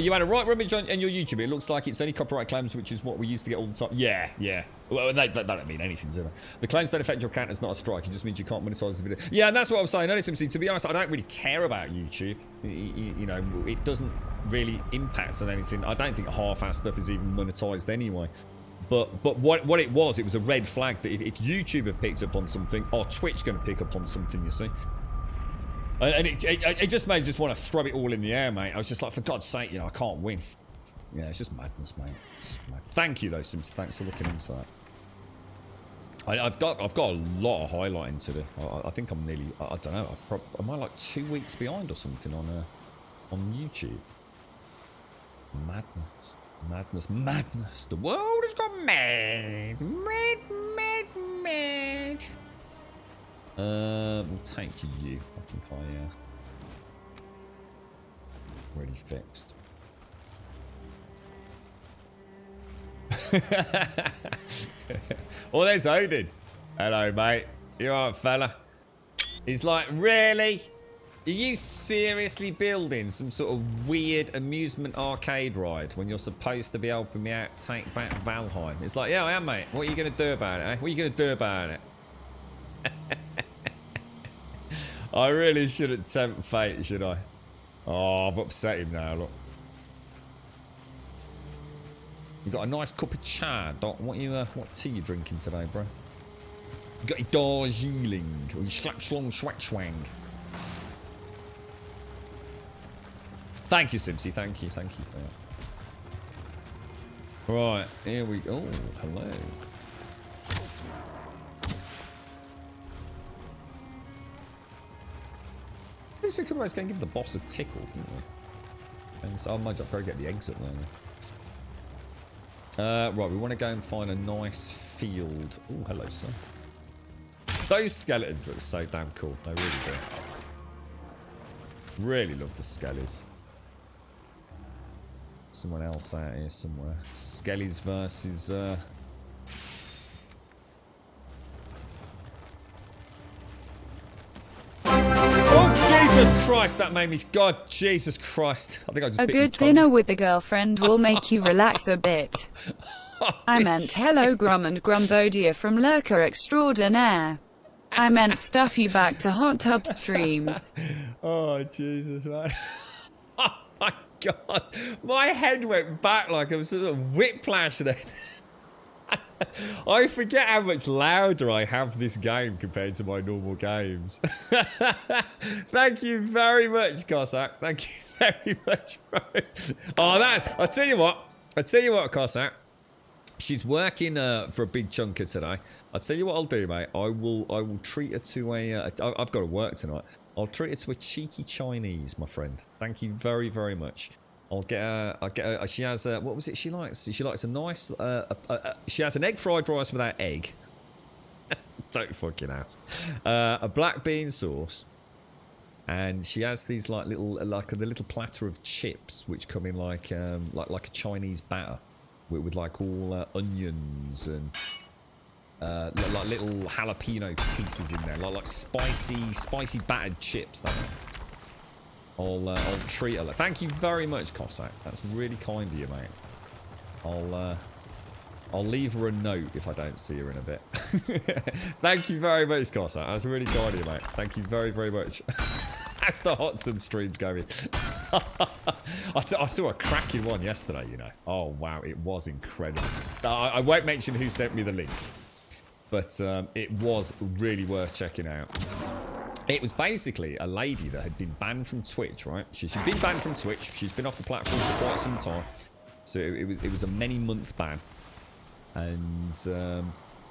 You had a right rummage on your YouTube. It looks like it's only copyright claims, which is what we used to get all the time. Yeah, yeah. Well, they don't mean anything, do they? The claims don't affect your account. It's not a strike. It just means you can't monetize the video. Yeah, and that's what I was saying. Honestly, to be honest, I don't really care about YouTube. You know, it doesn't really impact on anything. I don't think half-ass stuff is even monetized anyway. But what it was a red flag that if YouTube had picked up on something, or Twitch going to pick up on something, you see. And it just made me just want to throw it all in the air, mate. I was just like, for God's sake, you know, I can't win. Yeah, it's just madness, mate. It's just mad. Thank you, though, Sims. Thanks for looking into that. I've got a lot of highlighting to do. I think I'm nearly, I don't know, am I like 2 weeks behind or something on YouTube? Madness. Madness. Madness. The world has gone mad. Mad, mad, mad. We'll take you. I think already fixed. Oh, there's Odin. Hello, mate. You alright, fella? He's like, really? Are you seriously building some sort of weird amusement arcade ride when you're supposed to be helping me out take back Valheim? It's like, yeah, I am, mate. What are you going to do about it, eh? What are you going to do about it? I really shouldn't tempt fate, should I? Oh, I've upset him now, look. You got a nice cup of chai, Doc. What tea you drinking today, bro? You got your Darjeeling or your slap slong swat swang. Thank you, Simpsy. Thank you for that. Right, here we go. Oh, hello. I guess we could always go and give the boss a tickle, couldn't we? And so I might just probably get the exit there. Right, we want to go and find a nice field. Oh, hello, sir. Those skeletons look so damn cool. They really do. Really love the skellies. Someone else out here somewhere. Skellies versus... Jesus Christ, that made me... God, Jesus Christ. I think I just A bit my good tongue. dinner with a girlfriend will make you relax a bit. I meant hello Grum and Grumbodia from Lurker Extraordinaire. I meant stuff you back to hot tub streams. Oh, Jesus, man. Oh, my God. My head went back like it was sort of whiplash then. I forget how much louder I have this game compared to my normal games. Thank you very much, Cossack. Thank you very much, bro. Oh, I'll tell you what, Cossack. She's working for a big chunker today. I'll tell you what I'll do, mate. I will treat her to I've got to work tonight. I'll treat her to a cheeky Chinese, my friend. Thank you very, very much. I'll get her, she has, what was it she likes? She likes a nice, she has an egg fried rice without egg. Don't fucking ask. A black bean sauce. And she has these like little, the little platter of chips, which come in like a Chinese batter. With like all onions and like little jalapeno pieces in there. Like spicy battered chips, that one. I'll treat her. Thank you very much, Cossack. That's really kind of you, mate. I'll leave her a note if I don't see her in a bit. Thank you very much, Cossack. That's really kind of you, mate. Thank you very, very much. That's the hot tub streams going. I saw a cracking one yesterday, you know. Oh, wow. It was incredible. I won't mention who sent me the link. But it was really worth checking out. It was basically a lady that had been banned from Twitch, right? She'd been banned from Twitch. She's been off the platform for quite some time. So it was a many-month ban. and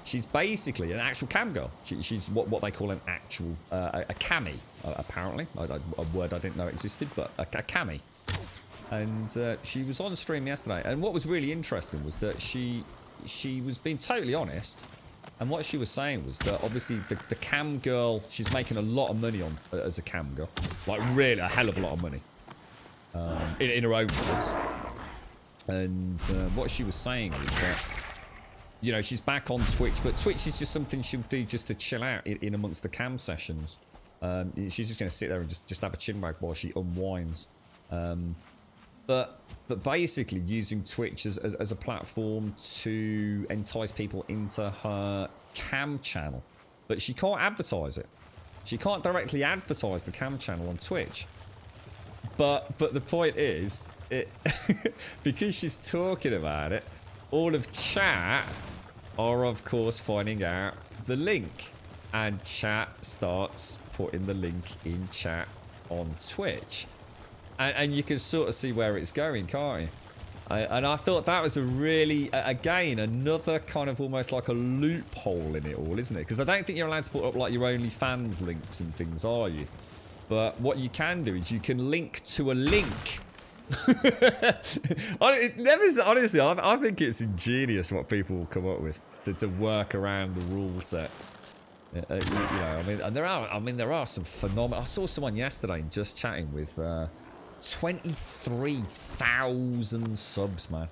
she's basically an actual cam girl. She's what they call an actual a cami, apparently. A word I didn't know existed, but a cami. And she was on stream yesterday, and what was really interesting was that she was being totally honest, and what she was saying was that obviously the cam girl, she's making a lot of money on as a cam girl, like really a hell of a lot of money, in her own words. And what she was saying was that, you know, she's back on Twitch, but Twitch is just something she'll do just to chill out in amongst the cam sessions. She's just going to sit there and just have a chin wag while she unwinds. But basically using Twitch as a platform to entice people into her cam channel. But she can't advertise it. She can't directly advertise the cam channel on Twitch. But the point is, because she's talking about it, all of chat are of course finding out the link. And chat starts putting the link in chat on Twitch. And you can sort of see where it's going, can't you? And I thought that was a really, again, another kind of almost like a loophole in it all, isn't it? Because I don't think you're allowed to put up like your OnlyFans links and things, are you? But what you can do is you can link to a link. Honestly, I think it's ingenious what people will come up with to work around the rule sets. You know, I mean, there are some phenomenal. I saw someone yesterday just chatting with 23,000 subs, man.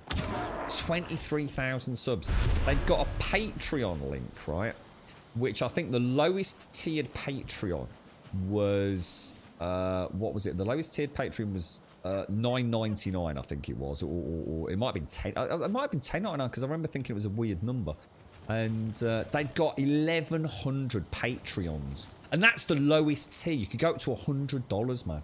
23,000 subs. They've got a Patreon link, right? Which I think the lowest tiered Patreon was what was it? The lowest tiered Patreon was $9.99, I think it was, or it might have been 10. It might have been $10.99 because I remember thinking it was a weird number. And they've got 1,100 Patreons, and that's the lowest tier. You could go up to $100, man.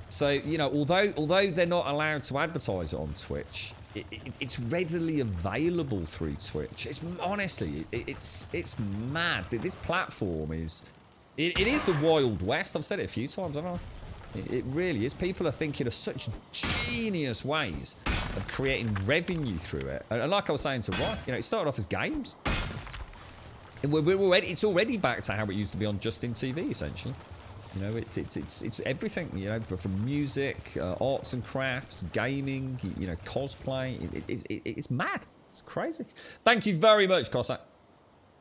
So, you know, although they're not allowed to advertise it on Twitch, it's readily available through Twitch. It's honestly, it's mad. This platform is, it is the Wild West. I've said it a few times, haven't I? It really is. People are thinking of such genius ways of creating revenue through it. And like I was saying to Ryan, you know, it started off as games. And it's already back to how it used to be on Justin TV, essentially. You know, it's everything, you know, from music, arts and crafts, gaming, you know, cosplay. It's mad. It's crazy. Thank you very much, Cossack.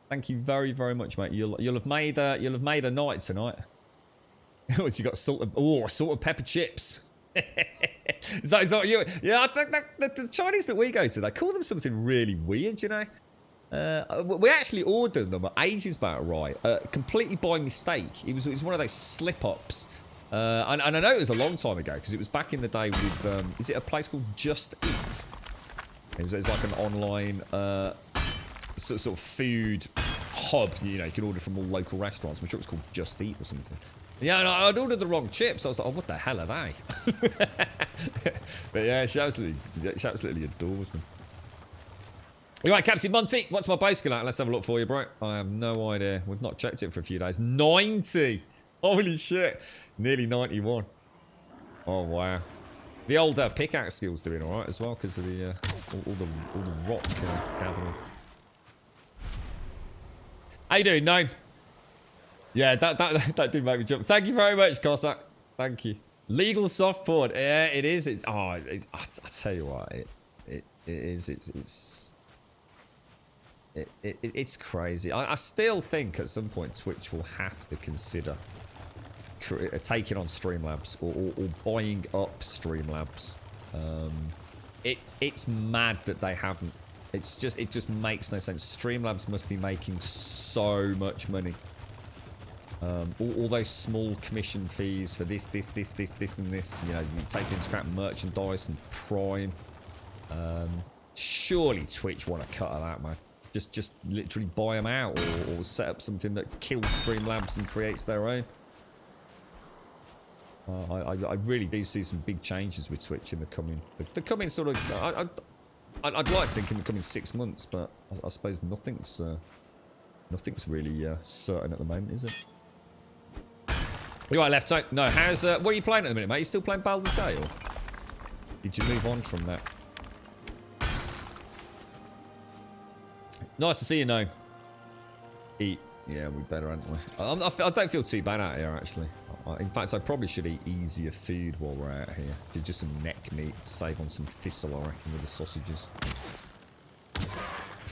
Thank you very, very much, mate. You'll have made a night tonight. What you got? Salted pepper chips. is that what you? Yeah, I think the Chinese that we go to, they call them something really weird, you know. We actually ordered them ages back, right? Completely by mistake. It was one of those slip-ups. And I know it was a long time ago because it was back in the day with, is it a place called Just Eat? It was like an online sort of food hub. You know, you can order from all local restaurants. I'm sure it was called Just Eat or something. Yeah, and I'd ordered the wrong chips. I was like, oh, what the hell are they? But yeah, she absolutely adores them. Right, Captain Monty, what's my base skill at? Let's have a look for you, bro. I have no idea. We've not checked it for a few days. 90! Holy shit. Nearly 91. Oh, wow. The old pickaxe skill's doing alright as well because of the all the rock gathering. How you doing, Nine? Yeah, that did make me jump. Thank you very much, Cossack. Thank you. Legal softboard. Yeah, it is. I tell you what, it is. It's crazy. I still think at some point Twitch will have to consider taking on Streamlabs or buying up Streamlabs. It's mad that they haven't. It just makes no sense. Streamlabs must be making so much money. All those small commission fees for this, and this. You know, you take into account merchandise and Prime. Surely Twitch want a cut of that, man. Just literally buy them out or set up something that kills Streamlabs and creates their own. I really do see some big changes with Twitch in the coming sort of. I'd like to think in the coming 6 months, but I suppose nothing's really certain at the moment, is it? You right, left side. No, how's what are you playing at the minute, mate? You still playing Baldur's Gate, or did you move on from that? Nice to see you, no. Eat. Yeah, we better, hadn't we? I don't feel too bad out here, actually. In fact, I probably should eat easier food while we're out here. Do just some neck meat, save on some thistle, I reckon, with the sausages.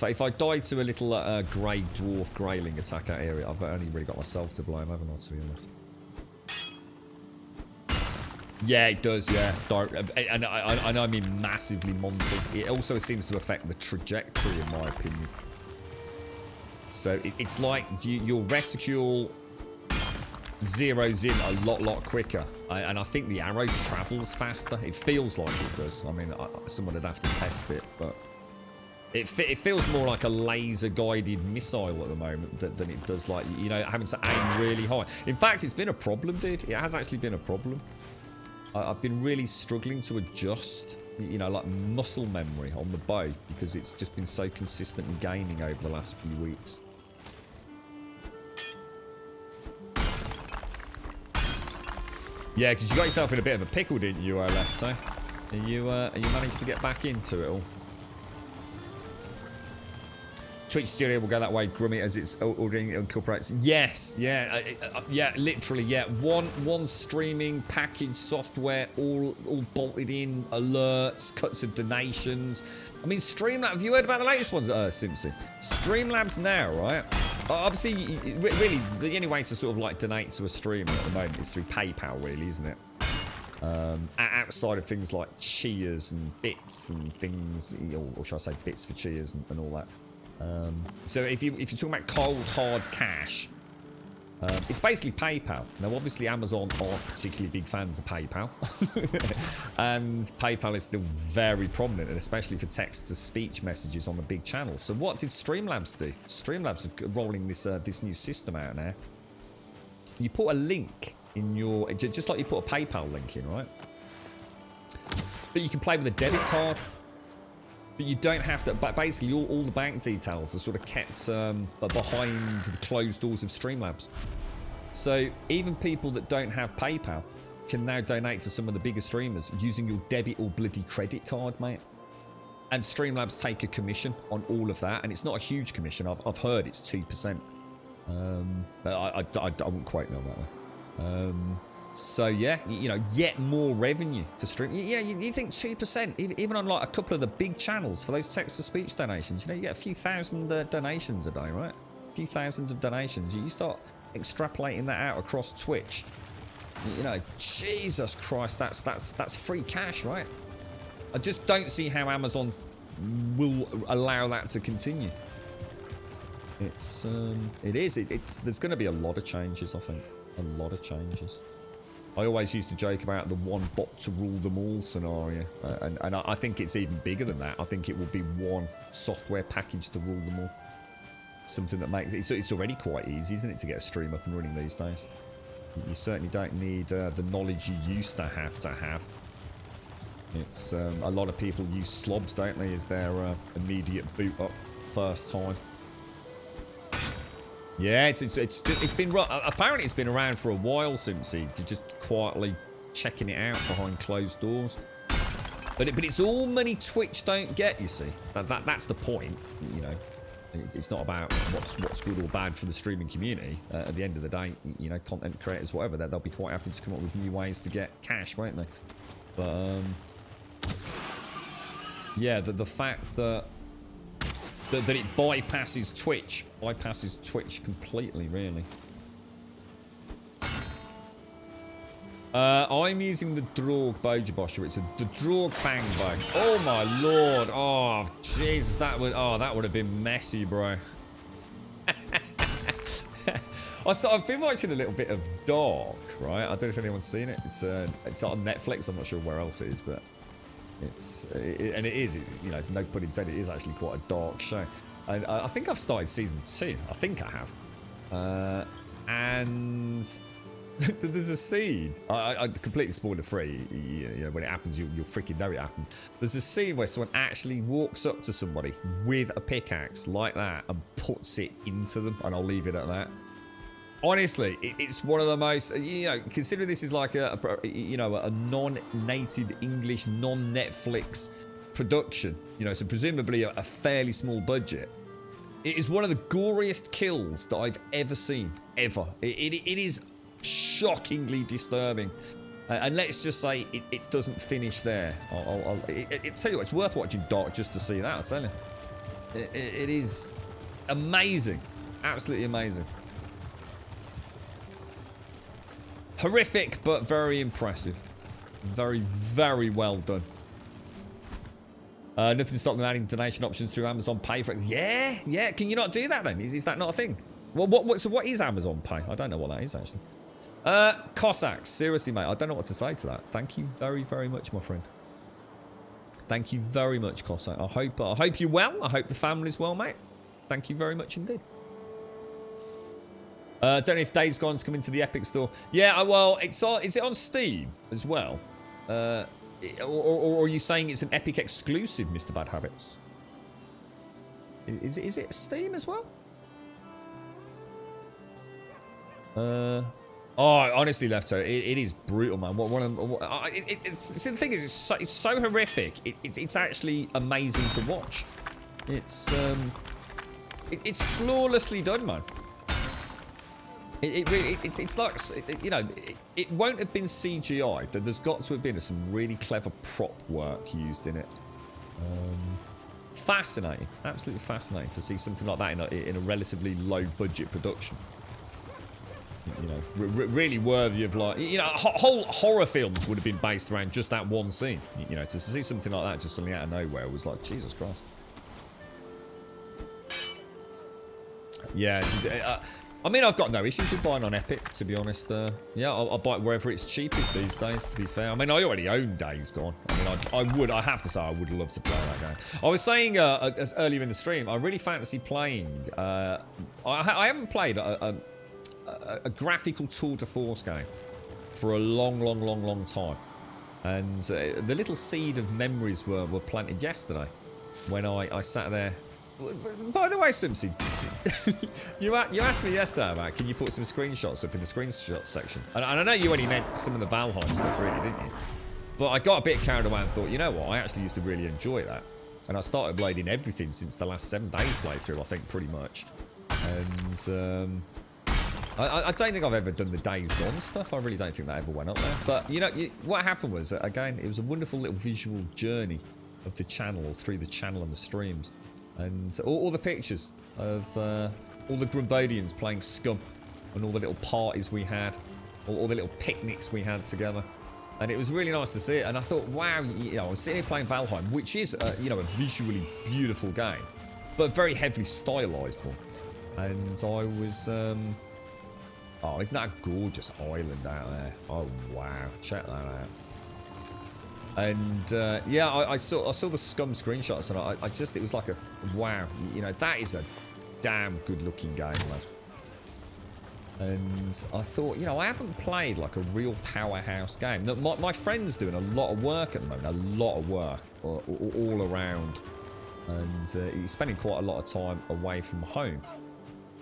If I die to a little grey dwarf grayling attack out here, I've only really got myself to blame, haven't I, to be honest? Yeah, it does, yeah. And I mean massively, Monty. It also seems to affect the trajectory, in my opinion. So it's like your reticule zeroes in a lot quicker. And I think the arrow travels faster. It feels like it does. I mean, someone would have to test it, but... It feels more like a laser-guided missile at the moment than it does like, you know, having to aim really high. In fact, it's been a problem, dude. It has actually been a problem. I've been really struggling to adjust, you know, like muscle memory on the bow because it's just been so consistently gaining over the last few weeks. Yeah, because you got yourself in a bit of a pickle, didn't you, Lefto? You managed to get back into it all. Twitch Studio will go that way, Grummy, as it's ordering incorporates. Yes, yeah, yeah, literally, yeah. One streaming package software, all bolted in, alerts, cuts of donations. I mean, Streamlabs. Have you heard about the latest ones, Simpson? Streamlabs now, right? Obviously, really, the only way to sort of like donate to a streamer at the moment is through PayPal, really, isn't it? Outside of things like cheers and bits and things, or should I say bits for cheers and all that. So if you're talking about cold hard cash, it's basically PayPal. Now obviously Amazon aren't particularly big fans of PayPal, and PayPal is still very prominent, and especially for text to speech messages on the big channels. So what did Streamlabs do? Streamlabs are rolling this new system out now. You put a link in your, just like you put a PayPal link in, right? But you can play with a debit card. But you don't have to, but basically all the bank details are sort of kept behind the closed doors of Streamlabs. So even people that don't have PayPal can now donate to some of the bigger streamers using your debit or bloody credit card, mate. And Streamlabs take a commission on all of that, and it's not a huge commission. I've heard it's 2%. But I wouldn't quote me on that one. So yeah, you know, yet more revenue for stream. Yeah, you think 2%, even on like a couple of the big channels for those text-to-speech donations. You know, you get a few thousand donations a day, right? A few thousands of donations. You start extrapolating that out across Twitch. You know, Jesus Christ, that's free cash, right? I just don't see how Amazon will allow that to continue. It's there's going to be a lot of changes, I think. A lot of changes. I always used to joke about the one bot to rule them all scenario, and I think it's even bigger than that. I think it will be one software package to rule them all. Something that makes it, it's already quite easy, isn't it, to get a stream up and running these days? You certainly don't need the knowledge you used to have. It's a lot of people use slobs, don't they, as their immediate boot up first time. Yeah, it's been apparently it's been around for a while, Simpsy. Just quietly checking it out behind closed doors. But it's all money Twitch don't get, you see. That's the point, you know. It's not about what's good or bad for the streaming community. At the end of the day, you know, content creators, whatever, they'll be quite happy to come up with new ways to get cash, won't they? But yeah, the fact that it bypasses Twitch completely, really. I'm using the Droog Bojabosher. It's the Droog Fang Bow. Oh my lord! Oh Jesus, that would have been messy, bro. I've been watching a little bit of Dark, right? I don't know if anyone's seen it. It's on Netflix. I'm not sure where else it is, but it is, you know, no pun intended, it is actually quite a dark show. And I think I've started season 2. I think I have. And there's a scene. I completely spoiler free. You know, when it happens, you'll freaking know it happened. There's a scene where someone actually walks up to somebody with a pickaxe like that and puts it into them, and I'll leave it at that. Honestly, it's one of the most, you know, considering this is like a non-native English, non-Netflix production, you know, so presumably a fairly small budget. It is one of the goriest kills that I've ever seen, ever. It is shockingly disturbing. And let's just say it doesn't finish there. Tell you what, it's worth watching Dark just to see that, I'll tell you. It is amazing. Absolutely amazing. Horrific, but very impressive. Very, very well done. Nothing to stop them adding donation options through Amazon Pay for it. Yeah. Can you not do that then? Is that not a thing? Well, so what is Amazon Pay? I don't know what that is actually. Cossacks, seriously, mate. I don't know what to say to that. Thank you very, very much, my friend. Thank you very much, Cossack. I hope you're well. I hope the family's well, mate. Thank you very much indeed. Don't know if Days Gone's coming to the Epic Store. Yeah, well, is it on Steam as well? Or are you saying it's an Epic exclusive, Mr. Bad Habits? Is it Steam as well? Oh, honestly, Lefto, it is brutal, man. See, the thing is, it's so horrific. It's actually amazing to watch. It's flawlessly done, man. It's like, you know, it won't have been CGI. There's got to have been some really clever prop work used in it. Fascinating, absolutely fascinating to see something like that in a relatively low budget production. You know, really worthy of, like, you know, whole horror films would have been based around just that one scene. You know, to see something like that just suddenly out of nowhere was like, Jesus Christ. Yeah, I mean, I've got no issues with buying on Epic, to be honest. Yeah, I'll buy it wherever it's cheapest these days, to be fair. I mean, I already own Days Gone. I mean, I have to say, I would love to play that game. I was saying earlier in the stream, I really fancy playing. I haven't played a graphical tour de force game for a long time. And the little seed of memories were planted yesterday when I sat there. By the way, Simpsy, you asked me yesterday about, can you put some screenshots up in the screenshot section? And I know you only meant some of the Valheim stuff, really, didn't you? But I got a bit carried away and thought, you know what, I actually used to really enjoy that. And I started blading everything since the last 7 days playthrough, I think, pretty much. And I don't think I've ever done the Days Gone stuff. I really don't think that ever went up there. But, you know, what happened was, again, it was a wonderful little visual journey of the channel, or through the channel and the streams. And all the pictures of all the Grumbodians playing Scum, and all the little parties we had, all the little picnics we had together. And it was really nice to see it. And I thought, wow, you know, I was sitting here playing Valheim, which is, you know, a visually beautiful game, but very heavily stylized one. And I was, oh, isn't that a gorgeous island out there? Oh, wow. Check that out. And yeah, I saw the Scum screenshots, and it was like a wow, you know, that is a damn good looking game, man. And I thought, you know, I haven't played like a real powerhouse game. My friend's doing a lot of work at the moment, a lot of work all around, and he's spending quite a lot of time away from home.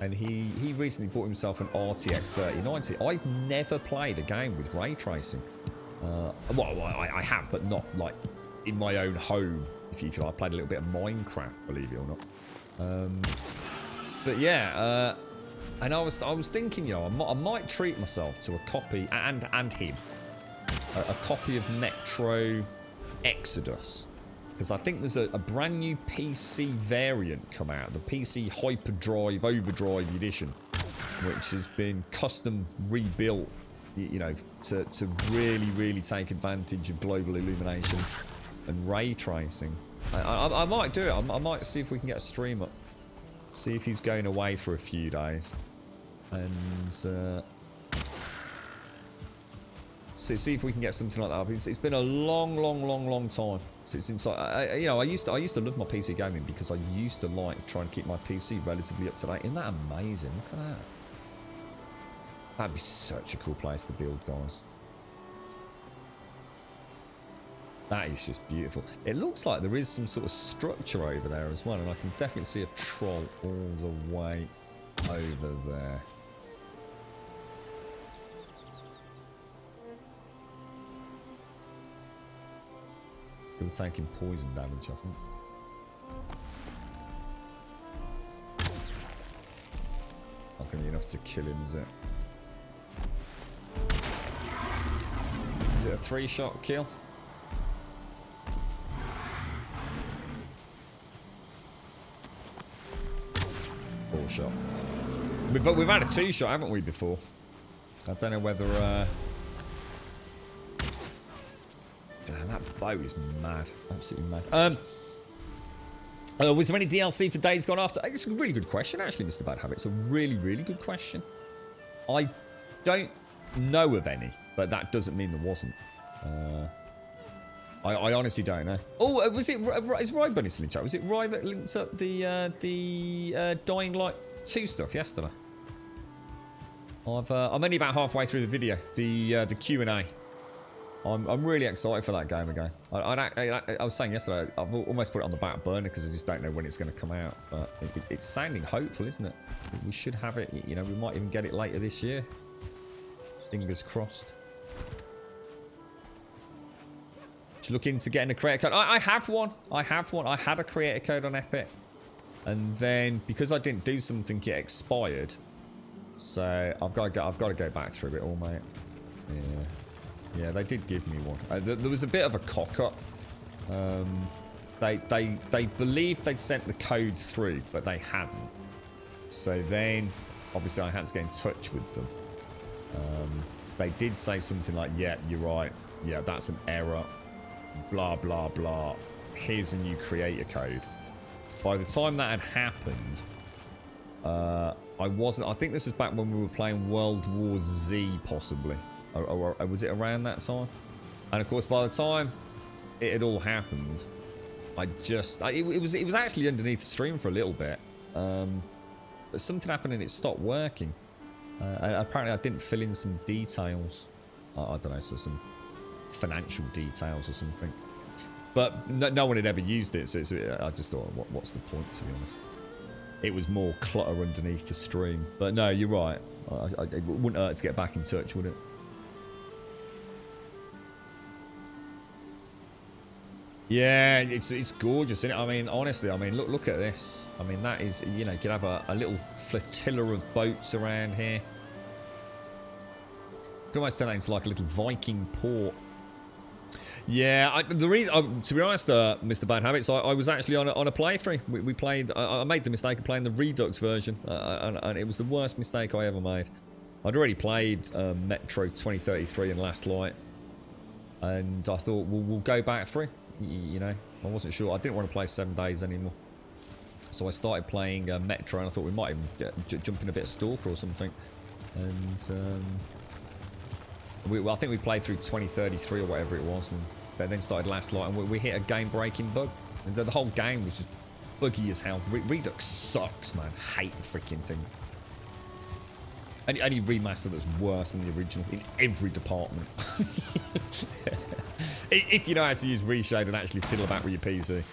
And he recently bought himself an RTX 3090. I've never played a game with ray tracing. Well, I have, but not like in my own home. If you I played a little bit of Minecraft, believe it or not. But yeah, and I was thinking, you know, I might treat myself to a copy and him a copy of Metro Exodus, because I think there's a brand new PC variant come out, the PC Hyperdrive Overdrive Edition, which has been custom rebuilt. You know, to really take advantage of global illumination and ray tracing. I might do it. I might see if we can get a stream up. See if he's going away for a few days. And see if we can get something like that up. It's been a long time since you know, I used to love my PC gaming because I used to like try and keep my PC relatively up to date. Isn't that amazing? Look at that. That'd be such a cool place to build, guys. That is just beautiful. It looks like there is some sort of structure over there as well, and I can definitely see a troll all the way over there. Still taking poison damage, I think. not going to be enough to kill him, is it? Is it a 3-shot kill? Shot. We've had a 2-shot, haven't we, before? I don't know whether... Damn, that bow is mad. Absolutely mad. Was there any DLC for Days Gone After? It's a really good question, actually, Mr. Bad Habit. It's a really, really good question. I don't know of any, but that doesn't mean there wasn't. I honestly don't know. Oh, was it? Is Rye Bunny still in chat? Was it Rye that linked up the Dying Light 2 stuff yesterday? I'm only about halfway through the video, the Q&A. I'm really excited for that game again. I was saying yesterday, I've almost put it on the back burner because I just don't know when it's going to come out. But it's sounding hopeful, isn't it? We should have it. You know, we might even get it later this year. Fingers crossed. Looking to getting a creator code. I have one. I had a creator code on Epic, and then because I didn't do something, it expired. So I've got to go back through it all, mate. Yeah, they did give me one. There was a bit of a cock up. They believed they'd sent the code through, but they hadn't. So then, obviously, I had to get in touch with them. They did say something like, "Yeah, you're right. Yeah, that's an error. Blah, blah, blah. Here's a new creator code." By the time that had happened, I think this was back when we were playing World War Z, possibly. Or was it around that time? And of course, by the time it had all happened, it was actually underneath the stream for a little bit. But something happened and it stopped working. And apparently I didn't fill in some details. I don't know, so some financial details or something, but no one had ever used it, so I just thought, what's the point, to be honest? It was more clutter underneath the stream. But no, you're right, it wouldn't hurt to get back in touch, would it? Yeah, it's gorgeous, isn't it? I mean, honestly, I mean, look at this. I mean, that is, you know, you could have a little flotilla of boats around here. Could almost turn that into like a little Viking port. Yeah, the reason, to be honest, Mr. Bad Habits, I was actually on a playthrough. We played. I made the mistake of playing the Redux version, and it was the worst mistake I ever made. I'd already played Metro 2033 and Last Light, and I thought, well, we'll go back through. You know, I wasn't sure. I didn't want to play 7 days anymore, so I started playing Metro, and I thought we might even jump in a bit of Stalker or something, and. I think we played through 2033 or whatever it was, and then started Last Light, and we hit a game-breaking bug. And the whole game was just buggy as hell. Redux sucks, man. Hate the freaking thing. Any remaster that's worse than the original in every department. If you know how to use Reshade and actually fiddle about with your PC.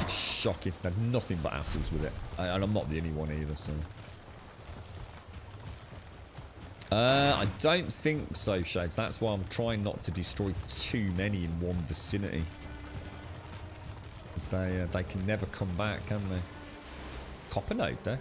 It's shocking. Had nothing but hassles with it. And I'm not the only one either, so... I don't think so, Shades. That's why I'm trying not to destroy too many in one vicinity. Because they can never come back, can they? Copper node there.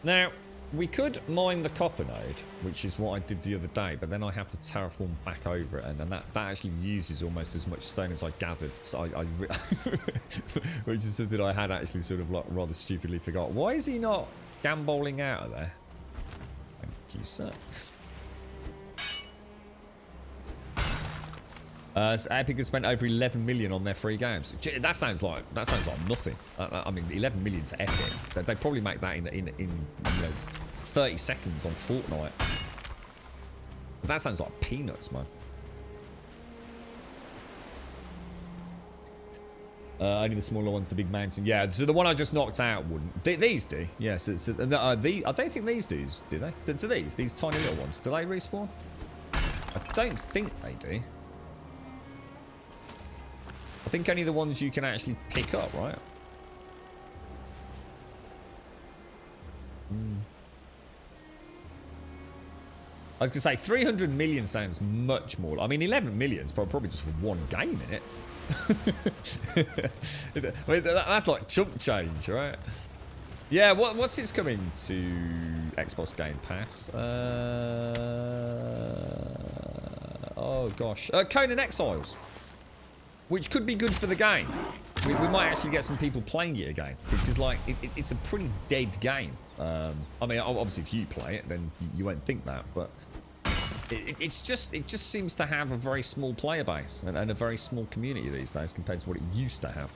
Now, we could mine the copper node, which is what I did the other day, but then I have to terraform back over it, and then that actually uses almost as much stone as I gathered. So which is something I had actually sort of like rather stupidly forgot. Why is he not gambolling out of there? Thank you, sir. So Epic has spent over 11 million on their free games. That sounds like nothing. I mean, 11 million to Epic. They probably make that in you know, 30 seconds on Fortnite. That sounds like peanuts, man. Only the smaller ones, the big mountain. Yeah, so the one I just knocked out wouldn't. These do. Yes. Yeah, I don't think these do they? Do these tiny little ones, do they respawn? I don't think they do. I think only the ones you can actually pick up, right? I was going to say, 300 million sounds much more. I mean, 11 million is probably just for one game, innit? I mean, that's like chump change, right? Yeah, what's its coming to Xbox Game Pass? Oh gosh, Conan Exiles, which could be good for the game. We might actually get some people playing it again because, like, it's a pretty dead game. I mean, obviously, if you play it, then you won't think that, but it just seems to have a very small player base and a very small community these days compared to what it used to have.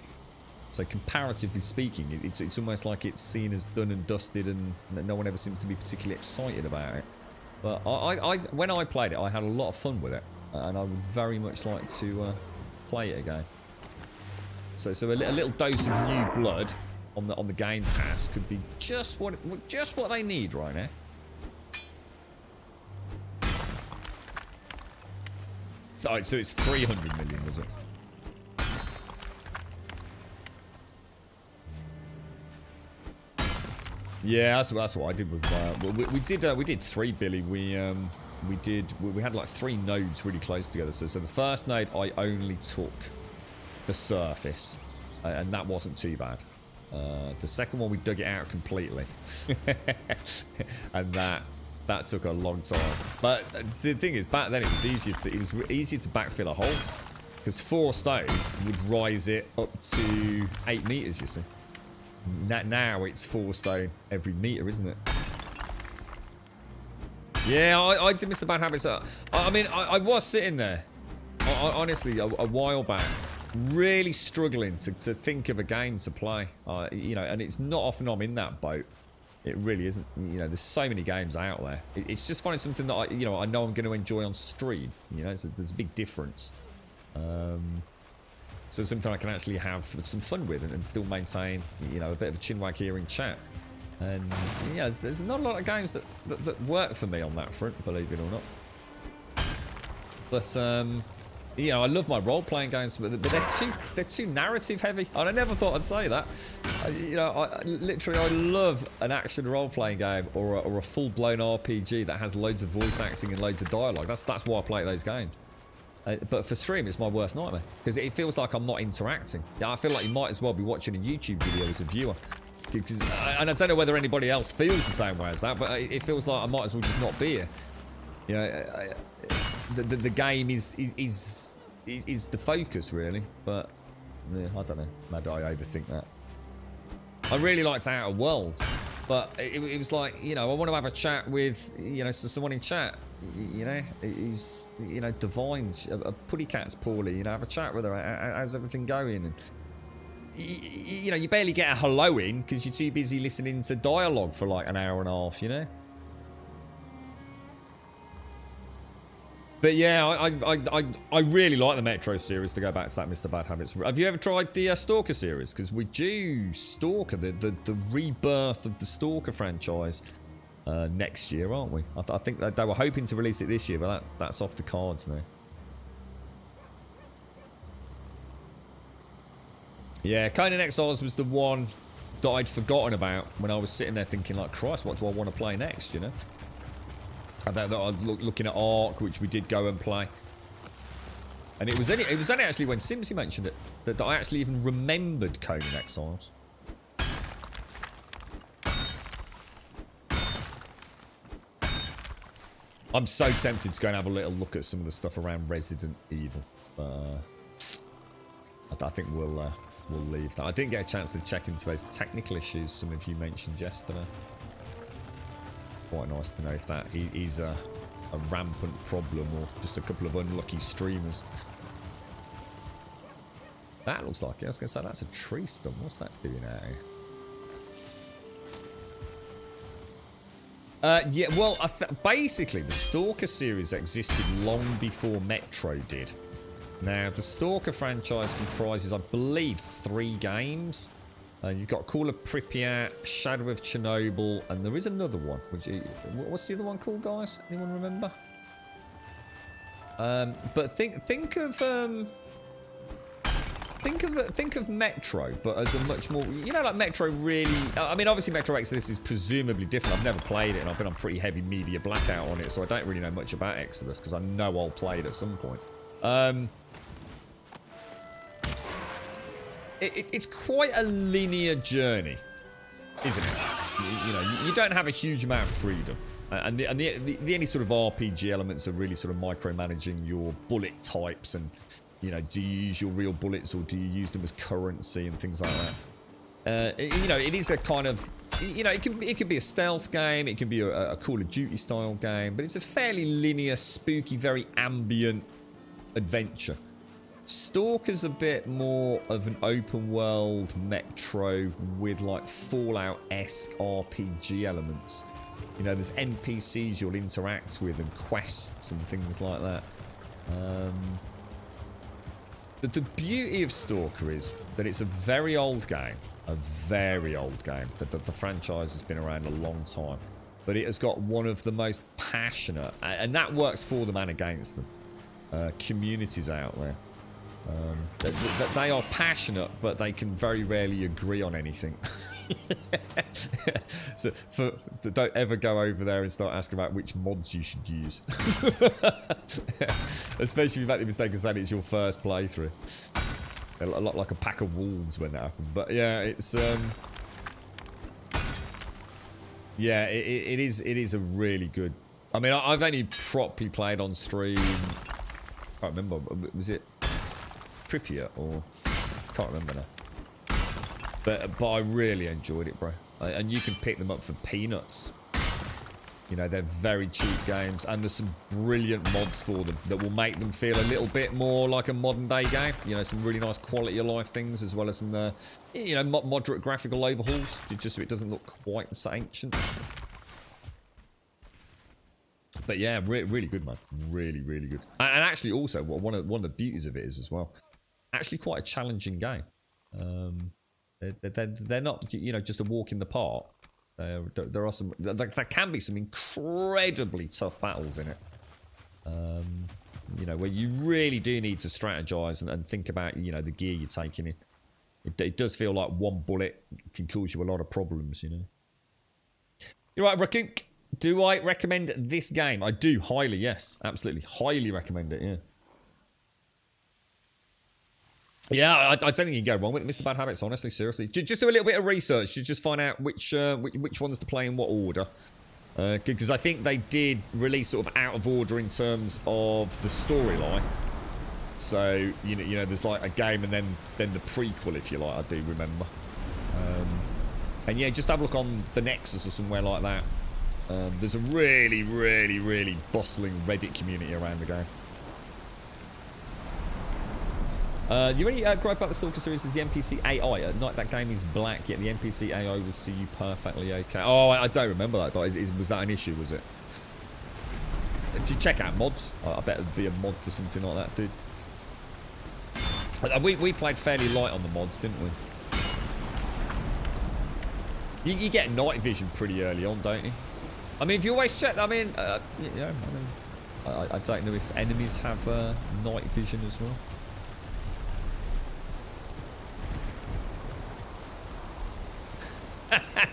So comparatively speaking, it's almost like it's seen as done and dusted, and no one ever seems to be particularly excited about it. But when I played it, I had a lot of fun with it, and I would very much like to play it again. So a little dose of new blood on the Game Pass could be just what they need right now. So it's 300 million, was it? Yeah, that's what I did with. We did 3 Billy. We had like 3 nodes really close together. So the first node I only took the surface, and that wasn't too bad. The second one we dug it out completely, and that took a long time. But the thing is, back then it was easier to backfill a hole because 4 stone would rise it up to 8 meters. You see. Now it's 4 stone every meter, isn't it? Yeah, I did miss the bad habits. I mean, I was sitting there, honestly, a while back, really struggling to think of a game to play. You know, and it's not often I'm in that boat. It really isn't. You know, there's so many games out there. It's just finding something that I know I'm going to enjoy on stream. You know, there's a big difference. So something I can actually have some fun with and still maintain, you know, a bit of a chinwag here in chat. And yeah, there's not a lot of games that work for me on that front, believe it or not. But you know, I love my role-playing games, but they're too narrative heavy. And I never thought I'd say that. You know, I love an action role-playing game or a full-blown RPG that has loads of voice acting and loads of dialogue. That's why I play those games. But for stream, it's my worst nightmare because it feels like I'm not interacting. Yeah, I feel like you might as well be watching a YouTube video as a viewer. And I don't know whether anybody else feels the same way as that, but it feels like I might as well just not be here. You know, the game is the focus really, but yeah, I don't know. Maybe I overthink that. I really liked Outer Worlds, but it was like, you know, I want to have a chat with, you know, someone in chat. You know, he's, you know, Divine, a Putty Cat's poorly, you know, have a chat with her. How's everything going? And you know, you barely get a hello in because you're too busy listening to dialogue for like an hour and a half, you know. But yeah, I really like the Metro series, to go back to that Mr. Bad Habits. Have you ever tried the Stalker series? Because we do Stalker, the rebirth of the Stalker franchise next year, aren't we? I think they were hoping to release it this year, but that's off the cards now. Yeah, Conan Exiles was the one that I'd forgotten about when I was sitting there thinking, like, Christ, what do I want to play next, you know? I was looking at Ark, which we did go and play. And it was only actually when Simsy mentioned it that I actually even remembered Conan Exiles. I'm so tempted to go and have a little look at some of the stuff around Resident Evil. I think we'll leave that. I didn't get a chance to check into those technical issues some of you mentioned yesterday. Quite nice to know if that is a rampant problem or just a couple of unlucky streamers. That looks like it. I was going to say that's a tree stump. What's that doing out here? Yeah, well, basically the Stalker series existed long before Metro did. Now, the Stalker franchise comprises, I believe, 3 games. You've got Call of Pripyat, Shadow of Chernobyl, and there is another one. What's the other one called, guys? Anyone remember? But think of Metro, but as a much more, you know, like Metro really. I mean, obviously Metro Exodus is presumably different. I've never played it, and I've been on pretty heavy media blackout on it, so I don't really know much about Exodus because I know I'll play it at some point. it's quite a linear journey, isn't it? You know, you don't have a huge amount of freedom. And the only sort of RPG elements are really sort of micromanaging your bullet types and, you know, do you use your real bullets or do you use them as currency and things like that. You know, it is a kind of, you know, it can be a stealth game, it can be a Call of Duty style game, but it's a fairly linear, spooky, very ambient adventure. Stalker's a bit more of an open world metro with like Fallout-esque RPG elements. You know, there's NPCs you'll interact with and quests and things like that. But the beauty of Stalker is that it's a very old game. A very old game. The franchise has been around a long time. But it has got one of the most passionate, and that works for them and against them, communities out there. They are passionate, but they can very rarely agree on anything. So don't ever go over there and start asking about which mods you should use. Especially if you make the mistake of saying it's your first playthrough. A lot like a pack of wolves when that happened. But yeah, it's yeah, it is a really good. I mean, I've only properly played on stream. I can't remember. Was it Trippier or can't remember now. But I really enjoyed it, bro. And you can pick them up for peanuts. You know, they're very cheap games, and there's some brilliant mods for them that will make them feel a little bit more like a modern day game. You know, some really nice quality of life things, as well as some, you know, moderate graphical overhauls, just so it doesn't look quite so ancient. But yeah, really good, man. Really, really good. And actually, also, one of the beauties of it is as well, actually quite a challenging game. They're not, you know, just a walk in the park. There are some, there can be some incredibly tough battles in it. You know, where you really do need to strategize and think about, you know, the gear you're taking in. It does feel like one bullet can cause you a lot of problems, you know. You're right, Raccoon. Do I recommend this game? I do, highly, yes. Absolutely. Highly recommend it, yeah. Yeah, I don't think you can go wrong with Mr. Bad Habits, honestly, seriously. Just do a little bit of research to just find out which ones to play in what order. Because I think they did release sort of out of order in terms of the storyline. So, you know, there's like a game and then the prequel, if you like, I do remember. And yeah, just have a look on the Nexus or somewhere like that. There's a really, really, really bustling Reddit community around the game. You only gripe about the Stalker series is the NPC AI. At night, that game is black, yet the NPC AI will see you perfectly okay. Oh, I don't remember that. Was that an issue, was it? Did you check out mods? I bet it'd be a mod for something like that, dude. We played fairly light on the mods, didn't we? You get night vision pretty early on, don't you? I mean, if you always check, I mean, yeah, I don't know if enemies have night vision as well.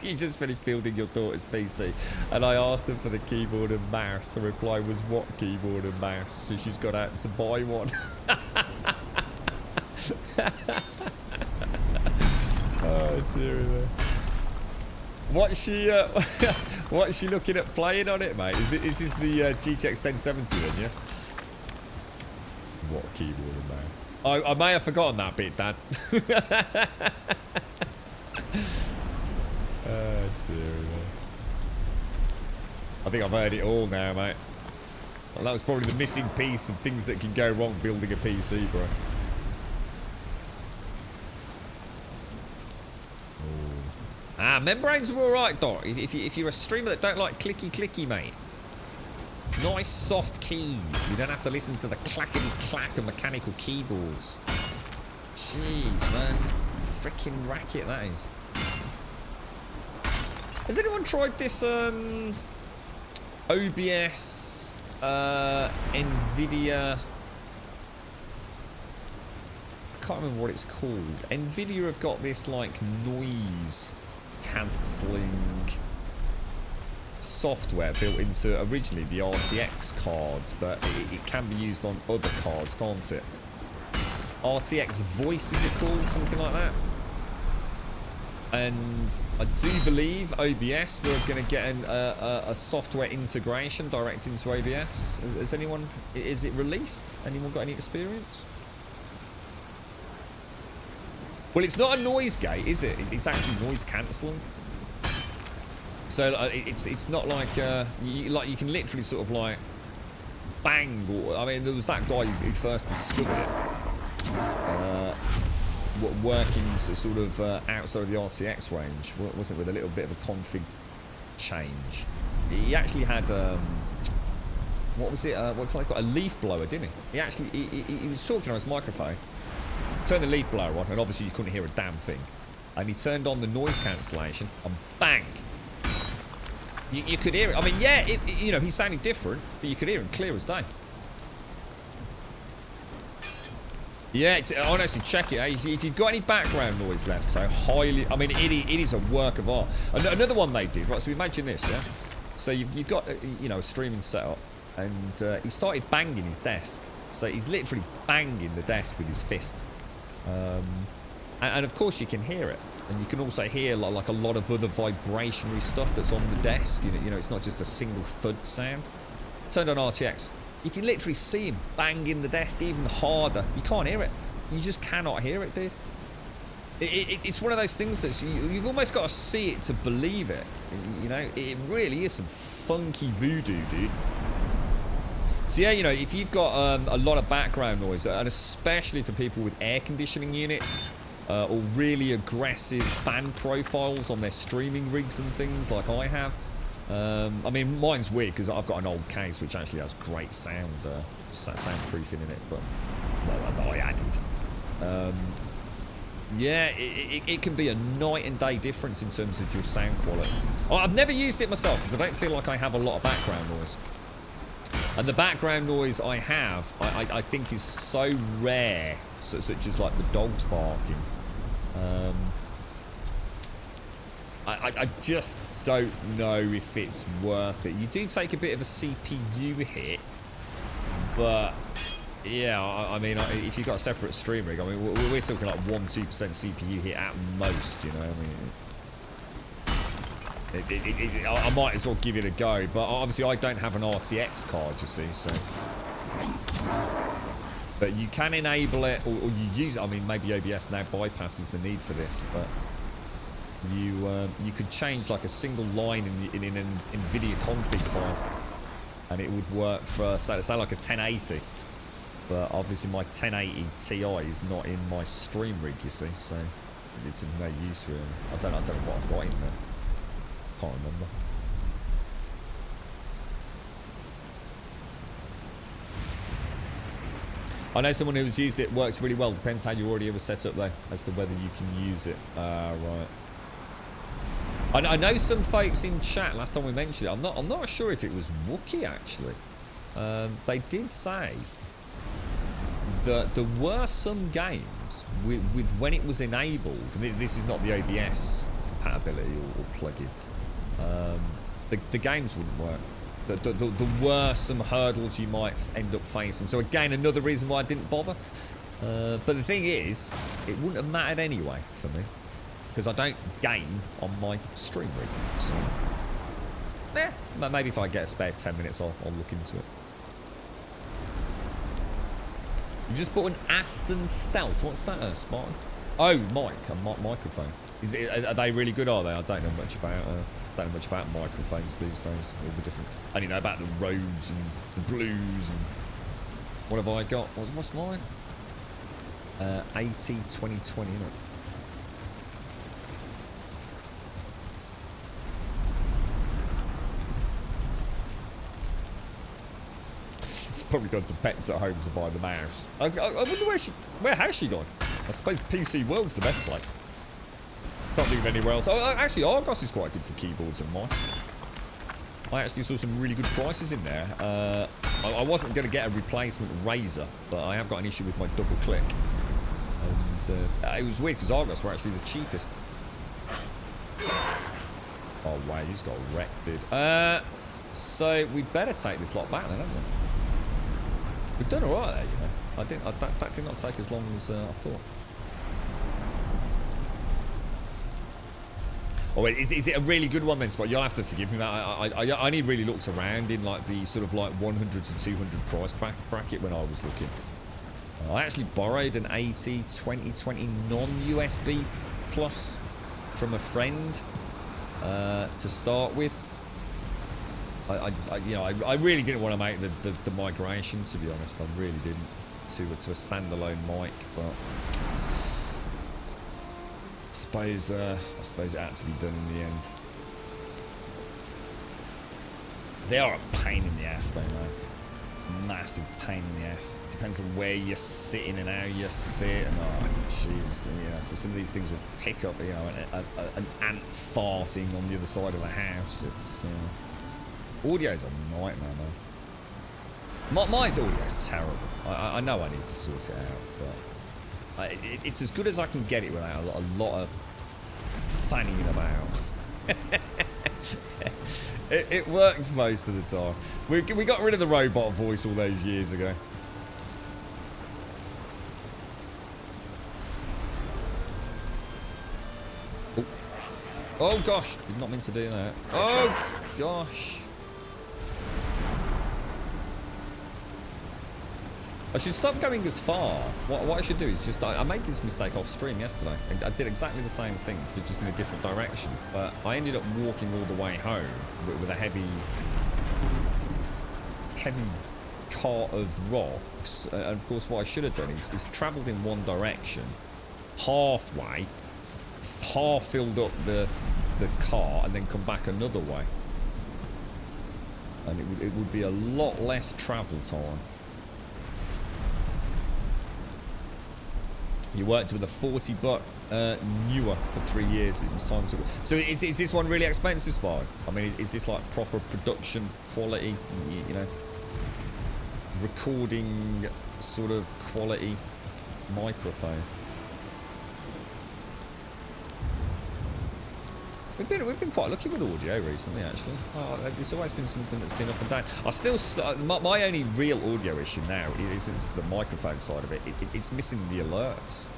You just finished building your daughter's PC, and I asked them for the keyboard and mouse. Her reply was, "What keyboard and mouse?" So she's gone out to buy one. Oh dear me. What's she looking at playing on it, mate? Is this the GTX 1070 then, yeah? What keyboard and mouse? I may have forgotten that bit, Dad. Oh dear me. I think I've heard it all now, mate. Well, that was probably the missing piece of things that can go wrong building a PC, bro. Ah, membranes are alright, though. If you're a streamer that don't like clicky, mate. Nice soft keys. You don't have to listen to the clackety-clack of mechanical keyboards. Jeez, man. Freaking racket that is. Has anyone tried this OBS NVIDIA? I can't remember what it's called. NVIDIA have got this like noise cancelling software built into originally the RTX cards, but it can be used on other cards, can't it? RTX Voice, is it called? Something like that. And I do believe OBS, we're going to get a software integration direct into OBS. Has anyone, is it released? Anyone got any experience? Well, it's not a noise gate, is it? It's actually noise cancelling. So it's not like you can literally sort of like bang. Or, I mean, there was that guy who first discovered it, working sort of outside of the RTX range, wasn't it, with a little bit of a config change. He actually had what was it? What's it called? A leaf blower, didn't he? He was talking on his microphone. Turned the leaf blower on, and obviously you couldn't hear a damn thing. And he turned on the noise cancellation, and bang! You could hear it. I mean, yeah, you know, he's sounding different, but you could hear him clear as day. Yeah, honestly, check it. If you've got any background noise left, so highly... I mean, it is a work of art. Another one they did, right, so imagine this, yeah? So you've got, you know, a streaming setup, and he started banging his desk. So he's literally banging the desk with his fist. And of course you can hear it, and you can also hear like a lot of other vibrationary stuff that's on the desk. You know, it's not just a single thud sound. Turned on RTX, you can literally see him banging the desk even harder. You can't hear it. You just cannot hear it, dude. It's one of those things that you've almost got to see it to believe it. You know, it really is some funky voodoo, dude. So yeah, you know, if you've got a lot of background noise, and especially for people with air conditioning units, or really aggressive fan profiles on their streaming rigs and things like I have. I mean, mine's weird because I've got an old case which actually has great soundproofing in it, but well, that I added. Yeah, it can be a night and day difference in terms of your sound quality. I've never used it myself because I don't feel like I have a lot of background noise. And the background noise I have, I think is so rare, such as like the dogs barking. I just don't know if it's worth it. You do take a bit of a CPU hit, but yeah, I mean, if you've got a separate stream rig, I mean, we're talking like 1-2% CPU hit at most, you know. I mean, I might as well give it a go, but obviously I don't have an RTX card, you see, so. But you can enable it, or you use it. I mean, maybe OBS now bypasses the need for this, but you could change like a single line in an NVIDIA config file, and it would work for say like a 1080. But obviously my 1080 Ti is not in my stream rig, you see, so it's of no use really. I don't know what I've got in there. Can't remember. I know someone who's used it, works really well. Depends how you already have it set up though, as to whether you can use it. Right. I know some folks in chat, last time we mentioned it, I'm not sure if it was Wookie actually. They did say that there were some games with when it was enabled, this is not the OBS compatibility or plugin, the games wouldn't work. There were some hurdles you might end up facing. So again, another reason why I didn't bother. But the thing is, it wouldn't have mattered anyway for me, because I don't game on my stream rig. So, yeah, maybe if I get a spare 10 minutes, I'll look into it. You just bought an Aston Stealth. What's that, Spartan? Oh, a microphone. Are they really good? Are they? I don't know much about microphones these days. All the different. I only know about the Rhodes and the Blues and what have I got? What's mine? AT 2020, isn't it? She's probably gone to Pets at Home to buy the mouse. I wonder where has she gone? I suppose PC World's the best place. Can't think of anywhere else. Oh, actually, Argos is quite good for keyboards and mice. I actually saw some really good prices in there. I wasn't going to get a replacement Razer, but I have got an issue with my double click. And it was weird because Argos were actually the cheapest. Oh, wow, he's got wrecked, dude. So we better take this lot back then, haven't we? We've done alright there, you know. That did not take as long as I thought. Oh wait, is it a really good one then, Spot? You'll have to forgive me. I only really looked around in like the sort of like 100 to 200 price bracket when I was looking. I actually borrowed an 80 2020 non-USB plus from a friend to start with. I really didn't want to make the migration, to be honest. I really didn't, to a standalone mic, but I suppose it had to be done in the end. They are a pain in the ass, though, man. Massive pain in the ass. It depends on where you're sitting and how you sit, and oh Jesus, yeah. So some of these things will pick up, you know, an ant farting on the other side of the house. It's audio's a nightmare, man. My audio's terrible. I know I need to sort it out, but it's as good as I can get it without a lot of fanning about. It works most of the time. We got rid of the robot voice all those years ago. Oh gosh, did not mean to do that. Oh gosh. I should stop going as far. What I should do is just... I made this mistake off stream yesterday. I did exactly the same thing, just in a different direction. But I ended up walking all the way home with a heavy cart of rocks. And of course, what I should have done is travelled in one direction, halfway, half filled up the cart, and then come back another way. And it would be a lot less travel time. You worked with a 40-buck newer for 3 years. It was time to... So is this one really expensive, Spy? I mean, is this like proper production quality, you know, recording sort of quality microphone? We've been quite lucky with audio recently, actually. It's always been something that's been up and down. I still... my only real audio issue now is the microphone side of it. It's missing the alerts.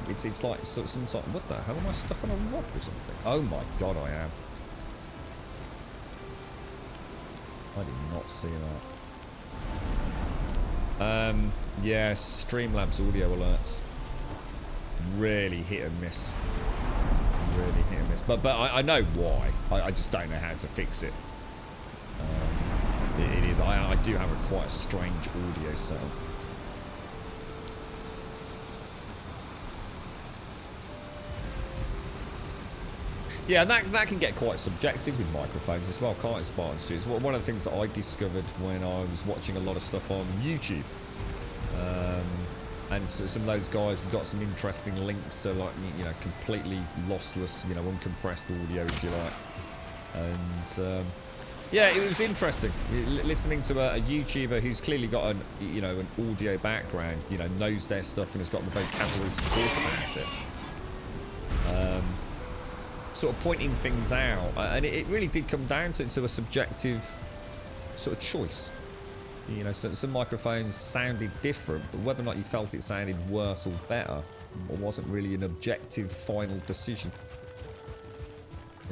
It's like some sort... What the hell? Am I stuck on a rock or something? Oh my god, I am. I did not see that. Yeah, Streamlabs audio alerts. Really hit and miss. Really hit and miss, but I know why. I just don't know how to fix it. It is. I do have quite a strange audio setup. Yeah, and that can get quite subjective with microphones as well, can't it, Spartans? It's one of the things that I discovered when I was watching a lot of stuff on YouTube. And so some of those guys have got some interesting links to, like, you know, completely lossless, you know, uncompressed audio, if you like. And yeah, it was interesting listening to a YouTuber who's clearly got an, you know, an audio background, you know, knows their stuff and has got the vocabulary to talk about it. Sort of pointing things out, and it really did come down to a subjective sort of choice. You know, some microphones sounded different, but whether or not you felt it sounded worse or better, or wasn't really an objective final decision.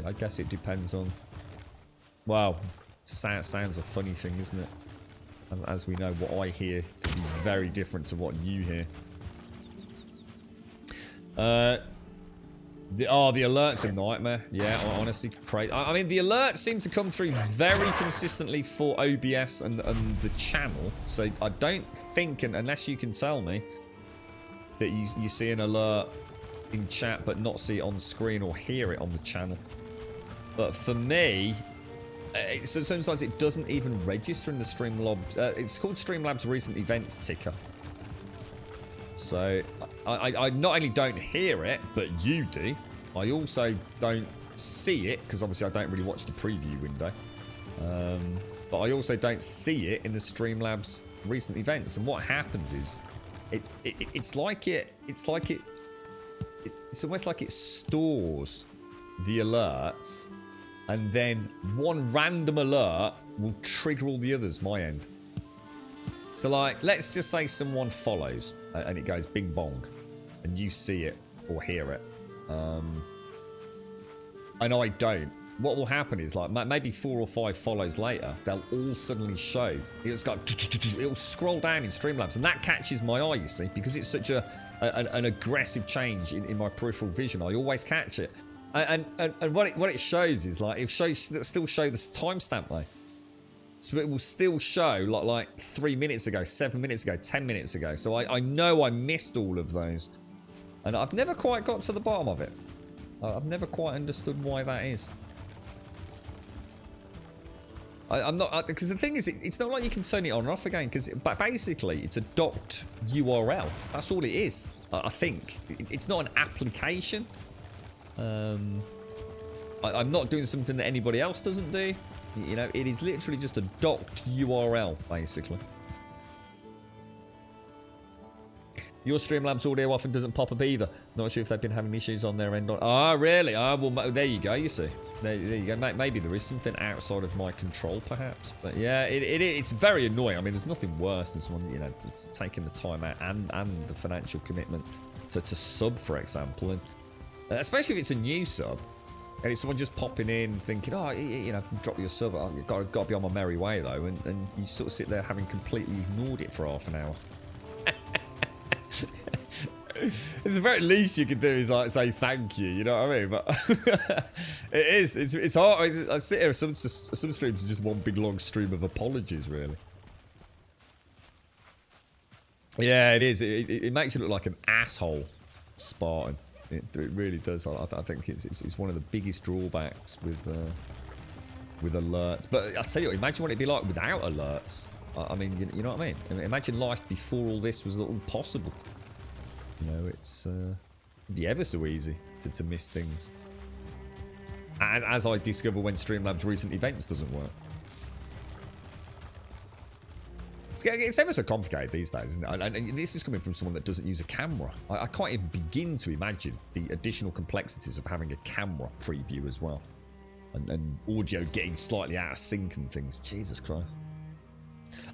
I guess it depends on... Well, sound's a funny thing, isn't it? As we know, what I hear could be very different to what you hear. The alerts are a nightmare. Yeah, honestly, crazy. I mean, the alerts seem to come through very consistently for OBS and the channel. So I don't think, unless you can tell me, that you see an alert in chat but not see it on screen or hear it on the channel. But for me, so sometimes it doesn't even register in the Streamlabs. It's called Streamlabs Recent Events ticker. So I not only don't hear it, but you do. I also don't see it, because obviously I don't really watch the preview window. But I also don't see it in the Streamlabs recent events. And what happens is, it's almost like it stores the alerts, and then one random alert will trigger all the others, my end. So like, let's just say someone follows and it goes bing bong and you see it or hear it. And I don't. What will happen is like maybe 4 or 5 follows later, they'll all suddenly show. It'll scroll down in Streamlabs, and that catches my eye, you see, because it's such an aggressive change in my peripheral vision. I always catch it, and what it shows is like it'll still show this timestamp though, so it will still show like 3 minutes ago, 7 minutes ago, 10 minutes ago. So I know I missed all of those, and I've never quite got to the bottom of it. I've never quite understood why that is. I'm not, because the thing is, it's not like you can turn it on and off again, because basically it's a docked URL. That's all it is, I think. It's not an application. I'm not doing something that anybody else doesn't do. You know, it is literally just a docked URL, basically. Your Streamlabs audio often doesn't pop up either. Not sure if they've been having issues on their end. Oh, really? Oh, well, there you go, you see. There you go. Maybe there is something outside of my control, perhaps. But yeah, it's very annoying. I mean, there's nothing worse than someone, you know, taking the time out and the financial commitment to sub, for example. And especially if it's a new sub. And it's someone just popping in thinking, oh, you know, drop your sub. I've got to be on my merry way, though. And you sort of sit there having completely ignored it for half an hour. It's the very least you can do is like say thank you, you know what I mean? But it's hard. I sit here, some streams are just one big long stream of apologies, really. Yeah, it is. It makes you look like an asshole, Spartan. It really does. I think it's one of the biggest drawbacks with alerts. But I tell you what, imagine what it'd be like without alerts. I mean, you know what I mean? Imagine life before all this was all possible. You know, it'd be ever so easy to miss things. As I discover when Streamlabs recent events doesn't work. It's ever so complicated these days, isn't it? And this is coming from someone that doesn't use a camera. I can't even begin to imagine the additional complexities of having a camera preview as well. And audio getting slightly out of sync and things. Jesus Christ.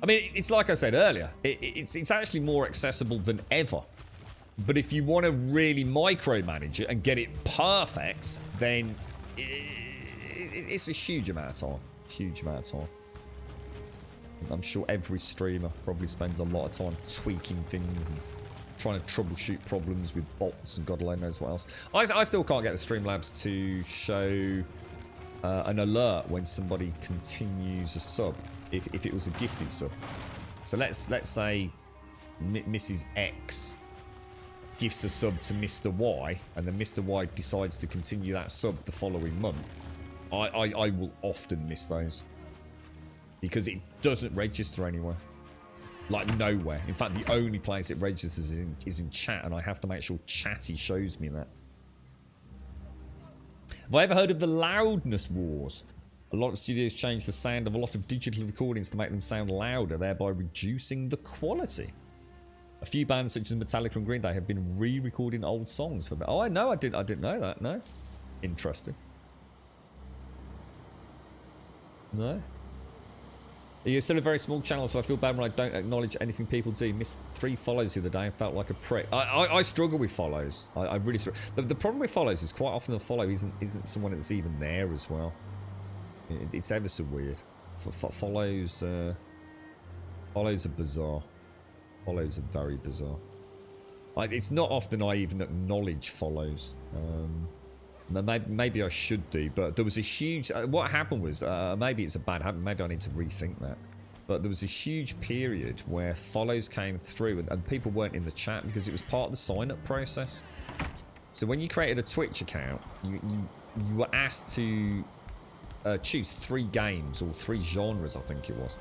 I mean, it's like I said earlier. It's actually more accessible than ever. But if you want to really micromanage it and get it perfect, then it's a huge amount of time. Huge amount of time. I'm sure every streamer probably spends a lot of time tweaking things and trying to troubleshoot problems with bots and God alone knows what else. I still can't get the Streamlabs to show an alert when somebody continues a sub, if it was a gifted sub. So let's say Mrs. X gifts a sub to Mr. Y, and then Mr. Y decides to continue that sub the following month. I will often miss those. Because it doesn't register anywhere. Like nowhere. In fact, the only place it registers is in chat, and I have to make sure Chatty shows me that. Have I ever heard of the loudness wars? A lot of studios change the sound of a lot of digital recordings to make them sound louder, thereby reducing the quality. A few bands such as Metallica and Green Day have been re-recording old songs for. Oh, I know. I didn't know that. No, interesting. No. You're still a very small channel, so I feel bad when I don't acknowledge anything people do. Missed 3 follows the other day and felt like a prick. I struggle with follows. I really struggle. The problem with follows is quite often the follow isn't someone that's even there as well. It's ever so weird. Follows are bizarre. Follows are very bizarre. It's not often I even acknowledge follows. Maybe I should do, but there was a huge... what happened was, maybe it's a bad habit, maybe I need to rethink that. But there was a huge period where follows came through and people weren't in the chat because it was part of the sign-up process. So when you created a Twitch account, you were asked to choose 3 games, or 3 genres, I think it was,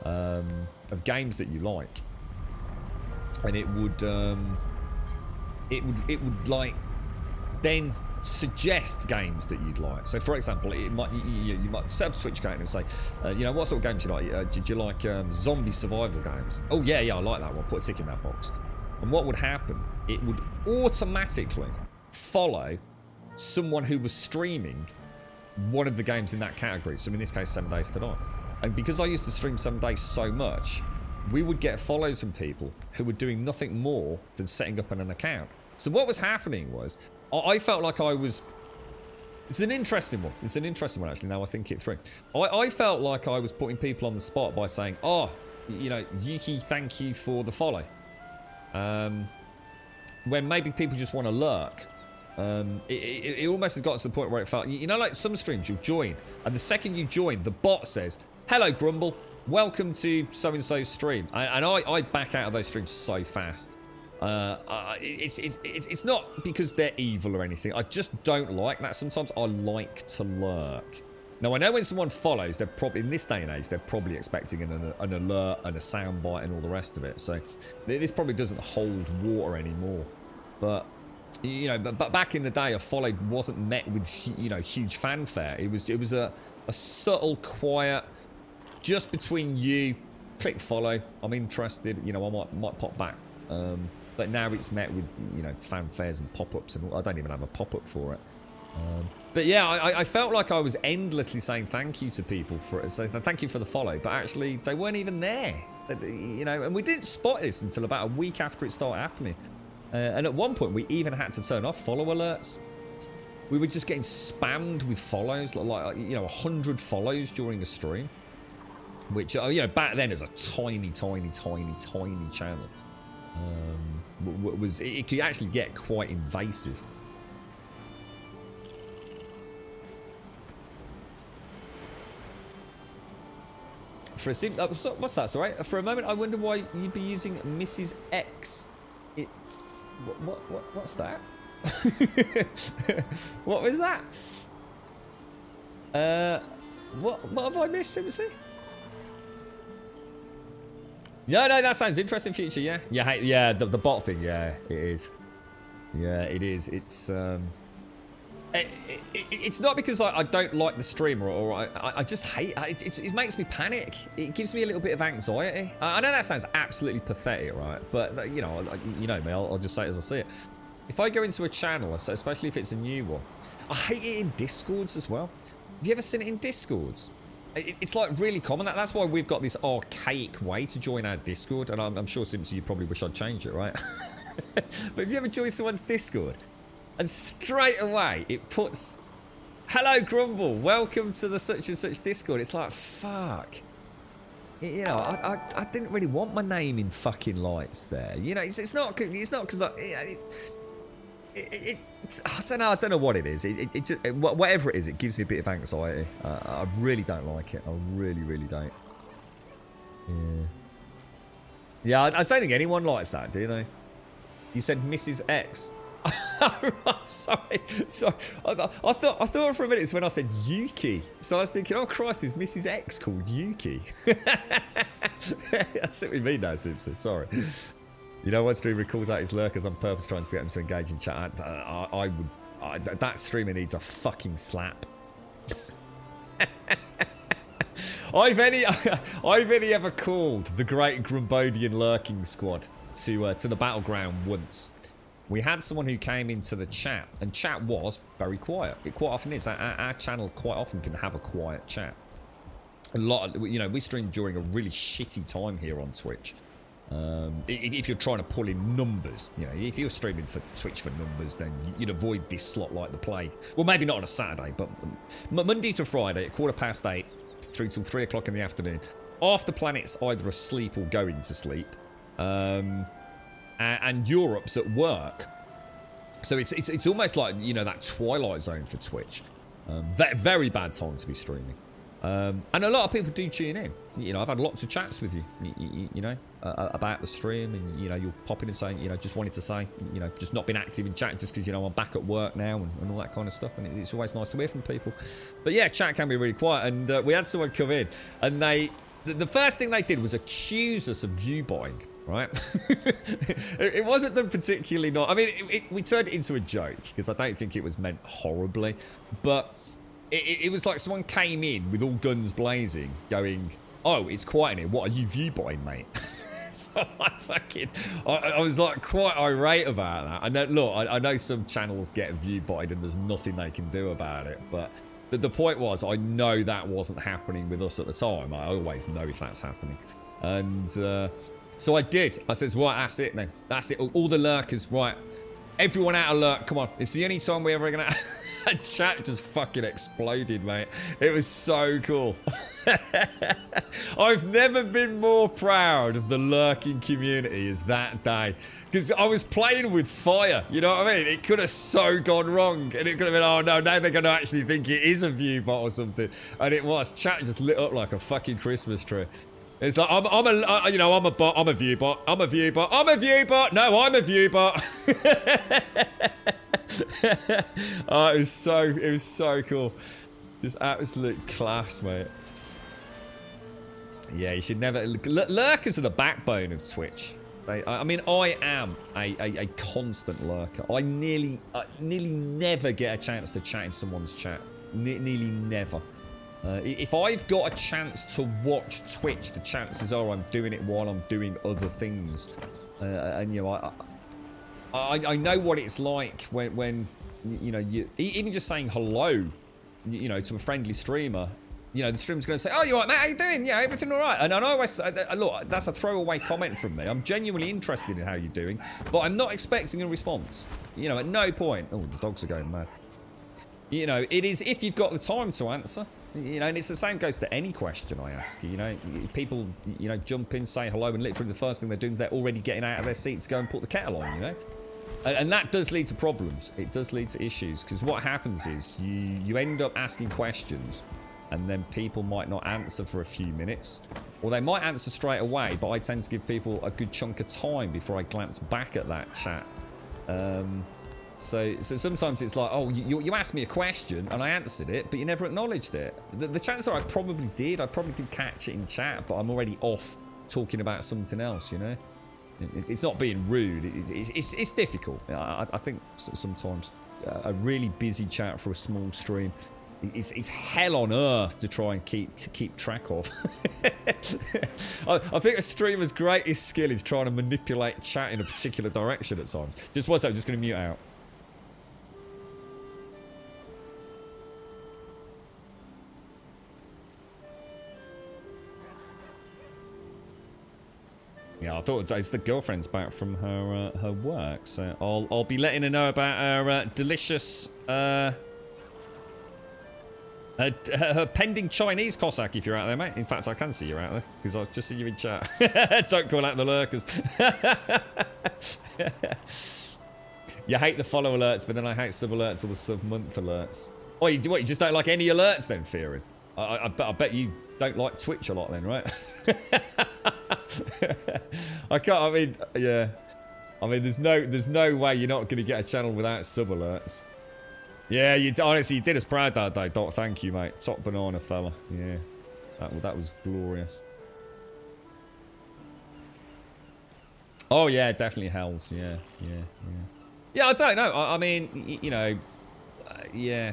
of games that you like. And it would like, then suggest games that you'd like. So for example, you might set up a Twitch account and say, you know, what sort of games do you like? Did you like zombie survival games? Oh yeah, I like that one. Put a tick in that box. And what would happen? It would automatically follow someone who was streaming one of the games in that category. So in this case, 7 Days to Die. And because I used to stream 7 Days so much, we would get follows from people who were doing nothing more than setting up an account. So what was happening was, I felt like I was... It's an interesting one. It's an interesting one, actually, now I think it through. I felt like I was putting people on the spot by saying, oh, you know, Yuki, thank you for the follow. When maybe people just want to lurk. It almost had got to the point where it felt, you know, like some streams you'll join, and the second you join, the bot says, hello, Grumble, welcome to so-and-so's stream. And I back out of those streams so fast. It's not because they're evil or anything. I just don't like that. Sometimes I like to lurk. Now, I know when someone follows, they're probably, in this day and age, they're probably expecting an alert and a soundbite and all the rest of it. So this probably doesn't hold water anymore. But, you know, but back in the day, a follow wasn't met with, you know, huge fanfare. It was a subtle, quiet, just between you, click follow, I'm interested, you know, I might pop back. But now it's met with, you know, fanfares and pop-ups, and I don't even have a pop-up for it. But yeah, I felt like I was endlessly saying thank you to people for it. So thank you for the follow, but actually they weren't even there. You know, and we didn't spot this until about a week after it started happening. And at one point we even had to turn off follow alerts. We were just getting spammed with follows, like you know, 100 follows during a stream. Which, you know, back then as a tiny channel. It could actually get quite invasive. For a what's that? Sorry. For a moment, I wonder why you'd be using Mrs. X. What's that? What was that? What have I missed, Simpson? No, that sounds interesting. Future, yeah, yeah. The bot thing, yeah, it is. Yeah, it is. It's not because I don't like the streamer or I just hate it. It makes me panic. It gives me a little bit of anxiety. I know that sounds absolutely pathetic, right? But you know me. I'll just say it as I see it. If I go into a channel, especially if it's a new one, I hate it in Discords as well. Have you ever seen it in Discords? It's like really common. That's why we've got this archaic way to join our Discord, and I'm sure, Simpson, you probably wish I'd change it, right? But have you ever joined someone's Discord? And straight away, it puts, hello, Grumble, welcome to the such and such Discord. It's like, fuck. You know, I didn't really want my name in fucking lights there. You know, it's not because I don't know what it is. It just, whatever it is, it gives me a bit of anxiety. I really don't like it. I really don't. Yeah, I don't think anyone likes that, do they? You said Mrs. X. Sorry. I thought for a minute it's when I said Yuki. So I was thinking, oh Christ, is Mrs. X called Yuki? That's what we mean now, Simpson. Sorry. You know, one streamer calls out his lurkers on purpose, trying to get them to engage in chat. That streamer needs a fucking slap. I've only ever called the Great Grumbodian Lurking Squad to the battleground once. We had someone who came into the chat, and chat was very quiet. It quite often is. Our channel quite often can have a quiet chat. You know, we stream during a really shitty time here on Twitch. If you're trying to pull in numbers, you know, if you're streaming for Twitch for numbers, then you'd avoid this slot like the plague. Well, maybe not on a Saturday, but Monday to Friday at 8:15 through till 3 o'clock in the afternoon. Half the planet's either asleep or going to sleep. And Europe's at work, so it's almost like, you know, that twilight zone for Twitch. Very bad time to be streaming, and a lot of people do tune in. You know, I've had lots of chats with you know, about the stream, and you know, you'll pop in and say, you know, just wanted to say, you know, just not been active in chat just because, you know, I'm back at work now and all that kind of stuff, and it's always nice to hear from people. But yeah, chat can be really quiet, and we had someone come in, and the first thing they did was accuse us of view buying. Right? It wasn't them particularly not. I mean, we turned it into a joke because I don't think it was meant horribly. But it was like someone came in with all guns blazing, going, "Oh, it's quiet in here. What are you view buying, mate?" So I was like quite irate about that. And then, look, I know some channels get view buyed and there's nothing they can do about it. But the point was, I know that wasn't happening with us at the time. I always know if that's happening. And so I did. I says, right, that's it then. That's it. All the lurkers, right. Everyone out of lurk. Come on. It's the only time we're ever going to... Chat just fucking exploded, mate. It was so cool. I've never been more proud of the lurking community as that day. Because I was playing with fire, you know what I mean? It could have so gone wrong. And it could have been, oh no, now they're going to actually think it is a view bot or something. And it was. Chat just lit up like a fucking Christmas tree. It's like, I'm a bot, I'm a view bot, I'm a view bot, I'm a view bot, no, I'm a view bot. Oh, it was so cool. Just absolute class, mate. Yeah, you should never... Lurkers are the backbone of Twitch. I mean, I am a constant lurker. I nearly never get a chance to chat in someone's chat. Nearly never. If I've got a chance to watch Twitch, the chances are I'm doing it while I'm doing other things. And, you know, I know what it's like when you know, even just saying hello, you know, to a friendly streamer, you know, the streamer's going to say, oh, you alright, mate, how you doing? Yeah, everything alright? And I always, look, that's a throwaway comment from me. I'm genuinely interested in how you're doing, but I'm not expecting a response. You know, at no point. Oh, the dogs are going mad. You know, it is if you've got the time to answer. You know, and it's the same goes to any question I ask. You know, people, you know, jump in, say hello, and literally the first thing they're doing, they're already getting out of their seats to go and put the kettle on, you know? And that does lead to problems. It does lead to issues. Because what happens is you end up asking questions and then people might not answer for a few minutes. Or they might answer straight away, but I tend to give people a good chunk of time before I glance back at that chat. So sometimes it's like, oh, you asked me a question and I answered it, but you never acknowledged it. The chances are I probably did. I probably did catch it in chat, but I'm already off talking about something else, you know? It's not being rude. It's difficult. I think sometimes a really busy chat for a small stream is hell on earth to try and keep track of. I think a streamer's greatest skill is trying to manipulate chat in a particular direction at times. Just one second, I'm just going to mute out. Yeah, I thought it's the girlfriend's back from her work, so I'll be letting her know about her delicious her pending Chinese Cossack if you're out there, mate. In fact, I can see you out there because I've just seen you in chat. Don't call out the lurkers. You hate the follow alerts, but then I hate sub alerts or the sub month alerts. Oh, you just don't like any alerts then, Fearing? I bet you don't like Twitch a lot then, right? I mean, yeah. I mean, there's no way you're not going to get a channel without sub alerts. Yeah, honestly, you did us proud that day, Doc. Thank you, mate. Top banana fella. Yeah. That was glorious. Oh, yeah, definitely hells. Yeah. Yeah, I don't know. I mean, you know, yeah.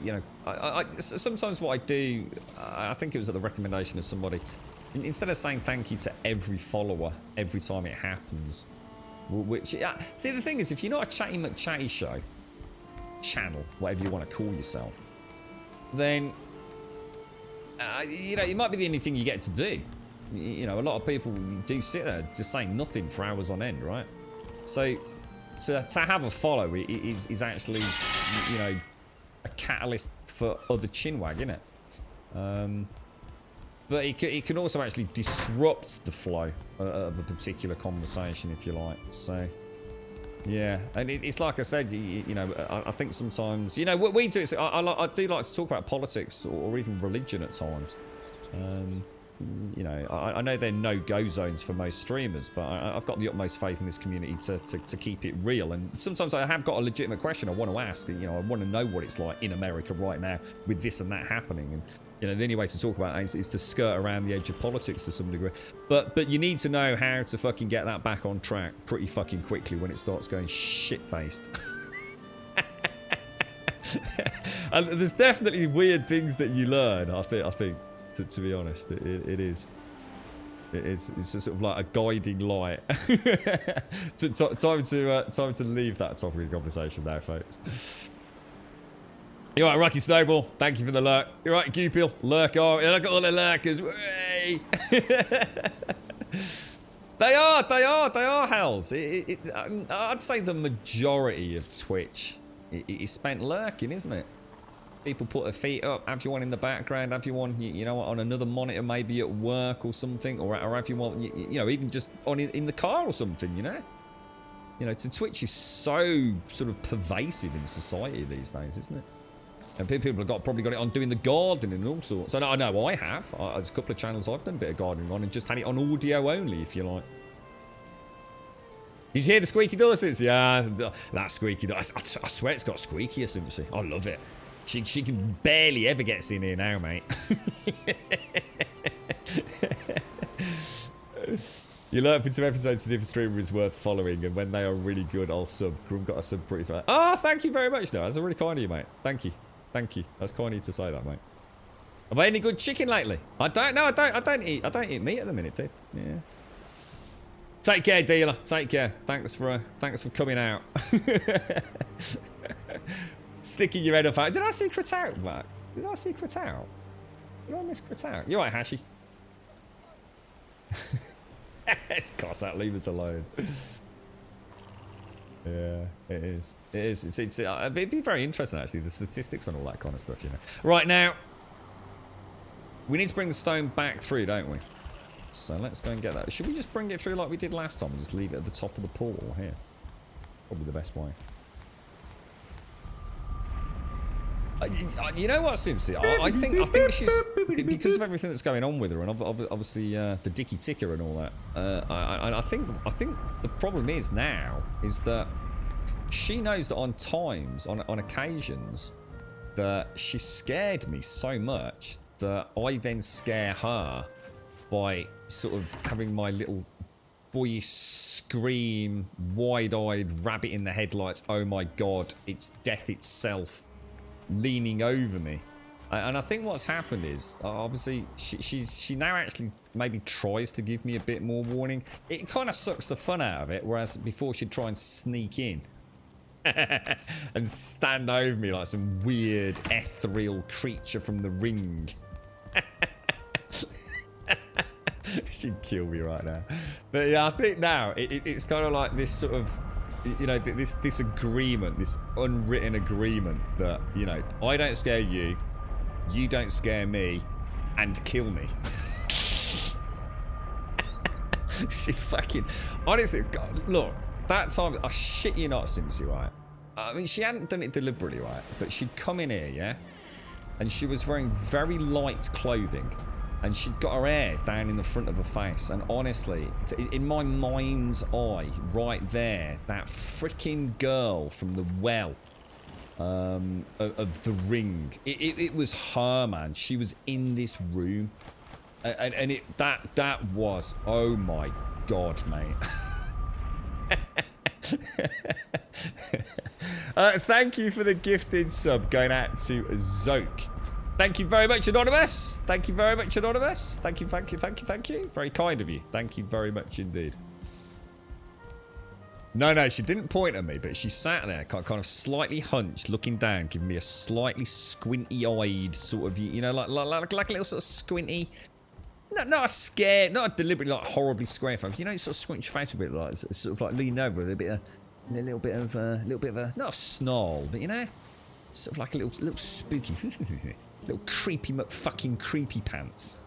You know, sometimes what I do, I think it was at the recommendation of somebody, instead of saying thank you to every follower every time it happens, which, see, the thing is, if you're not a Chatty McChatty show, channel, whatever you want to call yourself, then, you know, it might be the only thing you get to do. You know, a lot of people do sit there just saying nothing for hours on end, right? So, to have a follow is actually, you know, a catalyst for other chinwag, isn't it? But it can also actually disrupt the flow of a particular conversation, if you like. So, yeah, and it's like I said, you know, I think sometimes, you know, what we do is I do like to talk about politics or even religion at times. You know, I know they're no-go zones for most streamers, but I've got the utmost faith in this community to keep it real. And sometimes I have got a legitimate question I want to ask. You know, I want to know what it's like in America right now with this and that happening. And, you know, the only way to talk about that is to skirt around the edge of politics to some degree. But you need to know how to fucking get that back on track pretty fucking quickly when it starts going shit-faced. And there's definitely weird things that you learn, I think. To be honest, it is. It's sort of like a guiding light. Time to leave that topic of conversation there, folks. You're right, Rocky Snowball. Thank you for the lurk. You're right, Cupil. Lurk on. Look at all the lurkers. Way. They are hells. I'd say the majority of Twitch is spent lurking, isn't it? People put their feet up, have you one in the background, have you one, you know, on another monitor, maybe at work or something, or have you one, you know, even just on in the car or something, you know? You know, Twitch is so sort of pervasive in society these days, isn't it? And people have probably got it on doing the gardening and all sorts. I know I have. There's a couple of channels I've done a bit of gardening on and just had it on audio only, if you like. Did you hear the squeaky door, Simpsy? Yeah, that squeaky door. I swear it's got squeakier, Simpsy. I love it. She can barely ever get in here now, mate. You learn from 2 episodes to see if a streamer is worth following, and when they are really good, I'll sub. Grum got a sub pretty fast. Oh, thank you very much. No, that's really kind of you, mate. Thank you. Thank you. That's kind of you to say that, mate. Have I had any good chicken lately? I don't know. I don't eat meat at the minute, dude. Yeah. Take care, dealer. Take care. Thanks for coming out. Sticking your head off out. Did I see Crit out, Matt? Did I see Crit out? Did I miss Crit out? You're right, Hashi. It's cost that. Leave us alone. Yeah, it is. It is. It'd be very interesting, actually, the statistics and all that kind of stuff, you know. Right, now, we need to bring the stone back through, don't we? So let's go and get that. Should we just bring it through like we did last time and just leave it at the top of the portal here? Probably the best way. You know what, Simpsy? I think she's, because of everything that's going on with her, and obviously the Dicky Ticker and all that. I think the problem is now is that she knows that on times, on occasions, that she scared me so much that I then scare her by sort of having my little boyish scream, wide-eyed, rabbit in the headlights. Oh my god, it's death itself. Leaning over me, and I think what's happened is obviously she now actually maybe tries to give me a bit more warning. It kind of sucks the fun out of it, whereas before she'd try and sneak in and stand over me like some weird ethereal creature from the Ring. She'd kill me right now. But yeah, I think now it's kind of like this sort of, you know, this agreement, this unwritten agreement that, you know, I don't scare you, you don't scare me, and kill me. She fucking, honestly, God, look, that time, I shit you not, Simpsy, right? I mean, she hadn't done it deliberately, right? But she'd come in here, yeah? And she was wearing very light clothing. And she'd got her hair down in the front of her face. And honestly, in my mind's eye, right there, that freaking girl from the well of the Ring, it was her, man. She was in this room. And that was, oh my god, mate. Thank you for the gifted sub going out to Zoke. Thank you very much, Anonymous. Thank you very much, Anonymous. Thank you. Very kind of you. Thank you very much indeed. No, she didn't point at me, but she sat there, kind of slightly hunched, looking down, giving me a slightly squinty-eyed sort of, you know, like a little sort of squinty. Not a scare, not a deliberately like horribly square face. You know, you sort of squint your face a bit, like sort of like lean over with a little bit of a not a snarl, but you know, sort of like a little spooky. Little creepy fucking creepy pants.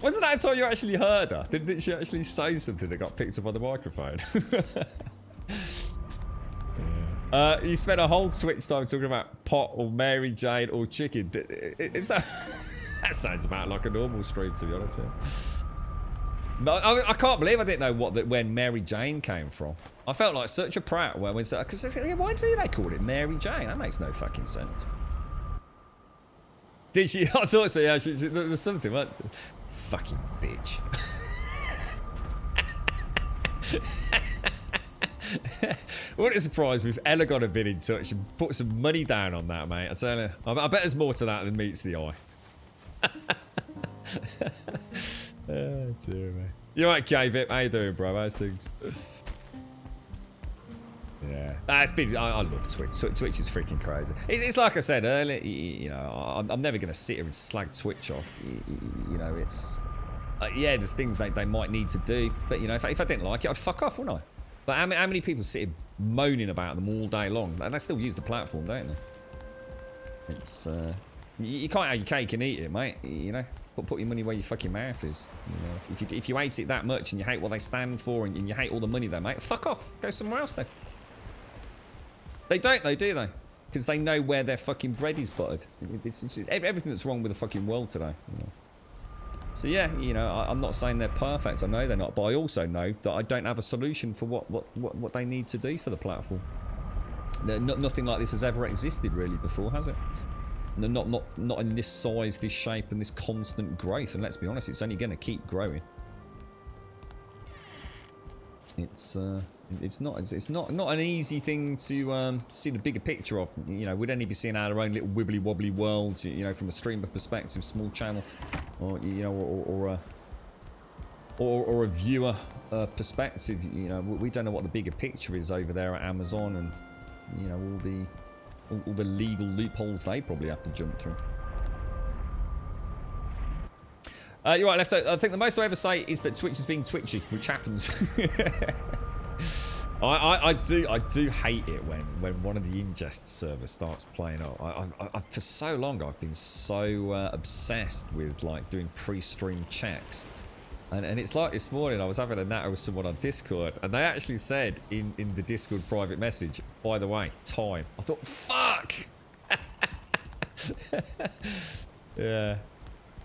Wasn't that until you actually heard her? Didn't she actually say something that got picked up on the microphone? You spent a whole Twitch time talking about pot or Mary Jane or chicken. Is that sounds about like a normal stream, to be honest. Yeah. No, I can't believe I didn't know when Mary Jane came from. I felt like such a prat when because why do they call it Mary Jane? That makes no fucking sense. Did she? I thought so. Yeah, there's something. What? Fucking bitch. Wouldn't it surprise me if Elegon had been in touch and put some money down on that, mate? I tell you, I bet there's more to that than meets the eye. Oh, dear, mate. You alright, K-Vip? How you doing, bro? How's things? Yeah, that's been. I love Twitch. Twitch is freaking crazy. It's like I said earlier. You know, I'm never gonna sit here and slag Twitch off. You know, it's yeah. There's things they might need to do, but you know, if I didn't like it, I'd fuck off, wouldn't I? But how many people sit here moaning about them all day long, and they still use the platform, don't they? It's you can't have your cake and eat it, mate. You know, put your money where your fucking mouth is. You know, if you hate it that much and you hate what they stand for and you hate all the money they make, fuck off. Go somewhere else then. They don't though, do they? Because they know where their fucking bread is buttered. It's just everything that's wrong with the fucking world today. You know? So yeah, you know, I'm not saying they're perfect. I know they're not, but I also know that I don't have a solution for what they need to do for the platform. Nothing like this has ever existed really before, has it? Not in this size, this shape, and this constant growth. And let's be honest, it's only going to keep growing. It's not an easy thing to see the bigger picture of. You know, we'd only be seeing our own little wibbly wobbly world. You know, from a streamer perspective, small channel, or you know, or a viewer perspective. You know, we don't know what the bigger picture is over there at Amazon, and you know all the legal loopholes they probably have to jump through. You're right, Left. I think the most I ever say is that Twitch is being twitchy, which happens. I do hate it when one of the ingest servers starts playing up. I for so long I've been so obsessed with like doing pre-stream checks, and it's like this morning I was having a natter with someone on Discord, and they actually said in the Discord private message, by the way, time. I thought, fuck. Yeah.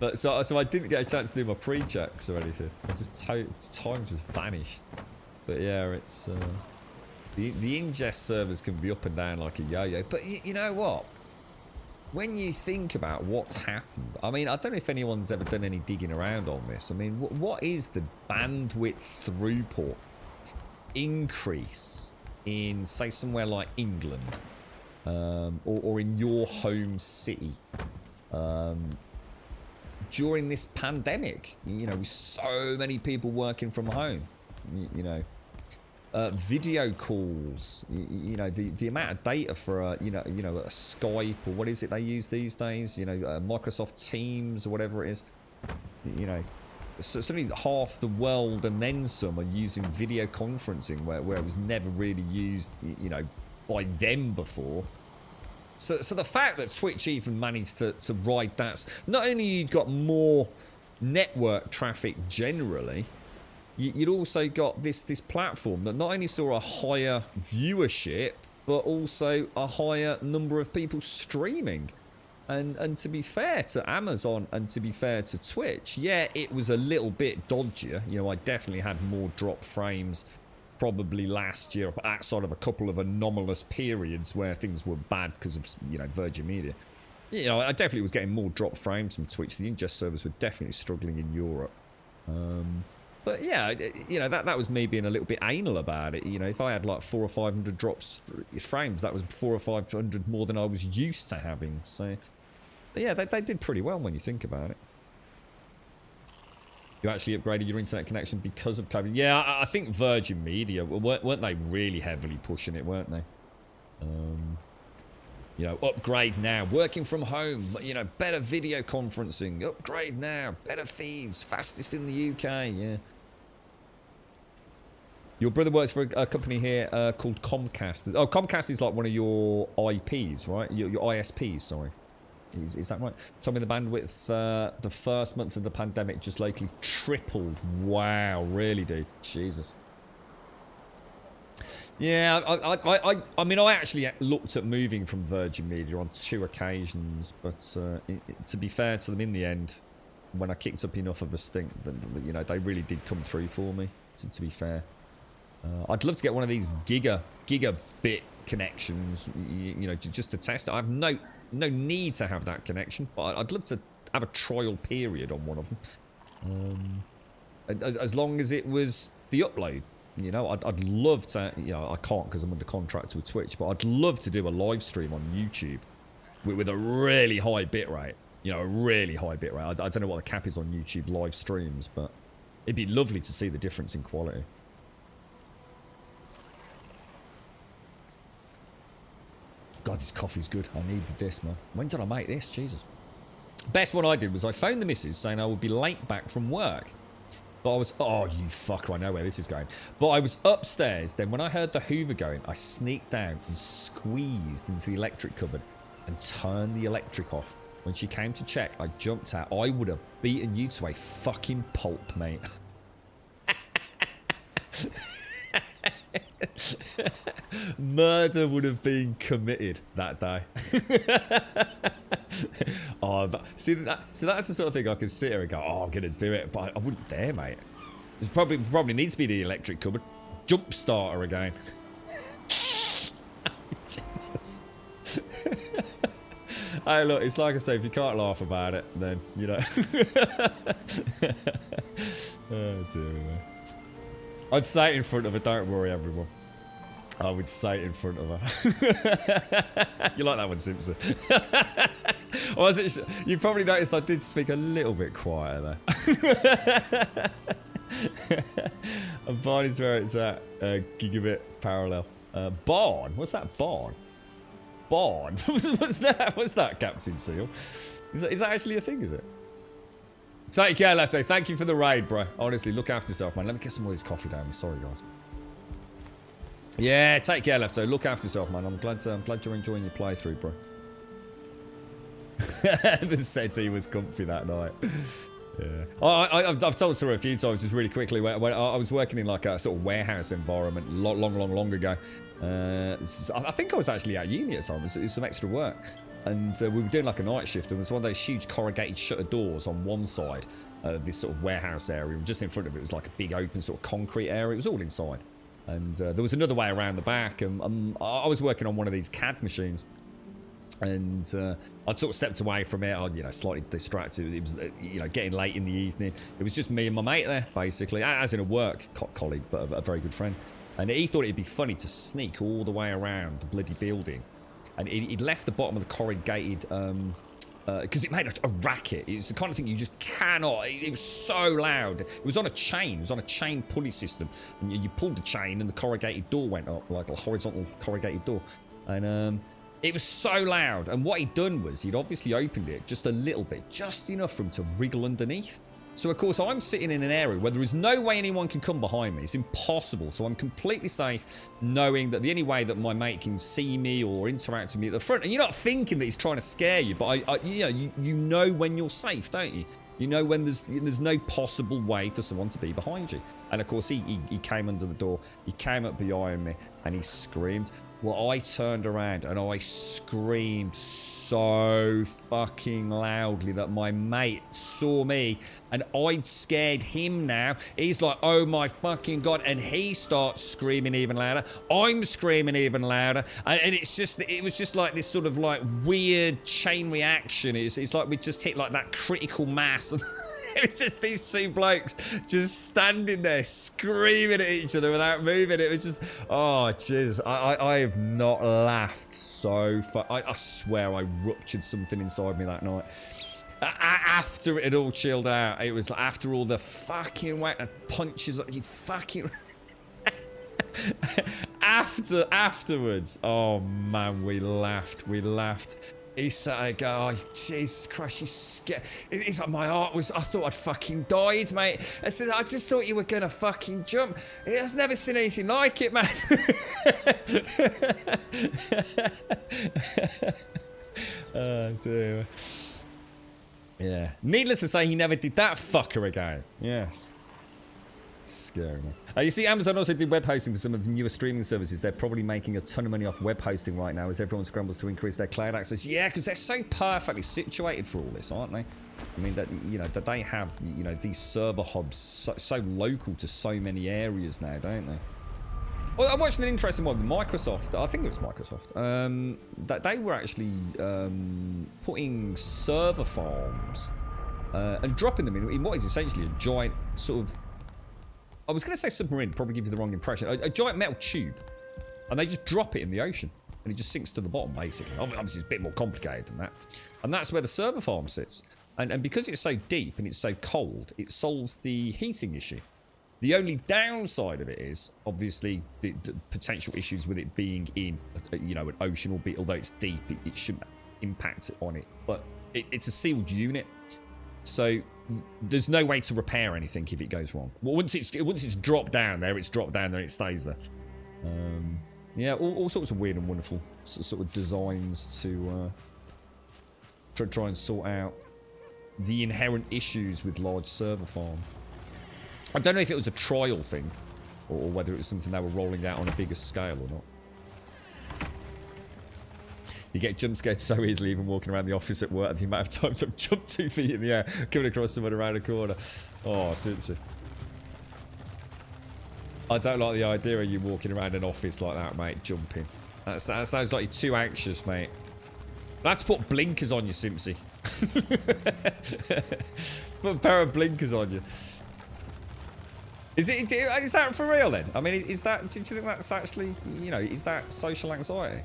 But so I didn't get a chance to do my pre-checks or anything. I just time just vanished. But yeah, it's the ingest servers can be up and down like a yo-yo. But you know what? When you think about what's happened, I mean, I don't know if anyone's ever done any digging around on this. I mean, what is the bandwidth throughput increase in, say, somewhere like England, or in your home city? During this pandemic, you know, with so many people working from home, you know, video calls, you know, the amount of data for a, you know, a Skype, or what is it they use these days, you know, Microsoft Teams or whatever it is, you know, certainly half the world and then some are using video conferencing where it was never really used, you know, by them before. So the fact that Twitch even managed to ride that, not only you got more network traffic generally, you'd also got this platform that not only saw a higher viewership, but also a higher number of people streaming. And to be fair to Amazon and to be fair to Twitch, yeah, it was a little bit dodgier. You know, I definitely had more drop frames probably last year, outside of a couple of anomalous periods where things were bad because of, you know, Virgin Media. You know, I definitely was getting more drop frames from Twitch. The ingest servers were definitely struggling in Europe. But yeah, you know, that was me being a little bit anal about it. You know, if I had like 400 or 500 drops frames, that was 400 or 500 more than I was used to having. So yeah, they did pretty well when you think about it. You actually upgraded your internet connection because of COVID. Yeah, I think Virgin Media, weren't they really heavily pushing it, weren't they? You know, upgrade now, working from home, you know, better video conferencing, upgrade now, better feeds, fastest in the UK, yeah. Your brother works for a company here called Comcast. Oh, Comcast is like one of your IPs, right? Your ISPs, sorry. Is that right? Tell me the bandwidth, the first month of the pandemic just locally tripled. Wow, really, dude? Jesus. Yeah, I mean, I actually looked at moving from Virgin Media on 2 occasions, but to be fair to them, in the end, when I kicked up enough of a stink, you know, they really did come through for me, to be fair. I'd love to get one of these gigabit connections, you know, just to test it. I have no need to have that connection, but I'd love to have a trial period on one of them. As long as it was the upload, you know, I'd love to, you know, I can't because I'm under contract with Twitch, but I'd love to do a live stream on YouTube with a really high bitrate, you know, a really high bitrate. I don't know what the cap is on YouTube live streams, but it'd be lovely to see the difference in quality. God, this coffee's good. I needed this, man. When did I make this? Jesus. Best one I did was I phoned the missus saying I would be late back from work. But I was, oh, you fucker, I know where this is going. But I was upstairs. Then when I heard the Hoover going, I sneaked down and squeezed into the electric cupboard and turned the electric off. When she came to check, I jumped out. I would have beaten you to a fucking pulp, mate. Murder would have been committed that day. Oh, see that's the sort of thing I can sit here and go, oh, I'm gonna do it, but I wouldn't dare, mate. It probably needs to be the electric cupboard. Jump starter again. Jesus. Hey, look, it's like I say, if you can't laugh about it, then, you know. Oh, dear me. I'd say it in front of her, don't worry, everyone. I would say it in front of her. You like that one, Simpson? You probably noticed I did speak a little bit quieter there. And Barney's where it's at. Gigabit parallel. Barn? What's that, Barn? Barn? What's that, Captain Seal? Is that actually a thing, is it? Take care, Lefto. Thank you for the raid, bro. Honestly, look after yourself, man. Let me get some more of this coffee down. Sorry, guys. Yeah, take care, Lefto. Look after yourself, man. I'm glad you're enjoying your playthrough, bro. The settee was comfy that night. Yeah. I've told Sarah a few times, just really quickly, when I was working in like a sort of warehouse environment long ago. I think I was actually at uni at the time. It was some extra work. And we were doing like a night shift, and there was one of those huge corrugated shutter doors on one side of this sort of warehouse area. And just in front of it was like a big open sort of concrete area. It was all inside. And there was another way around the back. And I was working on one of these CAD machines. And I'd sort of stepped away from it. I, slightly distracted. It was, getting late in the evening. It was just me and my mate there, basically, as in a work colleague, but a very good friend. And he thought it'd be funny to sneak all the way around the bloody building. And he'd left the bottom of the corrugated, because it made a racket. It's the kind of thing you just cannot. It was so loud. It was on a chain. It was on a chain pulley system. And you pulled the chain, and the corrugated door went up, like a horizontal corrugated door. And it was so loud. And what he'd done was he'd obviously opened it just a little bit, just enough for him to wriggle underneath. So, of course, I'm sitting in an area where there is no way anyone can come behind me. It's impossible. So I'm completely safe knowing that the only way that my mate can see me or interact with me at the front, and you're not thinking that he's trying to scare you, but you know when you're safe, don't you? You know when there's no possible way for someone to be behind you. And, of course, he came under the door. He came up behind me and he screamed. Well, I turned around and I screamed so fucking loudly that my mate saw me and I'd scared him now. He's like, oh my fucking God. And he starts screaming even louder. I'm screaming even louder. And it was just like this sort of like weird chain reaction. It's like we just hit like that critical mass. It was just these two blokes just standing there screaming at each other without moving. It was just, oh, jeez. I have not laughed so far. I swear I ruptured something inside me that night. After it had all chilled out, it was like after all the fucking whack and punches, like you fucking... Afterwards, oh man, we laughed. He said, oh, Jesus Christ, you scared. It's like my heart was, I thought I'd fucking died, mate. I said, I just thought you were going to fucking jump. He has never seen anything like it, man. Oh, dear. Yeah. Needless to say, he never did that fucker again. Yes. Scary, man. You see, Amazon also did web hosting for some of the newer streaming services. They're probably making a ton of money off web hosting right now as everyone scrambles to increase their cloud access. Yeah, because they're so perfectly situated for all this, aren't they? I mean, that they have, these server hubs so local to so many areas now, don't they? Well, I'm watching an interesting one with Microsoft. I think it was Microsoft. That they were actually putting server farms and dropping them in what is essentially a giant sort of... I was going to say submarine, probably give you the wrong impression. A giant metal tube. And they just drop it in the ocean. And it just sinks to the bottom, basically. Obviously, it's a bit more complicated than that. And that's where the server farm sits. And because it's so deep and it's so cold, it solves the heating issue. The only downside of it is, obviously, the potential issues with it being in, you know, an ocean, although it's deep, it shouldn't impact on it. But it's a sealed unit, so there's no way to repair anything if it goes wrong. Well, once it's dropped down there, it's dropped down there, it stays there. Yeah, all sorts of weird and wonderful sort of designs to try and sort out the inherent issues with large server farm. I don't know if it was a trial thing or whether it was something they were rolling out on a bigger scale or not. You get jump scared so easily even walking around the office at work. The amount of times I've jumped 2 feet in the air coming across someone around a corner. Oh, seriously. I don't like the idea of you walking around an office like that, mate, jumping. That sounds like you're too anxious, mate. I have to put blinkers on you, Simpsy. Put a pair of blinkers on you. Is that for real then? I mean, is that? Do you think that's actually, you know, is that social anxiety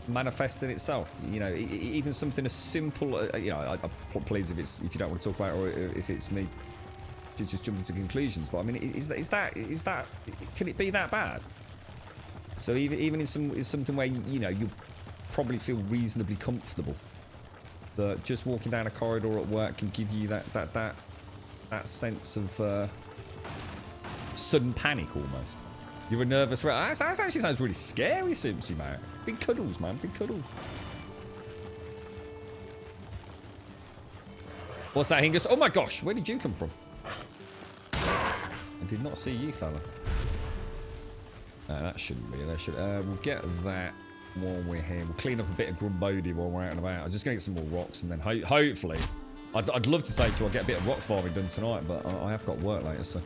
manifesting itself? You know, even something as simple, you know, I'm pleased if you don't want to talk about it, or if it's me just jumping to conclusions. But I mean, is that? Can it be that bad? So even in something where you know you probably feel reasonably comfortable, that just walking down a corridor at work can give you that sense of sudden panic almost. You're a nervous wreck. That actually sounds really scary, Simpsy, man. Big cuddles, man. Big cuddles. What's that, Hingus? Oh my gosh, where did you come from? I did not see you, fella. That shouldn't be. That should. We'll get that while we're here. We'll clean up a bit of Grumbody while we're out and about. I'm just going to get some more rocks, and then hopefully... I'd love to say to you I'll get a bit of rock farming done tonight, but I have got work later, so...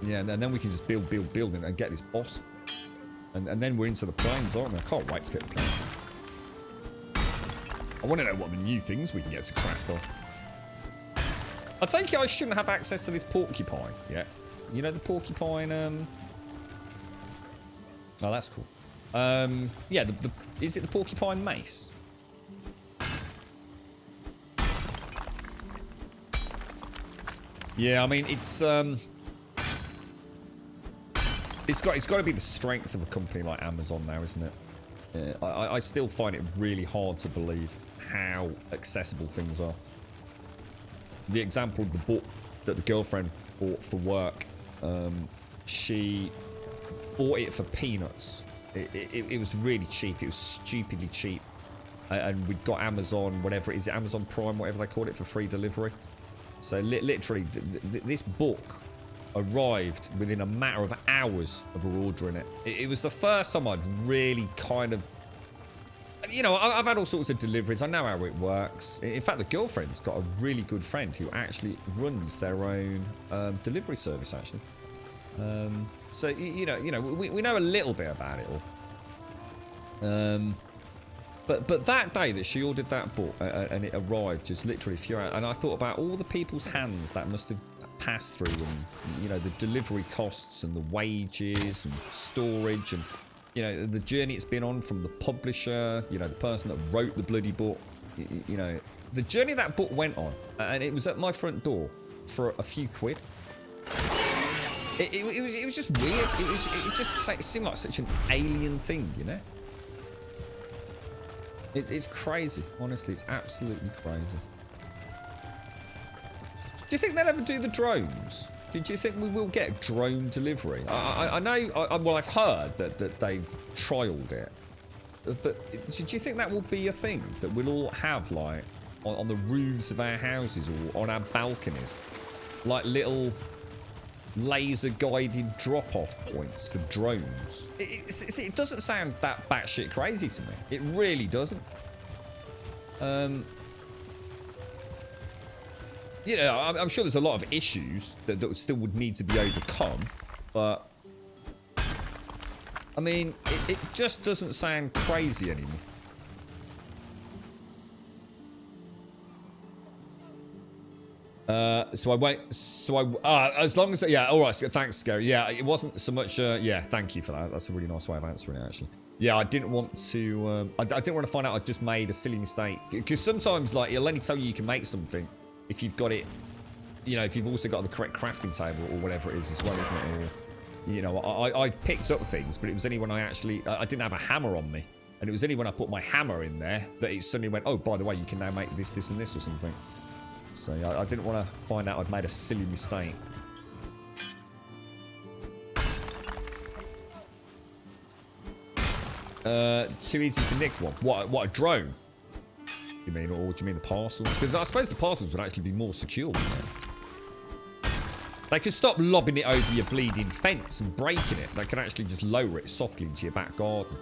yeah, and then we can just build and get this boss. And then we're into the plains, aren't we? I can't wait to get the plains. I want to know what the new things we can get to craft on. I take it I shouldn't have access to this porcupine yet. You know the porcupine, Oh, that's cool. Yeah, is it the porcupine mace? Yeah, I mean, it's got to be the strength of a company like Amazon now, isn't it? I still find it really hard to believe how accessible things are. The example of the book that the girlfriend bought for work, she bought it for peanuts. It was really cheap. It was stupidly cheap. And we'd got Amazon, whatever it is, Amazon Prime, whatever they call it, for free delivery. So literally, this book arrived within a matter of hours of her ordering it. It was the first time I'd really kind of... You know, I've had all sorts of deliveries. I know how it works. In fact, the girlfriend's got a really good friend who actually runs their own delivery service, actually. So, you know, we know a little bit about it all. But that day that she ordered that book and it arrived just literally a few hours, and I thought about all the people's hands that must have passed through, and, you know, the delivery costs and the wages and storage and, you know, the journey it's been on from the publisher, you know, the person that wrote the bloody book, you know, the journey that book went on, and it was at my front door for a few quid. It was just weird. It just seemed like such an alien thing, you know. It's crazy, honestly. It's absolutely crazy. Do you think they'll ever do the drones? Do you think we will get drone delivery? I know, well, I've heard that they've trialled it. But do you think that will be a thing? That we'll all have, like, on the roofs of our houses or on our balconies, like little laser-guided drop-off points for drones? It doesn't sound that batshit crazy to me. It really doesn't. You know, I'm sure there's a lot of issues that still would need to be overcome, but I mean, it just doesn't sound crazy anymore. So I wait. So as long as, yeah, all right. So thanks, Scary. Yeah, it wasn't so much. Yeah, thank you for that. That's a really nice way of answering it, actually. Yeah, I didn't want to. I didn't want to find out I just made a silly mistake, because sometimes, like, it'll only tell you can make something if you've got it you know, if you've also got the correct crafting table or whatever it is as well, isn't it? Or, you know, I've picked up things, but it was only when I didn't have a hammer on me. And it was only when I put my hammer in there that it suddenly went, oh, by the way, you can now make this, this, and this or something. So I didn't want to find out I'd made a silly mistake. Too easy to nick one. What, a drone? You mean, or do you mean the parcels? Because I suppose the parcels would actually be more secure, wouldn't they? They could stop lobbing it over your bleeding fence and breaking it. They can actually just lower it softly into your back garden.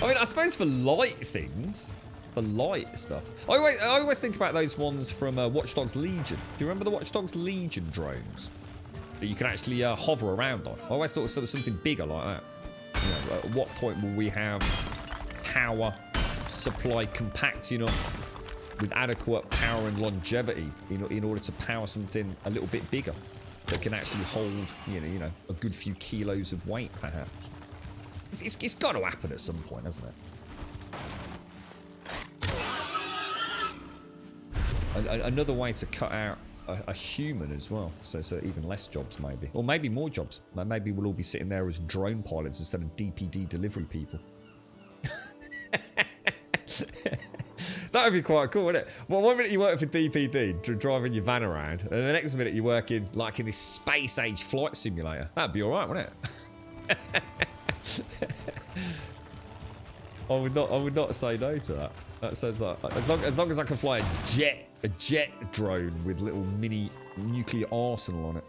I mean, I suppose for light things, for light stuff. I always think about those ones from Watch Dogs Legion. Do you remember the Watch Dogs Legion drones that you can actually hover around on? I always thought it was something bigger like that. You know, at what point will we have power supply compact enough with adequate power and longevity in order to power something a little bit bigger that can actually hold, you know, a good few kilos of weight, perhaps? It's got to happen at some point, hasn't it? Another way to cut out a human as well, so even less jobs maybe, or maybe more jobs. Maybe we'll all be sitting there as drone pilots instead of DPD delivery people. That would be quite cool, wouldn't it? Well, one minute you work for DPD, driving your van around, and the next minute you work in like in this space age flight simulator. That'd be all right, wouldn't it? I would not say no to that. That says that as long as I can fly a jet drone with little mini nuclear arsenal on it.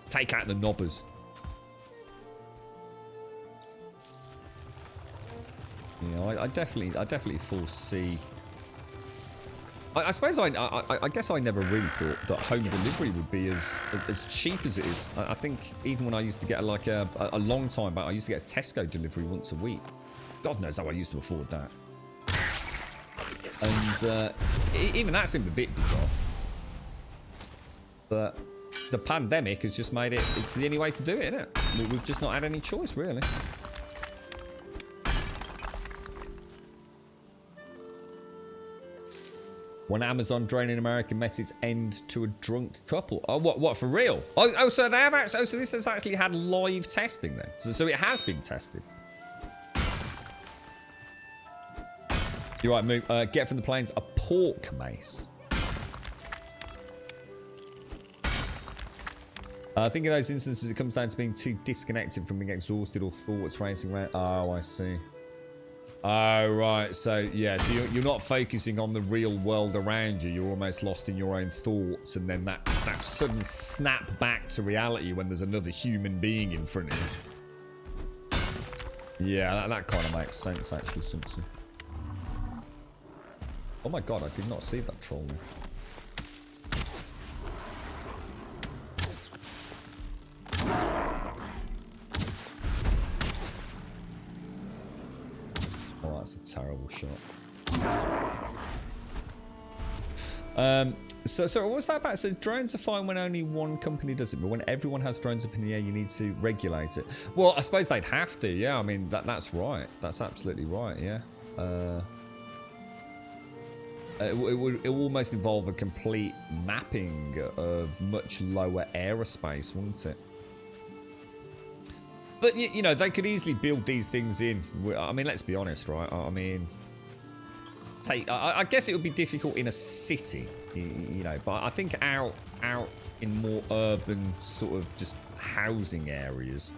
Take out the knobbers. You know, I definitely foresee. I suppose I guess I never really thought that home delivery would be as cheap as it is. I think even when I used to get like a long time back, I used to get a Tesco delivery once a week. God knows how I used to afford that. And even that seemed a bit bizarre. But the pandemic has just made it's the only way to do it, isn't it? We've just not had any choice, really. When Amazon drone in America met its end to a drunk couple. Oh, what for real? Oh, so they have actually. Oh, so this has actually had live testing then. So it has been tested. You're right, move. Get from the plains a pork mace. I think in those instances it comes down to being too disconnected from being exhausted or thoughts racing around. Oh, I see. Oh, right. So, yeah. So you're not focusing on the real world around you. You're almost lost in your own thoughts. And then that sudden snap back to reality when there's another human being in front of you. Yeah, that kind of makes sense, actually, Simpson. Oh my god, I did not see that troll. Oh, that's a terrible shot. So what's that about? It says drones are fine when only one company does it, but when everyone has drones up in the air, you need to regulate it. Well, I suppose they'd have to, yeah. I mean, that's right. That's absolutely right, yeah. It will almost involve a complete mapping of much lower aerospace, wouldn't it? But, you know, they could easily build these things in. I mean, let's be honest, right? I mean, I guess it would be difficult in a city, you know, but I think out in more urban sort of just housing areas,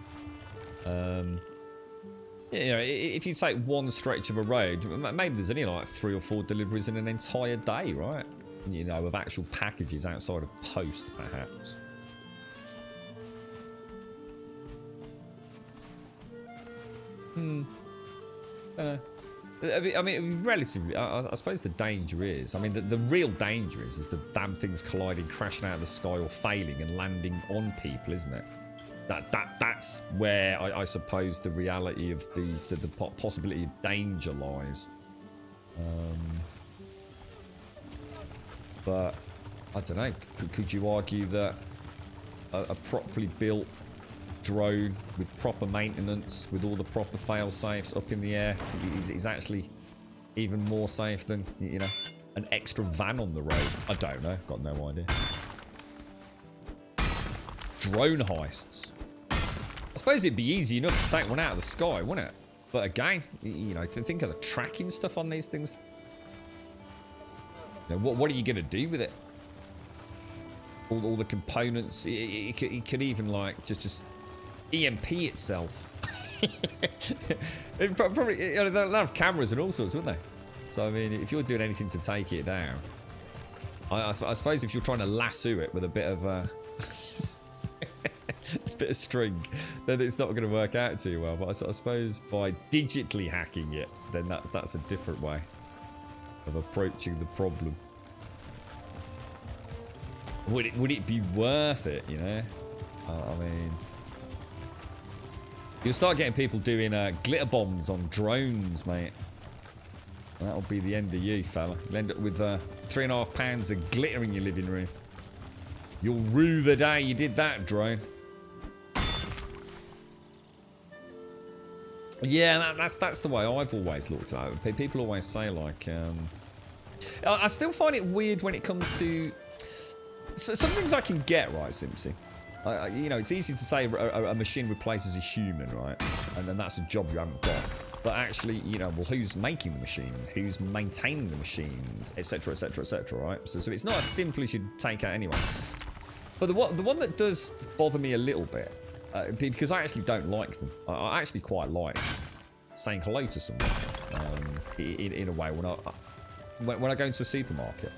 you know, if you take one stretch of a road, maybe there's only like 3 or 4 deliveries in an entire day, right? You know, of actual packages outside of post, perhaps. I mean, relatively, I suppose the danger is, I mean, the real danger is the damn things colliding, crashing out of the sky or failing and landing on people, isn't it? That's where I suppose the reality of the possibility of danger lies. But I don't know. Could you argue that a properly built drone with proper maintenance, with all the proper fail safes up in the air, is actually even more safe than, you know, an extra van on the road? I don't know. Got no idea. Drone heists. I suppose it'd be easy enough to take one out of the sky, wouldn't it? But again, you know, think of the tracking stuff on these things. You know, what are you going to do with it? All the components. It could even like just EMP itself. It probably, you know, they'll have cameras and all sorts, wouldn't they? So I mean, if you're doing anything to take it down, I suppose if you're trying to lasso it with a bit of bit of string, then it's not going to work out too well. But I suppose by digitally hacking it, then that's a different way of approaching the problem. Would it be worth it, you know? I mean, you'll start getting people doing glitter bombs on drones, mate. That'll be the end of you, fella. You'll end up with 3.5 pounds of glitter in your living room. You'll rue the day you did that, drone. Yeah, that's the way I've always looked at it. People always say, like, I still find it weird when it comes to some things I can get, right, Simpsy? You know, it's easy to say a machine replaces a human, right? And then that's a job you haven't got. But actually, you know, well, who's making the machine? Who's maintaining the machines? Etc, etc, etc, right? So it's not as simple as you'd take out anyway. But the one that does bother me a little bit, because I actually don't like them. I actually quite like saying hello to someone in a way when I go into a supermarket.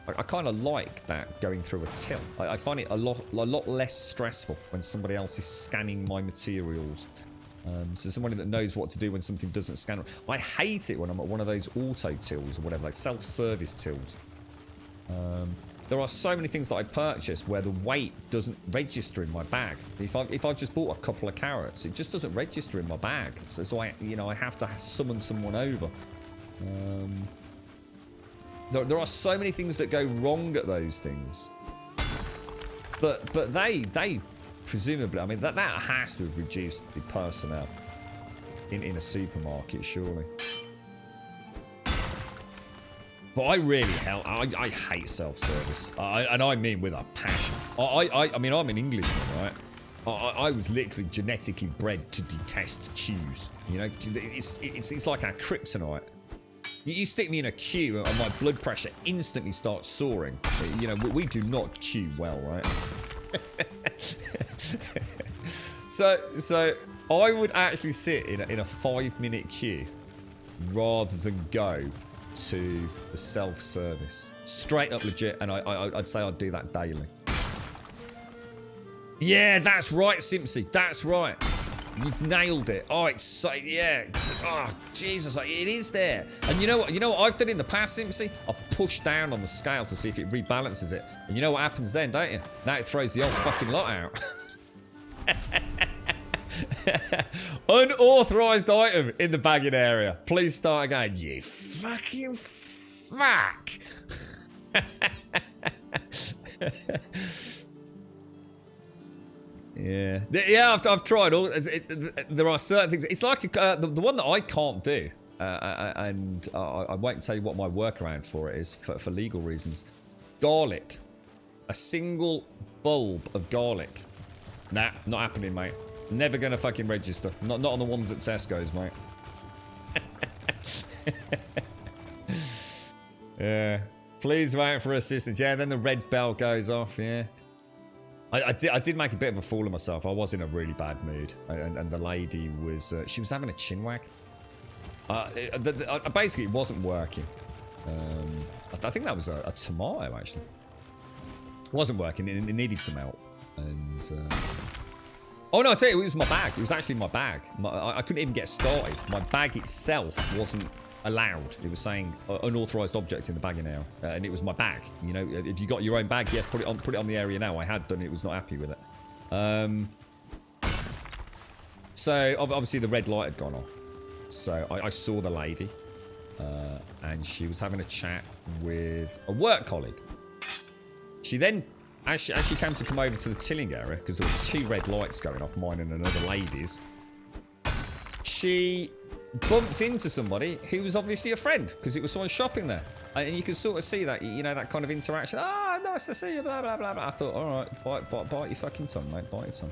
I kind of like that going through a till. I find it a lot less stressful when somebody else is scanning my materials. So somebody that knows what to do when something doesn't scan. I hate it when I'm at one of those auto tills or whatever, like self-service tills. There are so many things that I purchase where the weight doesn't register in my bag. If I've just bought a couple of carrots, it just doesn't register in my bag. So I have to summon someone over. There are so many things that go wrong at those things. But they presumably, I mean, that has to have reduced the personnel in a supermarket, surely. But I I hate self-service. And I mean with a passion. I mean, I'm an Englishman, right? I was literally genetically bred to detest queues. You know, it's like our kryptonite. You stick me in a queue and my blood pressure instantly starts soaring. You know, we do not queue well, right? So I would actually sit in a 5-minute queue rather than go to the self-service. Straight up legit, and I'd say I'd do that daily. Yeah, that's right, Simpsy. That's right. You've nailed it. Oh, it's so, yeah. Oh, Jesus, it is there. And you know what I've done in the past, Simpsy? I've pushed down on the scale to see if it rebalances it. And you know what happens then, don't you? Now it throws the old fucking lot out. Unauthorized item in the bagging area. Please start again. You fucking fuck. Yeah, I've tried all. There are certain things. It's like the one that I can't do, and I won't tell you what my workaround for it is for legal reasons. Garlic, a single bulb of garlic. Nah, not happening, mate. Never gonna fucking register. Not on the ones at Tesco's, mate. Yeah. Please wait for assistance. Yeah, then the red bell goes off. Yeah. I did make a bit of a fool of myself. I was in a really bad mood, and the lady was she was having a chinwag. Basically, it wasn't working. I think that was a tomato actually. It wasn't working. It needed some help. And oh no, I tell you, it was my bag. It was actually my bag. I couldn't even get started. My bag itself wasn't allowed. It was saying unauthorized object in the bagging area, and it was my bag. You know, if you got your own bag, yes, put it on the area now. I had done it. Was not happy with it. So obviously the red light had gone off. So I saw the lady, and she was having a chat with a work colleague. She then, as she came to come over to the tilling area, because there were 2 red lights going off, mine and another lady's, she bumped into somebody who was obviously a friend, because it was someone shopping there. And you can sort of see that, you know, that kind of interaction. Ah, nice to see you, blah, blah, blah, blah. I thought, all right, bite your fucking tongue, mate. Bite your tongue.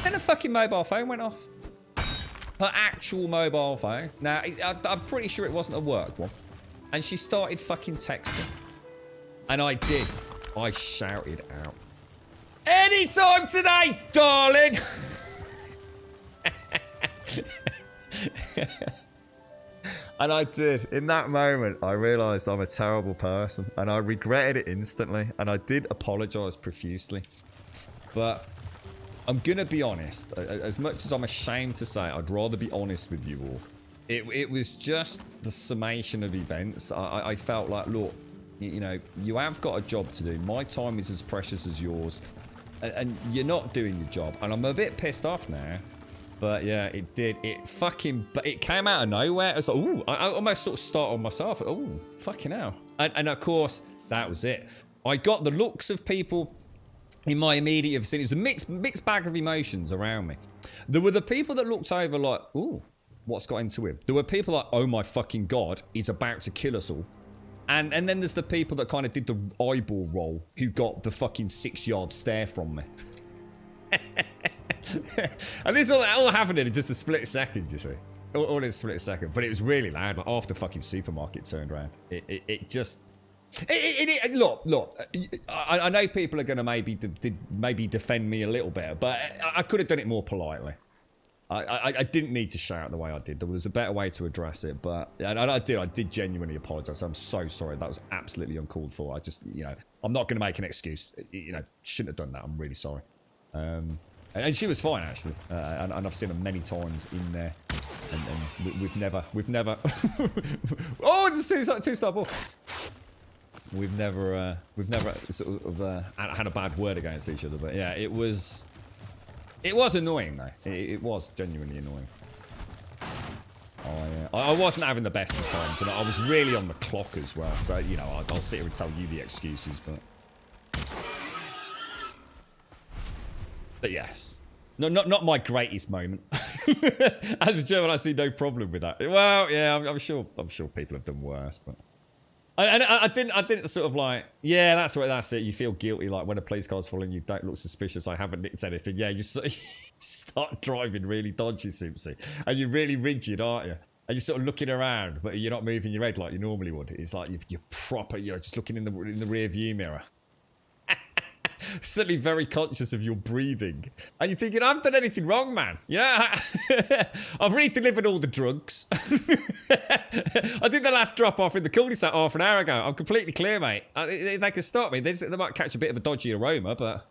And the fucking mobile phone went off. Her actual mobile phone. Now, I'm pretty sure it wasn't a work one. And she started fucking texting. And I did. I shouted out. Anytime today, darling! And I did. In that moment, I realised I'm a terrible person. And I regretted it instantly. And I did apologise profusely. But I'm going to be honest. As much as I'm ashamed to say, I'd rather be honest with you all. It was just the summation of events. I felt like, look, you know, you have got a job to do. My time is as precious as yours. And you're not doing your job. And I'm a bit pissed off now. But yeah, it did. It came out of nowhere. It was like, ooh, I almost sort of startled myself. Oh, fucking hell. And of course, that was it. I got the looks of people in my immediate vicinity. It was a mixed bag of emotions around me. There were the people that looked over like, ooh, what's got into him? There were people like, oh my fucking God, he's about to kill us all. And then there's the people that kind of did the eyeball roll who got the fucking 6-yard stare from me. And this all happened in just a split second, you see. All in a split second. But it was really loud. Like after fucking supermarket turned around. It just... Look. I know people are going to maybe defend me a little bit. But I could have done it more politely. I didn't need to shout the way I did. There was a better way to address it. But and I did genuinely apologise. I'm so sorry. That was absolutely uncalled for. I just, you know, I'm not going to make an excuse. You know, shouldn't have done that. I'm really sorry. And she was fine, actually. And I've seen her many times in there. And we've never... Oh, it's two-star ball. We've never sort of had a bad word against each other. But yeah, it was annoying, though. It was genuinely annoying. I wasn't having the best of times. And I was really on the clock as well. So, you know, I'll sit here and tell you the excuses, but... But yes, not my greatest moment. As a German, I see no problem with that. Well, yeah, I'm sure people have done worse, but I didn't sort of like, yeah, that's it. You feel guilty like when a police car's following you, don't look suspicious. I haven't nicked anything. Yeah, you start driving really dodgy, Simpsy, and you're really rigid, aren't you? And you're sort of looking around, but you're not moving your head like you normally would. It's like you're just looking in the rear view mirror. Suddenly very conscious of your breathing. And you're thinking, I haven't done anything wrong, man. You know, I've really delivered all the drugs. I did the last drop off in the cul-de-sac half an hour ago. I'm completely clear, mate. They can stop me. They might catch a bit of a dodgy aroma, but...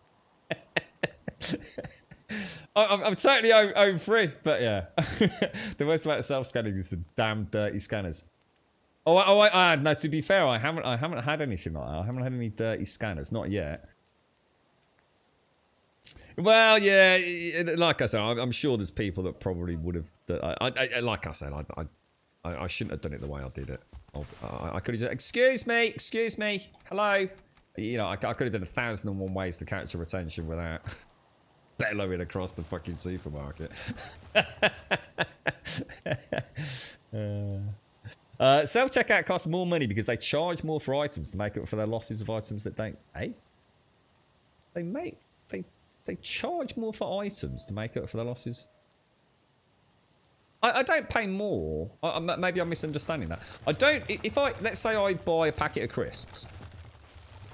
I'm totally home free, but yeah. The worst about self-scanning is the damn dirty scanners. No, to be fair, I haven't had anything like that. I haven't had any dirty scanners, not yet. Well, yeah, like I said, I'm sure there's people that probably would have. Like I said, I shouldn't have done it the way I did it. I could have just, excuse me, hello. You know, I could have done 1,001 ways to catch your attention without bellowing across the fucking supermarket. Self-checkout costs more money because they charge more for items to make up for their losses of items that don't. They charge more for items to make up for their losses. I don't pay more. Maybe I'm misunderstanding that. I don't. Let's say I buy a packet of crisps,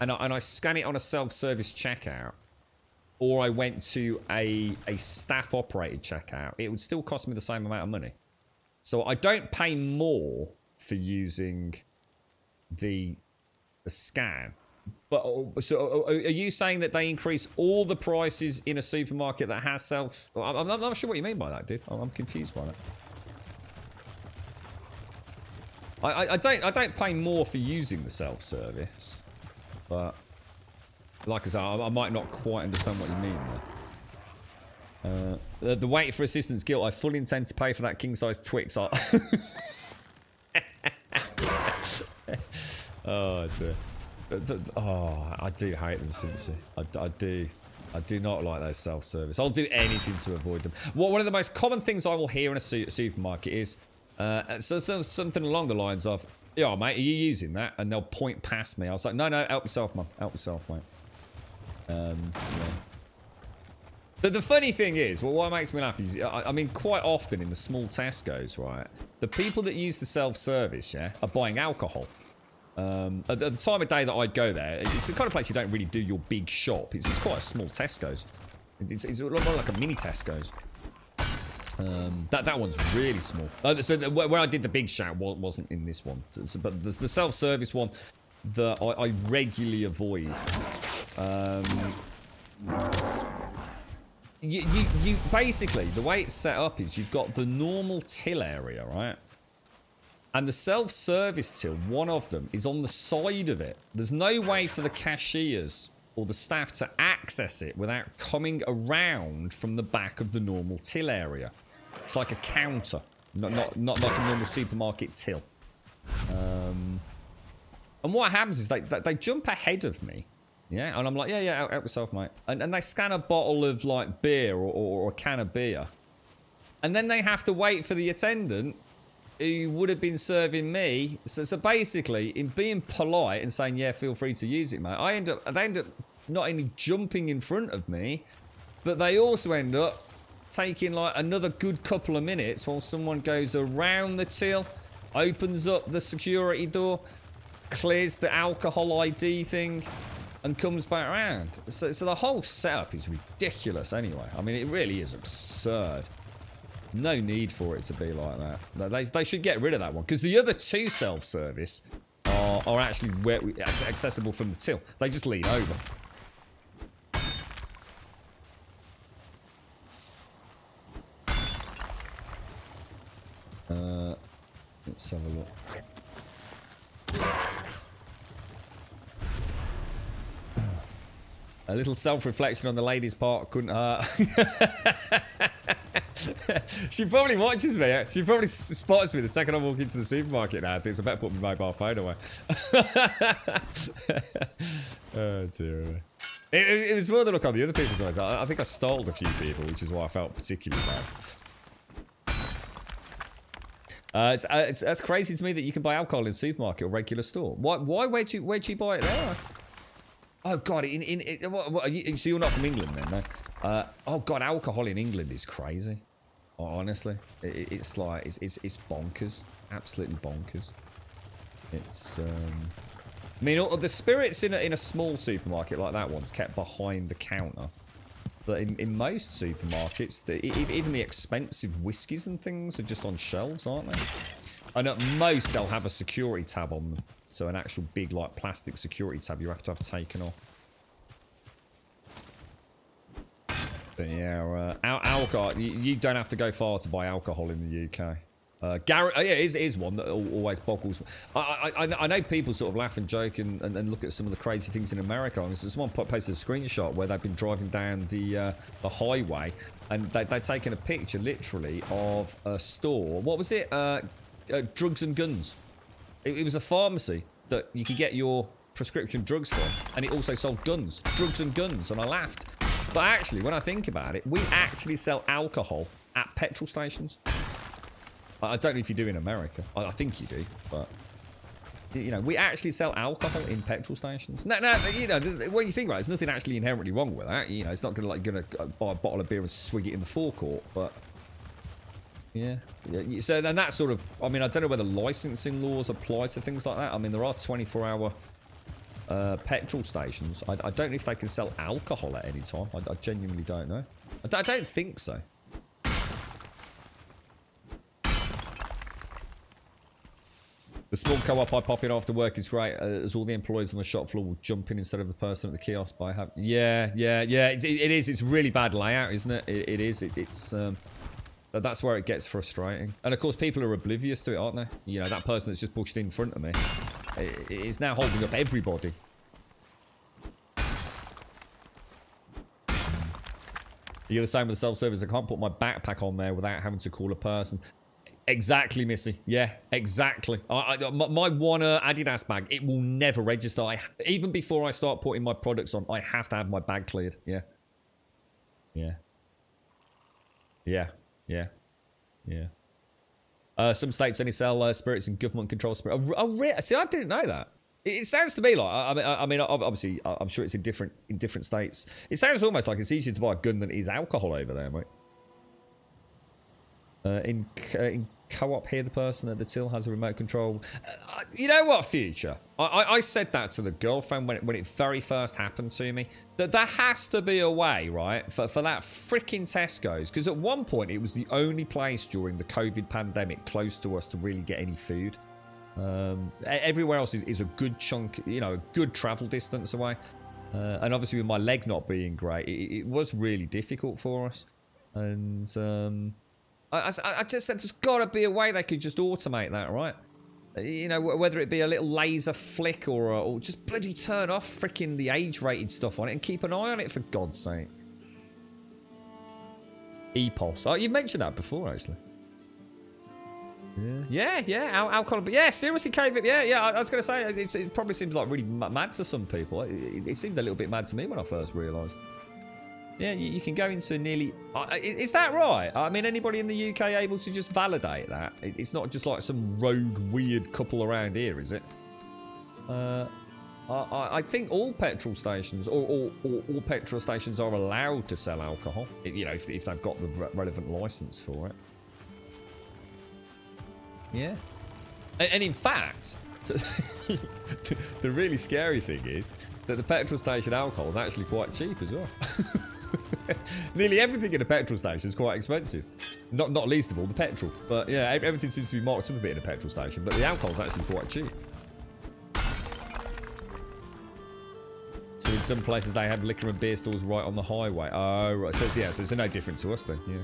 and I scan it on a self-service checkout, or I went to a staff-operated checkout, it would still cost me the same amount of money. So I don't pay more for using the scan. But so are you saying that they increase all the prices in a supermarket that has self? I'm not sure what you mean by that, dude. I'm confused by that. I don't pay more for using the self-service, but like I said, I might not quite understand what you mean there. The wait for assistance guilt. I fully intend to pay for that king-size Twix. Oh, dear. Oh, I do hate them, Simpsy. I do not like those self-service. I'll do anything to avoid them. One of the most common things I will hear in a supermarket is something along the lines of, Yeah, mate, are you using that? And they'll point past me. I was like, no, help yourself, man. Help yourself, mate. Yeah. The funny thing is, well, what makes me laugh is, I mean, quite often in the small Tesco's, right, the people that use the self-service, yeah, are buying alcohol. At the time of day that I'd go there, it's the kind of place you don't really do your big shop. It's quite a small Tesco's. It's more like a mini Tesco's. That one's really small. Where I did the big shout wasn't in this one. But the self-service one that I regularly avoid. You basically, the way it's set up is you've got the normal till area, right? And the self-service till, one of them, is on the side of it. There's no way for the cashiers or the staff to access it without coming around from the back of the normal till area. It's like a counter, not like a normal supermarket till. And what happens is they jump ahead of me. Yeah, and I'm like, yeah, help yourself, mate. And they scan a bottle of, like, beer or a can of beer. And then they have to wait for the attendant who would have been serving me. So basically, in being polite and saying, yeah, feel free to use it, mate, they end up not only jumping in front of me, but they also end up taking, like, another good couple of minutes while someone goes around the till, opens up the security door, clears the alcohol ID thing, and comes back around. So the whole setup is ridiculous anyway. I mean, it really is absurd. No need for it to be like that. They should get rid of that one. Because the other two self-service are actually accessible from the till. They just lean over. Let's have a look. A little self-reflection on the lady's part couldn't hurt. She probably watches me. She probably spots me the second I walk into the supermarket now. I think I better put my mobile phone away. Oh, dear. It was more the look on the other people's eyes. I think I stalled a few people, which is why I felt particularly bad. That's crazy to me that you can buy alcohol in a supermarket or regular store. Why? Where'd you buy it there? Oh god! So you're not from England then? No? Oh god! Alcohol in England is crazy. Honestly, it's like it's bonkers. Absolutely bonkers. It's I mean, the spirits in a small supermarket like that one's kept behind the counter. But in most supermarkets, even the expensive whiskies and things are just on shelves, aren't they? And at most, they'll have a security tab on them. So an actual big, like, plastic security tab you have to have taken off. But yeah, alcohol, you don't have to go far to buy alcohol in the UK. Garrett, yeah, it is one that always boggles. I know people sort of laugh and joke and look at some of the crazy things in America. I mean, someone posted a screenshot where they've been driving down the highway and they'd taken a picture, literally, of a store. What was it? Drugs and guns. It was a pharmacy that you could get your prescription drugs from, and it also sold guns. Drugs and guns, and I laughed. But actually, when I think about it, we actually sell alcohol at petrol stations. I don't know if you do in America. I think you do, but you know, we actually sell alcohol in petrol stations. No, you know, when you think about it, there's nothing actually inherently wrong with that. You know, it's not gonna buy a bottle of beer and swig it in the forecourt, but yeah. So then that sort of, I mean, I don't know whether licensing laws apply to things like that. I mean, there are 24-hour petrol stations. I don't know if they can sell alcohol at any time. I genuinely don't know. I don't think so. The small co-op I pop in after work is great, as all the employees on the shop floor will jump in instead of the person at the kiosk. Yeah. It is. It's really bad layout, isn't it? It is. It's that's where it gets frustrating. And of course, people are oblivious to it, aren't they? You know, that person that's just pushed in front of me is now holding up everybody. You're the same with the self-service. I can't put my backpack on there without having to call a person. Exactly, Missy. Yeah, exactly. My one Adidas bag, it will never register. Even before I start putting my products on, I have to have my bag cleared. Yeah. Some states only sell spirits in government-controlled spirit. See, I didn't know that. It sounds to me like, I mean, obviously, I'm sure it's in different states. It sounds almost like it's easier to buy a gun than it is alcohol over there, mate. In co-op here, the person at the till has a remote control. You know what, Future? I said that to the girlfriend when it very first happened to me. That there has to be a way, right, for that freaking Tesco's. Because at one point, it was the only place during the COVID pandemic close to us to really get any food. Everywhere else is a good chunk, you know, a good travel distance away. And obviously with my leg not being great, it was really difficult for us. And I just said there's got to be a way they could just automate that, right? You know, whether it be a little laser flick or just bloody turn off freaking the age-rated stuff on it and keep an eye on it, for God's sake. EPOS. Oh, you mentioned that before, actually. Yeah, alcohol. But yeah, seriously, Cave. Yeah. I was going to say, it probably seems like really mad to some people. It seemed a little bit mad to me when I first realised. Yeah, you can go into nearly... Is that right? I mean, anybody in the UK able to just validate that? It's not just like some rogue, weird couple around here, is it? I think all petrol stations, or all petrol stations are allowed to sell alcohol. You know, if they've got the relevant licence for it. Yeah. And in fact, the really scary thing is that the petrol station alcohol is actually quite cheap as well. Nearly everything in a petrol station is quite expensive. Not least of all the petrol. But yeah, everything seems to be marked up a bit in a petrol station. But the alcohol is actually quite cheap. So in some places they have liquor and beer stores right on the highway. Oh, right. So it's no different to us then. Yeah.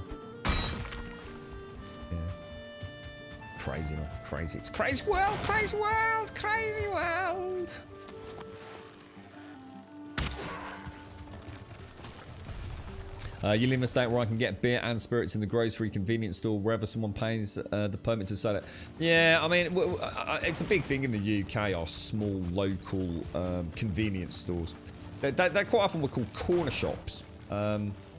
Crazy, man. Crazy. It's crazy world, crazy world, crazy world. You live in a state where I can get beer and spirits in the grocery convenience store wherever someone pays the permit to sell it. Yeah, I mean, it's a big thing in the UK, our small local convenience stores. They quite often were called corner shops.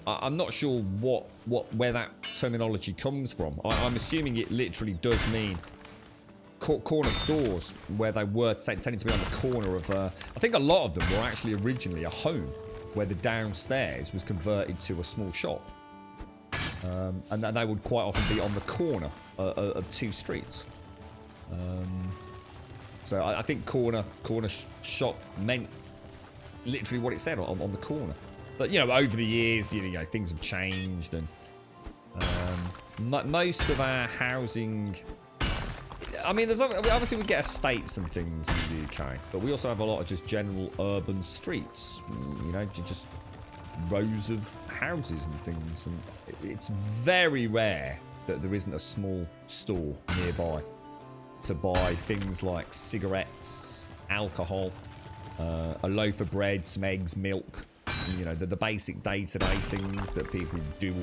I'm not sure where that terminology comes from. I'm assuming it literally does mean corner stores where they were tending to be on the corner of... I think a lot of them were actually originally a home where the downstairs was converted to a small shop. And they would quite often be on the corner of two streets. So I think corner shop meant literally what it said on the corner. But, you know, over the years, you know, things have changed, and most of our housing... I mean, obviously we get estates and things in the UK, but we also have a lot of just general urban streets, you know, just rows of houses and things, and it's very rare that there isn't a small store nearby to buy things like cigarettes, alcohol, a loaf of bread, some eggs, milk. You know, the basic day-to-day things that people do,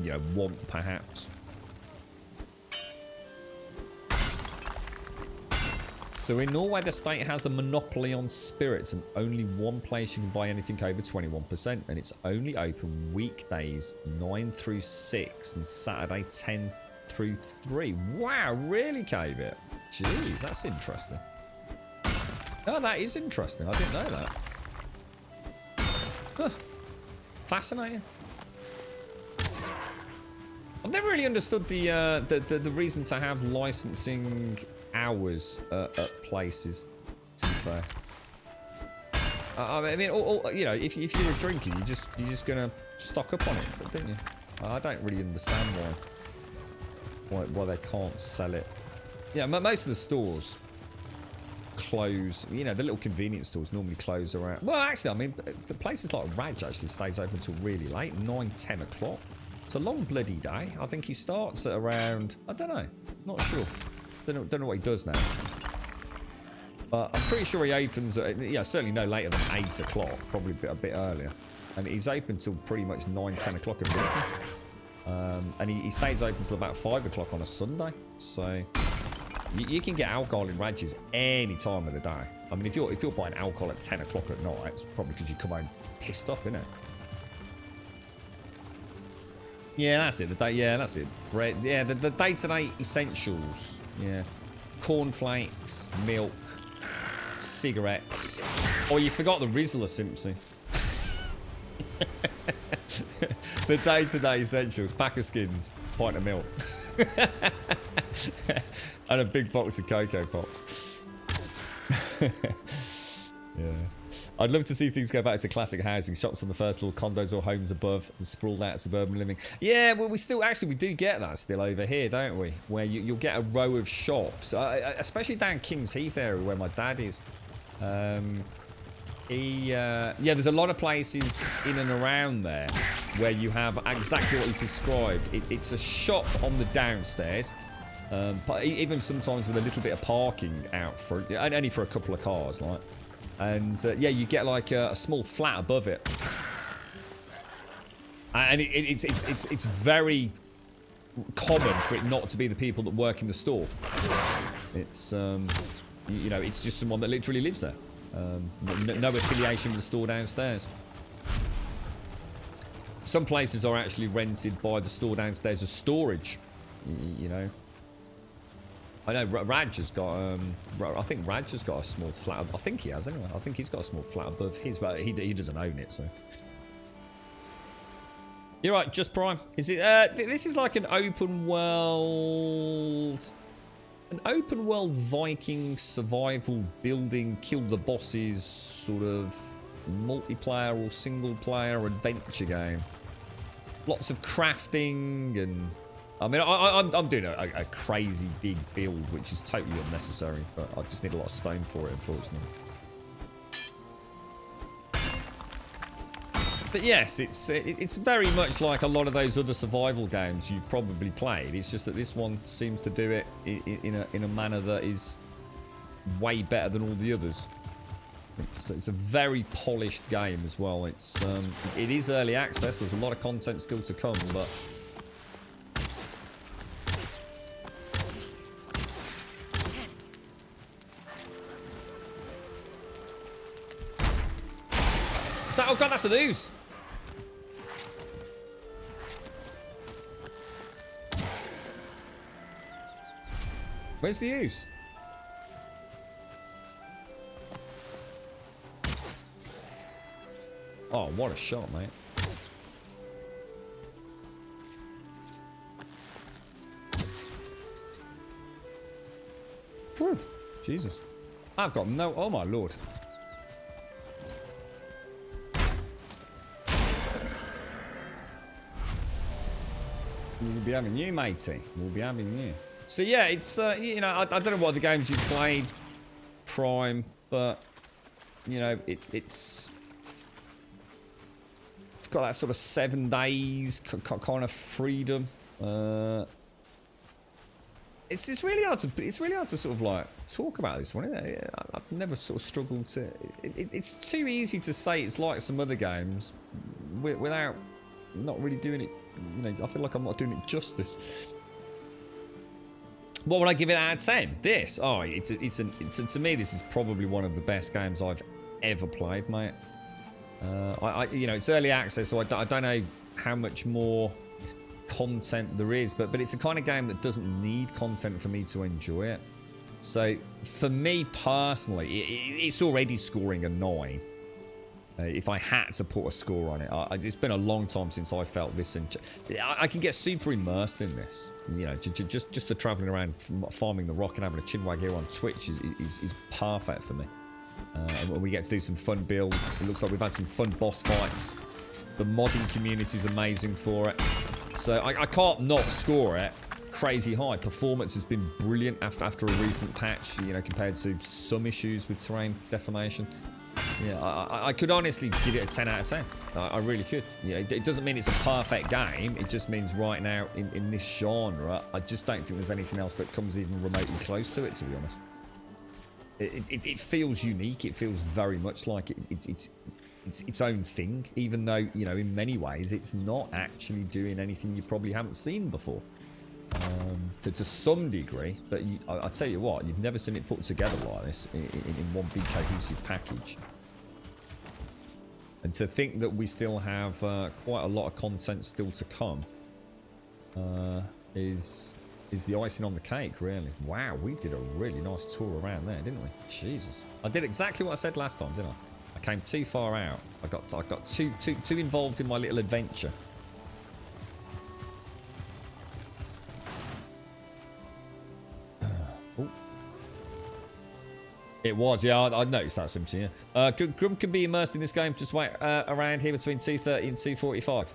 you know, want perhaps. So in Norway, the state has a monopoly on spirits, and only one place you can buy anything over 21%, and it's only open weekdays 9 through 6 and Saturday 10 through 3. Wow, really, Cave? Jeez, that's interesting. Oh, that is interesting. I didn't know that. Huh. Fascinating. I've never really understood the reason to have licensing hours at places, to be fair. I mean, you know, if you're a drinker, you're just gonna stock up on it, don't you? I don't really understand why they can't sell it. Yeah, most of the stores close. You know, the little convenience stores normally close around... Well, actually, I mean, the places like Raj actually stays open until really late, 9, 10 o'clock. It's a long bloody day. I think he starts at around... I don't know. Not sure. Don't know what he does now. But I'm pretty sure he opens at... Yeah, certainly no later than 8 o'clock. Probably a bit earlier. And he's open till pretty much 9, 10 o'clock in the evening. And he stays open till about 5 o'clock on a Sunday. So... You can get alcohol in Raj's any time of the day. I mean, if you're buying alcohol at 10 o'clock at night, it's probably because you come home pissed off, innit? Yeah, that's it. Yeah, that's it. Bread. Yeah, the day-to-day essentials. Yeah, cornflakes, milk, cigarettes. Oh, you forgot the Rizzler, Simpsy. The day-to-day essentials: pack of skins, pint of milk, and a big box of Cocoa Pops. Yeah. I'd love to see things go back to classic housing. Shops on the first floor, condos or homes above, and sprawled out suburban living. Yeah, well, we do get that still over here, don't we? Where you'll get a row of shops, especially down King's Heath area where my dad is. Yeah, there's a lot of places in and around there where you have exactly what you described. It's a shop on the downstairs, but even sometimes with a little bit of parking out front, only for a couple of cars, like. And yeah, you get like a small flat above it, and it's very common for it not to be the people that work in the store. It's you know, it's just someone that literally lives there. No affiliation with the store downstairs. Some places are actually rented by the store downstairs as storage. You know. I know Raj has got, I think Raj has got a small flat. I think he has anyway. I think he's got a small flat above his, but he doesn't own it, so. You're right, Just Prime. Is it, this is like an open world Viking survival building, kill the bosses sort of multiplayer or single player adventure game. Lots of crafting and... I mean, I'm doing a crazy big build, which is totally unnecessary, but I just need a lot of stone for it, unfortunately. But yes, it's very much like a lot of those other survival games you've probably played. It's just that this one seems to do it in a manner that is way better than all the others. It's a very polished game as well. It is early access. There's a lot of content still to come, but. Oh god, that's a news. Where's the ooze? Oh, what a shot, mate. Whew, Jesus. I've got no... Oh, my lord. We'll be having you, matey. We'll be having you. So yeah, it's you know, I don't know what the games you've played, Prime, but you know, it's got that sort of 7 days kind of freedom. It's really hard to sort of like talk about this one, isn't it? I've never sort of struggled to. It's too easy to say it's like some other games without not really doing it. You know, I feel like I'm not doing it justice. What would I give it out of 10? This? Oh, to me, this is probably one of the best games I've ever played, mate. You know, it's early access, so I don't know how much more content there is, but it's the kind of game that doesn't need content for me to enjoy it. So for me personally, it's already scoring a 9. If I had to put a score on it, it's been a long time since I felt this. I can get super immersed in this. You know, just the traveling around, farming the rock and having a chinwag here on Twitch is perfect for me. And we get to do some fun builds. It looks like we've had some fun boss fights. The modding community is amazing for it. So I can't not score it crazy high. Performance has been brilliant after a recent patch, you know, compared to some issues with terrain deformation. Yeah, I could honestly give it a 10 out of 10. I really could. Yeah, it doesn't mean it's a perfect game. It just means right now in this genre, I just don't think there's anything else that comes even remotely close to it, to be honest. It feels unique. It feels very much like it's its own thing, even though, you know, in many ways it's not actually doing anything you probably haven't seen before. To some degree, but I tell you what, you've never seen it put together like this in one big cohesive package. And to think that we still have quite a lot of content still to come, is the icing on the cake, really. Wow, we did a really nice tour around there, didn't we? Jesus. I did exactly what I said last time, didn't I? I came too far out. I got too involved in my little adventure. Oh. It was, yeah, I noticed that symptom, yeah. Grum can be immersed in this game. Just wait around here between 2:30 and 2:45.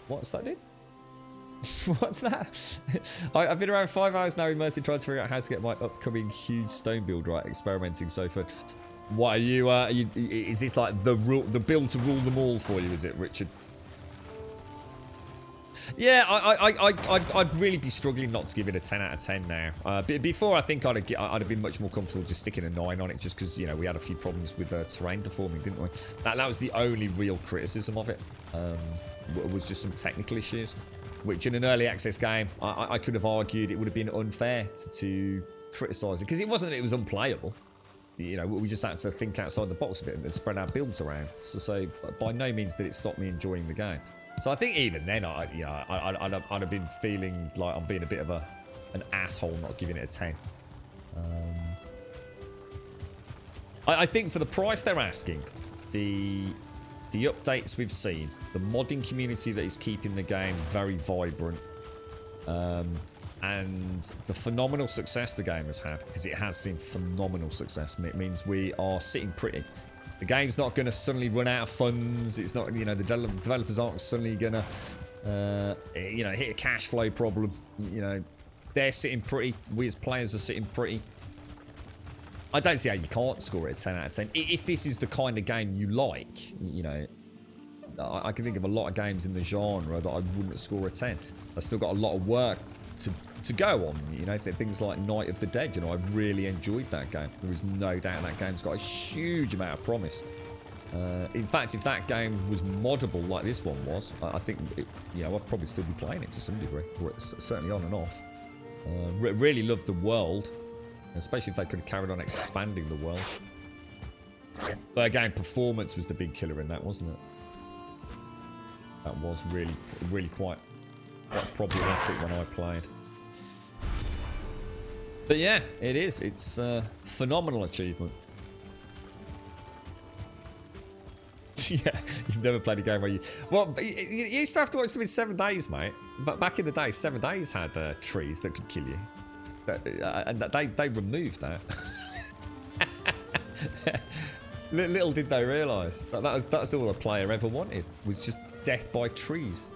What's that, dude? What's that? I've been around 5 hours now immersed in trying to figure out how to get my upcoming huge stone build right, experimenting so far. What are you, is this like the build to rule them all for you, is it, Richard? Yeah, I'd really be struggling not to give it a 10 out of 10 now. Before, I think I'd have been much more comfortable just sticking a 9 on it, just because, you know, we had a few problems with terrain deforming, didn't we? That was the only real criticism of it. Was just some technical issues, which in an early access game, I could have argued it would have been unfair to criticise it, because it wasn't that it was unplayable. You know, we just had to think outside the box a bit and spread our builds around. So by no means did it stop me enjoying the game. So I think even then, I'd have been feeling like I'm being a bit of an asshole not giving it a 10. I think for the price they're asking, the updates we've seen, the modding community that is keeping the game very vibrant, and the phenomenal success the game has had, because it has seen phenomenal success. It means we are sitting pretty. The game's not going to suddenly run out of funds. It's not, you know, the developers aren't suddenly going to, you know, hit a cash flow problem. You know, they're sitting pretty. We as players are sitting pretty. I don't see how you can't score it a 10 out of 10. If this is the kind of game you like, you know, I can think of a lot of games in the genre that I wouldn't score a 10. I've still got a lot of work to go on, you know, things like Night of the Dead. You know, I really enjoyed that game. There is no doubt that game's got a huge amount of promise. In fact, if that game was moddable like this one was, I think, you know, I'd probably still be playing it to some degree, or it's certainly on and off. Really love the world, especially if they could have carried on expanding the world. But again, performance was the big killer in that, wasn't it? That was really quite problematic when I played. But yeah, it is. It's a phenomenal achievement. Yeah, you've never played a game where you... Well, you used to have to watch them in 7 days, mate. But back in the day, 7 days had trees that could kill you. And they removed that. Little did they realise that's all a player ever wanted, was just death by trees.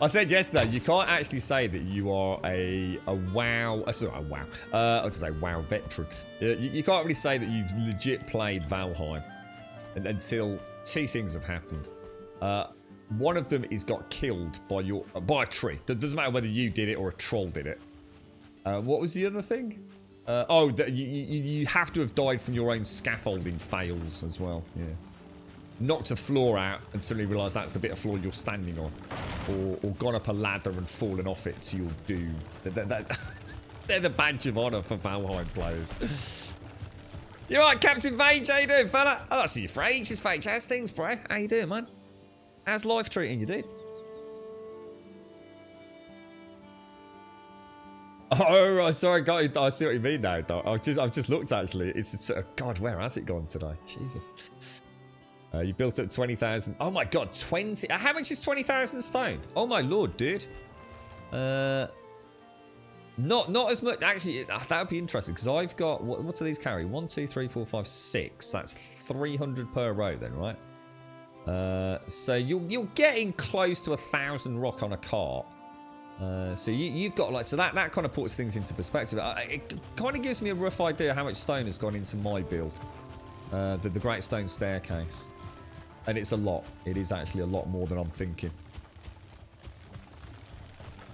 I said yesterday, you can't actually say that you are a WoW. Sorry, a WoW. I was going to say WoW veteran. You can't really say that you've legit played Valheim until 2 things have happened. One of them is got killed by a tree. It doesn't matter whether you did it or a troll did it. What was the other thing? You have to have died from your own scaffolding fails as well. Yeah. Knocked a floor out and suddenly realised that's the bit of floor you're standing on. Or gone up a ladder and fallen off it to your doom. They're the badge of honour for Valheim players. You alright, Captain Vage? How you doing, fella? Oh, I see you for ages, Vage. How's things, bro? How you doing, man? How's life treating you, dude? Oh, right, sorry, God, I see what you mean now. I've just looked, actually. It's God, where has it gone today? Jesus. You built up 20,000. Oh my God, 20. How much is 20,000 stone? Oh my Lord, dude. Not as much. Actually, that would be interesting, because I've got, what do these carry? 1, 2, 3, 4, 5, 6. That's 300 per row then, right? So you're getting close to 1,000 rock on a cart. So you've got like, so that kind of puts things into perspective. It kind of gives me a rough idea how much stone has gone into my build. The Great Stone Staircase. And it's a lot. It is actually a lot more than I'm thinking.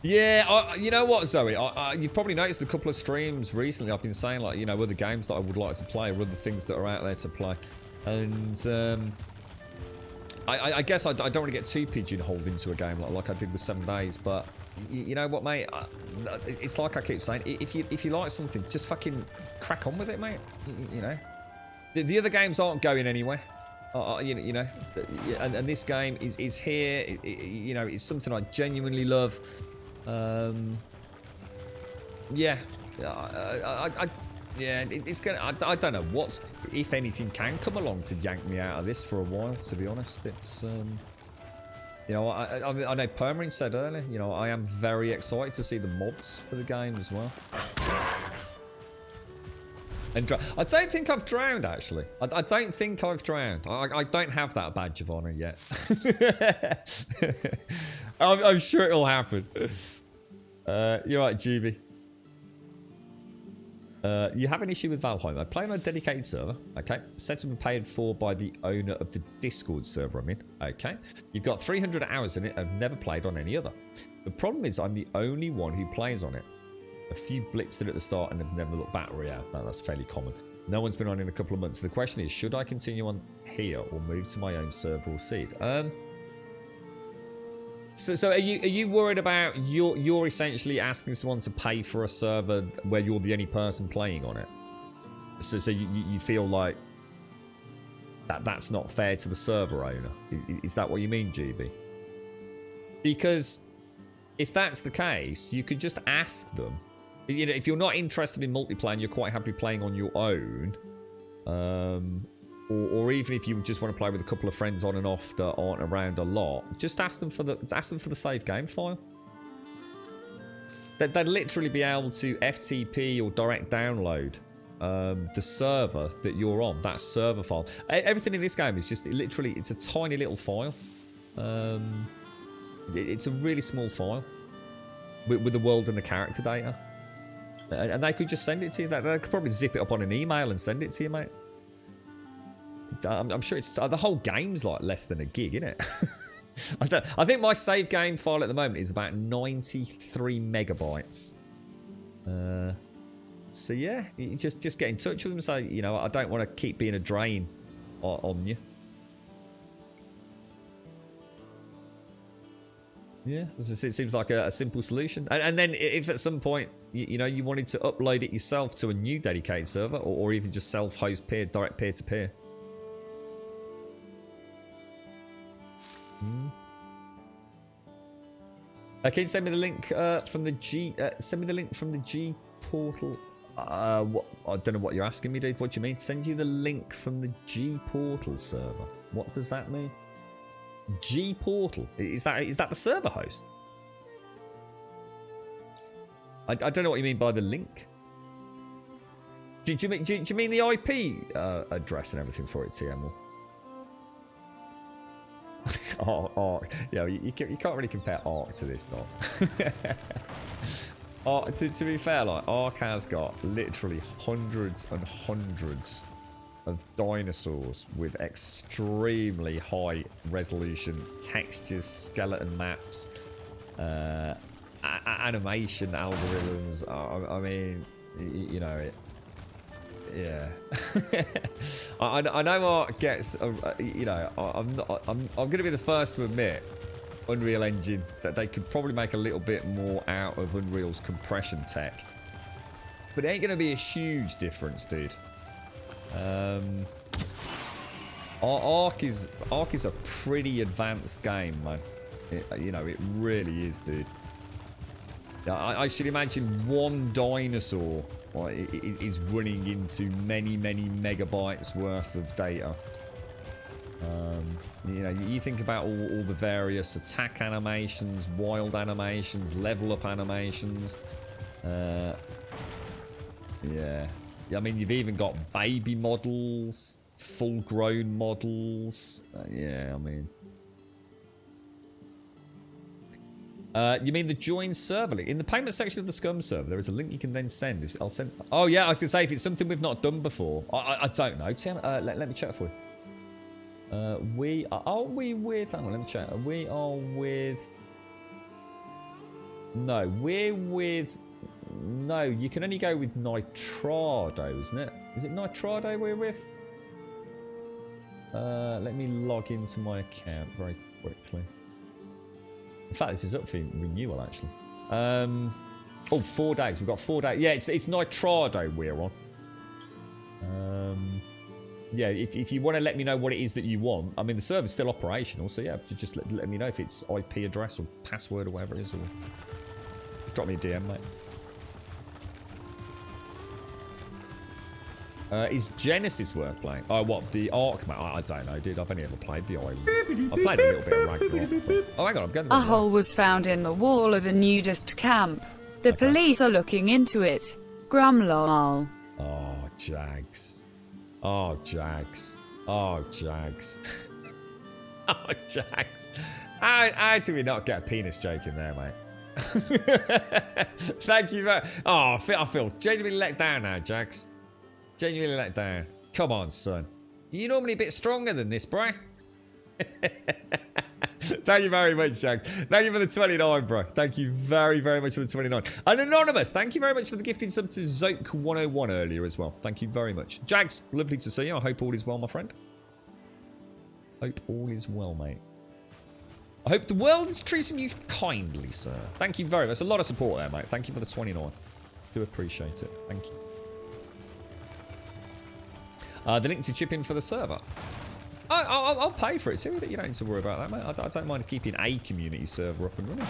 Yeah, you know what, Zoe? You've probably noticed a couple of streams recently. I've been saying, like, you know, other games that I would like to play, or other things that are out there to play. And I guess I don't want to get too pigeonholed into a game like I did with 7 days. But you know what, mate? It's like I keep saying, if you like something, just fucking crack on with it, mate. You know, the other games aren't going anywhere. and this game is here. It's something I genuinely love. Yeah, it's gonna. I don't know what's, if anything, can come along to yank me out of this for a while. To be honest, it's I know Permarin said earlier. I am very excited to see the mods for the game as well. And I don't think I've drowned, actually. I don't think I've drowned. I don't have that badge of honor yet. I'm sure it'll happen. You're right, GB. You have an issue with Valheim. I play on a dedicated server. Okay. Set up and paid for by the owner of the Discord server I'm in. Okay. You've got 300 hours in it. I've never played on any other. The problem is I'm the only one who plays on it. A few blitzed it at the start and have never looked back. Yeah, that's fairly common. No one's been on in a couple of months. So the question is, should I continue on here or move to my own server or seed? So are you worried about you're essentially asking someone to pay for a server where you're the only person playing on it? So you feel like that's not fair to the server owner? Is that what you mean, GB? Because if that's the case, you could just ask them. If you're not interested in multiplayer and you're quite happy playing on your own, or even if you just want to play with a couple of friends on and off that aren't around a lot, just ask them for the save game file. They'd literally be able to FTP or direct download the server that you're on, that server file. Everything in this game is just literally, it's a tiny little file. It's a really small file with the world and the character data. And they could just send it to you. They could probably zip it up on an email and send it to you, mate. I'm sure it's the whole game's like less than a gig, isn't it? I think my save game file at the moment is about 93 megabytes. So yeah, you just get in touch with them and say, I don't want to keep being a drain on you. Yeah, it seems like a simple solution. And then if at some point, you wanted to upload it yourself to a new dedicated server, or even just self-host direct peer-to-peer. Can you send me the link from the G? Send me the link from the G portal. What? I don't know what you're asking me, dude. What do you mean? Send you the link from the G portal server. What does that mean? G portal, is that the server host? I don't know what you mean by the link. Do you mean the IP address and everything for it, TM? You can't really compare Ark to this, not. To be fair, like Ark has got literally hundreds and hundreds of dinosaurs with extremely high resolution textures, skeleton maps, animation algorithms. I mean, yeah. I know Art gets. I'm going to be the first to admit, Unreal Engine, that they could probably make a little bit more out of Unreal's compression tech, but it ain't going to be a huge difference, dude. Ark is a pretty advanced game, man. It really is, dude. I should imagine one dinosaur is running into many megabytes worth of data. You think about all the various attack animations, wild animations, level up animations. Yeah. I mean, you've even got baby models, full-grown models. Yeah, I mean... you mean the join server link? In the payment section of the Scum server, there is a link you can then send. I'll send... Oh, yeah, I was going to say, if it's something we've not done before. I don't know. Tim, let me check for you. Are we with... Hang on, let me check. We are with... No, we're with... No, you can only go with Nitrado, isn't it? Is it Nitrado we're with? Let me log into my account very quickly. In fact, this is up for renewal, actually. 4 days. We've got 4 days. Yeah, it's Nitrado we're on. yeah, if you want to let me know what it is that you want, I mean, the server's still operational, so yeah, just let me know if it's IP address or password or whatever it is, or just drop me a DM, mate. Is Genesis worth playing? Oh, what, the Ark, mate? I don't know, dude. I've only ever played the Island. I played a little bit of Ragnarok. But... Oh, hang on, I'm getting A hole was found in the wall of a nudist camp. The police are looking into it. Grumlol. Oh, Jags. Oh, Jags. Oh, Jags. Oh, Jags. How do we not get a penis joke in there, mate? Thank you very... Oh, I feel genuinely let down now, Jags. Genuinely let down. Come on, son. You're normally a bit stronger than this, bro. Thank you very much, Jags. Thank you for the 29, bro. Thank you very, very much for the 29. And Anonymous, thank you very much for the gifting sub to Zoke101 earlier as well. Thank you very much. Jags, lovely to see you. I hope all is well, my friend. Hope all is well, mate. I hope the world is treating you kindly, sir. Thank you very much. That's a lot of support there, mate. Thank you for the 29. Do appreciate it. Thank you. The link to chip in for the server. I'll pay for it too. You don't need to worry about that, mate. I don't mind keeping a community server up and running.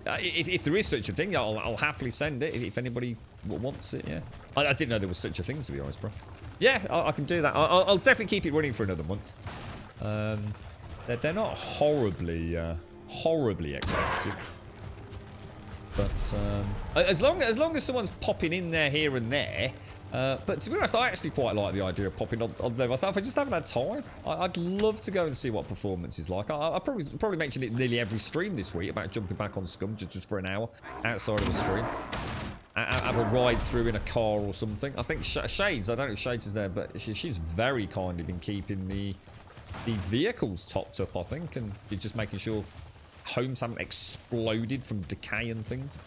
But if there is such a thing, I'll happily send it if anybody wants it. Yeah, I didn't know there was such a thing, to be honest, bro. Yeah, I can do that. I'll definitely keep it running for another month. They're not horribly expensive, but as long as someone's popping in there here and there. But to be honest, I actually quite like the idea of popping on there myself. I just haven't had time. I'd love to go and see what performance is like. I probably mentioned it nearly every stream this week about jumping back on Scum just for an hour outside of the stream. Have a ride through in a car or something. I think Shades, I don't know if Shades is there, but she's very kindly been keeping the vehicles topped up, I think, and just making sure homes haven't exploded from decay and things.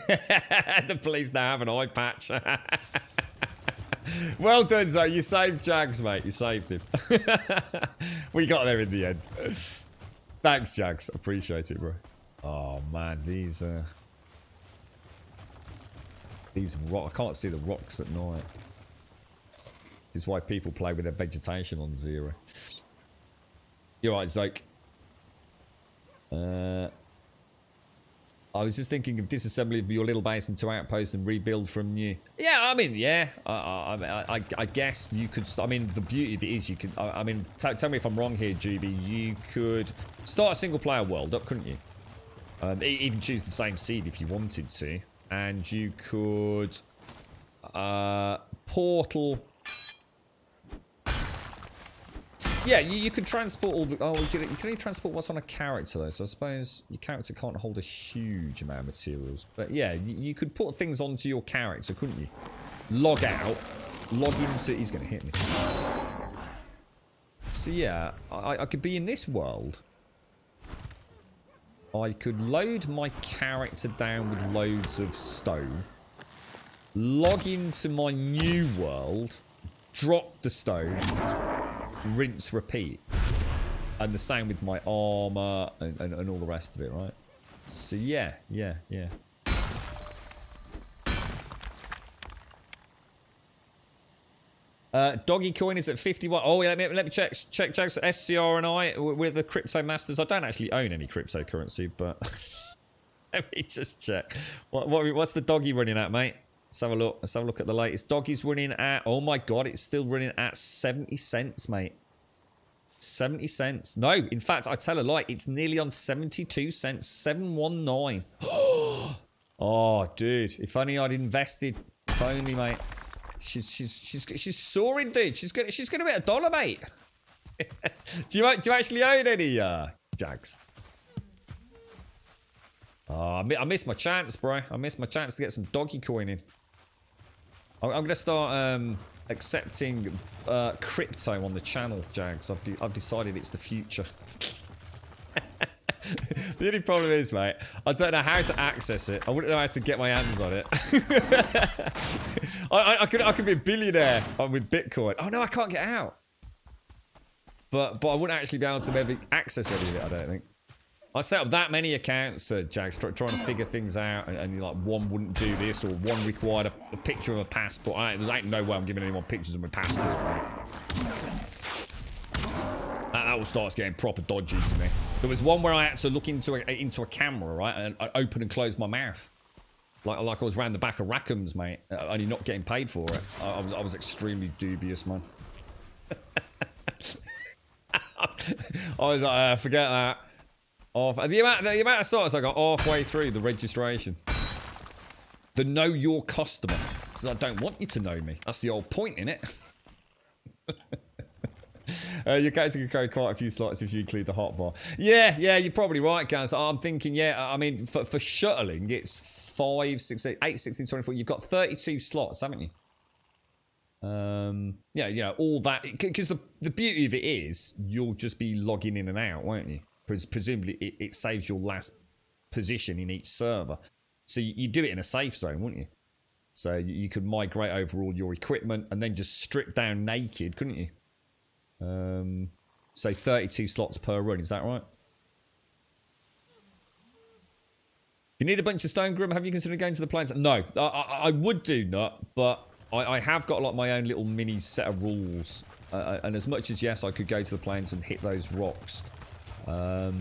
The police now have an eye patch. Well done, Zoe. You saved Jags, mate. You saved him. We got there in the end. Thanks, Jags. Appreciate it, bro. Oh, man. These rocks. I can't see the rocks at night. This is why people play with their vegetation on 0. You're right, Zoke. I was just thinking of disassembly of your little base into outposts and rebuild from new. Yeah, I mean, yeah. I guess you could... I mean, the beauty of it is you could... I mean, tell me if I'm wrong here, GB. You could start a single-player world up, couldn't you? Even choose the same seed if you wanted to. And you could... portal... Yeah, you could transport all the... Oh, you can only transport what's on a character, though. So I suppose your character can't hold a huge amount of materials. But yeah, you could put things onto your character, couldn't you? Log out. Log into... He's going to hit me. So yeah, I could be in this world. I could load my character down with loads of stone. Log into my new world. Drop the stone. Rinse, repeat. And the same with my armor and all the rest of it, right? So yeah. Doggy coin is at 51. Oh yeah, let me check SCR and I, we're the crypto masters. I don't actually own any cryptocurrency, but let me just check. What's the doggy running at, mate? Let's have a look. Let's have a look at the latest. Doggy's running at... Oh my god, it's still running at 70 cents, mate. 70 cents. No, in fact, I tell a lie. It's nearly on 72 cents. 719. Oh, dude. If only I'd invested. If only, mate. She's soaring, dude. She's gonna hit $1, mate. do you actually own any Jags? Oh, I missed my chance, bro. I missed my chance to get some doggy coin in. I'm going to start accepting crypto on the channel, Jags. I've decided it's the future. The only problem is, mate, I don't know how to access it. I wouldn't know how to get my hands on it. I could be a billionaire with Bitcoin. Oh, no, I can't get out. But I wouldn't actually be able to maybe access any of it, I don't think. I set up that many accounts, Jags, trying to figure things out, and like one wouldn't do this, or one required a picture of a passport. There ain't no way I'm giving anyone pictures of my passport. Right? That all starts getting proper dodgy to me. There was one where I had to look into a camera, right, and I open and close my mouth. Like I was round the back of Rackham's, mate, only not getting paid for it. I was extremely dubious, man. I was like, forget that. The amount of sites I got halfway through the registration. The know your customer. Because I don't want you to know me. That's the old point, innit? Your character could carry quite a few slots if you include the hotbar. Yeah, you're probably right, guys. I'm thinking, yeah, I mean, for shuttling, it's 5, 6, 8, 16, 24. You've got 32 slots, haven't you? Yeah, you know, all that. Because the beauty of it is, you'll just be logging in and out, won't you? Presumably, it saves your last position in each server. So you do it in a safe zone, wouldn't you? So you could migrate over all your equipment and then just strip down naked, couldn't you? So 32 slots per run, is that right? If you need a bunch of stone grim, have you considered going to the plains? No, I would do not, but I have got like my own little mini set of rules. And as much as, yes, I could go to the plains and hit those rocks. I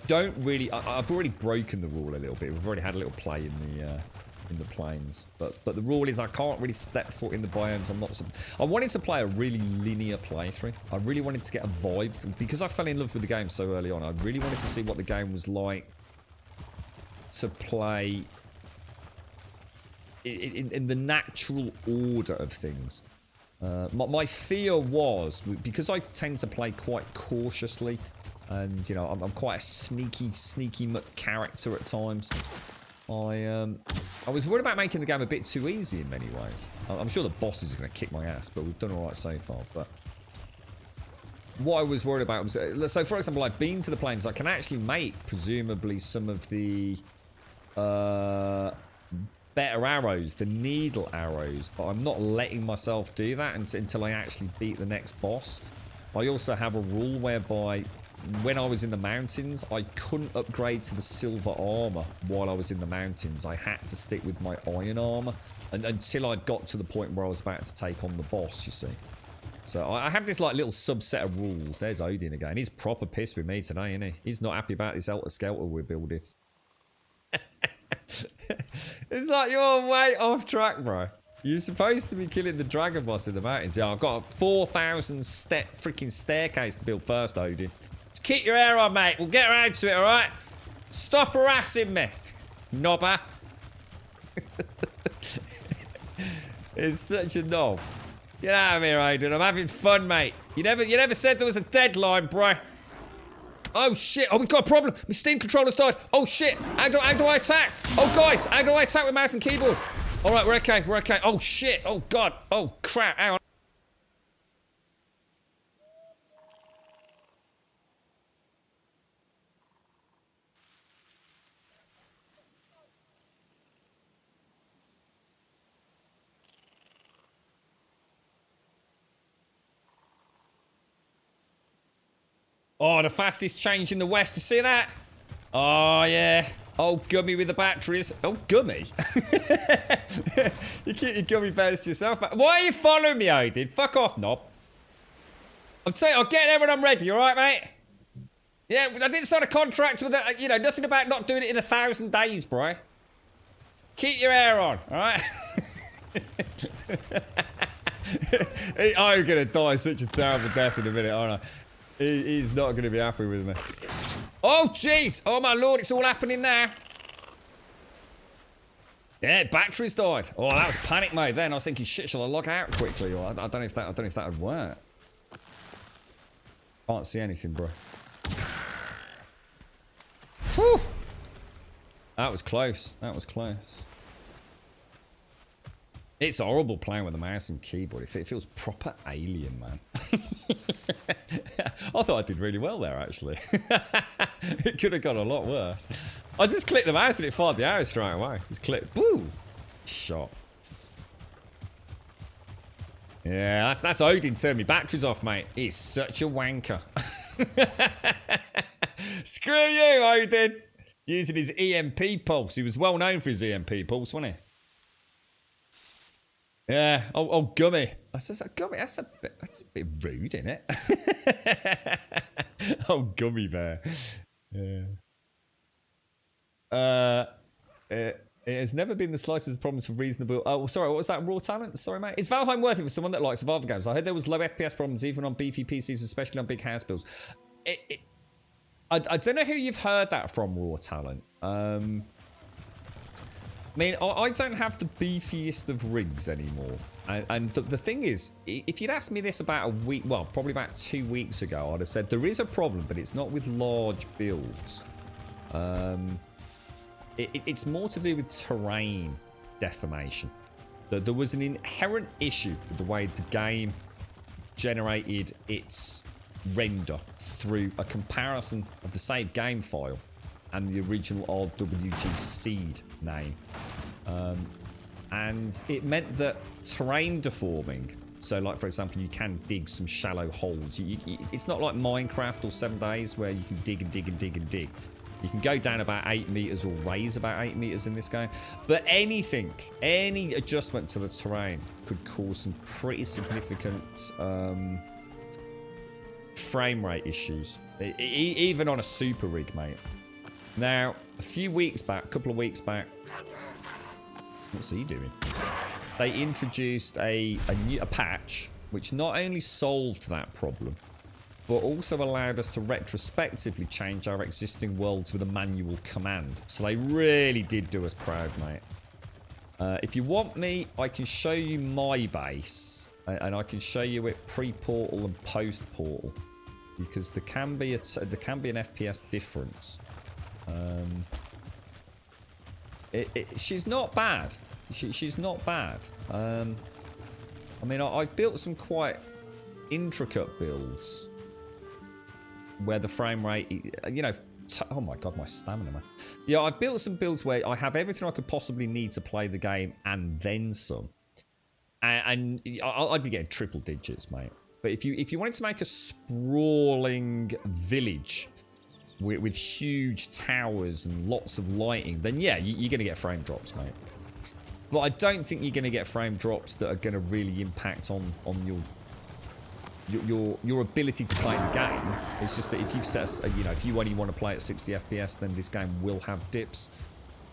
don't really. I've already broken the rule a little bit. We've already had a little play in the plains, but the rule is I can't really step foot in the biomes. I wanted to play a really linear playthrough. I really wanted to get a vibe because I fell in love with the game so early on. I really wanted to see what the game was like to play in the natural order of things. My fear was, because I tend to play quite cautiously, and you know I'm quite a sneaky character at times. I was worried about making the game a bit too easy in many ways. I'm sure the boss is going to kick my ass, but we've done all right so far. But what I was worried about was, so for example, I've been to the plains. I can actually make presumably some of the better arrows, the needle arrows, but I'm not letting myself do that until I actually beat the next boss. I also have a rule whereby when I was in the mountains, I couldn't upgrade to the silver armor while I was in the mountains. I had to stick with my iron armor until I got to the point where I was about to take on the boss, you see. So I have this like little subset of rules. There's Odin again. He's proper pissed with me today, isn't he? He's not happy about this Elter Skelter we're building. It's like you're way off track, bro. You're supposed to be killing the dragon boss in the mountains. Yeah, I've got a 4,000 step freaking staircase to build first, Odin. Just keep your hair on, mate. We'll get around to it, alright? Stop harassing me, knobber. It's such a knob. Get out of here, Odin. I'm having fun, mate. You never said there was a deadline, bro. Oh shit, oh we've got a problem. My Steam controller's died. Oh shit, how do I attack? Oh guys, how do I attack with mouse and keyboard? Alright, we're okay. Oh shit, oh god, oh crap, hang on. Oh, the fastest change in the west. You see that? Oh, yeah. Oh, gummy with the batteries. Oh, gummy. You keep your gummy bears to yourself, man. Why are you following me, Odin? Fuck off, knob. I'm saying I'll get there when I'm ready, all right, mate? Yeah, I didn't sign a contract with it. You know, nothing about not doing it in 1,000 days, bro. Keep your hair on, all right? I'm going to die such a terrible death in a minute, aren't I? He's not going to be happy with me. Oh, jeez. Oh, my lord. It's all happening now. Yeah, batteries died. Oh, that was panic mode then. I was thinking, shit, shall I log out quickly? Or I don't know if that would work. Can't see anything, bro. Whew. That was close. That was close. It's horrible playing with the mouse and keyboard. It feels proper alien, man. I thought I did really well there, actually. It could have gone a lot worse. I just clicked the mouse and it fired the arrow straight away. Just click. Boom! Shot. Yeah, that's Odin turning me batteries off, mate. He's such a wanker. Screw you, Odin. Using his EMP pulse. He was well known for his EMP pulse, wasn't he? Yeah. Oh, Gummy. I says, Gummy, that's a bit rude, isn't it? Oh, Gummy Bear. Yeah. It has never been the slightest problems for reasonable. Oh, sorry, what was that? Raw talent? Sorry, mate. Is Valheim worth it for someone that likes Survival games? I heard there was low FPS problems even on beefy PCs, especially on big house builds. I don't know who you've heard that from, Raw talent. I mean, I don't have the beefiest of rigs anymore. And the thing is, if you'd asked me this about a week, well, probably about 2 weeks ago, I'd have said there is a problem, but it's not with large builds. It's more to do with terrain deformation. There was an inherent issue with the way the game generated its render through a comparison of the saved game file and the original RWG seed name. And it meant that terrain deforming, so like for example you can dig some shallow holes, it's not like Minecraft or 7 Days where you can dig and dig and dig and dig. You can go down about 8 meters or raise about 8 meters in this game, but any adjustment to the terrain could cause some pretty significant frame rate issues, even on a super rig, mate. Now, a couple of weeks back, what's he doing? They introduced a patch which not only solved that problem, but also allowed us to retrospectively change our existing worlds with a manual command. So they really did do us proud, mate. If you want me, I can show you my base, and I can show you it pre-portal and post-portal, because there can be an FPS difference. She's not bad. She's not bad. I mean, I've built some quite intricate builds where the frame rate, you know, oh my god, my stamina, man. Yeah, I've built some builds where I have everything I could possibly need to play the game and then some. And I'd be getting triple digits, mate. But if you wanted to make a sprawling village with huge towers and lots of lighting, then yeah, you're going to get frame drops, mate. But I don't think you're going to get frame drops that are going to really impact on your ability to play the game. It's just that if you've set, if you only want to play at 60 FPS, then this game will have dips.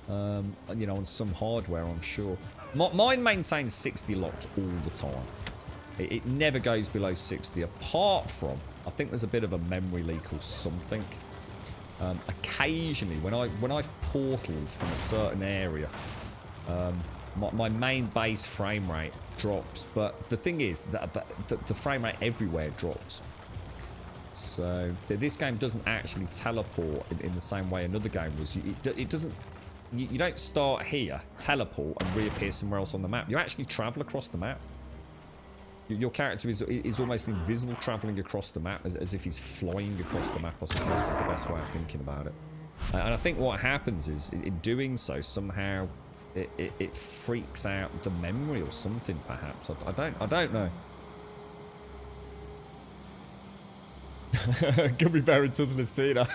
You know, on some hardware, I'm sure. Mine maintains 60 locked all the time. It never goes below 60, apart from, I think there's a bit of a memory leak or something. Occasionally, when I've portaled from a certain area, my main base frame rate drops, but the thing is that the frame rate everywhere drops. So this game doesn't actually teleport in the same way another game was. It doesn't. You don't start here, teleport, and reappear somewhere else on the map. You actually travel across the map. Your character is almost invisible traveling across the map, as if he's flying across the map, I suppose is the best way of thinking about it. And I think what happens is, in doing so, somehow it freaks out the memory or something, perhaps. I don't know. Gummy Bear and Toothless Tina.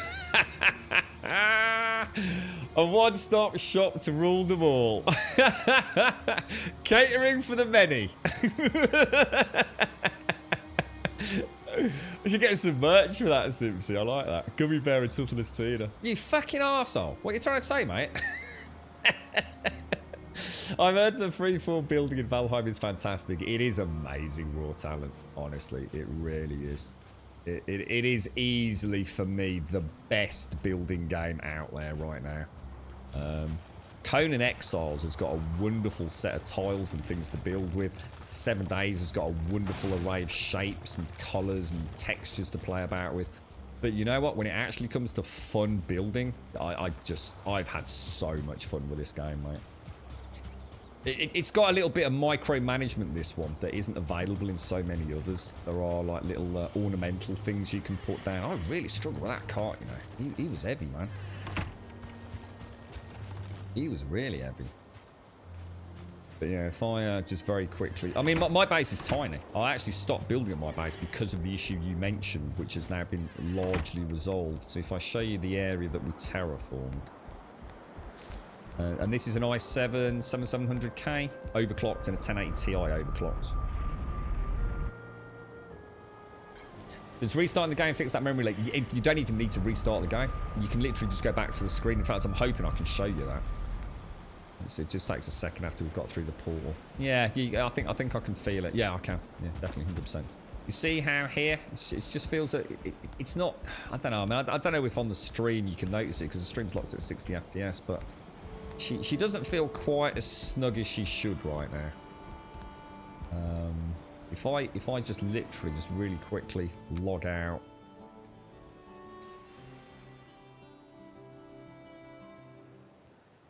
A one-stop shop to rule them all. Catering for the many. We should get some merch for that, Simpsy. I like that. Gummy Bear and Toothless Tina. You fucking arsehole. What are you trying to say, mate? I've heard the freeform building in Valheim is fantastic. It is amazing raw talent, honestly. It really is. It is easily, for me, the best building game out there right now. Conan Exiles has got a wonderful set of tiles and things to build with. 7 Days has got a wonderful array of shapes and colours and textures to play about with. But you know what? When it actually comes to fun building, I've had so much fun with this game, mate. It's got a little bit of micromanagement, this one, that isn't available in so many others. There are like little ornamental things you can put down. I really struggled with that cart, you know. He was heavy, man. He was really heavy. But yeah, if I just very quickly... I mean, my base is tiny. I actually stopped building on my base because of the issue you mentioned, which has now been largely resolved. So if I show you the area that we terraformed... and this is an i7 7700K overclocked and a 1080 Ti overclocked. Does restarting the game fix that memory leak? You don't even need to restart the game. You can literally just go back to the screen. In fact, I'm hoping I can show you that. It just takes a second after we've got through the portal. Yeah, I think I can feel it. Yeah, I can. Yeah, definitely 100%. You see how here it just feels that it's not. I don't know. I mean, I don't know if on the stream you can notice it because the stream's locked at 60 FPS, but she doesn't feel quite as snug as she should right now. If I just literally just really quickly log out.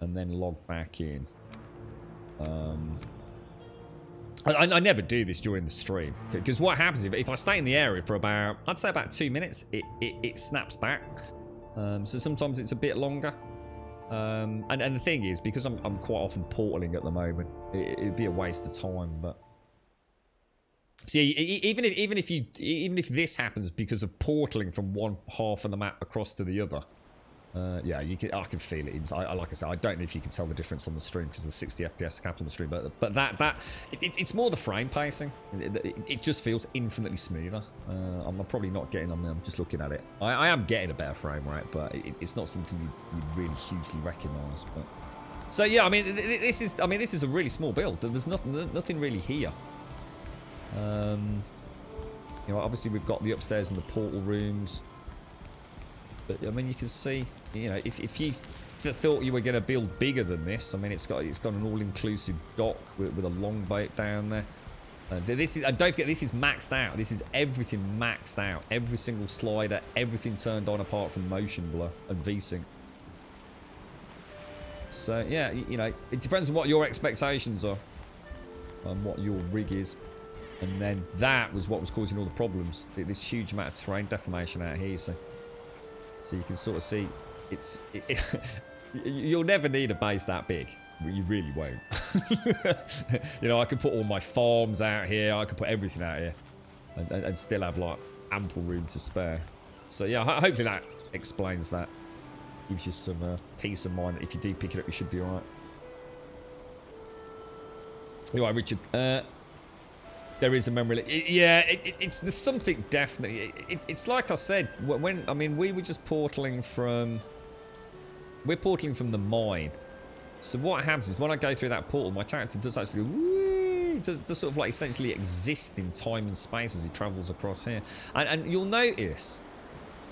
And then log back in. I never do this during the stream. Because what happens if I stay in the area for about, I'd say about 2 minutes, it snaps back. So sometimes it's a bit longer. And the thing is, because I'm quite often portaling at the moment, it'd be a waste of time, but... See, even if this happens because of portaling from one half of the map across to the other, yeah, I can feel it. Like I said, I don't know if you can tell the difference on the stream because the 60 FPS cap on the stream, but it's more the frame pacing. It just feels infinitely smoother. I'm probably not getting. I'm just looking at it. I am getting a better frame rate, but it's not something you'd really hugely recognise. But so yeah, I mean, this is a really small build. There's nothing really here. You know, obviously we've got the upstairs and the portal rooms, but I mean, you can see, you know, if you thought you were going to build bigger than this, I mean, it's got an all-inclusive dock with a longboat down there. And don't forget, this is maxed out. This is everything maxed out. Every single slider, everything turned on apart from motion blur and VSync. So yeah, you know, it depends on what your expectations are and what your rig is. And then that was what was causing all the problems. This huge amount of terrain deformation out here, so you can sort of see you'll never need a base that big. You really won't. You know, I could put all my farms out here. I could put everything out here, and still have like ample room to spare. So yeah, hopefully that explains that. Gives you some peace of mind that if you do pick it up, you should be alright. You're right, Richard. There is a memory. Yeah, there's something definitely. It's like I said I mean we were just portaling from. We're portaling from the mine. So what happens is when I go through that portal, my character does actually does sort of like essentially exist in time and space as he travels across here. And you'll notice,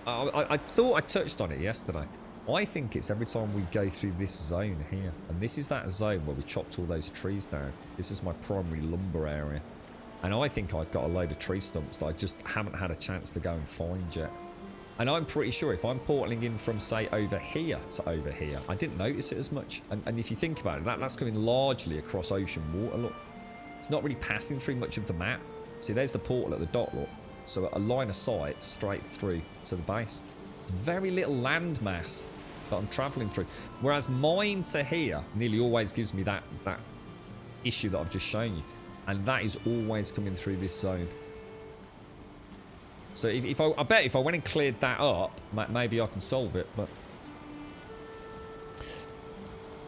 I thought I touched on it yesterday. I think it's every time we go through this zone here, and this is that zone where we chopped all those trees down. This is my primary lumber area. And I think I've got a load of tree stumps that I just haven't had a chance to go and find yet. And I'm pretty sure if I'm portaling in from, say, over here to over here, I didn't notice it as much. And if you think about it, that's coming largely across ocean water, look. It's not really passing through much of the map. See, there's the portal at the dot, look. So a line of sight straight through to the base. Very little land mass that I'm travelling through. Whereas mine to here nearly always gives me that issue that I've just shown you. And that is always coming through this zone. So I bet if I went and cleared that up, maybe I can solve it, but...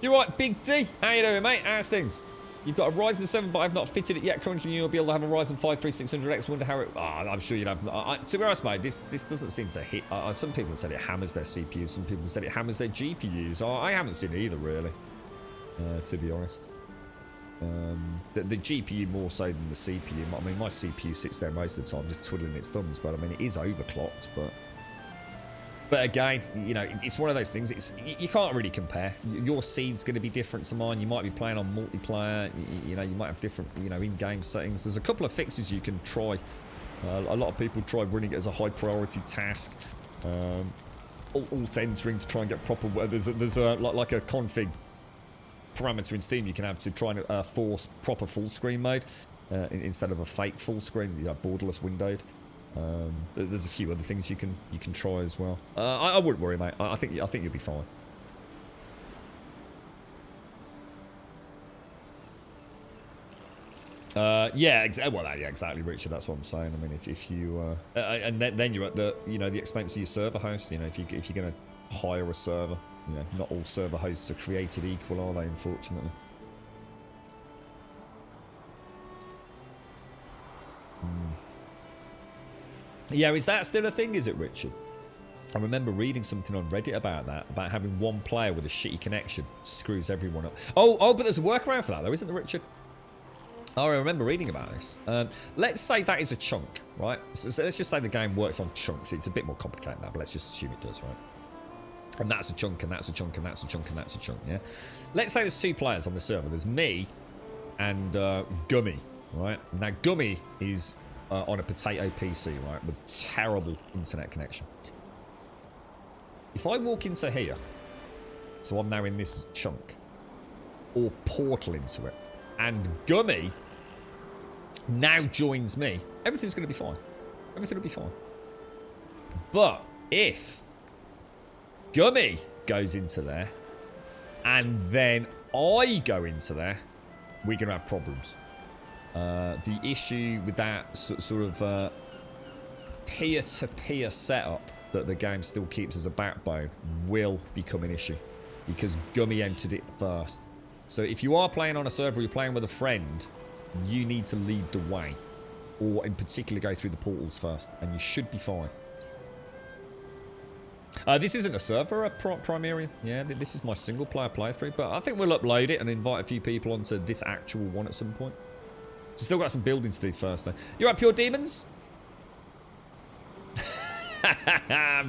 You're right, Big D. How you doing, mate? How's things? You've got a Ryzen 7, but I've not fitted it yet. Currently, you'll be able to have a Ryzen 5 3600X. Wonder how it... Oh, I'm sure you'd have... to be honest, mate, this doesn't seem to hit... some people said it hammers their CPUs. Some people said it hammers their GPUs. I haven't seen either, really. To be honest. The GPU more so than the CPU. I mean, my CPU sits there most of the time just twiddling its thumbs, but I mean, it is overclocked, but again, you know, it's one of those things. You can't really compare. Your seed's going to be different to mine. You might be playing on multiplayer. You know, you might have different, you know, in-game settings. There's a couple of fixes you can try. A lot of people try running it as a high priority task. Alt entering to try and get proper. There's like a config parameter in Steam you can have to try and force proper full screen mode instead of a fake full screen, you know, borderless windowed. There's a few other things you can try as well. I wouldn't worry, mate. I think you'll be fine. Yeah, exactly, Richard. That's what I'm saying. I mean, if you and then you're at the the expense of your server host. You know, if you're going to hire a server, not all server hosts are created equal, are they? Unfortunately. Yeah, is that still a thing? Is it, Richard? I remember reading something on Reddit about that, about having one player with a shitty connection screws everyone up. Oh, but there's a workaround for that, though, isn't there, Richard? Oh, I remember reading about this. Let's say that is a chunk, right? So let's just say the game works on chunks. It's a bit more complicated now, but let's just assume it does, right? And that's a chunk, and that's a chunk, and that's a chunk, and that's a chunk, yeah? Let's say there's 2 players on the server. There's me and Gummy, right? Now, Gummy is on a potato PC, right, with terrible internet connection. If I walk into here, so I'm now in this chunk, or portal into it, and Gummy now joins me, everything's going to be fine. Everything will be fine. But if Gummy goes into there, and then I go into there, we're going to have problems. The issue with that sort of peer-to-peer setup that the game still keeps as a backbone will become an issue, because Gummy entered it first. So if you are playing on a server, you're playing with a friend, you need to lead the way, or in particular go through the portals first, and you should be fine. This isn't a server, Primarian. Yeah, this is my single player playthrough, but I think we'll upload it and invite a few people onto this actual one at some point. Still got some building to do first, though. You right, Pure Demons?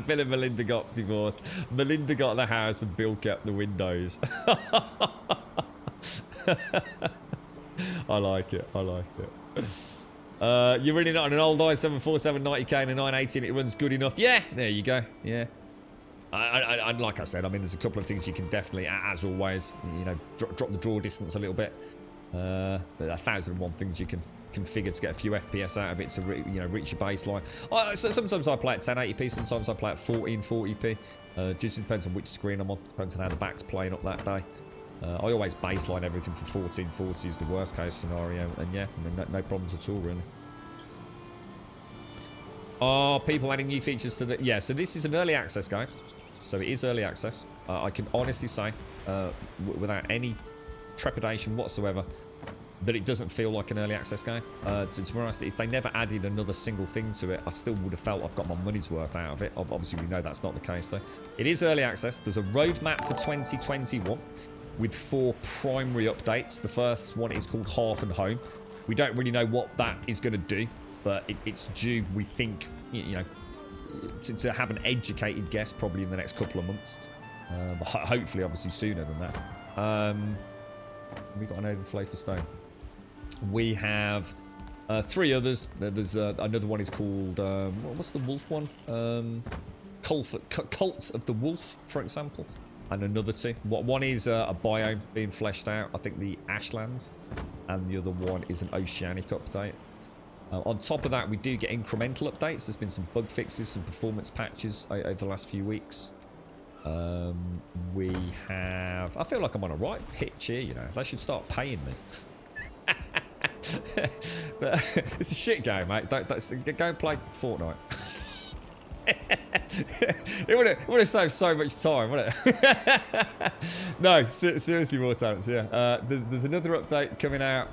Bill and Melinda got divorced. Melinda got the house and Bill kept the windows. I like it. I like it. You're running on an old i7 4790K and a 980 and it runs good enough. Yeah, there you go. Yeah. I like I said, I mean, there's a couple of things you can definitely, as always, drop the draw distance a little bit. 1,001 things you can configure to get a few FPS out of it to reach your baseline. So sometimes I play at 1080p, sometimes I play at 1440p. Just depends on which screen I'm on. Depends on how the back's playing up that day. I always baseline everything for 1440 is the worst case scenario, and yeah, I mean, no problems at all really. Are people adding new features to the... Yeah, so this is an early access game. So it is early access. I can honestly say, without any trepidation whatsoever, that it doesn't feel like an early access game. To be honest, if they never added another single thing to it, I still would have felt I've got my money's worth out of it. Obviously, we know that's not the case, though. It is early access. There's a roadmap for 2021 with 4 primary updates. The first one is called Hearth and Home. We don't really know what that is going to do, but it's due, we think, to have an educated guess probably in the next couple of months. But hopefully, obviously, sooner than that. We got an overflow for stone. We have 3 others. There's another one is called what's the wolf one? Cult of the Wolf, for example, and another 2. One is a biome being fleshed out. I think the Ashlands, and the other one is an oceanic update. On top of that, we do get incremental updates. There's been some bug fixes, some performance patches over the last few weeks. We have... I feel like I'm on a right pitch here, They should start paying me. But it's a shit game, mate. Go and play Fortnite. It would have saved so much time, wouldn't it? No, seriously, more talents, yeah. There's another update coming out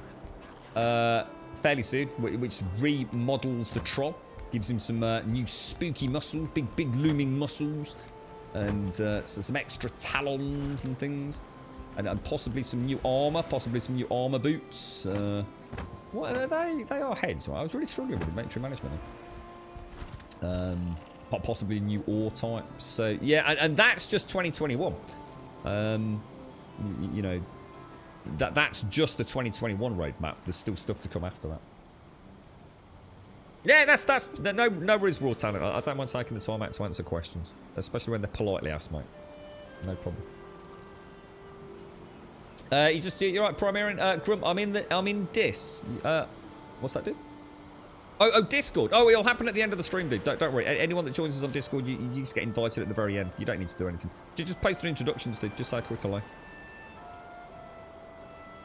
fairly soon, which remodels the troll. Gives him some new spooky muscles, big looming muscles. And so some extra talons and things. And possibly some new armor, possibly some new armor boots. What are they? They are heads, right? I was really struggling with inventory management. Possibly a new ore type. So, yeah, and that's just 2021. That's just the 2021 roadmap. There's still stuff to come after that. Yeah, that's no worries, raw talent. I don't mind taking the time out to answer questions, especially when they're politely asked, mate. No problem. You're right, Primarian. Grump, I'm in Dis. What's that do? Oh, Discord. Oh, it'll happen at the end of the stream, dude. Don't worry. Anyone that joins us on Discord, you just get invited at the very end. You don't need to do anything. Just post your introductions, dude. Just say a quick hello.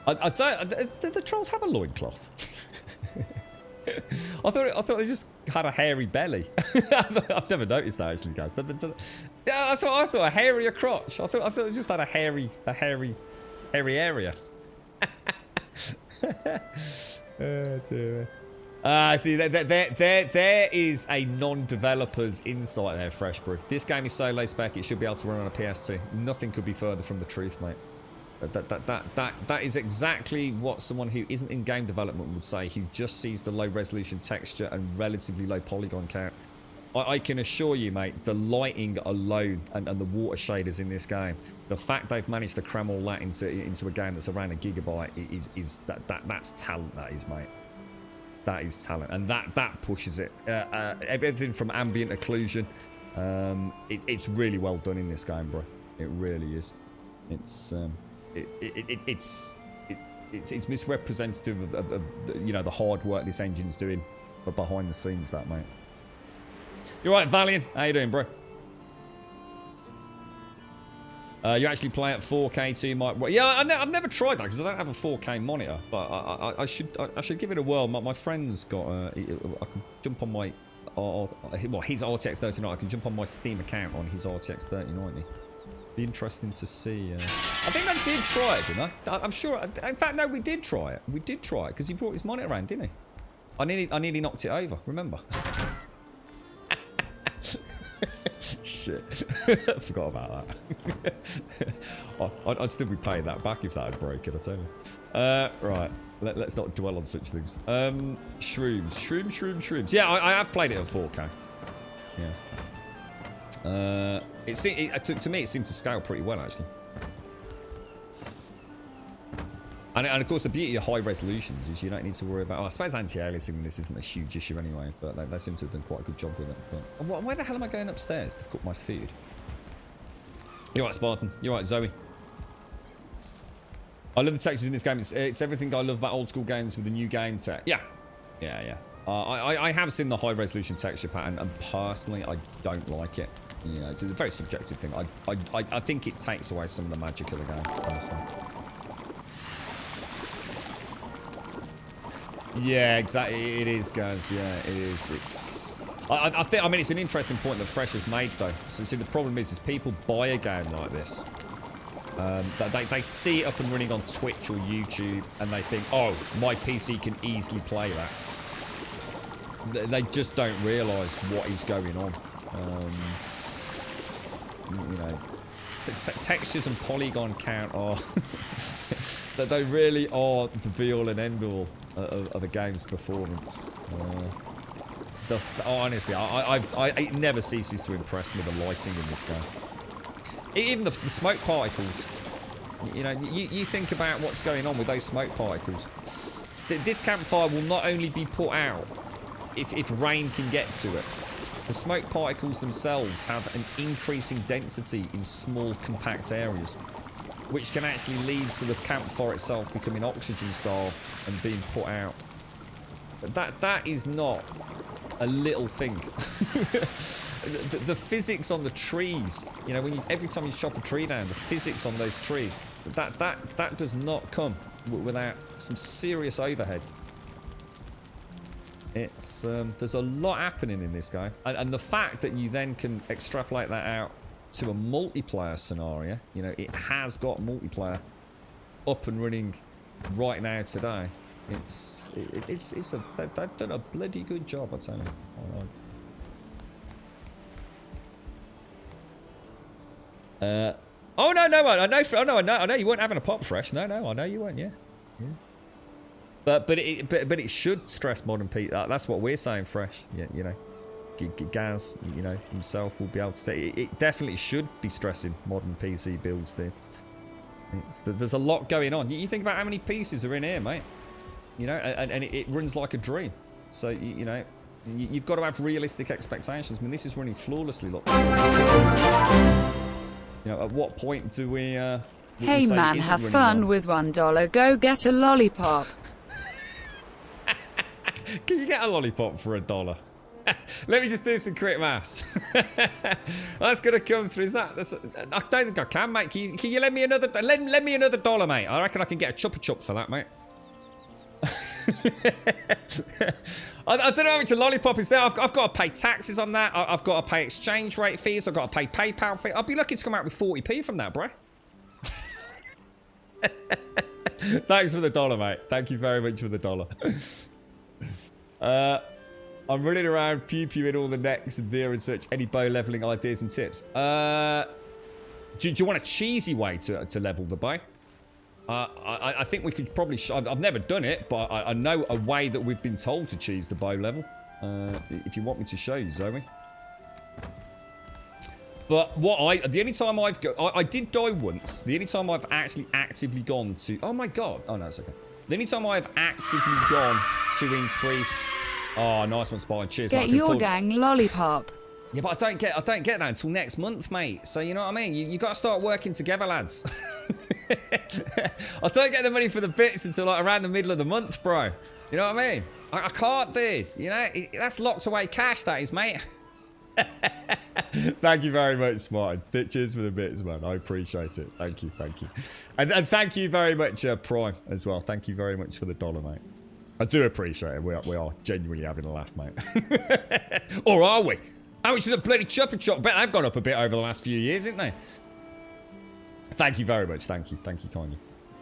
I don't. Did the trolls have a loincloth? I thought they just had a hairy belly. I've never noticed that actually, guys. That's what I thought. A hairier crotch. I thought they just had a hairy area. Oh dear. See, there is a non-developer's insight there, Fresh Brew. This game is so low spec, it should be able to run on a PS2. Nothing could be further from the truth, mate. That is exactly what someone who isn't in game development would say, who just sees the low resolution texture and relatively low polygon count. I can assure you, mate, the lighting alone and the water shaders in this game, the fact they've managed to cram all that into a game that's around a gigabyte that's talent, that is, mate. That is talent, and that pushes it. Everything from ambient occlusion, it's really well done in this game, bro. It really is. It's misrepresentative of you know, the hard work this engine's doing, but behind the scenes, that, mate. You're right, Valiant. How you doing, bro? You actually play at 4K too, Mike? Yeah, I've never tried that because I don't have a 4K monitor, but I should give it a whirl. My friend's got I can jump on my his RTX 3090. I can jump on my Steam account on his RTX 3090. Be interesting to see. I think I did try it, didn't I? I'm sure. In fact, no, we did try it. We did try it because he brought his monitor around, didn't he? I nearly knocked it over. Remember? Shit. I forgot about that. I'd still be paying that back if that had broken, I tell you. Right. Let's not dwell on such things. Shrooms. Yeah, I have played it at 4K. Yeah. To me, it seemed to scale pretty well, actually. And of course, the beauty of high resolutions is you don't need to worry about... Oh, I suppose anti-aliasing in this isn't a huge issue anyway, but they seem to have done quite a good job with it. But why the hell am I going upstairs to cook my food? You're right, Spartan. You're right, Zoe. I love the textures in this game. It's everything I love about old school games with the new game tech. Yeah. I have seen the high resolution texture pattern, and personally, I don't like it. You know, it's a very subjective thing. I think it takes away some of the magic of the game, honestly. Yeah, exactly. It is, guys. Yeah, it is. I think. I mean, it's an interesting point that Fresh has made, though. So, see, the problem is people buy a game like this. They see it up and running on Twitch or YouTube, and they think, "Oh, my PC can easily play that." They just don't realise what is going on. You know, textures and polygon count are that they really are the be-all and end-all of the game's performance. Honestly, it never ceases to impress me, the lighting in this game. Even the smoke particles. You know, you think about what's going on with those smoke particles. This campfire will not only be put out if rain can get to it. The smoke particles themselves have an increasing density in small, compact areas, which can actually lead to the campfire itself becoming oxygen-starved and being put out. But that is not a little thing. the physics on the trees, you know, every time you chop a tree down, the physics on those trees, that does not come without some serious overhead. It's there's a lot happening in this game, and the fact that you then can extrapolate that out to a multiplayer scenario, you know, it has got multiplayer up and running right now today. They've done a bloody good job, I tell you. Oh no, I know you weren't having a pop, Fresh. No, I know you weren't. Yeah. But it should stress modern PC. That's what we're saying, Fresh. Yeah, you know, Gaz, you know, himself will be able to say it definitely should be stressing modern PC builds, dude. There's a lot going on. You think about how many pieces are in here, mate. You know, and it runs like a dream. So you know, you've got to have realistic expectations. I mean, this is running flawlessly. Look. You know, at what point do we? Hey man, have fun with $1. Go get a lollipop. Can you get a lollipop for $1? Let me just do some crit mass. That's gonna come through. Is that? I don't think I can, mate. Can you lend me another? Lend me another $1, mate. I reckon I can get a chuppa chup for that, mate. I don't know how much a lollipop is there. I've got to pay taxes on that. I've got to pay exchange rate fees. I've got to pay PayPal fee. I'll be lucky to come out with 40p from that, bro. Thanks for the $1, mate. Thank you very much for the $1. I'm running around pew-pewing all the necks and deer and such. Any bow leveling ideas and tips? Do you want a cheesy way to level the bow? I think we could probably... I've never done it, but I know a way that we've been told to cheese the bow level. If you want me to show you, Zoe. But the only time I did die once. The only time I've actually actively gone to... Oh my god. Oh no, it's okay. The only time I've actively gone to increase... Oh, nice one, Spine. Cheers, Get mate. your dang lollipop. Yeah, but I don't get that until next month, mate. So you know what I mean? You got to start working together, lads. I don't get the money for the bits until like around the middle of the month, bro. You know what I mean? I can't, dude. You know, that's locked away cash, that is, mate. Thank you very much, Smart. Cheers for the bits, man. I appreciate it. Thank you, thank you. And thank you very much, Prime, as well. Thank you very much for the $1, mate. I do appreciate it. We are genuinely having a laugh, mate. Or are we? How much is a bloody chopper chop? Bet they've gone up a bit over the last few years, haven't they? Thank you very much. Thank you. Thank you kindly.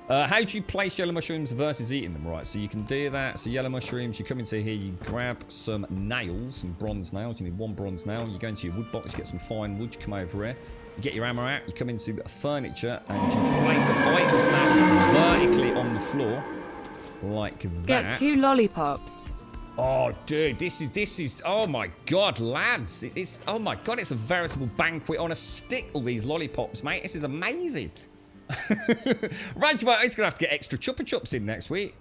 How do you place yellow mushrooms versus eating them? Right, so you can do that. So yellow mushrooms, you come into here, you grab some nails, some bronze nails. You need 1 bronze nail. You go into your wood box, you get some fine wood, you come over here. You get your hammer out, you come into furniture, and you place an item stand vertically on the floor. Like that. Get 2 lollipops. Oh, dude, this is, oh my god, lads. It's oh my god, it's a veritable banquet on a stick, all these lollipops, mate. This is amazing. Right, it's going to have to get extra chuppa chups in next week.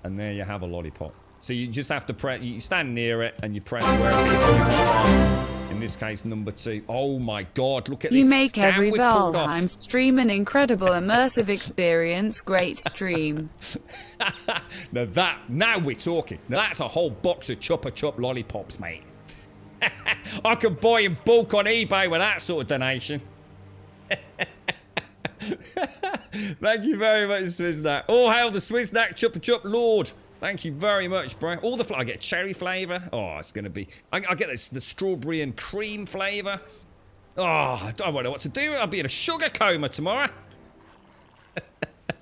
And there you have a lollipop. So you just have to press, you stand near it and you press where it is on your button. In this case, number 2. Oh my god, look at this. You make scam every we've pulled Valheim off. stream an incredible immersive experience. Great stream. Now we're talking. Now that's a whole box of chuppa chup lollipops, mate. I could buy in bulk on eBay with that sort of donation. Thank you very much, Swiznack. Oh, hail the Swiznack Chuppa Chup Lord. Thank you very much, bro. All the I get cherry flavour. Oh, it's going to be... I get the strawberry and cream flavour. Oh, I don't know what to do. I'll be in a sugar coma tomorrow.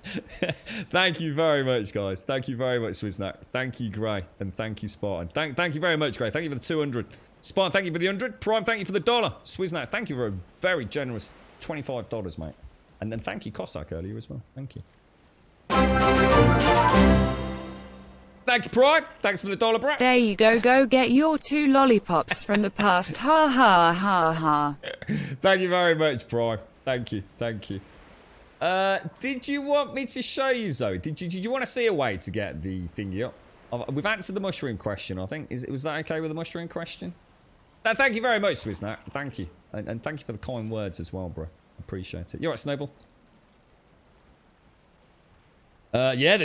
Thank you very much, guys. Thank you very much, Swiznack. Thank you, Gray. And thank you, Spartan. Thank you very much, Gray. Thank you for the 200. Spartan, thank you for the 100. Prime, thank you for the $1. Swiznack, thank you for a very generous $25, mate. And then thank you, Cossack, earlier as well. Thank you. Thank you, Prime. Thanks for the $1, bro. There you go. Go get your 2 lollipops from the past. Ha ha ha ha. Thank you very much, Prime. Thank you. Thank you. Did you want me to show you, Zoe? Did you want to see a way to get the thingy up? We've answered the mushroom question, I think. Was that okay with the mushroom question? Thank you very much, Swiznack. Thank you. And thank you for the kind words as well, bro. Appreciate it. You alright, Snowball? Yeah,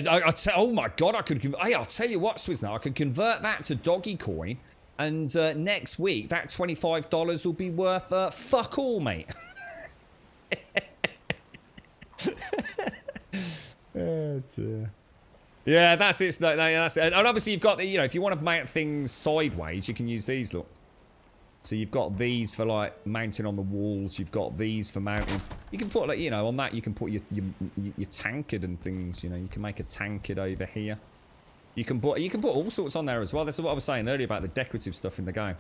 oh my god, hey, I'll tell you what, Swiznack, I could convert that to doggy coin, and next week, that $25 will be worth fuck all, mate. Oh, dear. Yeah, that's it. That's it. And obviously, you've got the, you know, if you want to mount things sideways, you can use these. Look. So you've got these for like mounting on the walls. You've got these for mounting. You can put like, you know, on that you can put your tankard and things. You know, you can make a tankard over here. You can put all sorts on there as well. This is what I was saying earlier about the decorative stuff in the game.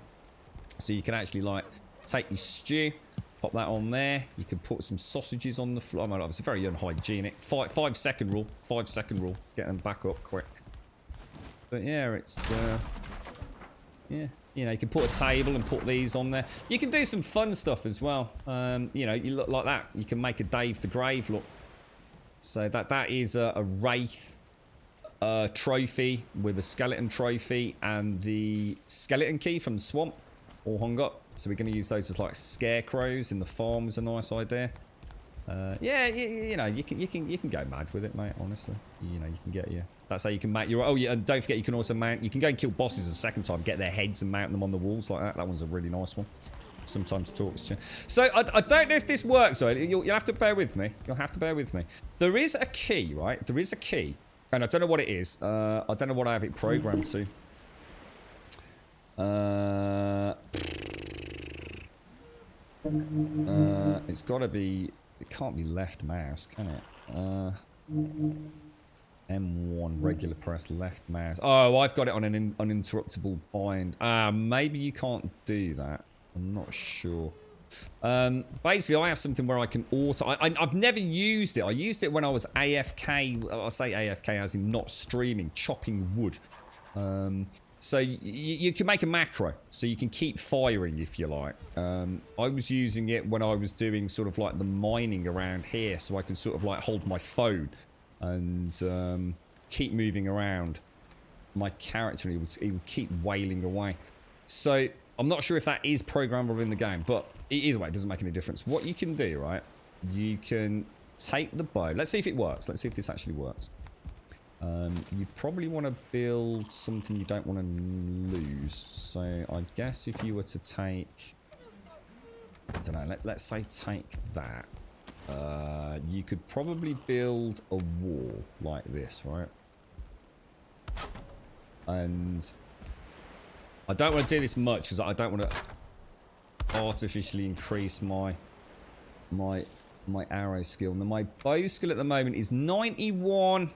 So you can actually like take your stew. Pop that on there. You can put some sausages on the floor. I mean, obviously very unhygienic. 5 second rule. 5 second rule. Get them back up quick. But yeah, it's yeah. You know, you can put a table and put these on there. You can do some fun stuff as well. You know, you look like that. You can make a Dave the Grave look. So that is a Wraith trophy with a skeleton trophy and the skeleton key from the swamp all hung up. So we're going to use those as like scarecrows in the farm was a nice idea. Yeah, you know, you can go mad with it, mate. Honestly, you know, you can get That's how you can mount your. Oh yeah, and don't forget you can also mount. You can go and kill bosses a second time, get their heads and mount them on the walls like that. That one's a really nice one. Sometimes talks to you. So I don't know if this works. Though. You'll have to bear with me. You'll have to bear with me. There is a key, right? There is a key, and I don't know what it is. I don't know what I have it programmed to. It's got to be. It can't be left mouse, can it? M1 regular press left mouse. Oh, I've got it on an uninterruptible bind. Maybe you can't do that. I'm not sure. Basically, I have something where I can auto. I've never used it. I used it when I was AFK. I say AFK as in not streaming, chopping wood. So you can make a macro, so you can keep firing if you like. I was using it when I was doing sort of like the mining around here, so I can sort of like hold my phone and keep moving around my character. He would keep wailing away. So I'm not sure if that is programmable in the game, but either way, it doesn't make any difference. What you can do, right? You can take the bow. Let's see if it works. Let's see if this actually works. You probably want to build something you don't want to lose. So I guess if you were to take, I don't know, let's say take that. You could probably build a wall like this, right? And I don't want to do this much because I don't want to artificially increase my arrow skill. Now my bow skill at the moment is 91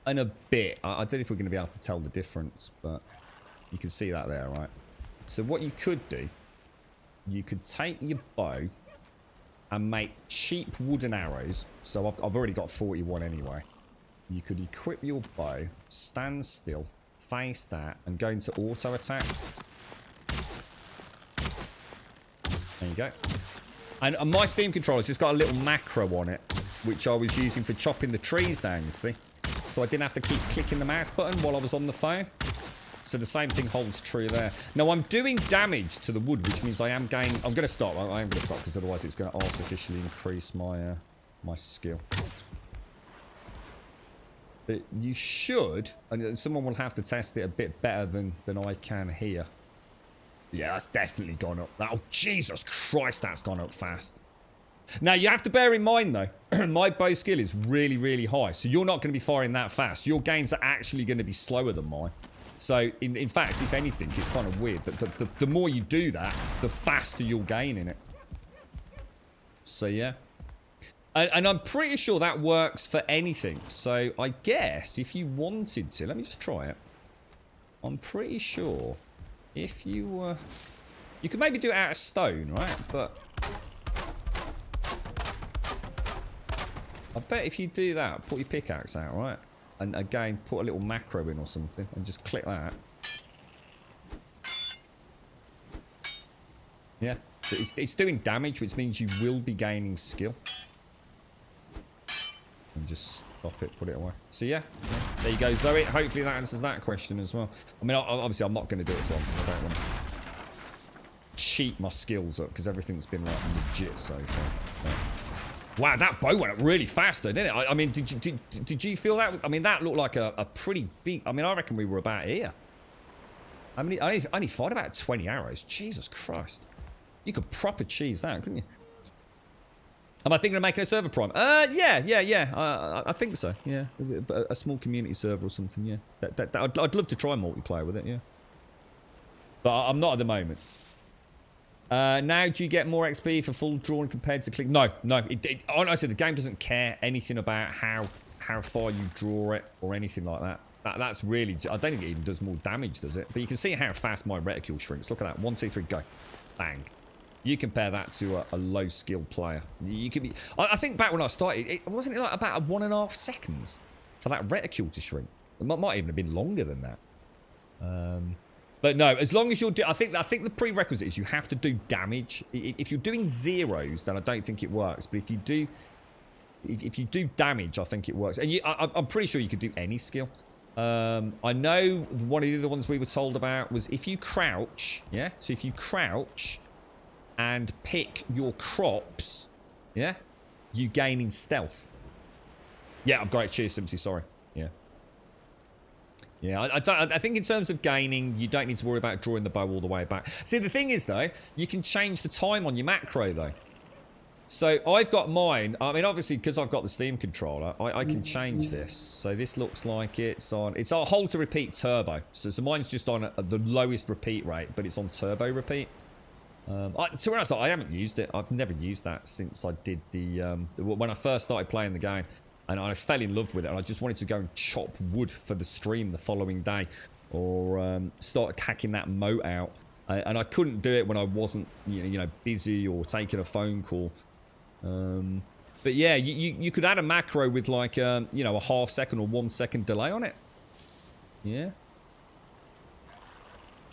and a bit. I don't know if we're going to be able to tell the difference, but you can see that there, right? So what you could do, you could take your bow and make cheap wooden arrows. So I've already got 41 anyway. You could equip your bow, stand still, face that, and go into auto attack. There you go. And my Steam controller's just got a little macro on it, which I was using for chopping the trees down, you see? So I didn't have to keep clicking the mouse button while I was on the phone. So the same thing holds true there. Now I'm doing damage to the wood, which means I am gaining. I'm going to stop. I am going to stop because otherwise it's going to artificially increase my my skill. But you should, and someone will have to test it a bit better than I can here. Yeah, that's definitely gone up. Oh Jesus Christ, that's gone up fast. Now, you have to bear in mind, though, my bow skill is really, really high. So you're not going to be firing that fast. Your gains are actually going to be slower than mine. So, in fact, if anything, it's kind of weird. The more you do that, the faster you'll gain in it. So, yeah. And I'm pretty sure that works for anything. So, I guess if you wanted to... Let me just try it. I'm pretty sure if you... you could maybe do it out of stone, right? But... I bet if you do that, put your pickaxe out, right? And again, put a little macro in or something, and just click that. Yeah, it's doing damage, which means you will be gaining skill. And just stop it, put it away. So yeah, there you go, Zoe. Hopefully that answers that question as well. I mean, obviously I'm not going to do it as well, because I don't want to cheat my skills up, because everything's been like legit so far. Yeah. Wow, that bow went up really fast though, didn't it? I mean, did you feel that? I mean, that looked like a pretty big... I mean, I reckon we were about here. I mean, I only fired about 20 arrows. Jesus Christ. You could proper cheese that, couldn't you? Am I thinking of making a server prime? Yeah. I think so, yeah. A small community server or something, yeah. I'd love to try multiplayer with it, yeah. But I'm not at the moment. Now, do you get more XP for full drawing compared to click? No. Honestly, the game doesn't care anything about how far you draw it or anything like that. That's really... I don't think it even does more damage, does it? But you can see how fast my reticule shrinks. Look at that. 1, 2, 3, go. Bang. You compare that to a low-skilled player. You could be... I think back when I started, wasn't it like about 1.5 seconds for that reticule to shrink? It might even have been longer than that. But no, as long as you're... I think the prerequisite is you have to do damage. If you're doing zeros, then I don't think it works. But if you do damage, I think it works. And I'm pretty sure you could do any skill. I know one of the other ones we were told about was if you crouch, yeah? So if you crouch and pick your crops, yeah? you gain in stealth. Yeah, I've got it. Cheers, Simpsy. Sorry. Yeah. Yeah, I think in terms of gaining, you don't need to worry about drawing the bow all the way back. See, the thing is, though, you can change the time on your macro, though. So I've got mine. I mean, obviously, because I've got the Steam controller, I can change this. So this looks like it's on hold to repeat turbo. So mine's just on the lowest repeat rate, but it's on turbo repeat. To be honest, I haven't used it. I've never used that since I did when I first started playing the game. And I fell in love with it, and I just wanted to go and chop wood for the stream the following day, or start hacking that moat out. And I couldn't do it when I wasn't, you know, busy or taking a phone call. But yeah, you could add a macro with like, you know, a ½ second or 1 second delay on it. Yeah.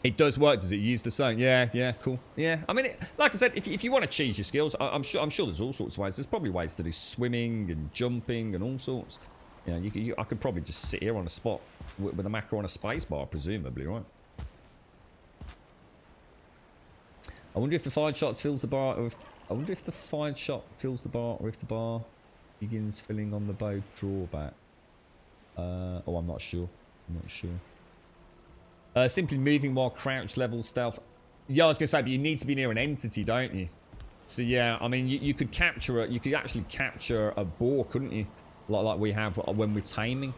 It does work. Does it use the zone? Yeah, cool. Yeah, I mean, like I said, if you want to cheese your skills, I'm sure there's all sorts of ways. There's probably ways to do swimming and jumping and all sorts. You know, I could probably just sit here on a spot with a macro on a space bar, presumably, right? I wonder if the fired shot fills the bar, or I wonder if the fired shot fills the bar, or if the bar begins filling on the bow drawback. Oh, I'm not sure. I'm not sure. Simply moving while crouched level stealth. Yeah, I was going to say, but you need to be near an entity, don't you? So yeah, I mean, you could capture it. You could actually capture a boar, couldn't you? Like we have when we're taming.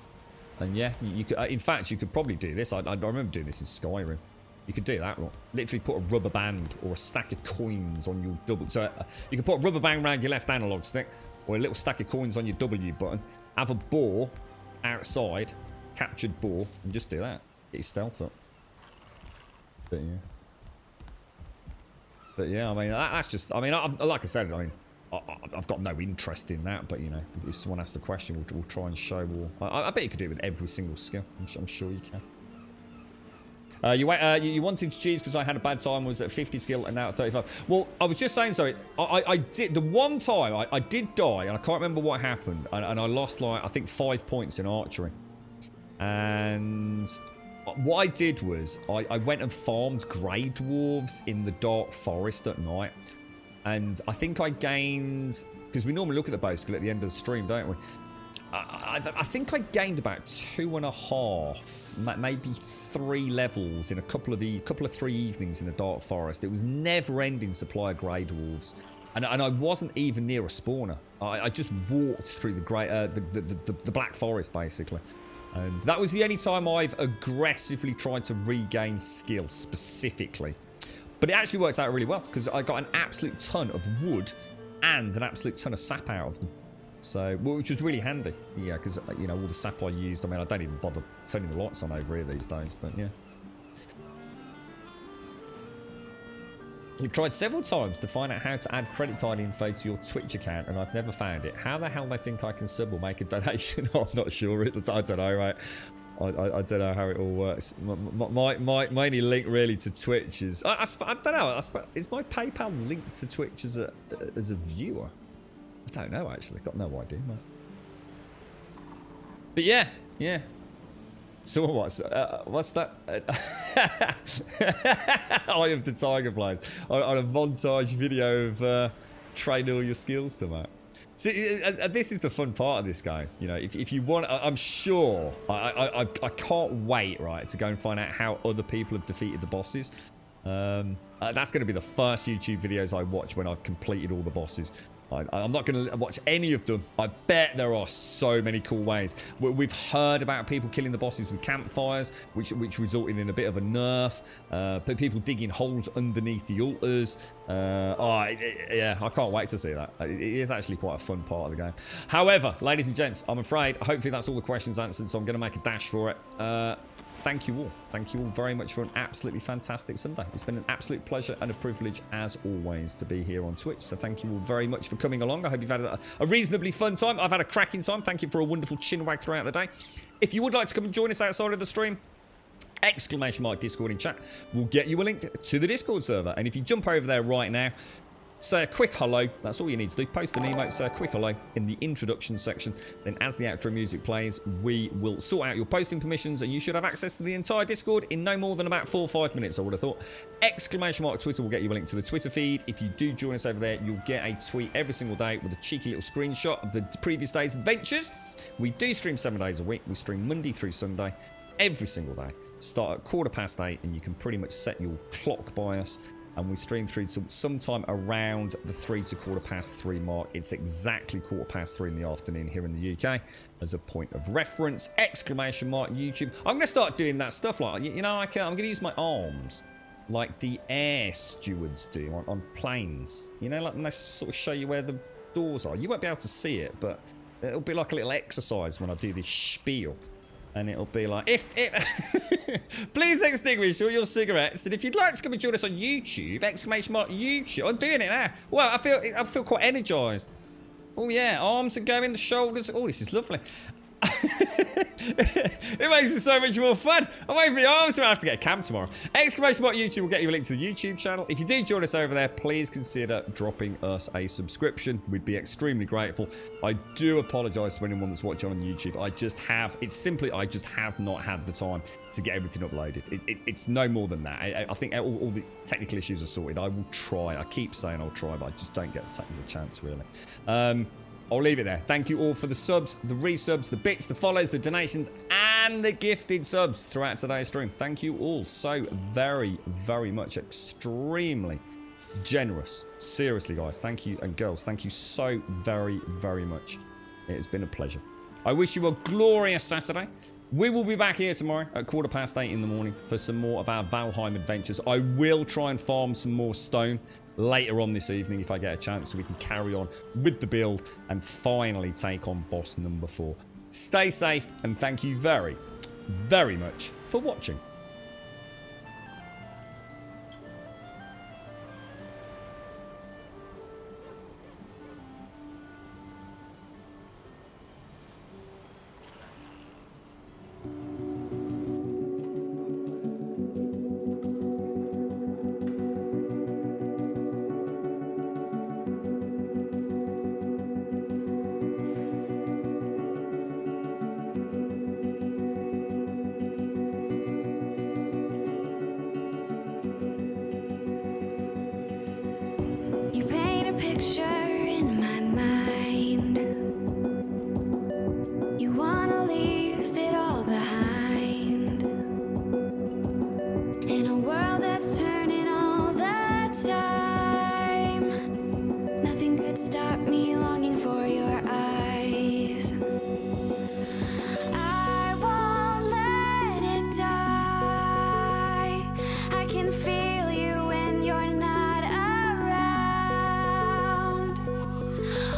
And yeah, you could. In fact, you could probably do this. I remember doing this in Skyrim. You could do that. Right? Literally put a rubber band or a stack of coins on your double. So you can put a rubber band around your left analog stick, or a little stack of coins on your W button. Have a boar outside, captured boar, and just do that. Get your stealth up. But yeah, I mean, that's just, I mean, like I said, I mean, I've got no interest in that, but you know, if someone asks the question, we'll try and show all. I bet you could do it with every single skill. I'm sure you can. You wanted to cheese because I had a bad time, was at 50 skill and now at 35. Well, I was just saying, sorry, I did, the one time I did die, and I can't remember what happened, and I lost like, I think 5 points in archery. And what I did was, I went and farmed grey dwarves in the dark forest at night. And I think I gained, because we normally look at the bow skill at the end of the stream, don't we? I think I gained about 2.5, maybe 3 levels in a couple of 3 evenings in the dark forest. It was never-ending supply of grey dwarves. And I wasn't even near a spawner. I just walked through the black forest, basically. And that was the only time I've aggressively tried to regain skill specifically. But it actually worked out really well because I got an absolute ton of wood and an absolute ton of sap out of them. So, which was really handy. Yeah, because, you know, all the sap I used, I mean, I don't even bother turning the lights on over here these days, but yeah. You've tried several times to find out how to add credit card info to your Twitch account, and I've never found it. How the hell they think I can sub or make a donation? I'm not sure. I don't know, right? I don't know how it all works. My only link really to Twitch is... I don't know. Is my PayPal linked to Twitch as a viewer? I don't know, actually. Got no idea, man. But yeah. So what's that? Eye of the Tiger plays on a montage video of training all your skills to that. See, this is the fun part of this game. You know, if you want, I'm sure I can't wait, right, to go and find out how other people have defeated the bosses. That's going to be the first YouTube videos I watch when I've completed all the bosses. I'm not going to watch any of them. I bet there are so many cool ways. We've heard about people killing the bosses with campfires, which resulted in a bit of a nerf. But people digging holes underneath the altars. Yeah, I can't wait to see that. It is actually quite a fun part of the game. However, ladies and gents, I'm afraid, hopefully that's all the questions answered, so I'm going to make a dash for it. Thank you all. Thank you all very much for an absolutely fantastic Sunday. It's been an absolute pleasure and a privilege, as always, to be here on Twitch. So thank you all very much for coming along. I hope you've had a reasonably fun time. I've had a cracking time. Thank you for a wonderful chin wag throughout the day. If you would like to come and join us outside of the stream, !Discord in chat will get you a link to the Discord server. And if you jump over there right now, say a quick hello. That's all you need to do. Post an emote, say a quick hello in the introduction section. Then as the outro music plays, we will sort out your posting permissions and you should have access to the entire Discord in no more than about 4 or 5 minutes, I would have thought. Exclamation mark Twitter will get you a link to the Twitter feed. If you do join us over there, you'll get a tweet every single day with a cheeky little screenshot of the previous day's adventures. We do stream 7 days a week. We stream Monday through Sunday every single day. Start at 8:15 and you can pretty much set your clock by us. And we stream through to sometime around the 3 to 3:15 mark. It's exactly 3:15 in the afternoon here in the UK as a point of reference. Exclamation mark YouTube. I'm going to start doing that stuff like, you know, I'm going to use my arms like the air stewards do on planes. You know, like when they sort of show you where the doors are. You won't be able to see it, but it'll be like a little exercise when I do this spiel. And it'll be like, please extinguish all your cigarettes. And if you'd like to come and join us on YouTube, exclamation mark YouTube. I'm doing it now. Well, I feel quite energized. Oh yeah, arms are going, the shoulders. Oh, this is lovely. It makes it so much more fun. I'm waiting for the arms to have to get a cam tomorrow. Exclamation mark YouTube will get you a link to the YouTube channel. If you do join us over there, please consider dropping us a subscription. We'd be extremely grateful. I do apologize to anyone that's watching on YouTube. I just have not had the time to get everything uploaded. It's no more than that. I think all the technical issues are sorted. I will try. I keep saying I'll try, but I just don't get the chance really. I'll leave it there. Thank you all for the subs, the resubs, the bits, the follows, the donations, and the gifted subs throughout today's stream. Thank you all so very, very much. Extremely generous. Seriously, guys. Thank you. And girls, thank you so very, very much. It has been a pleasure. I wish you a glorious Saturday. We will be back here tomorrow at 8:15 in the morning for some more of our Valheim adventures. I will try and farm some more stone later on this evening if I get a chance, so we can carry on with the build and finally take on boss number 4. Stay safe and thank you very, very much for watching. You paint a picture in my mind. You wanna leave it all behind. In a world that's turning all the time, nothing could stop me longing for your eyes. I won't let it die. I can feel you when you're not around.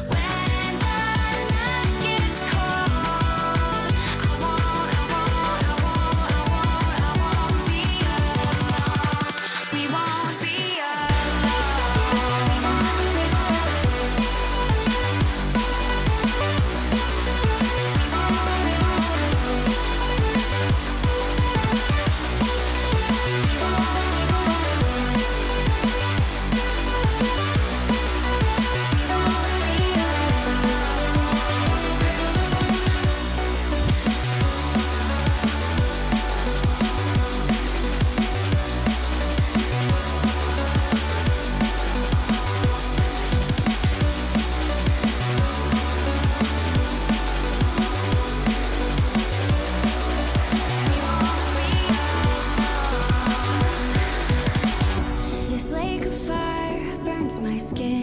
When the night gets cold, I won't be alone. We won't be This lake of fire burns my skin.